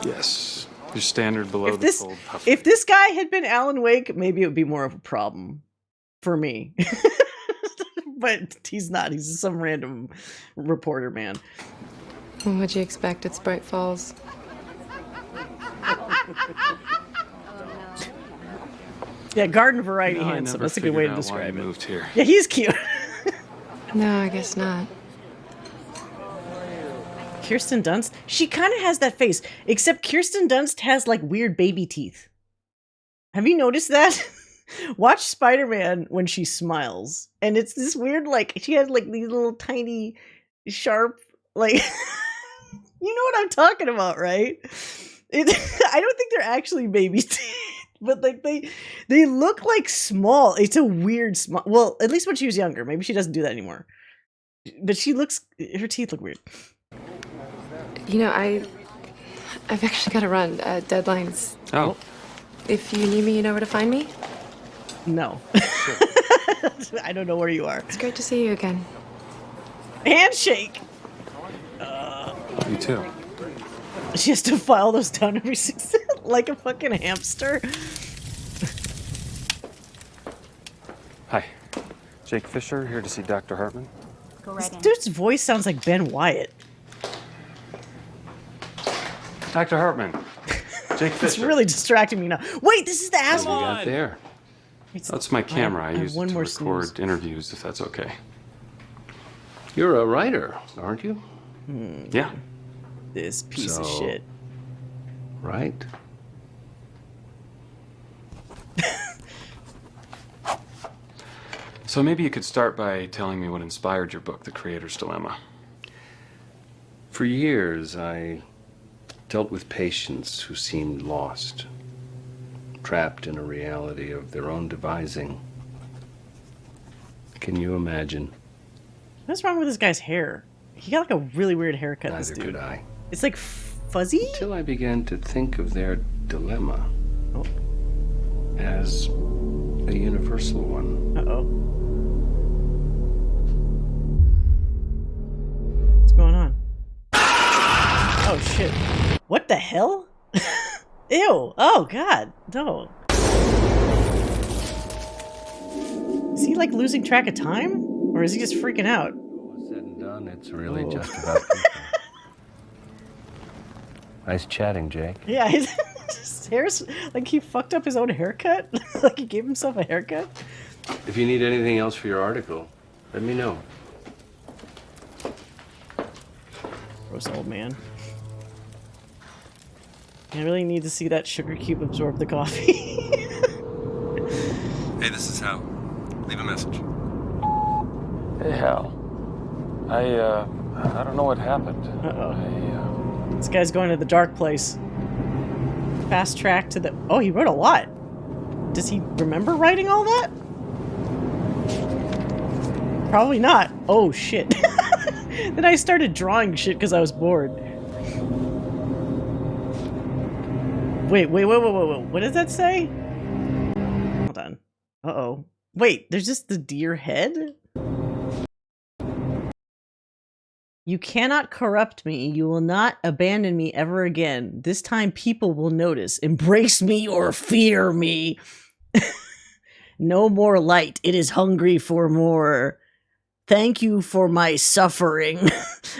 Yes. Your standard below If the this fold puff. if this guy had been Alan Wake, maybe it would be more of a problem for me. But he's not. He's some random reporter man. What'd you expect at Sprite Falls? Yeah, garden variety You know, I handsome. never That's a good way to figured out why describe you it. moved here. Yeah, he's cute. No, I guess not. Kirsten Dunst, she kind of has that face, except Kirsten Dunst has like weird baby teeth. Have you noticed that? Watch Spider-Man when she smiles, and it's this weird, like, she has like these little tiny, sharp, like, you know what I'm talking about, right? I don't think they're actually baby teeth, but like they look like small. It's a weird smile. Well, at least when she was younger. Maybe she doesn't do that anymore. But her teeth look weird. You know, I've actually got to run. Deadlines. Oh. If you need me, you know where to find me? No. I don't know where you are. It's great to see you again. Handshake! You too. She has to file those down every 6 like a fucking hamster. Hi. Jake Fisher, here to see Dr. Hartman. Go This dude's voice sounds like Ben Wyatt. Dr. Hartman. Jake Fisher. It's really distracting me now. Wait, this is the What do we asshole. got there? That's my camera. I have use one it to more record snooze. interviews, if that's okay. You're a writer, aren't you? Yeah. This piece of So- shit. Right? So maybe you could start by telling me what inspired your book, The Creator's Dilemma. For years, I dealt with patients who seemed lost, trapped in a reality of their own devising. Can you imagine? What's wrong with this guy's hair? He got like a really weird haircut. Neither this dude. could I. It's like fuzzy? Until I began to think of their dilemma as a universal one. Uh-oh. What's going on? Oh, shit. What the hell? Ew. Oh, God. No. Is he like losing track of time? Or is he just freaking out? Said and done, it's really just about people. Nice chatting, Jake. Yeah, his hair's like he fucked up his own haircut. Like he gave himself a haircut. If you need anything else for your article, let me know. Gross old man. I really need to see that sugar cube absorb the coffee. Hey, this is Hal. Leave a message. Hey, Hal. I don't know what happened. Uh-oh. This guy's going to the dark place. Fast track to the... Oh, he wrote a lot. Does he remember writing all that? Probably not. Oh, shit. Then I started drawing shit because I was bored. Wait. What does that say? Hold on. Uh-oh. Wait, there's just the deer head? You cannot corrupt me. You will not abandon me ever again. This time people will notice. Embrace me or fear me. No more light. It is hungry for more. Thank you for my suffering.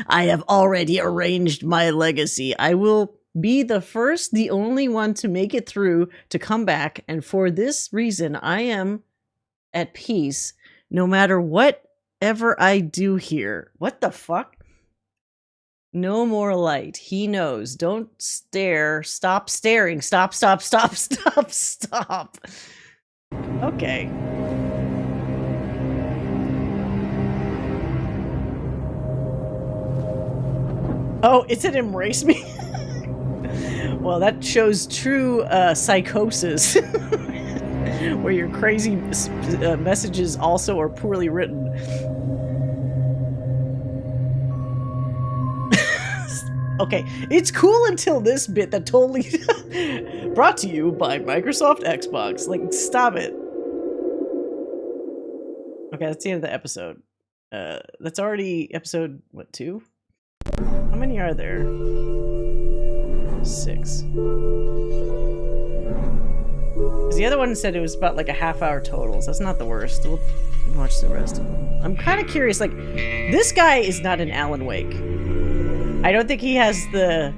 I have already arranged my legacy. I will be the first, the only one to make it through, to come back, and for this reason I am at peace no matter whatever I do here. What the fuck? No more light. He knows. Don't stare. Stop staring. Stop. Okay. Oh, it said embrace me? Well, that shows true psychosis. Where your crazy messages also are poorly written. Okay, it's cool until this bit that totally... Brought to you by Microsoft Xbox. Like, stop it. Okay, that's the end of the episode. That's already episode, what, 2? How many are there? 6. Because the other one said it was about like a half-hour total, so that's not the worst. We'll watch the rest of them. I'm kind of curious, like, this guy is not an Alan Wake. I don't think he has the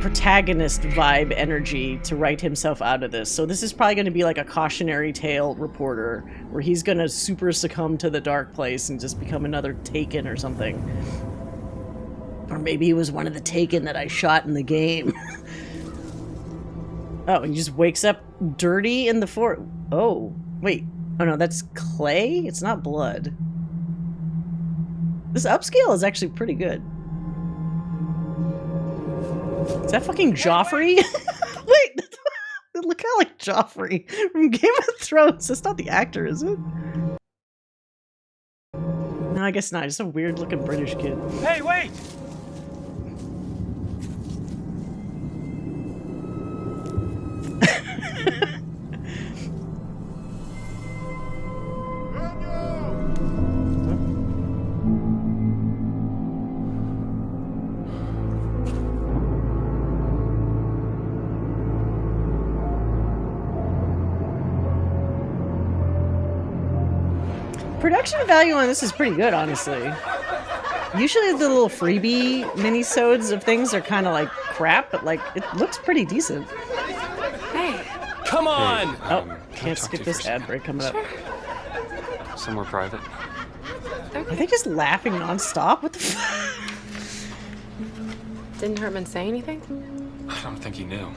protagonist vibe energy to write himself out of this. So this is probably going to be like a cautionary tale reporter where he's going to super succumb to the dark place and just become another Taken or something. Or maybe he was one of the Taken that I shot in the game. Oh, he just wakes up dirty in the fort. Oh, wait. Oh no, that's clay? It's not blood. This upscale is actually pretty good. Is that fucking Joffrey? Wait, look how like Joffrey from Game of Thrones. That's not the actor, is it? No, I guess not. Just a weird looking British kid. Hey, wait! Production value on this is pretty good, honestly. Usually the little freebie minisodes of things are kind of like crap, but like it looks pretty decent. Hey. Come on! Oh, can't skip this ad break coming up. Somewhere private. Are they just laughing nonstop? What the fuck? Didn't Herman say anything? I don't think he knew.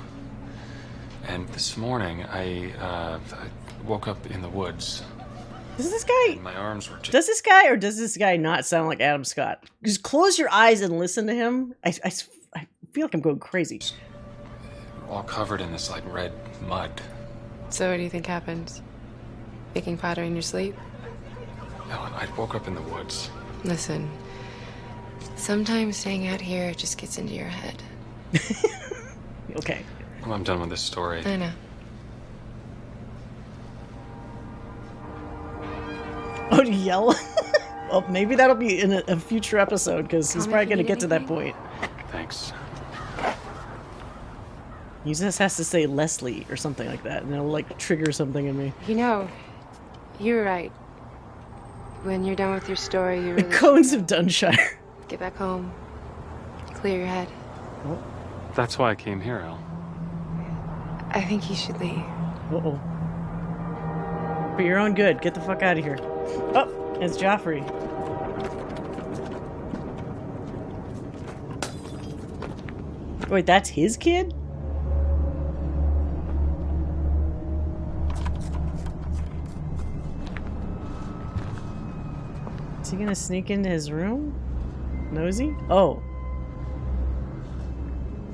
And this morning, I woke up in the woods. Does this guy... My arms were just... Does this guy or does this guy not sound like Adam Scott? Just close your eyes and listen to him. I feel like I'm going crazy. All covered in this, like, red mud. So what do you think happened? Baking powder in your sleep? Ellen, I woke up in the woods. Listen, sometimes staying out here just gets into your head. Okay. Well, I'm done with this story. I know. Oh, to yell? Well, maybe that'll be in a future episode, because he's probably going to get to that point. Thanks. He just has to say Leslie or something like that, and it'll, like, trigger something in me. You know, You were right. When you're done with your story, you The really Cones of Dunshire. get back home, clear your head. That's why I came here, Al. I think you should leave. Uh-oh. For your own good, get the fuck out of here. Oh, it's Joffrey. Wait, that's his kid? Is he gonna sneak into his room? Nosy? Oh.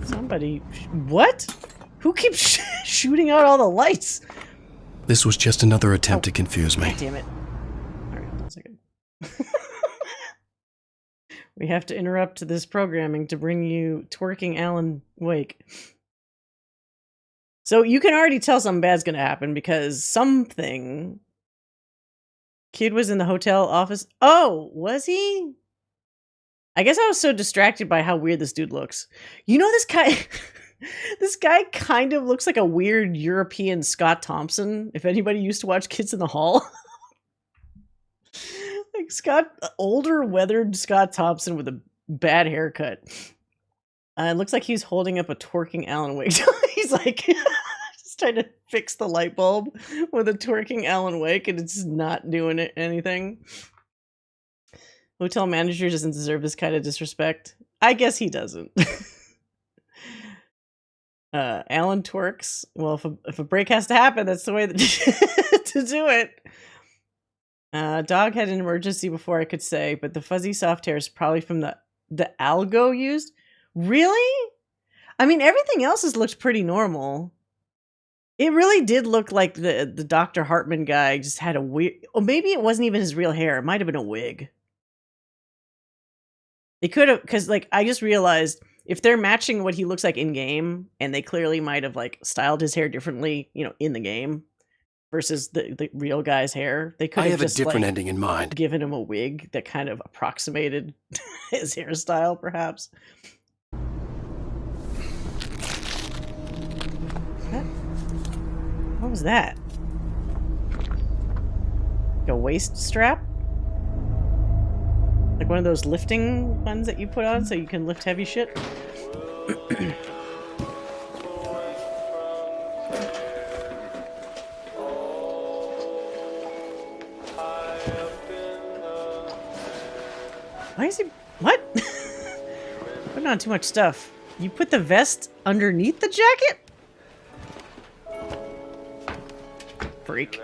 Somebody... What? Who keeps shooting out all the lights? This was just another attempt to confuse me. God damn it. Alright, hold on a second. We have to interrupt this programming to bring you Twerking Alan Wake. So you can already tell something bad's gonna happen because something... Kid was in the hotel office. Oh, was he? I guess I was so distracted by how weird this dude looks. You know, this guy... This guy kind of looks like a weird European Scott Thompson, if anybody used to watch Kids in the Hall. Like older, weathered Scott Thompson with a bad haircut. It looks like he's holding up a twerking Alan Wake. He's like, just trying to fix the light bulb with a twerking Alan Wake, and it's not doing anything. Hotel manager doesn't deserve this kind of disrespect. I guess he doesn't. Alan twerks. Well, if a break has to happen, that's the way to do it. Dog had an emergency before I could say, but the fuzzy soft hair is probably from the algo used. Really? I mean, everything else has looked pretty normal. It really did look like the Dr. Hartman guy just had a weird... Or maybe it wasn't even his real hair. It might have been a wig. It could have... Because, like, I just realized... If they're matching what he looks like in game, and they clearly might have like styled his hair differently, you know, in the game versus the real guy's hair, they could have just a different like, ending in mind. Given him a wig that kind of approximated his hairstyle, perhaps. What was that? Like a waist strap? Like one of those lifting ones that you put on so you can lift heavy shit? Why is he... What? Putting on too much stuff. You put the vest underneath the jacket? Freak.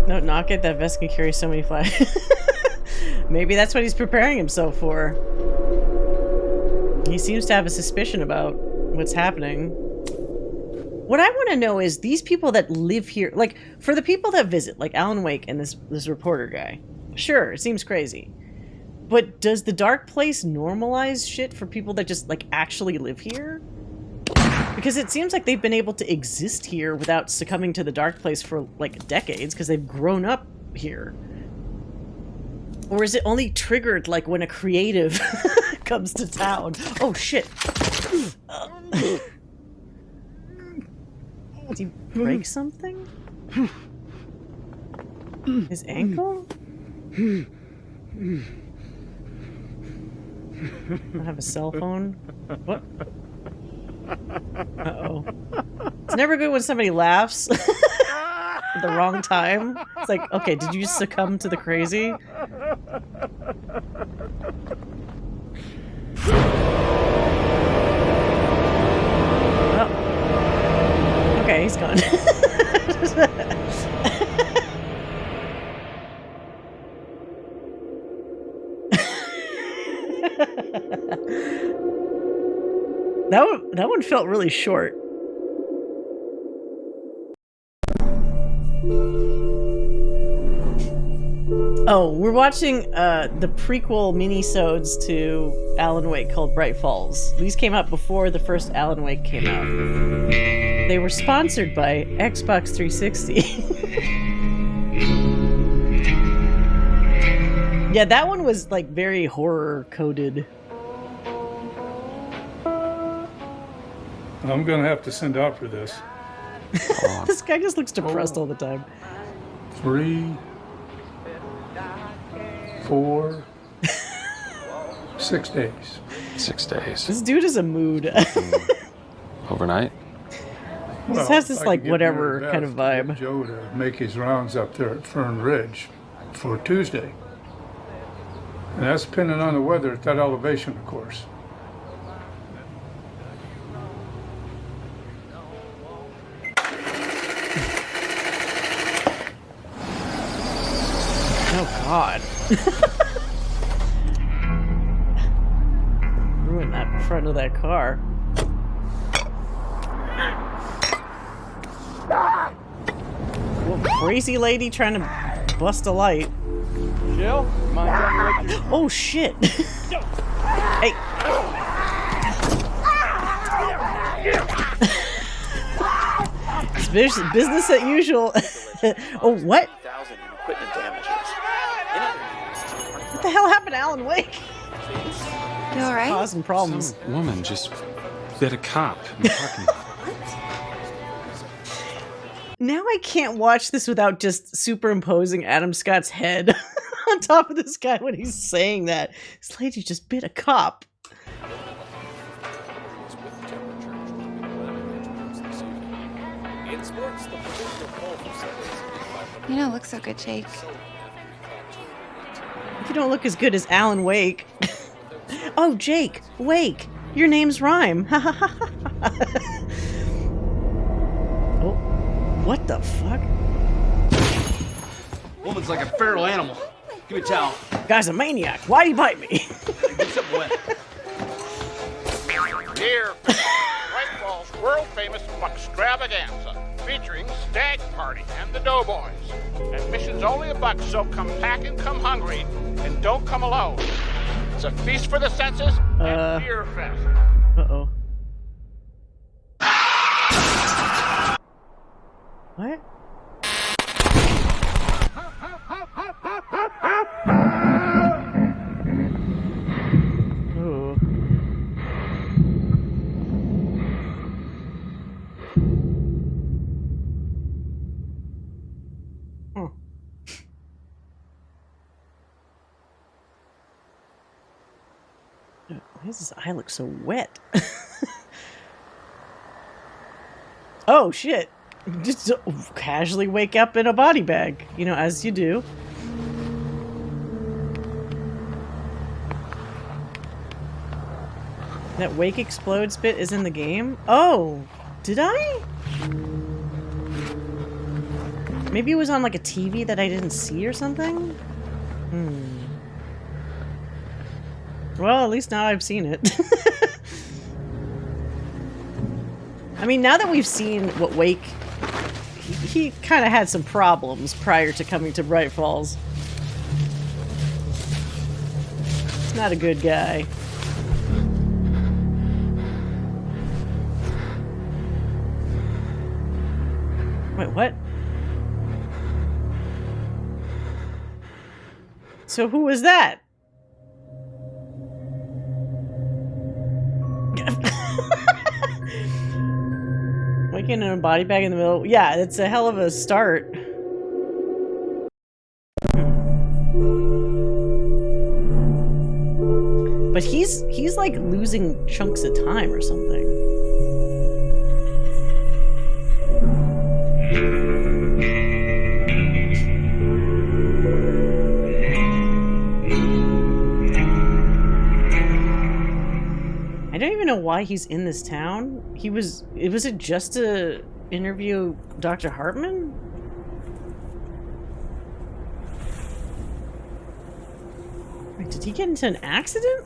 No, knock it. That vest can carry so many flags. Maybe that's what he's preparing himself for. He seems to have a suspicion about what's happening. What I want to know is these people that live here, like for the people that visit, like Alan Wake and this reporter guy. Sure, it seems crazy. But does the dark place normalize shit for people that just like actually live here? Because it seems like they've been able to exist here without succumbing to the dark place for like decades because they've grown up here. Or is it only triggered like when a creative comes to town? Oh shit. Did he break something? His ankle? I have a cell phone. What? Uh-oh. It's never good when somebody laughs at the wrong time. It's like, okay, did you succumb to the crazy? Oh. Okay, he's gone. That one felt really short. Oh, we're watching the prequel mini-sodes to Alan Wake called Bright Falls. These came out before the first Alan Wake came out. They were sponsored by Xbox 360. Yeah, that one was like very horror coded. I'm gonna have to send out for this. This guy just looks depressed all the time. 3, 4, 6 days. 6 days. This dude is a mood. Overnight? He just has this I like can get whatever Mary kind of Beth to vibe. get Joe to make his rounds up there at Fern Ridge for Tuesday. And that's depending on the weather at that elevation, of course. Oh God. Ruin that front of that car. Well, crazy lady trying to bust a light. Jill, mind dropping with your... Oh shit. Hey. It's business as usual. Oh, what? Equipment damages. What the hell happened to Alan Wake? You alright? Causing problems. Some woman just bit a cop in the parking lot. Now I can't watch this without just superimposing Adam Scott's head on top of this guy when he's saying that. This lady just bit a cop. You don't look so good, Jake. You don't look as good as Alan Wake. Oh, Jake, Wake. Your name's Rhyme. Oh, what the fuck? Woman's like a feral animal. Give me a towel. Guy's a maniac. Why'd he bite me? Get something wet. Dear Bright Falls world famous Buckstravaganza, featuring Stag Party and the Doughboys. Admission's only $1, so come packing, come hungry, and don't come alone. It's a feast for the senses and beer fest. Uh-oh. What? Ooh. Why does his eye look so wet? Oh shit. Just casually wake up in a body bag, you know, as you do. That Wake Explodes bit is in the game? Oh, did I? Maybe it was on like a TV that I didn't see or something? Well, at least now I've seen it. I mean, now that we've seen what Wake... He kind of had some problems prior to coming to Bright Falls. He's not a good guy. Wait, what? So who was that? Waking in a body bag in the middle. Yeah, it's a hell of a start. But he's like losing chunks of time or something. I don't even know why he's in this town. Was it just to interview Dr. Hartman? Wait, did he get into an accident?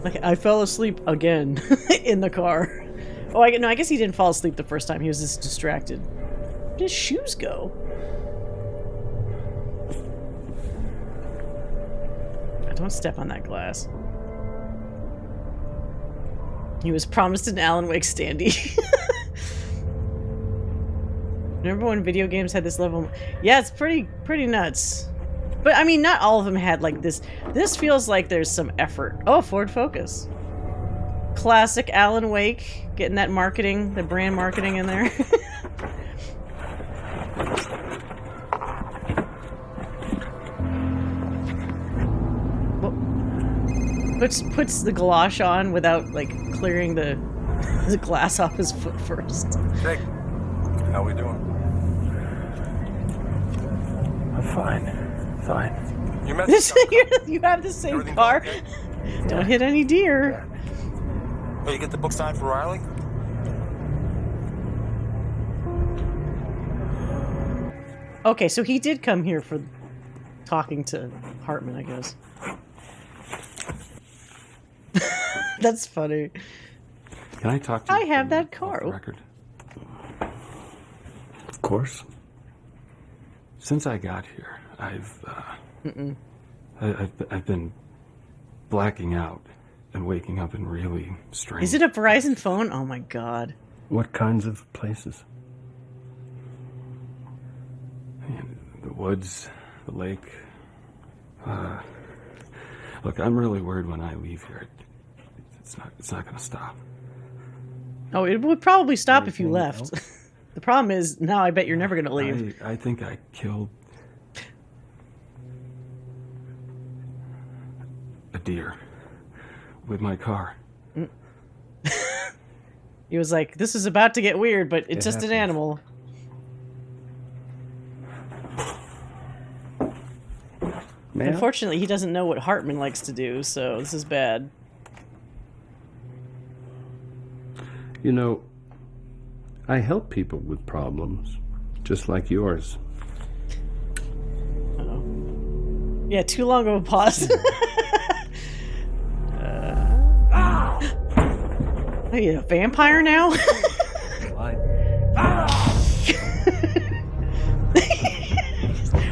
Like, I fell asleep again in the car. Oh, I guess he didn't fall asleep the first time. He was just distracted. Where did his shoes go? Don't step on that glass. He was promised an Alan Wake standee. Remember when video games had this level? Yeah, it's pretty nuts. But I mean, not all of them had like this. This feels like there's some effort. Oh, Ford Focus. Classic Alan Wake. Getting that marketing, the brand marketing in there. Puts the galosh on without like clearing the glass off his foot first. Jake, how we doing? I'm fine. You met You have the same car. Okay? Don't hit any deer. Oh, you get the book signed for Riley? Okay, so he did come here for talking to Hartman, I guess. That's funny. Can I talk to you? I have that car. Record. Of course. Since I got here, I've been blacking out and waking up in really strange. Is it a Verizon phone? Oh my god. What kinds of places? The woods, the lake. Look, I'm really worried when I leave here. It's not gonna stop. Oh, it would probably stop if you left. The problem is, now I bet you're never gonna leave. I think I killed a deer with my car. He was like, this is about to get weird, but it's just an animal. Unfortunately, he doesn't know what Hartman likes to do, so this is bad. You know, I help people with problems, just like yours. Uh-oh. Yeah, too long of a pause. Are you a vampire now?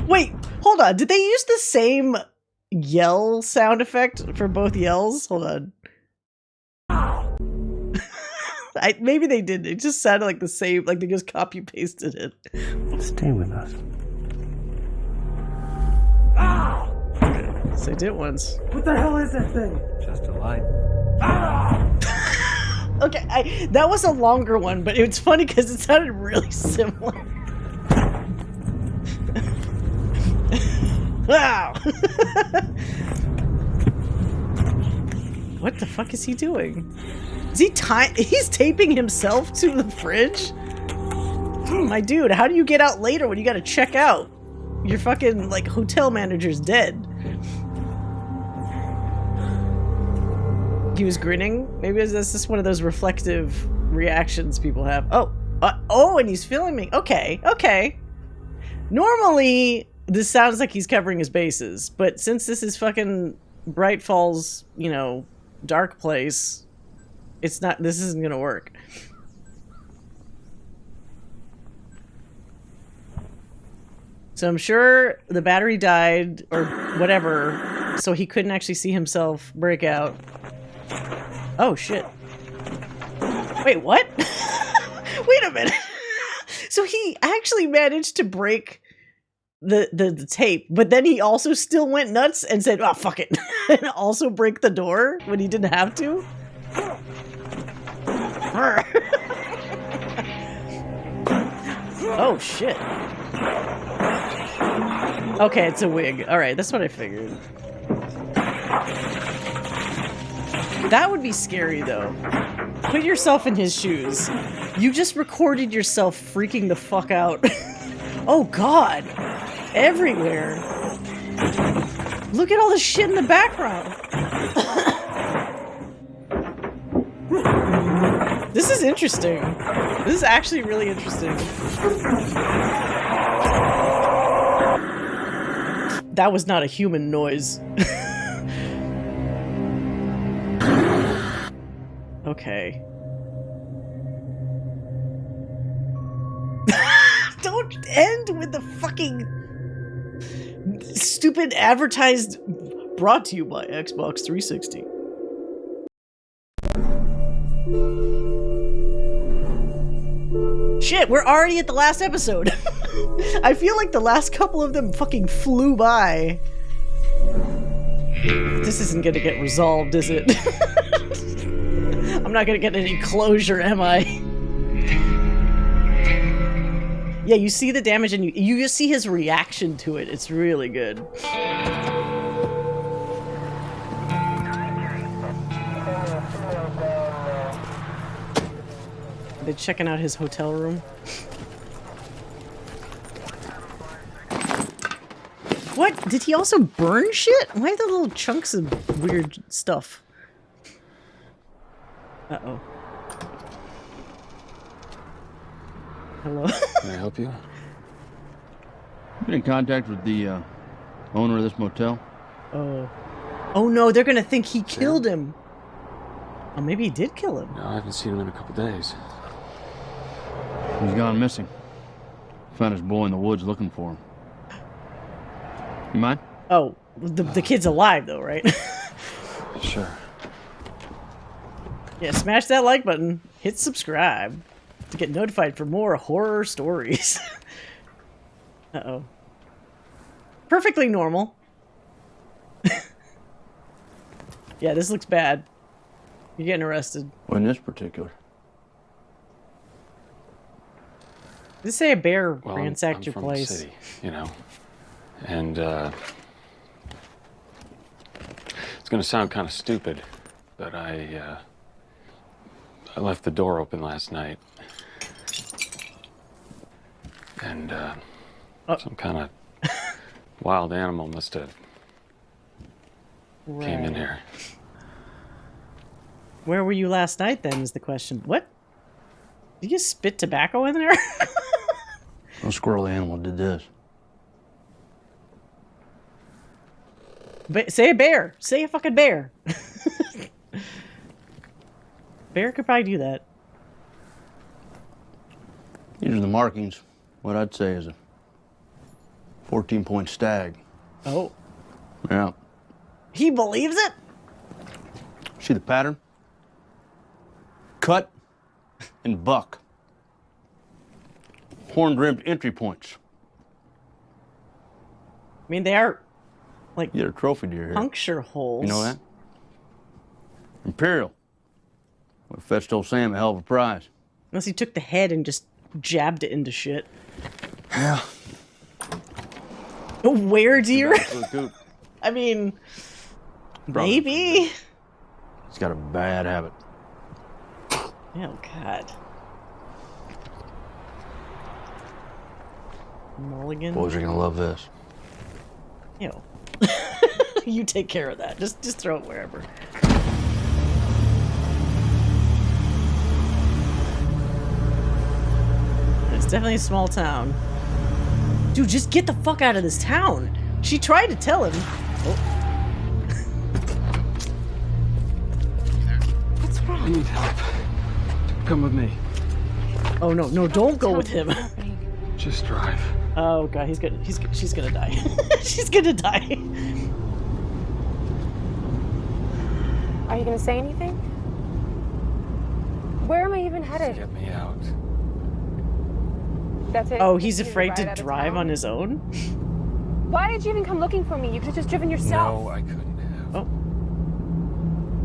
Wait, hold on. Did they use the same yell sound effect for both yells? Hold on. Maybe they didn't. It just sounded like the same, like they just copy pasted it. Stay with us. So I did it once. What the hell is that thing? Just a light. Okay, that was a longer one, but it's funny because it sounded really similar. Wow. What the fuck is he doing? Is he he's taping himself to the fridge? My dude, how do you get out later when you gotta check out? Your fucking, like, hotel manager's dead. He was grinning? Maybe that's just one of those reflective reactions people have. Oh, and he's filming me. Okay, okay. Normally, this sounds like he's covering his bases, but since this is fucking Bright Falls, you know, dark place, it's not, this isn't gonna work. So I'm sure the battery died or whatever, so he couldn't actually see himself break out. Oh shit. Wait, what? Wait a minute. So he actually managed to break the tape, but then he also still went nuts and said, oh, fuck it. And also break the door when he didn't have to? Oh, shit. Okay, it's a wig. Alright, that's what I figured. That would be scary, though. Put yourself in his shoes. You just recorded yourself freaking the fuck out. Oh, God. Everywhere. Look at all the shit in the background. This is interesting. This is actually really interesting. That was not a human noise. Okay. Don't end with the fucking stupid advertised Brought to you by Xbox 360. Shit, we're already at the last episode. I feel like the last couple of them fucking flew by. This isn't gonna get resolved, is it? I'm not gonna get any closure, am I? Yeah, you see the damage and you just see his reaction to it. It's really good. They're checking out his hotel room. What? Did he also burn shit? Why are there little chunks of weird stuff? Uh-oh. Hello? Can I help you? Been in contact with the owner of this motel? Oh. Oh no, they're gonna think he killed him. Oh, maybe he did kill him. No, I haven't seen him in a couple days. He's gone missing. Found his boy in the woods looking for him. You mind? Oh, the kid's alive though, right? Sure. Yeah, smash that like button. Hit subscribe to get notified for more horror stories. Uh-oh. Perfectly normal. Yeah, this looks bad. You're getting arrested. Well, in this particular. Did it say a bear Well, ransacked I'm your from place? The city, you know, and it's gonna sound kind of stupid, but I left the door open last night, and some kind of wild animal must have came in here. Where were you last night then is the question. What? Did you spit tobacco in there? No squirrely animal did this. Say a bear. Say a fucking bear. Bear could probably do that. These are the markings. What I'd say is a 14-point stag. Oh. Yeah. He believes it? See the pattern? Cut and buck. Horn-rimmed entry points. I mean, they are like You got a trophy deer here. puncture holes. You know that? Imperial. Would have fetched old Sam a hell of a prize. Unless he took the head and just jabbed it into shit. Yeah. A were deer? Back to the coop. I mean, Brother. maybe. He's got a bad habit. Oh, God. Mulligan? Boys are gonna love this. Ew. You take care of that. Just throw it wherever. It's definitely a small town. Dude, just get the fuck out of this town. She tried to tell him. Oh. What's wrong? I need help. Come with me. Oh no, no, don't go with him. Just drive. Oh god, she's gonna die. She's gonna die. Are you gonna say anything? Where am I even headed? Get me out. That's it? Oh, he's You need afraid ride to out of drive town? on his own? Why did you even come looking for me? You could have just driven yourself. No, I couldn't have. Oh.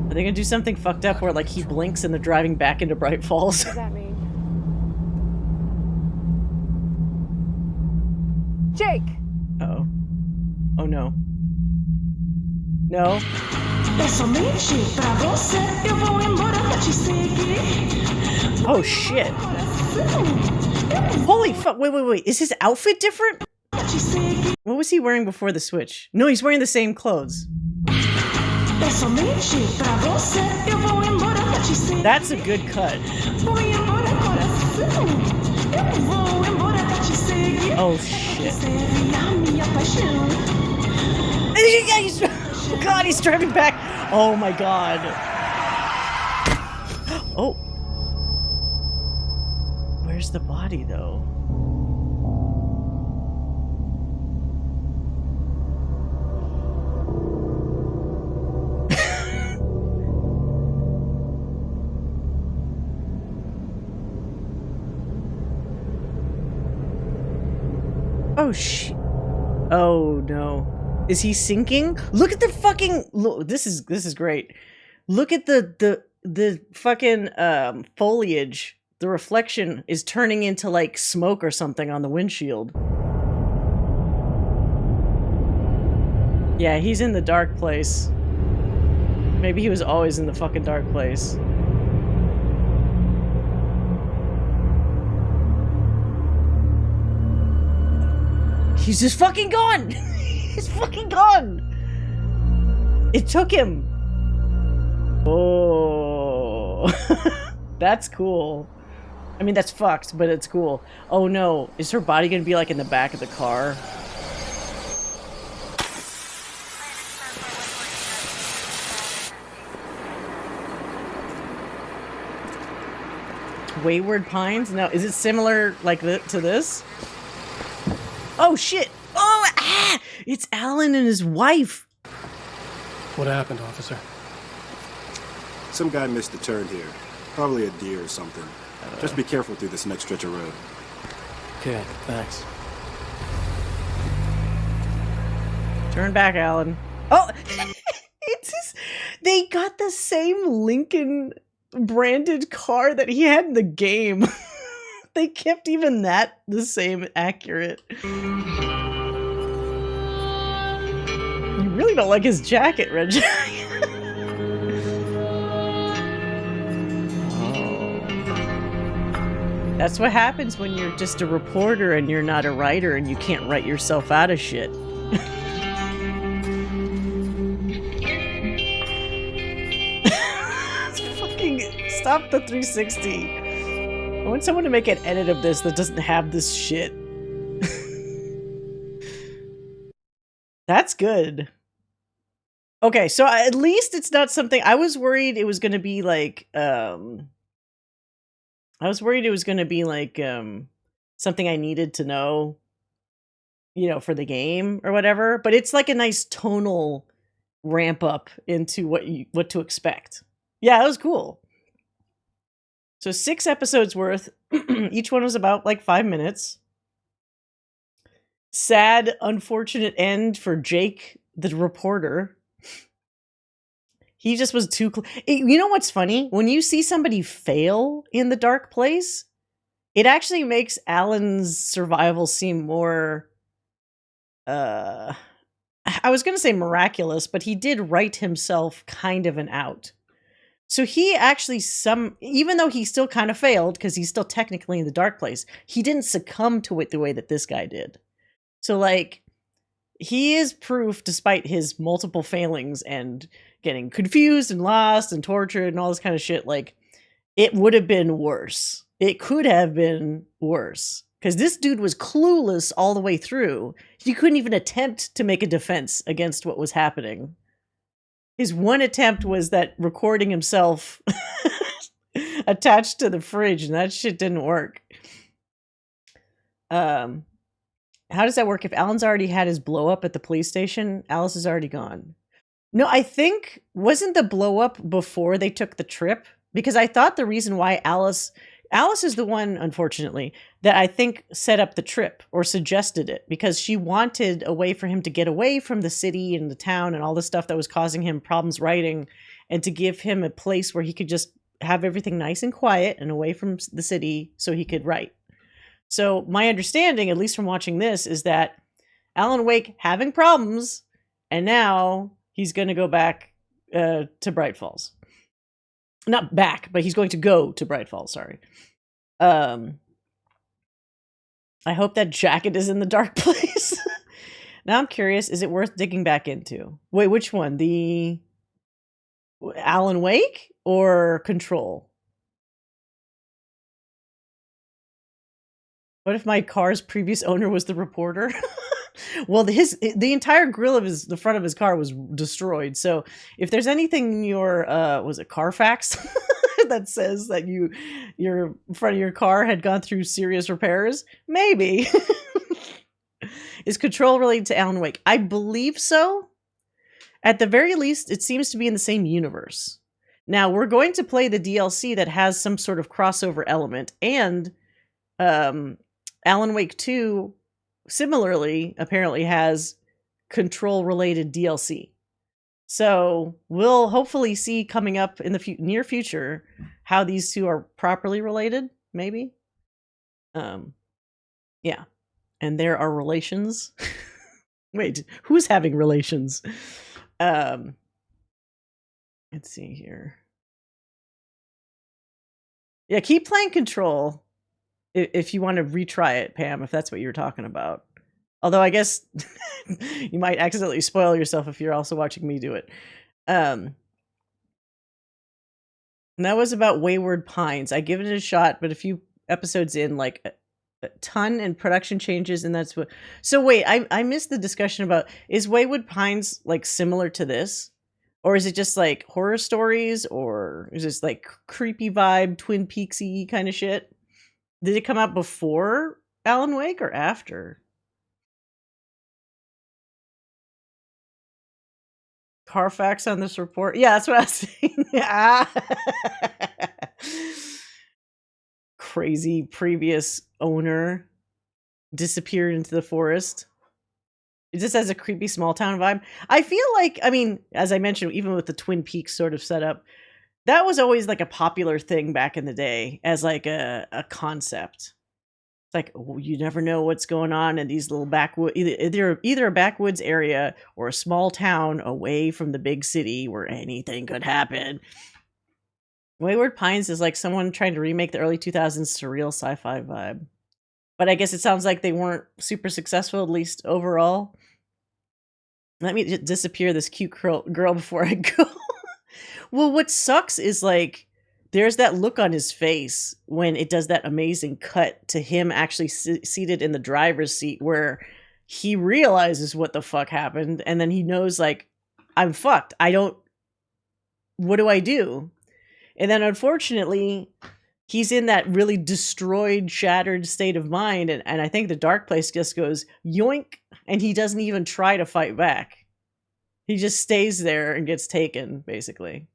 Are they gonna do something fucked up where like he blinks and they're driving back into Bright Falls? What does that mean? Jake! Uh-oh. Oh no. No. Oh shit. Holy fuck, wait. Is his outfit different? What was he wearing before the switch? No, he's wearing the same clothes. That's a good cut. Oh shit. God, he's driving back. Oh my god. Oh. Where's the body though? Oh, shit. Oh, no. Is he sinking? Look at the fucking... Look, this is great. Look at the fucking foliage. The reflection is turning into, like, smoke or something on the windshield. Yeah, he's in the dark place. Maybe he was always in the fucking dark place. He's just fucking gone! He's fucking gone! It took him! Oh... That's cool. I mean, that's fucked, but it's cool. Oh no, is her body gonna be like in the back of the car? Wayward Pines? No, is it similar like to this? Oh shit! Oh, ah! It's Alan and his wife. What happened, officer? Some guy missed the turn here. Probably a deer or something. Just be careful through this next stretch of road. Okay, thanks. Turn back, Alan. Oh! It's just, they got the same Lincoln branded car that he had in the game. They kept even that the same accurate. You really don't like his jacket, Reggie. That's what happens when you're just a reporter and you're not a writer and you can't write yourself out of shit. Fucking stop the 360. I want someone to make an edit of this that doesn't have this shit. That's good. Okay, so at least it's not something I was worried it was going to be like something I needed to know, you know, for the game or whatever, but it's like a nice tonal ramp up into what to expect. Yeah, that was cool. So 6 episodes worth. Each one was about like 5 minutes. Sad, unfortunate end for Jake, the reporter. He just was too... You know what's funny? When you see somebody fail in the dark place, it actually makes Alan's survival seem more... I was going to say miraculous, but he did write himself kind of an out. So he actually even though he still kind of failed, because he's still technically in the dark place, he didn't succumb to it the way that this guy did. So, like, he is proof, despite his multiple failings and getting confused and lost and tortured and all this kind of shit, like, it would have been worse. It could have been worse. Because this dude was clueless all the way through. He couldn't even attempt to make a defense against what was happening. His one attempt was that recording himself attached to the fridge, and that shit didn't work. How does that work? If Alan's already had his blow up at the police station, Alice is already gone. No, I think, wasn't the blow up before they took the trip? Because I thought the reason why Alice is the one, unfortunately, that I think set up the trip or suggested it, because she wanted a way for him to get away from the city and the town and all the stuff that was causing him problems writing, and to give him a place where he could just have everything nice and quiet and away from the city so he could write. So my understanding, at least from watching this, is that Alan Wake having problems, and now he's going to go back to Bright Falls. Not back, but he's going to go to Bright Falls, sorry. I hope that jacket is in the dark place. Now I'm curious, is it worth digging back into? Wait, which one? The Alan Wake or Control? What if my car's previous owner was the reporter? Well, the entire grill of the front of his car was destroyed. So if there's anything in your was it Carfax that says that your front of your car had gone through serious repairs, maybe. Is Control related to Alan Wake? I believe so. At the very least, it seems to be in the same universe. Now, we're going to play the DLC that has some sort of crossover element, and Alan Wake 2 similarly apparently has Control related DLC. So we'll hopefully see coming up in the near future how these two are properly related, maybe. Yeah. And there are relations. Wait, who's having relations? Let's see here. Yeah, keep playing Control if you want to retry it, Pam, if that's what you're talking about. Although I guess you might accidentally spoil yourself if you're also watching me do it. And that was about Wayward Pines. I give it a shot, but a few episodes in, like a ton in production changes, and that's what. So wait, I missed the discussion about, is Wayward Pines like similar to this, or is it just like horror stories, or is this like creepy vibe, Twin Peaksy kind of shit? Did it come out before Alan Wake or after? Carfax on this report. Yeah, that's what I was saying. Crazy previous owner disappeared into the forest. It just has a creepy small town vibe. I feel like, I mean, as I mentioned, even with the Twin Peaks sort of setup, that was always like a popular thing back in the day as like a concept. It's like, oh, you never know what's going on in these little backwoods, either a backwoods area or a small town away from the big city where anything could happen. Wayward Pines is like someone trying to remake the early 2000s surreal sci-fi vibe. But I guess it sounds like they weren't super successful, at least overall. Let me just disappear this cute girl before I go. Well, what sucks is like, there's that look on his face when it does that amazing cut to him actually seated in the driver's seat where he realizes what the fuck happened. And then he knows, like, I'm fucked. What do I do? And then unfortunately, he's in that really destroyed, shattered state of mind. And I think the dark place just goes yoink. And he doesn't even try to fight back. He just stays there and gets taken, basically.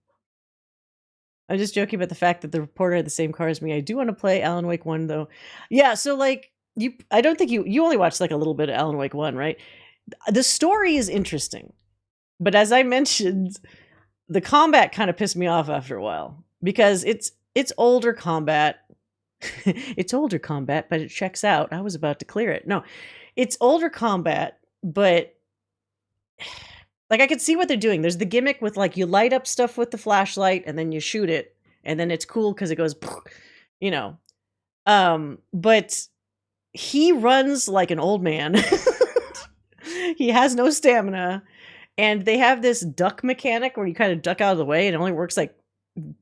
I'm just joking about the fact that the reporter had the same car as me. I do want to play Alan Wake 1, though. Yeah, so, like, I don't think you only watched, like, a little bit of Alan Wake 1, right? The story is interesting. But as I mentioned, the combat kind of pissed me off after a while. Because it's older combat. It's older combat, but it checks out. I was about to clear it. No, it's older combat, but... like, I could see what they're doing. There's the gimmick with, like, you light up stuff with the flashlight and then you shoot it. And then it's cool because it goes, you know. But he runs like an old man. He has no stamina. And they have this duck mechanic where you kind of duck out of the way and it only works, like,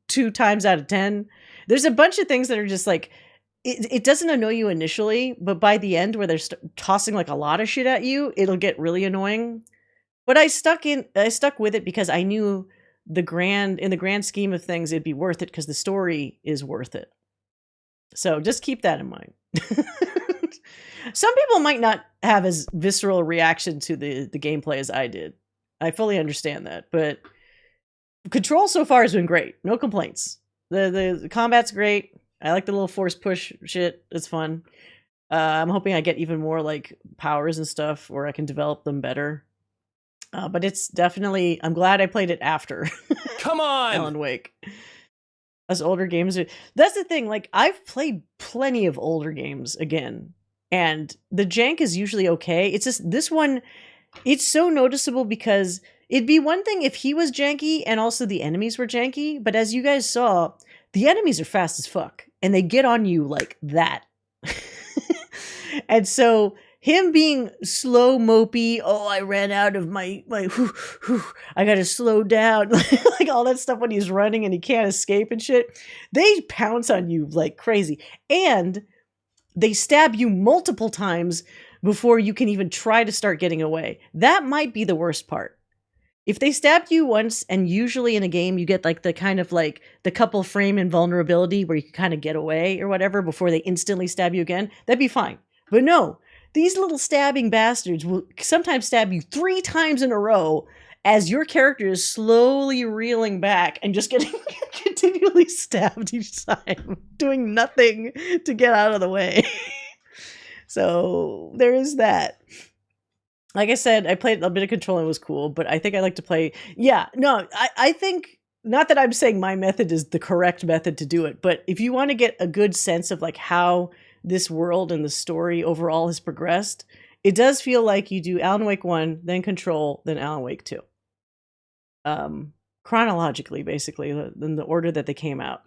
2 times out of 10. There's a bunch of things that are just, like, it doesn't annoy you initially. But by the end, where they're tossing, like, a lot of shit at you, it'll get really annoying. But I stuck with it because I knew in the grand scheme of things, it'd be worth it because the story is worth it. So just keep that in mind. Some people might not have as visceral a reaction to the gameplay as I did. I fully understand that, but Control so far has been great. No complaints. The combat's great. I like the little force push shit. It's fun. I'm hoping I get even more like powers and stuff where I can develop them better. But it's definitely, I'm glad I played it after. Come on! Alan Wake. As older games, that's the thing, like, I've played plenty of older games again, and the jank is usually okay. It's just, this one, it's so noticeable because it'd be one thing if he was janky and also the enemies were janky, but as you guys saw, the enemies are fast as fuck, and they get on you like that. And so... him being slow, mopey, oh, I ran out of my I gotta slow down, like all that stuff when he's running and he can't escape and shit. They pounce on you like crazy. And they stab you multiple times before you can even try to start getting away. That might be the worst part. If they stabbed you once, and usually in a game you get like the kind of like the couple frame invulnerability where you can kind of get away or whatever before they instantly stab you again, that'd be fine. But no. These little stabbing bastards will sometimes stab you 3 times in a row as your character is slowly reeling back and just getting continually stabbed each time, doing nothing to get out of the way. So there is that. Like I said, I played a bit of Control and it was cool, but I think I like to play. Yeah, no, I think, not that I'm saying my method is the correct method to do it, but if you want to get a good sense of like how this world and the story overall has progressed, it does feel like you do Alan Wake 1, then Control, then Alan Wake 2. Chronologically, basically, in the order that they came out.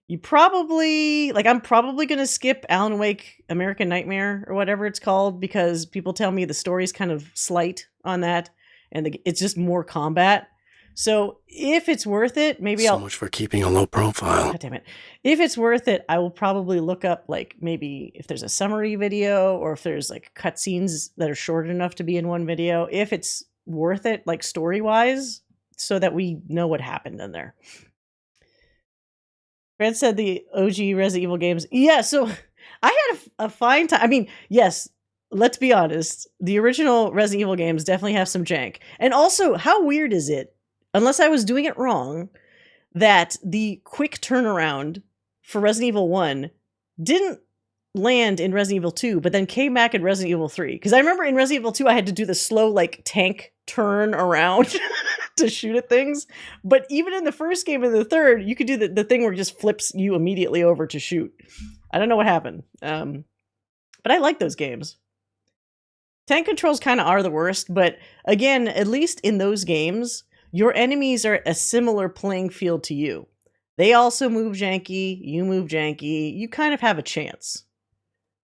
You probably, like, I'm probably going to skip Alan Wake American Nightmare or whatever it's called, because people tell me the story's kind of slight on that, and it's just more combat. So if it's worth it, maybe So much for keeping a low profile. God damn it. If it's worth it, I will probably look up, like, maybe if there's a summary video or if there's, like, cutscenes that are short enough to be in one video, if it's worth it, like, story-wise, so that we know what happened in there. Fred said the OG Resident Evil games. Yeah, so I had a fine time. I mean, yes, let's be honest. The original Resident Evil games definitely have some jank. And also, how weird is it, unless I was doing it wrong, that the quick turnaround for Resident Evil 1 didn't land in Resident Evil 2, but then came back in Resident Evil 3. Because I remember in Resident Evil 2, I had to do the slow, like, tank turn around to shoot at things. But even in the first game and the third, you could do the thing where it just flips you immediately over to shoot. I don't know what happened. But I like those games. Tank controls kind of are the worst, but again, at least in those games, your enemies are a similar playing field to you. They also move janky, you move janky, you kind of have a chance.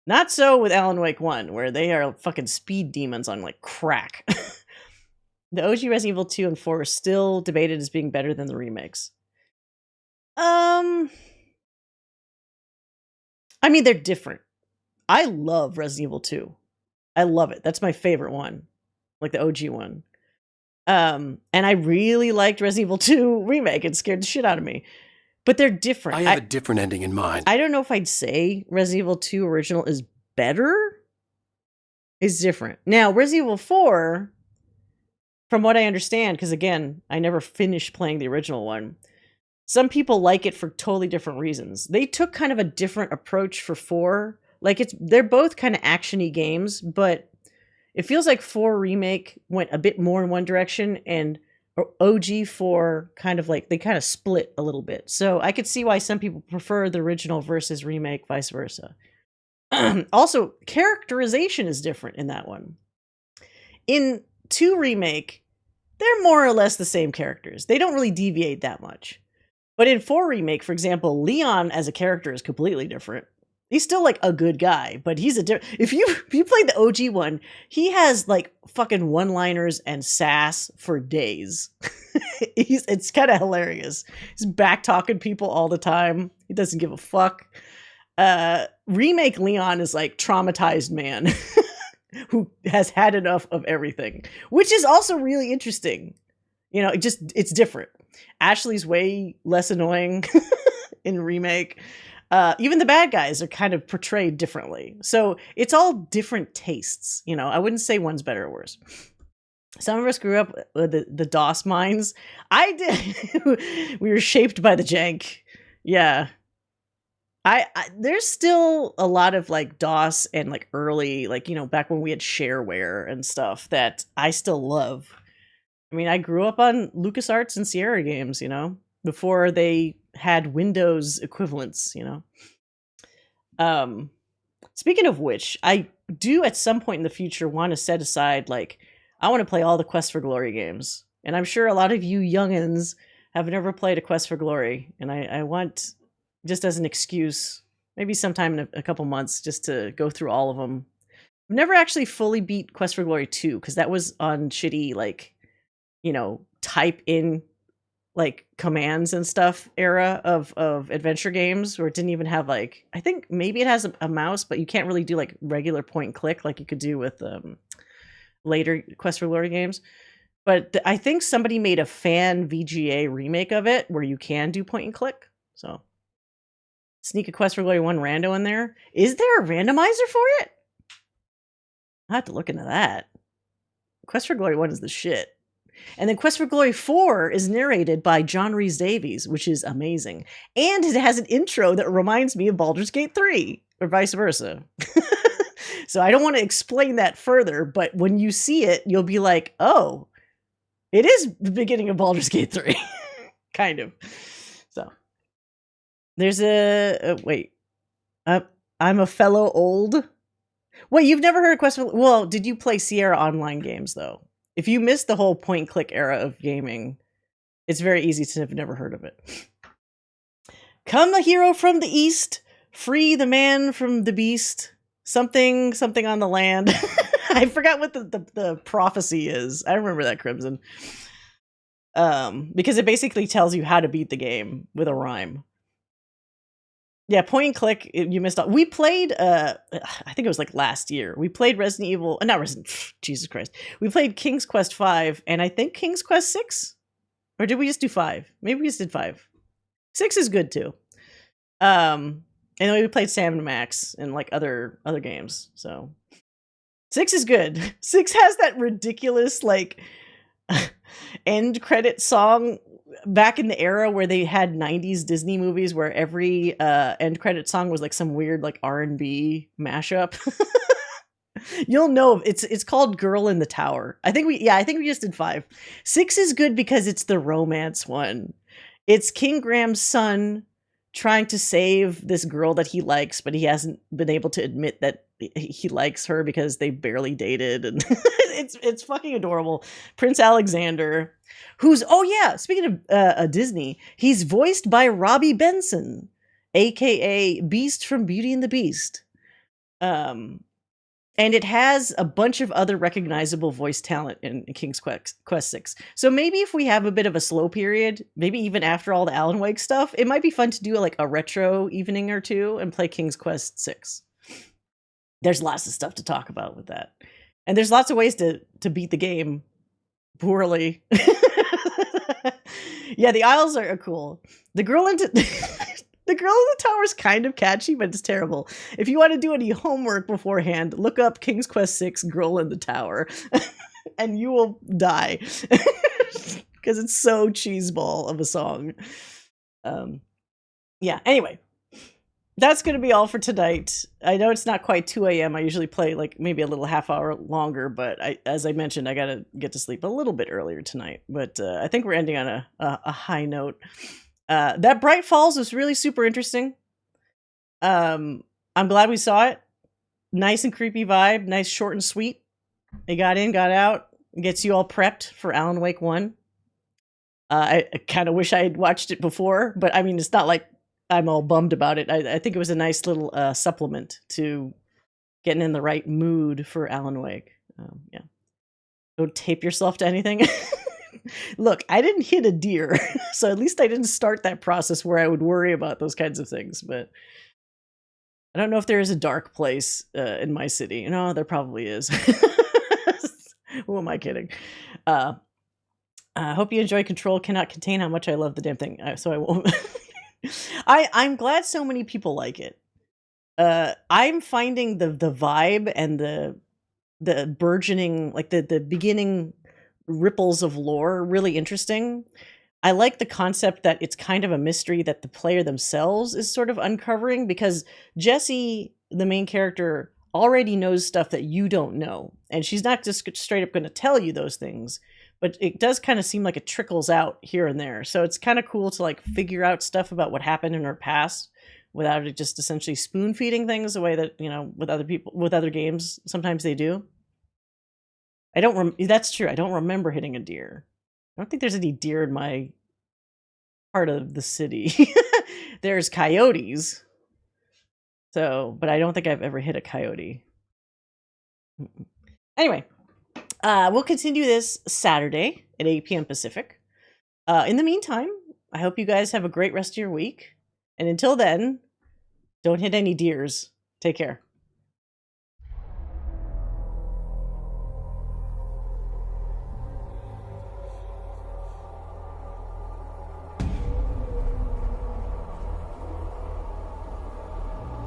Not so with Alan Wake 1, where they are fucking speed demons on, like, crack. The OG Resident Evil 2 and 4 are still debated as being better than the remakes. I mean, they're different. I love Resident Evil 2. I love it. That's my favorite one. Like the OG one. And I really liked Resident Evil 2 remake. It scared the shit out of me. But they're different. I have a different ending in mind. I don't know if I'd say Resident Evil 2 original is better. It's different. Now, Resident Evil 4, from what I understand, because again, I never finished playing the original one, some people like it for totally different reasons. They took kind of a different approach for 4. Like, they're both kind of action-y games, but it feels like 4 Remake went a bit more in one direction, and OG 4 kind of like, they kind of split a little bit. So I could see why some people prefer the original versus remake, vice versa. Also, characterization is different in that one. In 2 Remake, they're more or less the same characters. They don't really deviate that much. But in 4 Remake, for example, Leon as a character is completely different. He's still, like, a good guy, but he's a different... If you played the OG one, he has, like, fucking one-liners and sass for days. It's kind of hilarious. He's back-talking people all the time. He doesn't give a fuck. Remake Leon is, like, traumatized man who has had enough of everything, which is also really interesting. You know, it's different. Ashley's way less annoying in Remake. Even the bad guys are kind of portrayed differently. So it's all different tastes. You know, I wouldn't say one's better or worse. Some of us grew up with the DOS mines. I did. We were shaped by the jank. Yeah. I there's still a lot of like DOS and like early, like, you know, back when we had shareware and stuff that I still love. I mean, I grew up on LucasArts and Sierra games, you know, before they had Windows equivalents, you know. Speaking of which, I do at some point in the future want to set aside, like, I want to play all the Quest for Glory games. And I'm sure a lot of you youngins have never played a Quest for Glory. And I want, just as an excuse, maybe sometime in a couple months, just to go through all of them. I've never actually fully beat Quest for Glory 2, because that was on shitty, like, you know, type in like commands and stuff era of adventure games, where it didn't even have, like, I think maybe it has a mouse, but you can't really do like regular point and click like you could do with later Quest for Glory games. But I think somebody made a fan VGA remake of it where you can do point and click. So sneak a Quest for Glory 1 rando in there. Is there a randomizer for it? I have to look into that. Quest for Glory 1 is the shit. And then Quest for Glory 4 is narrated by John Rhys-Davies, which is amazing. And it has an intro that reminds me of Baldur's Gate 3, or vice versa. So I don't want to explain that further, but when you see it, you'll be like, oh, it is the beginning of Baldur's Gate 3. Kind of. So there's wait. I'm a fellow old. Wait, you've never heard of Quest for... Well, did you play Sierra Online games, though? If you missed the whole point-and-click era of gaming, it's very easy to have never heard of it. Come a hero from the east, free the man from the beast, something on the land. I forgot what the prophecy is. I remember that, Crimson. Because it basically tells you how to beat the game with a rhyme. Yeah, point and click, you missed out. We played, I think it was like last year. We played Resident Evil, not Resident, Jesus Christ. We played King's Quest 5, and I think King's Quest 6? Or did we just do 5? Maybe we just did 5. 6 is good too. And then we played Sam & Max and like other games, so. 6 is good. 6 has that ridiculous, like, end credit song back in the era where they had 90s Disney movies where every end credit song was like some weird like R&B mashup. You'll know it's called Girl in the Tower. I think we just did 5. 6 is good because it's the romance one. It's King Graham's son trying to save this girl that he likes, but he hasn't been able to admit that he likes her because they barely dated, and it's fucking adorable. Prince Alexander, who's, oh yeah, speaking of Disney, he's voiced by Robbie Benson, aka Beast from Beauty and the Beast. And it has a bunch of other recognizable voice talent in King's Quest 6. So maybe if we have a bit of a slow period, maybe even after all the Alan Wake stuff, it might be fun to do like a retro evening or two and play King's Quest 6. There's lots of stuff to talk about with that. And there's lots of ways to beat the game poorly. Yeah, the Isles are cool. The Girl in the Tower is kind of catchy, but it's terrible. If you want to do any homework beforehand, look up King's Quest 6 Girl in the Tower, and you will die. Because it's so cheeseball of a song. Yeah, anyway. That's going to be all for tonight. I know it's not quite 2 a.m. I usually play like maybe a little half hour longer, but as I mentioned, I got to get to sleep a little bit earlier tonight. But I think we're ending on a high note. That Bright Falls was really super interesting. I'm glad we saw it. Nice and creepy vibe. Nice, short and sweet. It got in, got out. Gets you all prepped for Alan Wake 1. I kind of wish I had watched it before, but I mean, it's not like I'm all bummed about it. I think it was a nice little supplement to getting in the right mood for Alan Wake. Yeah. Don't tape yourself to anything. Look, I didn't hit a deer, so at least I didn't start that process where I would worry about those kinds of things. But I don't know if there is a dark place in my city. No, there probably is. Who am I kidding? I hope you enjoy Control. Cannot contain how much I love the damn thing, so I won't. I'm glad so many people like it. I'm finding the vibe and the burgeoning, like the beginning ripples of lore really interesting. I like the concept that it's kind of a mystery that the player themselves is sort of uncovering, because Jessie, the main character, already knows stuff that you don't know, and she's not just straight up going to tell you those things, but it does kind of seem like it trickles out here and there. So it's kind of cool to like figure out stuff about what happened in her past without it just essentially spoon feeding things the way that, you know, with other people, with other games, sometimes they do. That's true. I don't remember hitting a deer. I don't think there's any deer in my part of the city. There's coyotes. So, but I don't think I've ever hit a coyote. Anyway, we'll continue this Saturday at 8 p.m. Pacific. In the meantime, I hope you guys have a great rest of your week. And until then, don't hit any deers. Take care.